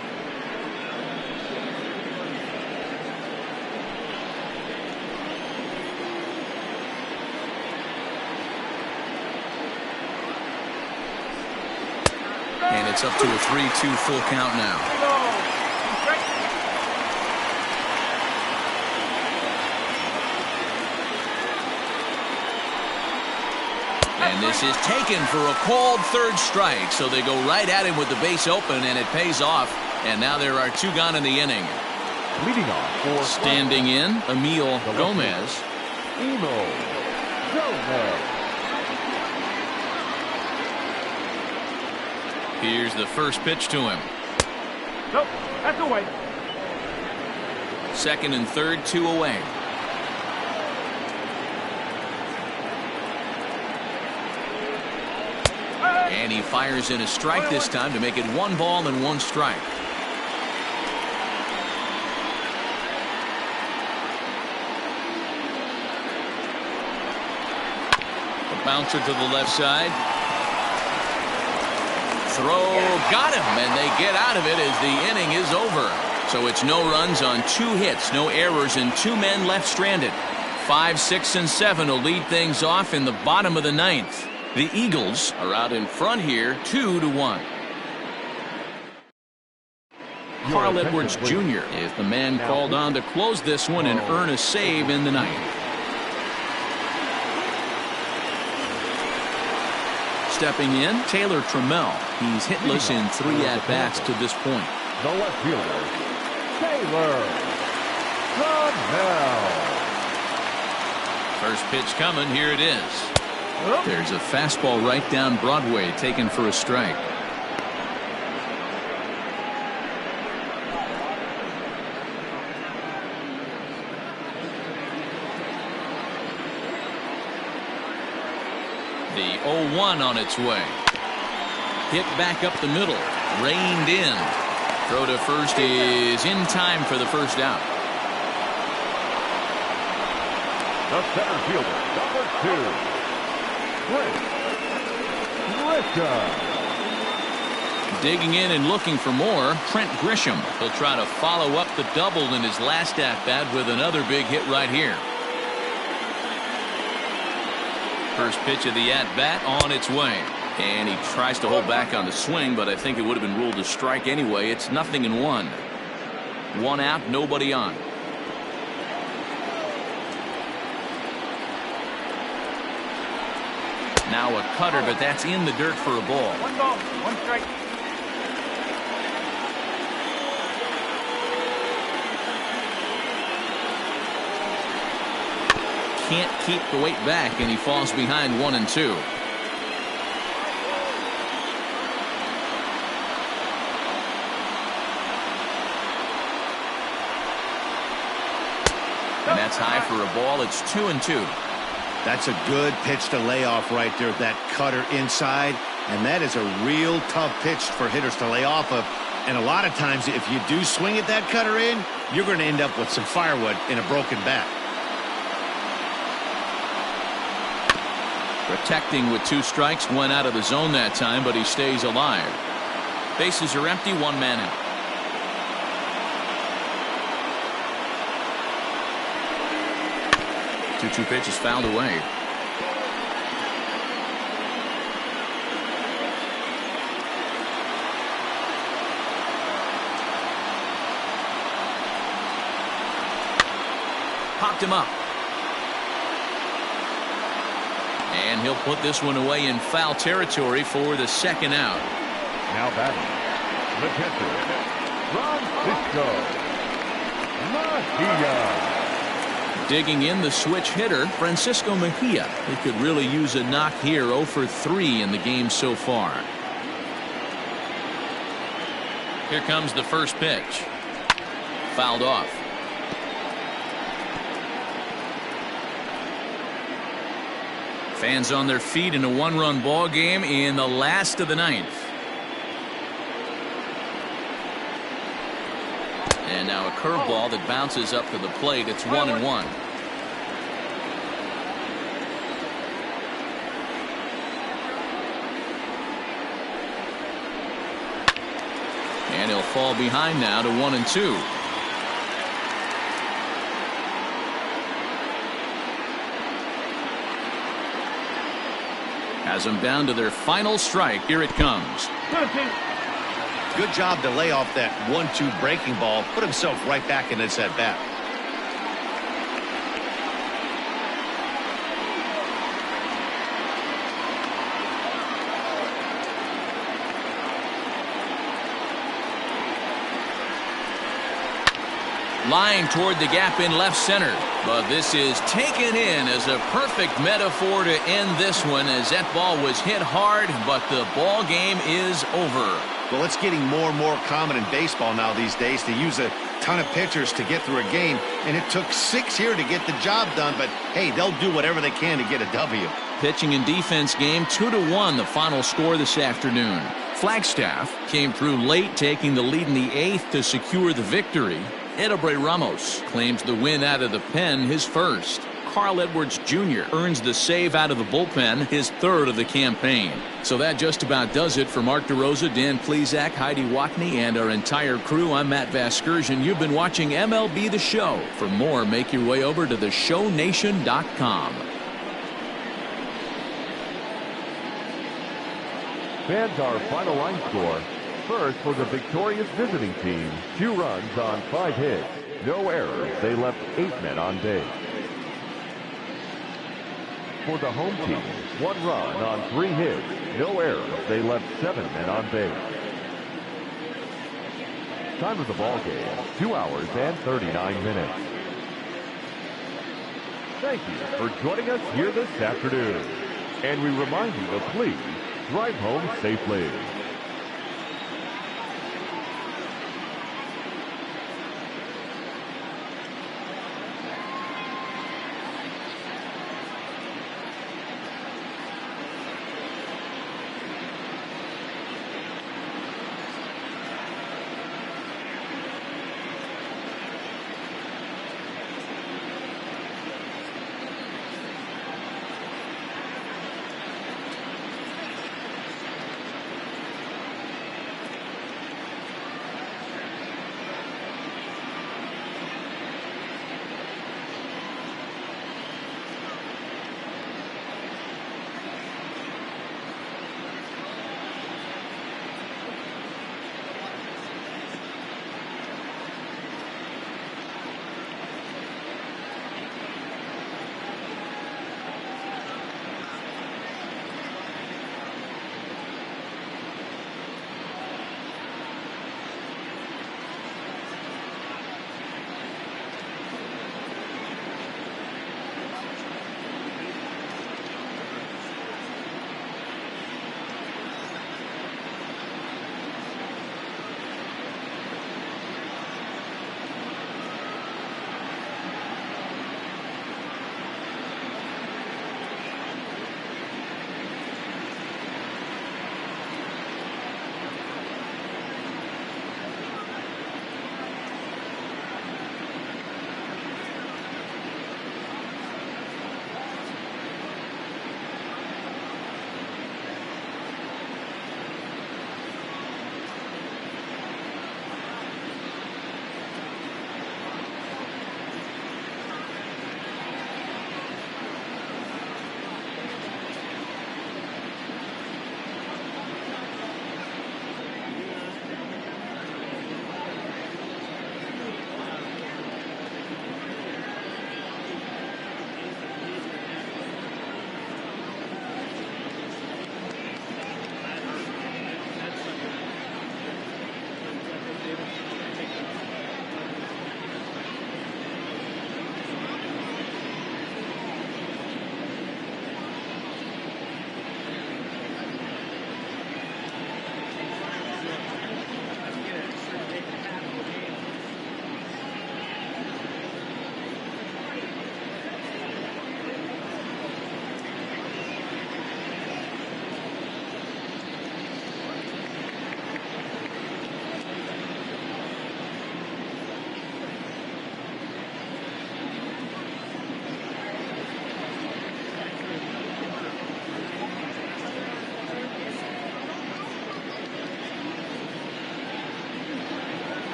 And it's up to a 3-2 full count now. And this is taken for a called third strike. So they go right at him with the base open, and it pays off. And now there are 2 gone in the inning. Leading off for standing in, Emil Gomez. Emil Gomez. Here's the first pitch to him. Nope, that's away. Second and third, 2 away. And he fires in a strike this time to make it 1 ball and 1 strike. The bouncer to the left side. Throw, got him, and they get out of it as the inning is over. So it's no runs on 2 hits, no errors, and 2 men left stranded. 5, 6, and 7 will lead things off in the bottom of the 9th. The Eagles are out in front here, 2-1. Carl Edwards Jr. is the man called on to close this one and earn a save in the 9th. Stepping in, Taylor Trammell. He's hitless in 3 at-bats to this point. The left fielder, Taylor Trammell. First pitch coming, here it is. There's a fastball right down Broadway, taken for a strike. The 0-1 on its way. Hit back up the middle. Reined in. Throw to first is in time for the first out. The center fielder, number 2. Digging in and looking for more, Trent Grisham. He'll try to follow up the double in his last at-bat with another big hit right here. First pitch of the at-bat on its way. And he tries to hold back on the swing, but I think it would have been ruled a strike anyway. It's 0-1. 1 out, nobody on. Now a cutter, but that's in the dirt for a ball. 1 ball, 1 strike. Can't keep the weight back, and he falls behind 1 and 2. And that's high for a ball. It's 2 and 2. That's a good pitch to lay off right there, that cutter inside. And that is a real tough pitch for hitters to lay off of. And a lot of times, if you do swing at that cutter in, you're going to end up with some firewood in a broken bat. Protecting with 2 strikes, 1 out of the zone that time, but he stays alive. Bases are empty, 1 man out. 2-2 pitch is fouled away. Popped him up. And he'll put this one away in foul territory for the 2nd out. Now batting, the catcher, Francisco Mejia. Digging in, the switch hitter, Francisco Mejia. He could really use a knock here. 0 for 3 in the game so far. Here comes the first pitch. Fouled off. Fans on their feet in a 1-run ball game in the last of the 9th. And now a curveball that bounces up to the plate. It's 1-1. And he'll fall behind now to 1-2. Has them down to their final strike. Here it comes. Good job to lay off that 1-2 breaking ball. Put himself right back in this at bat. Line toward the gap in left center. But this is taken in as a perfect metaphor to end this one, as that ball was hit hard, but the ball game is over. Well, it's getting more and more common in baseball now these days to use a ton of pitchers to get through a game, and it took 6 here to get the job done, but hey, they'll do whatever they can to get a W. Pitching and defense game 2-1, the final score this afternoon. Flagstaff came through late, taking the lead in the 8th to secure the victory. Edobre Ramos claims the win out of the pen, his first. Carl Edwards Jr. earns the save out of the bullpen, his third of the campaign. So that just about does it for Mark DeRosa, Dan Plesac, Heidi Watney, and our entire crew. I'm Matt Vasgersian. You've been watching MLB The Show. For more, make your way over to theshownation.com. Fans, our final line score. First for the victorious visiting team, 2 runs on 5 hits, no errors. They left 8 men on base. For the home team, 1 run on 3 hits, no errors. They left 7 men on base. Time of the ball game, 2 hours and 39 minutes. Thank you for joining us here this afternoon. And we remind you to please drive home safely.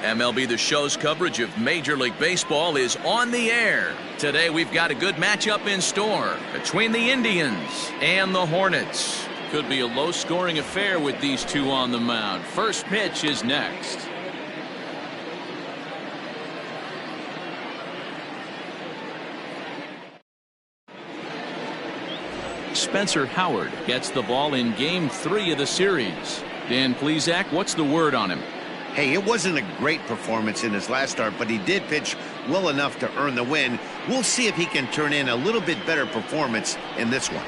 MLB The Show's coverage of Major League Baseball is on the air. Today we've got a good matchup in store between the Indians and the Hornets. Could be a low-scoring affair with these two on the mound. First pitch is next. Spencer Howard gets the ball in Game 3 of the series. Dan Plesac, what's the word on him? Hey, it wasn't a great performance in his last start, but he did pitch well enough to earn the win. We'll see if he can turn in a little bit better performance in this one.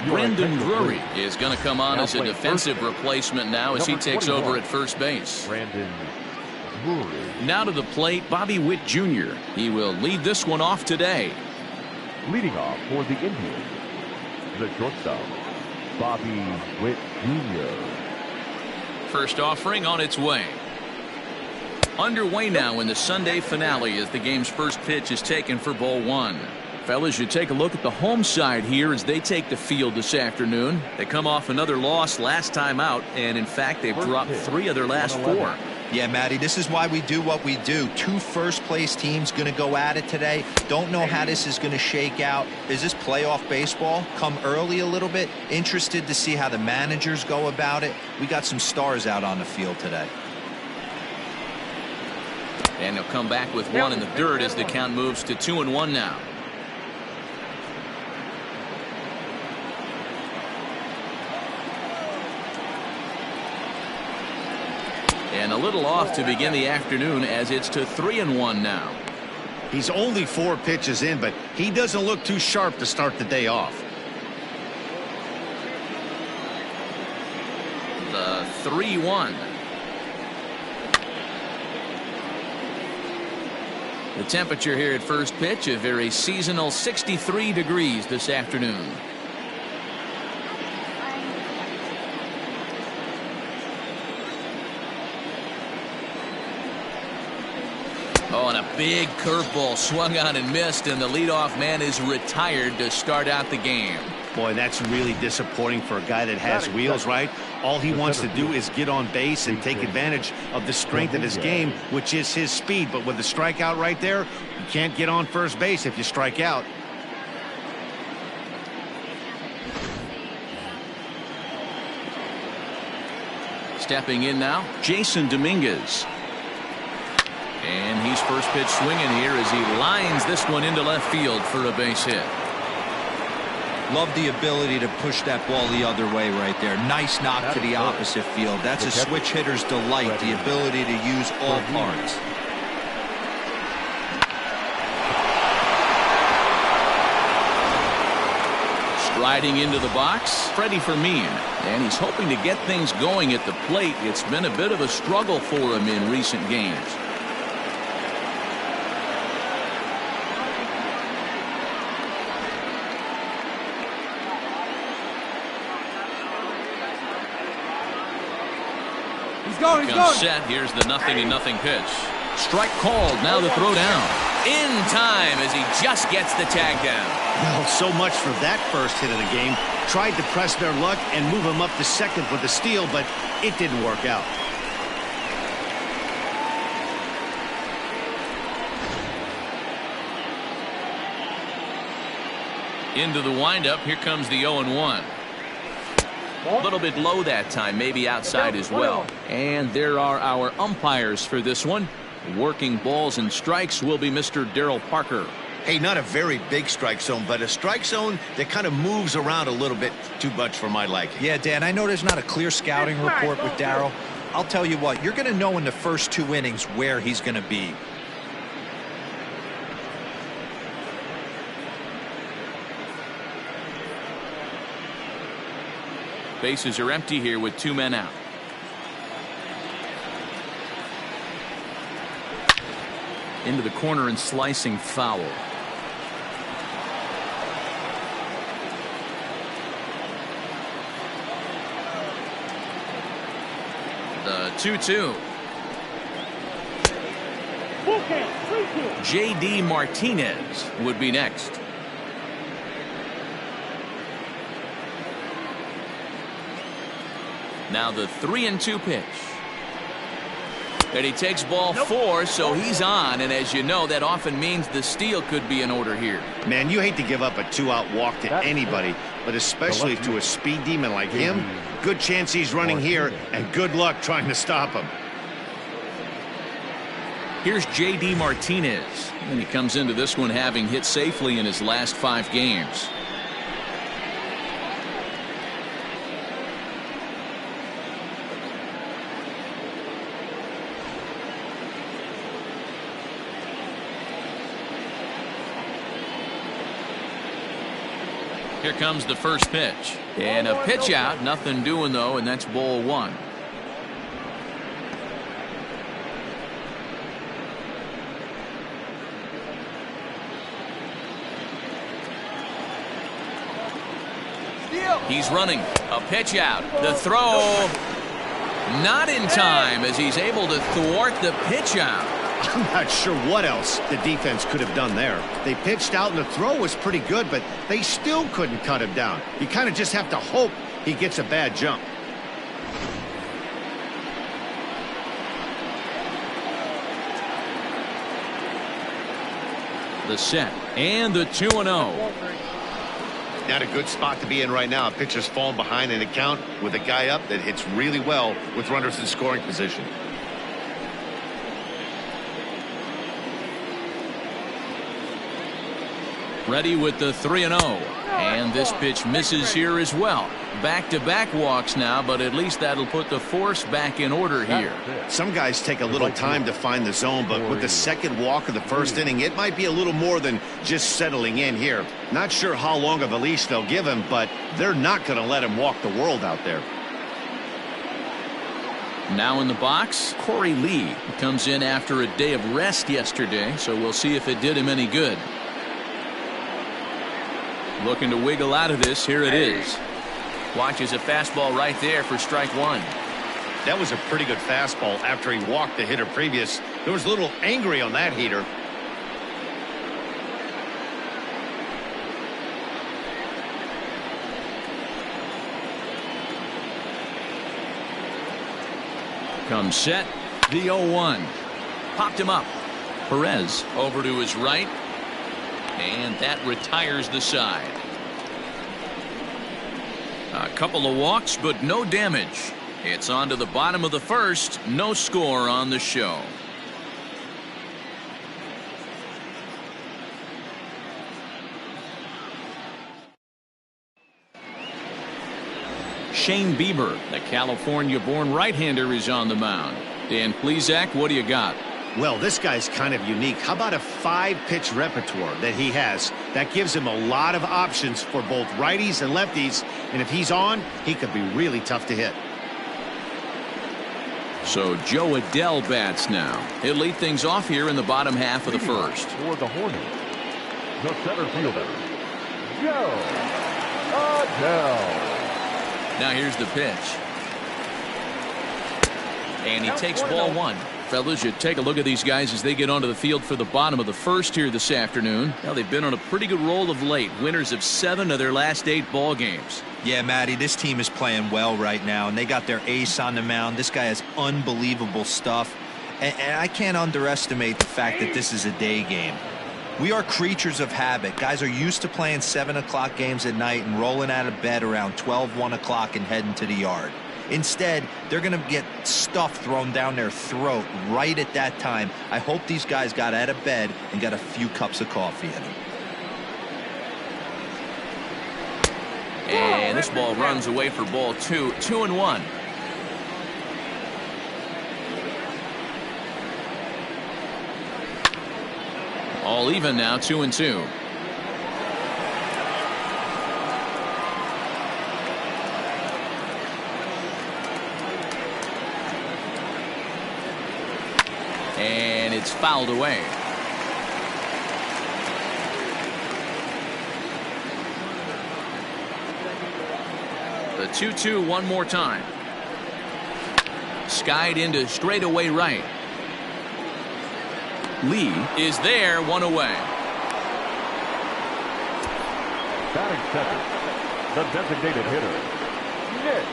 Brandon Drury is going to come on as a defensive replacement now as he takes over at first base. Brandon Drury. Now to the plate, Bobby Witt Jr. He will lead this one off today. Leading off for the Indians, the shortstop, Bobby Witt Jr. First offering on its way. Underway now in the Sunday finale as the game's first pitch is taken for ball one. Fellas, you take a look at the home side here as they take the field this afternoon. They come off another loss last time out, and in fact they've dropped 3 of their last 4. Yeah, Matty, this is why we do what we do. 2 first-place teams going to go at it today. Don't know how this is going to shake out. Is this playoff baseball? Come early a little bit. Interested to see how the managers go about it. We got some stars out on the field today. And they'll come back with 1 in the dirt as the count moves to 2-1 now. And a little off to begin the afternoon as it's to 3-1 now. He's only 4 pitches in, but he doesn't look too sharp to start the day off. The 3-1. The temperature here at first pitch, a very seasonal 63 degrees this afternoon. Oh, and a big curveball swung on and missed, and the leadoff man is retired to start out the game. Boy, that's really disappointing for a guy that has wheels, right? All he wants to do is get on base and take advantage of the strength of his game, which is his speed. But with the strikeout right there, you can't get on first base if you strike out. Stepping in now, Jason Dominguez. And he's first pitch swinging here as he lines this one into left field for a base hit. Love the ability to push that ball the other way right there. Nice knock to the opposite field. That's a switch hitter's delight, the ability to use all parts. Striding into the box, Freddie Fermin. And he's hoping to get things going at the plate. It's been a bit of a struggle for him in recent games. He's going. Set. Here's the 0-0 pitch. Strike called. Now the throw down. In time as he just gets the tag down. Well, so much for that first hit of the game. Tried to press their luck and move him up to second with the steal, but it didn't work out. Into the windup. Here comes the 0-1. A little bit low that time, maybe outside as well. And there are our umpires for this one. Working balls and strikes will be Mr. Darryl Parker. Hey, not a very big strike zone, but a strike zone that kind of moves around a little bit too much for my liking. Yeah, Dan, I know there's not a clear scouting report with Darryl. I'll tell you what, you're going to know in the first 2 innings where he's going to be. Bases are empty here with 2 men out. Into the corner and slicing foul. The 2-2. J.D. Martinez would be next. Now the 3-2 pitch. And he takes ball 4, so he's on. And as you know, that often means the steal could be in order here. Man, you hate to give up a 2-out walk to anybody, but especially to a speed demon like him. Good chance he's running here, and good luck trying to stop him. Here's J.D. Martinez, and he comes into this one having hit safely in his last 5 games. Here comes the first pitch. And a pitch out. Nothing doing, though, and that's ball 1. He's running. A pitch out. The throw. Not in time as he's able to thwart the pitch out. I'm not sure what else the defense could have done there. They pitched out and the throw was pretty good, but they still couldn't cut him down. You kind of just have to hope he gets a bad jump. The set and the 2-0. Not a good spot to be in right now. A pitcher's falling behind in the count with a guy up that hits really well with runners in scoring position. Ready with the 3-0. And this pitch misses here as well. Back-to-back walks now, but at least that'll put the force back in order here. Some guys take a little time to find the zone, but with the second walk of the first inning, it might be a little more than just settling in here. Not sure how long of a leash they'll give him, but they're not going to let him walk the world out there. Now in the box, Corey Lee comes in after a day of rest yesterday, so we'll see if it did him any good. Looking to wiggle out of this. Here it is. Watches a fastball right there for strike 1. That was a pretty good fastball after he walked the hitter previous. There was a little angry on that heater. Comes set. The 0-1. Popped him up. Perez over to his right. And that retires the side. A couple of walks, but no damage. It's on to the bottom of the first. No score on the show. Shane Bieber, the California-born right-hander, is on the mound. Dan Plesac, what do you got? Well, this guy's kind of unique. How about a 5-pitch repertoire that he has? That gives him a lot of options for both righties and lefties. And if he's on, he could be really tough to hit. So Joe Adell bats now. He'll lead things off here in the bottom half of the first. For the Hornets, the center fielder, Joe Adell. Now here's the pitch. And he takes ball 1. Fellas, you take a look at these guys as they get onto the field for the bottom of the first here this afternoon. Now, they've been on a pretty good roll of late. Winners of 7 of their last 8 ball games. Yeah, Matty, this team is playing well right now, and they got their ace on the mound. This guy has unbelievable stuff, and I can't underestimate the fact that this is a day game. We are creatures of habit. Guys are used to playing 7 o'clock games at night and rolling out of bed around 12, 1 o'clock and heading to the yard. Instead, they're going to get stuff thrown down their throat right at that time. I hope these guys got out of bed and got a few cups of coffee in them. And this ball runs away for ball 2. 2-1. All even now, 2-2. And it's fouled away. The 2-2 one more time. Skied into straightaway right. Lee is there, 1 away. Batting second, the designated hitter, Nick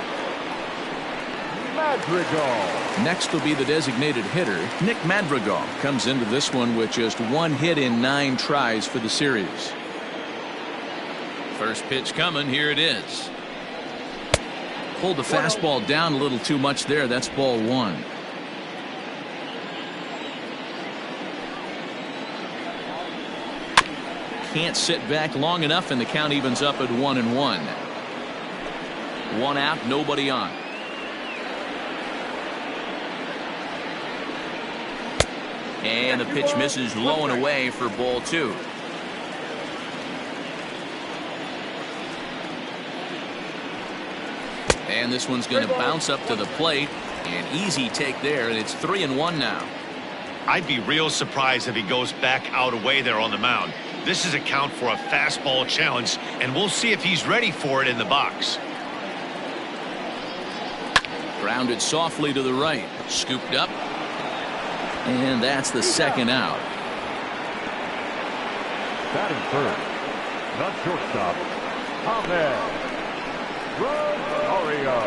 Madrigal. Next will be the designated hitter, Nick Madrigal. Comes into this one with just 1 hit in 9 tries for the series. First pitch coming. Here it is. Pulled the fastball down a little too much there. That's ball 1. Can't sit back long enough, and the count evens up at 1-1. 1 out, nobody on. And the pitch misses low and away for ball 2. And this one's going to bounce up to the plate. An easy take there, and it's 3-1 now. I'd be real surprised if he goes back out away there on the mound. This is a count for a fastball challenge, and we'll see if he's ready for it in the box. Grounded softly to the right. Scooped up. And that's the 2nd out. Batting first, the shortstop, Ahmed Rosario.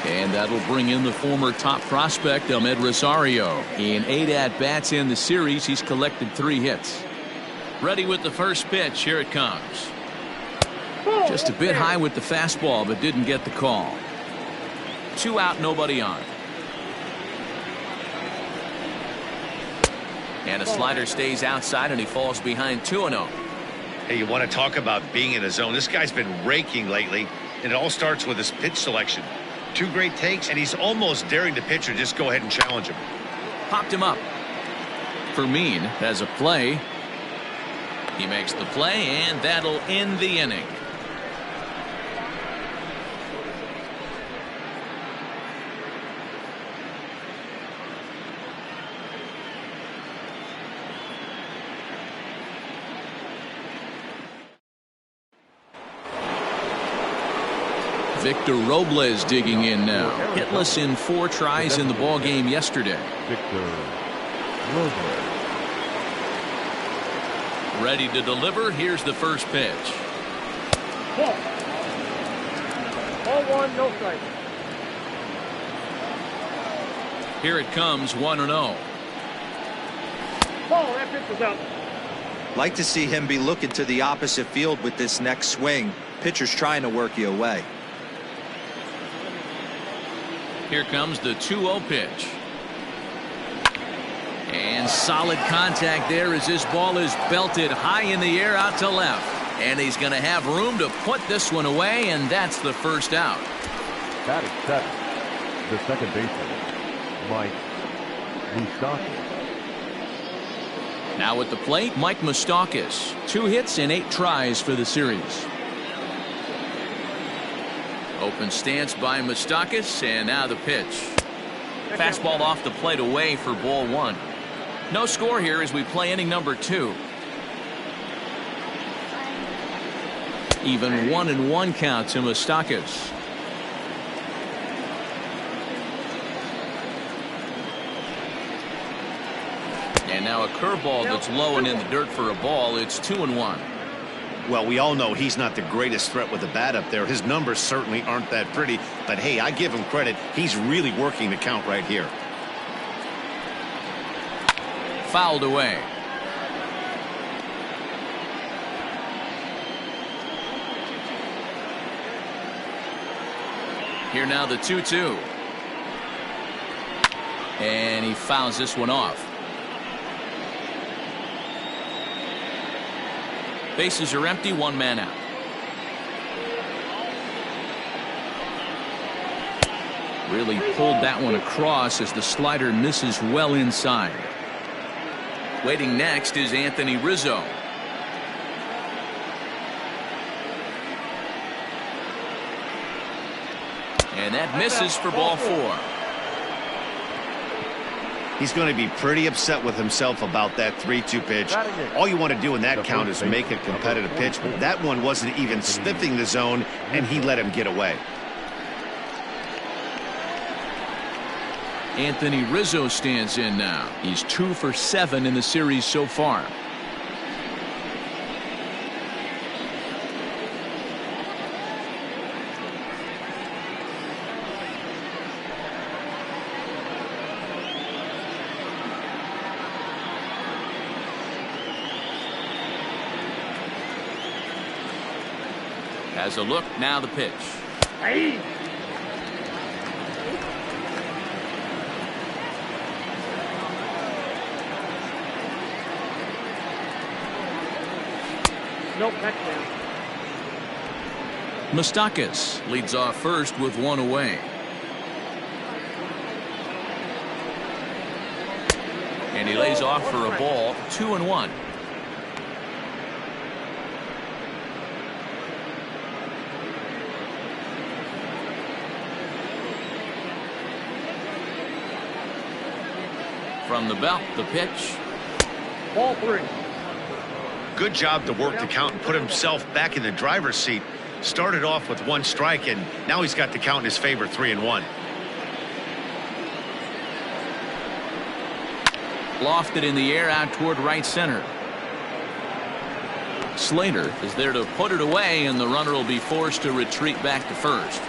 And that'll bring in the former top prospect, Ahmed Rosario. In 8 at-bats in the series, he's collected 3 hits. Ready with the first pitch. Here it comes. Just a bit high with the fastball, but didn't get the call. 2 out, nobody on. And a slider stays outside, and he falls behind 2-0. Hey, you want to talk about being in a zone? This guy's been raking lately, and it all starts with his pitch selection. 2 great takes, and he's almost daring the pitcher just go ahead and challenge him. Popped him up. Fermin has a play. He makes the play, and that'll end the inning. Victor Robles digging in now. Hitless in 4 tries in the ball game yesterday. Victor Robles. Ready to deliver. Here's the first pitch. Ball 1, no strike. Here it comes, 1-0. Ball, that pitch was out. Like to see him be looking to the opposite field with this next swing. Pitcher's trying to work you away. Here comes the 2-0 pitch. And solid contact there as this ball is belted high in the air out to left. And he's going to have room to put this one away, and that's the first out. Batting 7, the second baseman, Mike Moustakas. Now at the plate, Mike Moustakas. 2 hits and 8 tries for the series. Open stance by Moustakas, and now the pitch. Fastball off the plate away for ball 1. No score here as we play inning number 2. Even 1-1 count to Moustakas. And now a curveball that's low and in the dirt for a ball. It's 2-1. Well, we all know he's not the greatest threat with the bat up there. His numbers certainly aren't that pretty. But, hey, I give him credit. He's really working the count right here. Fouled away. Here now the 2-2. And he fouls this one off. Bases are empty, 1 man out. Really pulled that one across as the slider misses well inside. Waiting next is Anthony Rizzo. And that misses for ball 4. He's going to be pretty upset with himself about that 3-2 pitch. All you want to do in that count is make a competitive pitch. But that one wasn't even sniffing the zone, and he let him get away. Anthony Rizzo stands in now. He's 2 for 7 in the series so far. Has a look, now the pitch. Hey. Nope, that's down. Mustakis leads off first with one away. And he lays off for a ball, 2-1. From the belt, the pitch. Ball 3. Good job to work the count and put himself back in the driver's seat. Started off with 1 strike, and now he's got the count in his favor, 3-1. Lofted in the air out toward right center. SNYDER is there to put it away, and the runner will be forced to retreat back to first.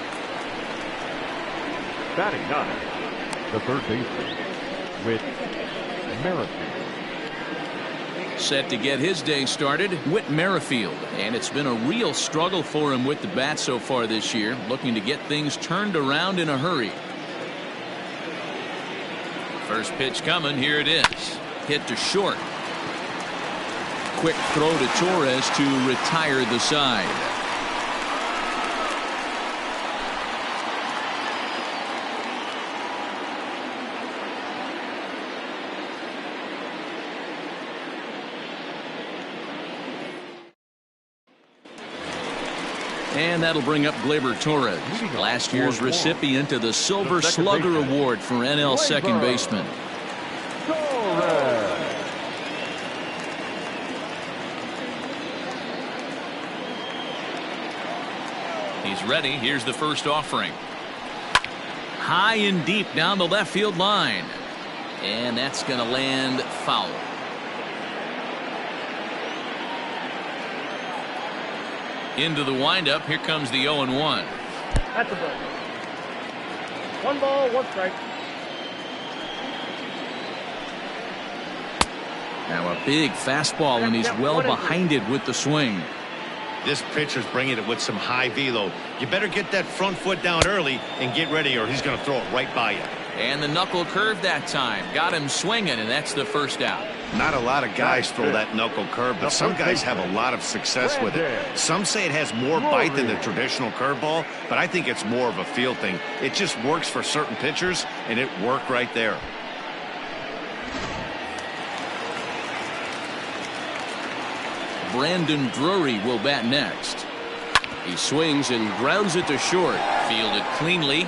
Batting 9, the third baseman, Whit Merrifield. Set to get his day started, Whit Merrifield. And it's been a real struggle for him with the bat so far this year, looking to get things turned around in a hurry. First pitch coming, here it is. Hit to short. Quick throw to Torres to retire the side. And that'll bring up Gleyber Torres, last year's recipient of the Silver Slugger Award for NL second baseman. He's ready. Here's the first offering. High and deep down the left field line. And that's going to land foul. Into the windup. Here comes the 0-1. That's a ball. 1 ball, 1 strike. Now a big fastball, and he's well behind it with the swing. This pitcher's bringing it with some high velo. You better get that front foot down early and get ready, or he's going to throw it right by you. And the knuckle curve that time. Got him swinging, and that's the first out. Not a lot of guys throw that knuckle curve, but some guys have a lot of success with it. Some say it has more bite than the traditional curveball, but I think it's more of a feel thing. It just works for certain pitchers, and it worked right there. Brandon Drury will bat next. He swings and grounds it to short. Fielded cleanly.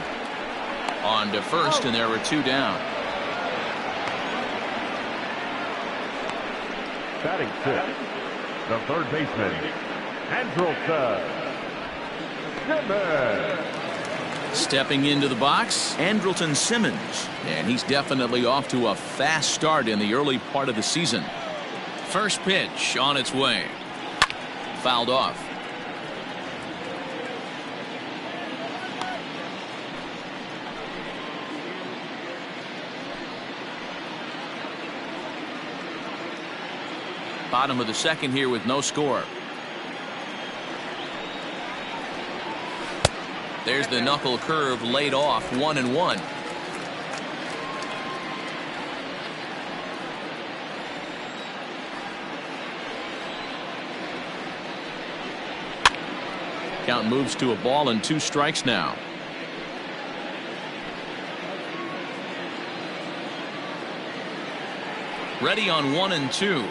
On to first, and there were 2 down. Batting 6, the third baseman, Simmons. Stepping into the box, Andrelton Simmons. And he's definitely off to a fast start in the early part of the season. First pitch on its way. Fouled off. Bottom of the second here with no score. There's the knuckle curve laid off, 1-1. Count moves to a ball and 2 strikes now. Ready on 1-2.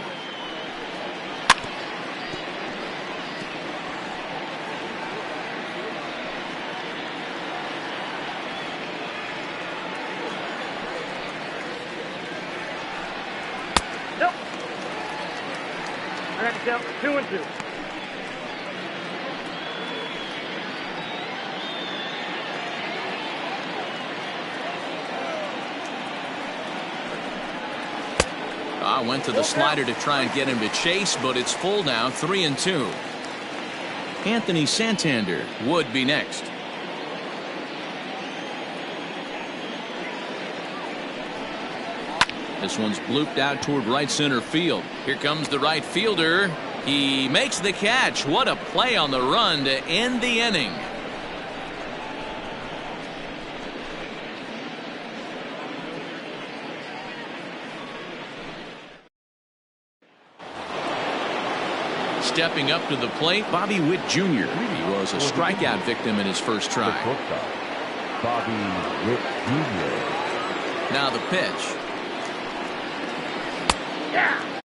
Nope. I got to count 2-2. Went to the slider to try and get him to chase, but it's full now, 3-2. Anthony Santander would be next. This one's blooped out toward right center field. Here comes the right fielder, He makes the catch. What a play on the run to end the inning. Stepping up to the plate, Bobby Witt Jr. He was a strikeout victim in his first try. Bobby Witt Jr. Now the pitch. Yeah.